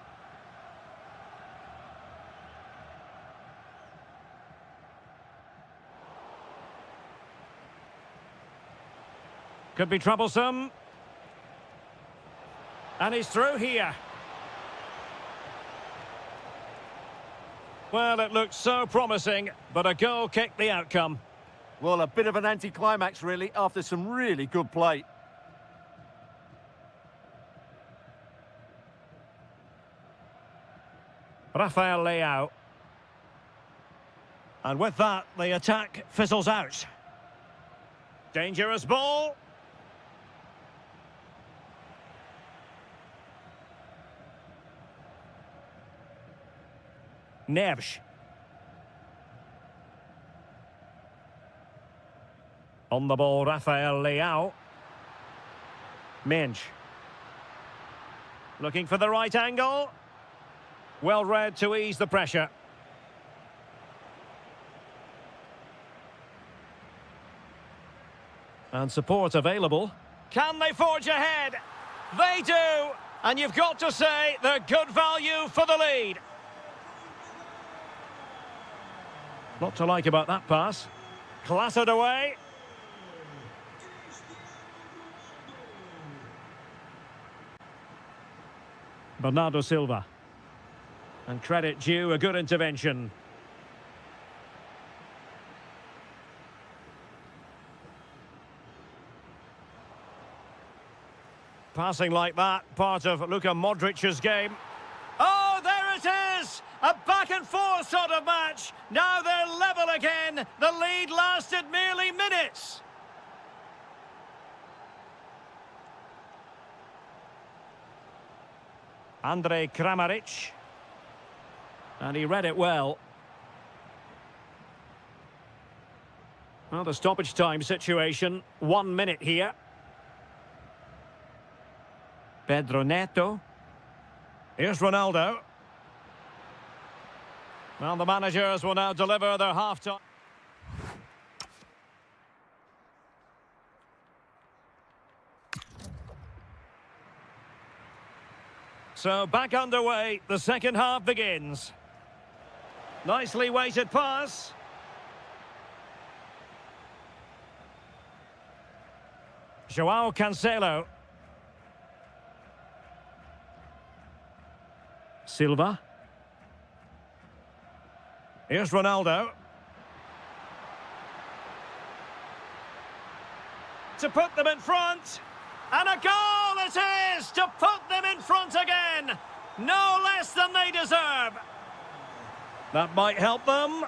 A: Could be troublesome. And he's through here. Well, it looked so promising, but a goal kicked the outcome.
B: Well, a bit of an anticlimax, really, after some really good play.
A: Rafael Leao. And with that, the attack fizzles out. Dangerous ball. Neves. On the ball, Rafael Leao. Mendes. Looking for the right angle. Well read to ease the pressure. And support available. Can they forge ahead? They do! And you've got to say they're good value for the lead. Lot to like about that pass. Clattered away. Bernardo Silva. And credit due, a good intervention. Passing like that, part of Luka Modric's game. Oh, there it is! A back-and-forth sort of match. Now they're level again. The lead lasted merely minutes. Andrej Kramaric. And he read it well. Well, the stoppage time situation. 1 minute here. Pedro Neto. Here's Ronaldo. Well, the managers will now deliver their half-time. So back underway, the second half begins. Nicely weighted pass. Joao Cancelo. Silva. Here's Ronaldo. To put them in front. And a goal it is to put them in front again. No less than they deserve. That might help them.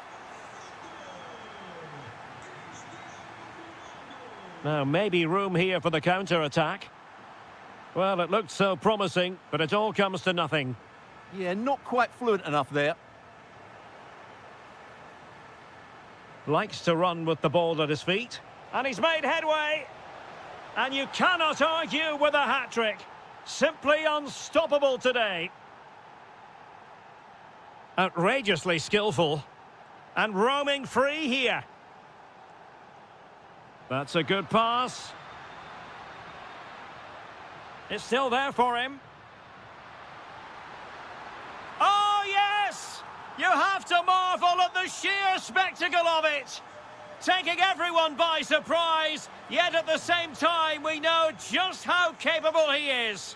A: Now, maybe room here for the counter-attack. Well, it looked so promising, but it all comes to nothing.
B: Yeah, not quite fluent enough there.
A: Likes to run with the ball at his feet. And he's made headway. And you cannot argue with a hat-trick. Simply unstoppable today. Outrageously skillful. And roaming free here. That's a good pass. It's still there for him. Oh, yes! You have to marvel at the sheer spectacle of it. Taking everyone by surprise, yet at the same time we know just how capable he is.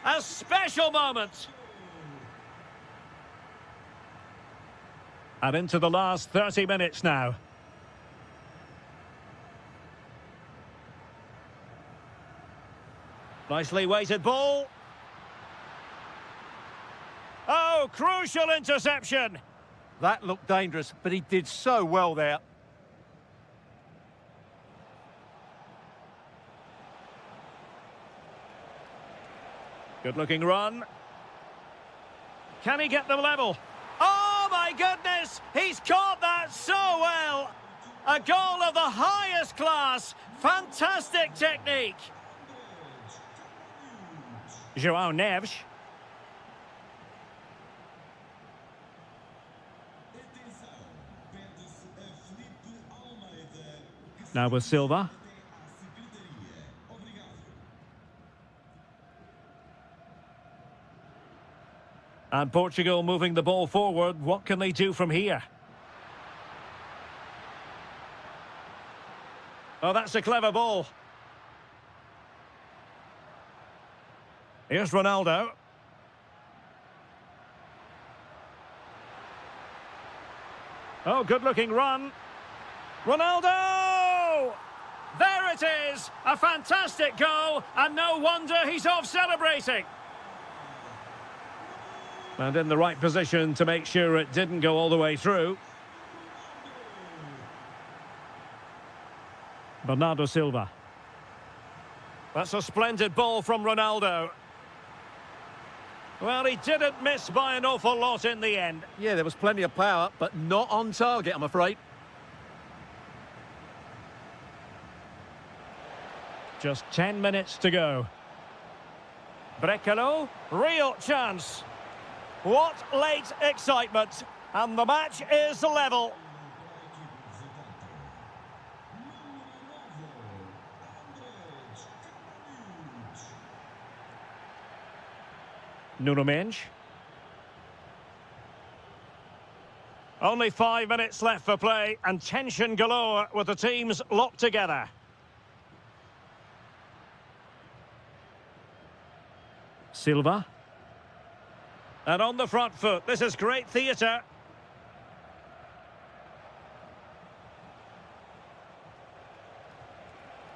A: A special moment. And into the last 30 minutes now. Nicely weighted ball. Oh, crucial interception.
B: That looked dangerous, but he did so well there.
A: Good-looking run. Can he get them level? Oh, my goodness! He's caught that so well! A goal of the highest class. Fantastic technique. João Neves. Now with Silva. And Portugal moving the ball forward. What can they do from here? Oh, that's a clever ball. Here's Ronaldo. Oh, good-looking run. Ronaldo! There it is! A fantastic goal, and no wonder he's off celebrating. And in the right position to make sure it didn't go all the way through. Bernardo Silva. That's a splendid ball from Ronaldo. Well, he didn't miss by an awful lot in the end.
B: Yeah, there was plenty of power, but not on target, I'm afraid.
A: Just 10 minutes to go. Brekalo, real chance. What late excitement. And the match is level. Nuno Mendes. Only 5 minutes left for play and tension galore with the teams locked together. Silva. And on the front foot, this is great theatre.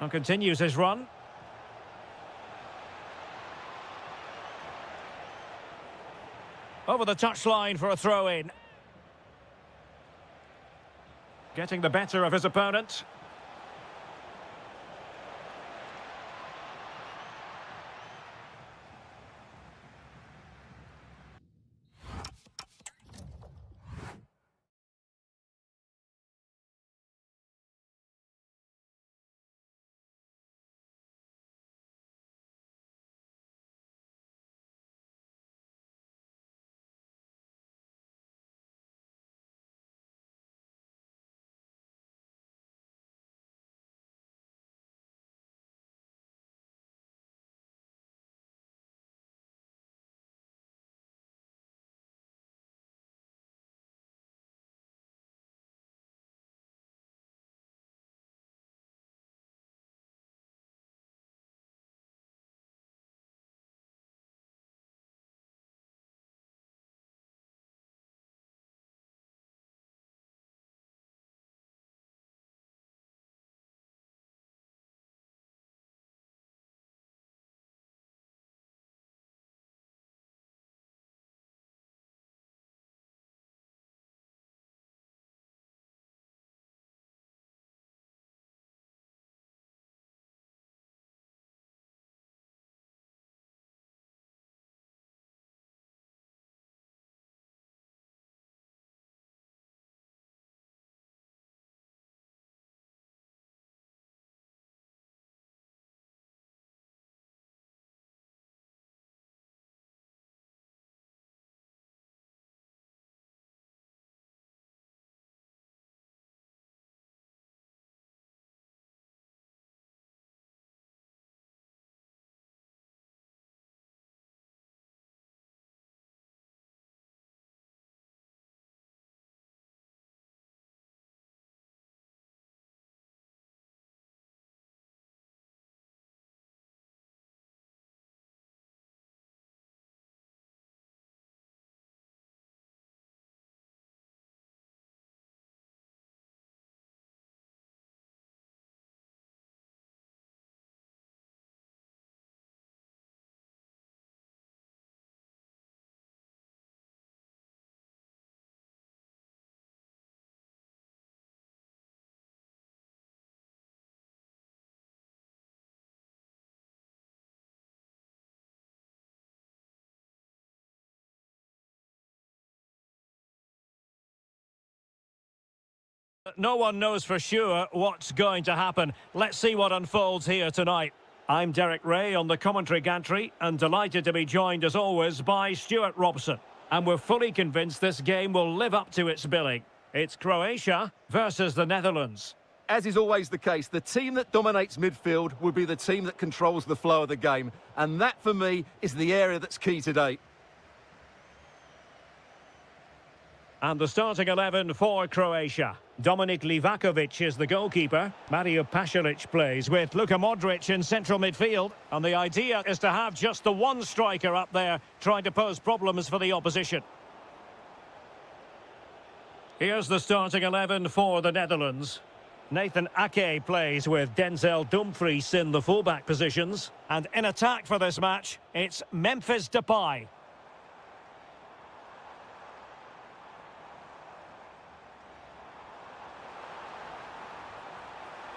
A: And continues his run. Over the touchline for a throw-in. Getting the better of his opponent.
C: No one knows for sure what's going to happen. Let's see what unfolds here tonight. I'm Derek Ray on the commentary gantry and delighted to be joined as always by Stuart Robson. And we're fully convinced this game will live up to its billing. It's Croatia versus the Netherlands.
B: As is always the case, the team that dominates midfield will be the team that controls the flow of the game. And that, for me, is the area that's key today.
C: And the starting 11 for Croatia. Dominik Livakovic is the goalkeeper. Mario Pasalic plays with Luka Modric in central midfield. And the idea is to have just the one striker up there trying to pose problems for the opposition. Here's the starting 11 for the Netherlands. Nathan Ake plays with Denzel Dumfries in the fullback positions. And in attack for this match, it's Memphis Depay.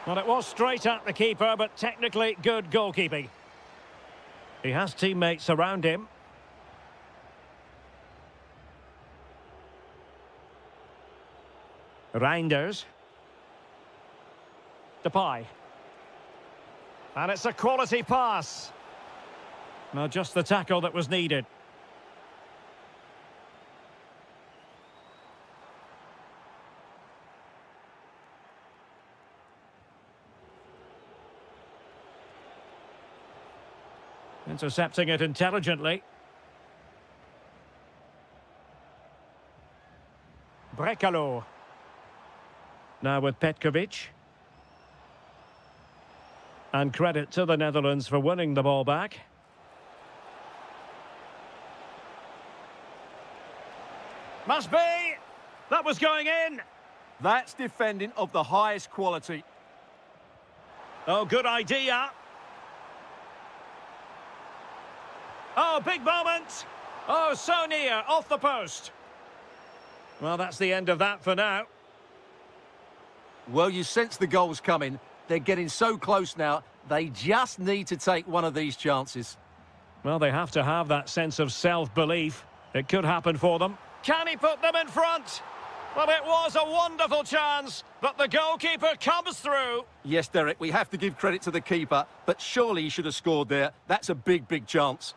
C: Well, it was straight at the keeper, but technically good goalkeeping. He has teammates around him. Reinders. Depay. And it's a quality pass. Well, just the tackle that was needed. Intercepting it intelligently. Brekalo. Now with Petkovic. And credit to the Netherlands for winning the ball back. Must be! That was going in!
B: That's defending of the highest quality.
C: Oh, good idea. Oh, big moment. Oh, so near, off the post. Well, that's the end of that for now.
B: Well, you sense the goals coming. They're getting so close now, they just need to take one of these chances.
C: Well, they have to have that sense of self-belief. It could happen for them. Can he put them in front? Well, it was a wonderful chance, but the goalkeeper comes through.
B: Yes, Derek, we have to give credit to the keeper, but surely he should have scored there. That's a big, big chance.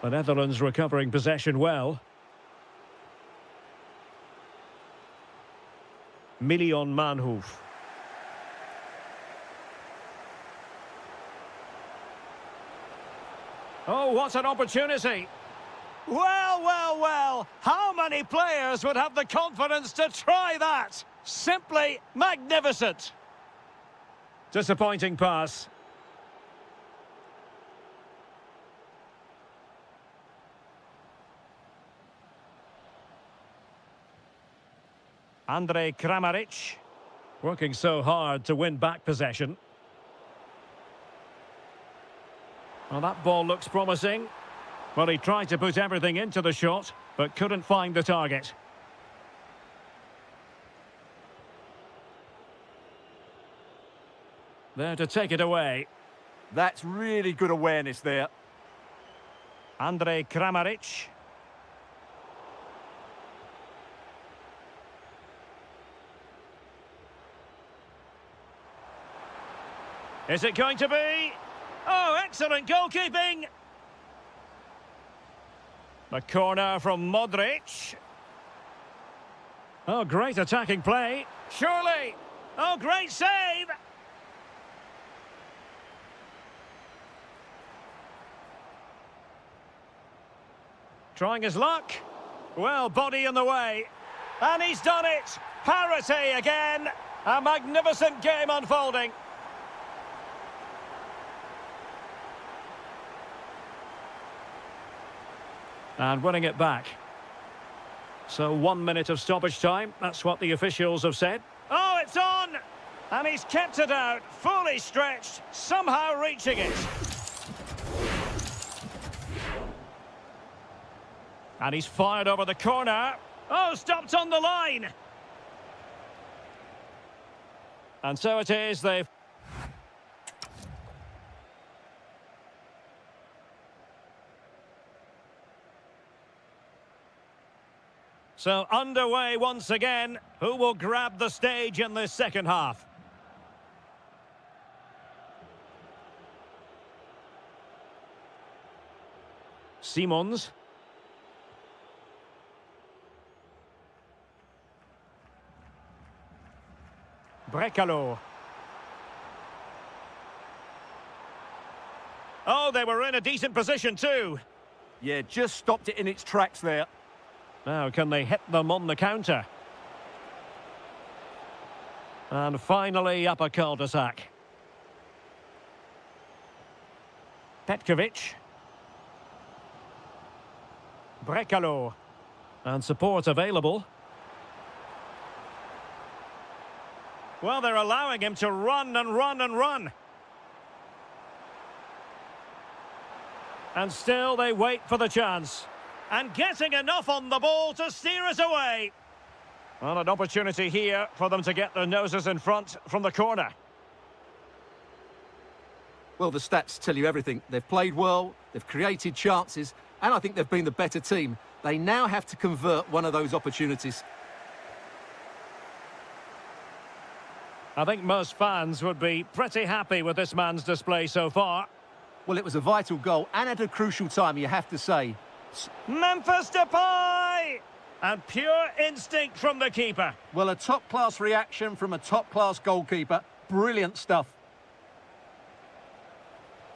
C: The Netherlands recovering possession well. Milion Manhoef. Oh, what an opportunity. Well, well, well. How many players would have the confidence to try that? Simply magnificent. Disappointing pass. Andrej Kramaric, working so hard to win back possession. Well, that ball looks promising. Well, he tried to put everything into the shot, but couldn't find the target. There to take it away.
B: That's really good awareness there.
C: Andrej Kramaric. Is it going to be? Oh, excellent goalkeeping! The corner from Modric. Oh, great attacking play. Surely! Oh, great save! Trying his luck. Well, body in the way. And he's done it! Parity again! A magnificent game unfolding. And winning it back. So 1 minute of stoppage time. That's what the officials have said. Oh, it's on! And he's kept it out, fully stretched, somehow reaching it. And he's fired over the corner. Oh, stopped on the line. And so it is, they've...
A: So underway once again. Who will grab the stage in this second half? Simons. Brekalo. Oh, they were in a decent position too.
B: Yeah, just stopped it in its tracks there.
A: Now, can they hit them on the counter? And finally, up a cul-de-sac. Petkovic. Brekalo. And support available. Well, they're allowing him to run and run and run. And still they wait for the chance. And getting enough on the ball to steer us away. Well, an opportunity here for them to get their noses in front from the corner.
B: Well, the stats tell you everything. They've played well, they've created chances, and I think they've been the better team. They now have to convert one of those opportunities.
A: I think most fans would be pretty happy with this man's display so far.
B: Well, it was a vital goal and at a crucial time, you have to say.
A: Memphis Depay! And pure instinct from the keeper.
B: Well, a top-class reaction from a top-class goalkeeper. Brilliant stuff.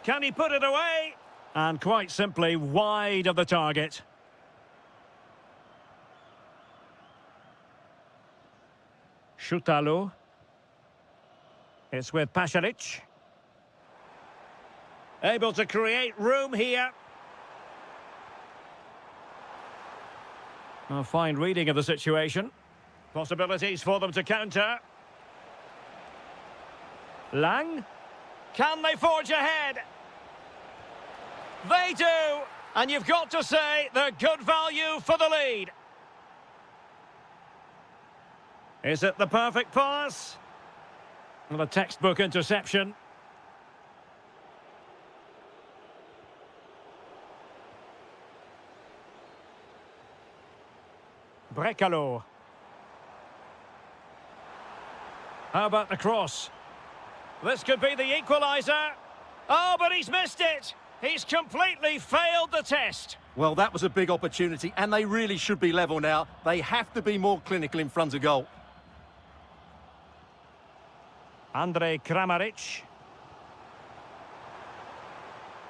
A: Can he put it away? And quite simply wide of the target. Shutalo. It's with Pasalic. Able to create room here. A fine reading of the situation. Possibilities for them to counter. Lang. Can they forge ahead? They do. And you've got to say they're good value for the lead. Is it the perfect pass? Well, a textbook interception. Brekalo. How about the cross? This could be the equaliser. Oh, but he's missed it. He's completely failed the test.
B: Well, that was a big opportunity, and they really should be level now. They have to be more clinical in front of goal.
A: Andrej Kramaric.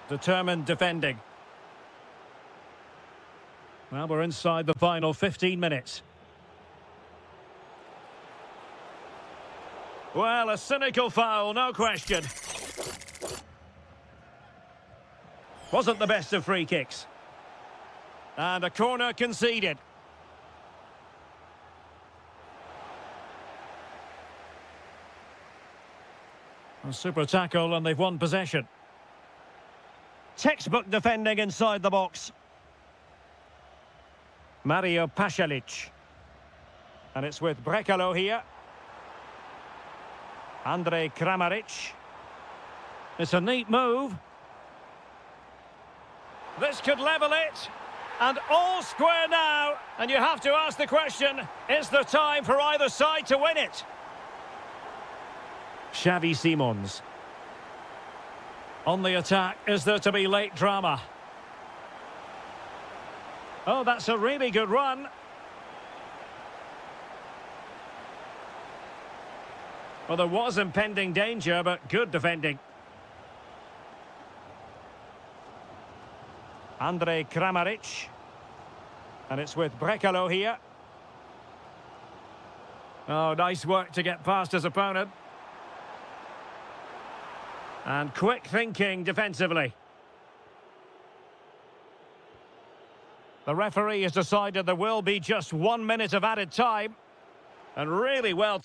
A: Determined defending. Well, we're inside the final 15 minutes. Well, a cynical foul, no question. Wasn't the best of free kicks. And a corner conceded. A super tackle and they've won possession. Textbook defending inside the box. Mario Pasalic. And it's with Brekalo here. Andrej Kramaric. It's a neat move. This could level it. And all square now. And you have to ask the question, is there time for either side to win it? Xavi Simons. On the attack, is there to be late drama? Oh, that's a really good run. Well, there was impending danger, but good defending. Andrej Kramaric. And it's with Brekalo here. Oh, nice work to get past his opponent. And quick thinking defensively. The referee has decided there will be just 1 minute of added time. And really well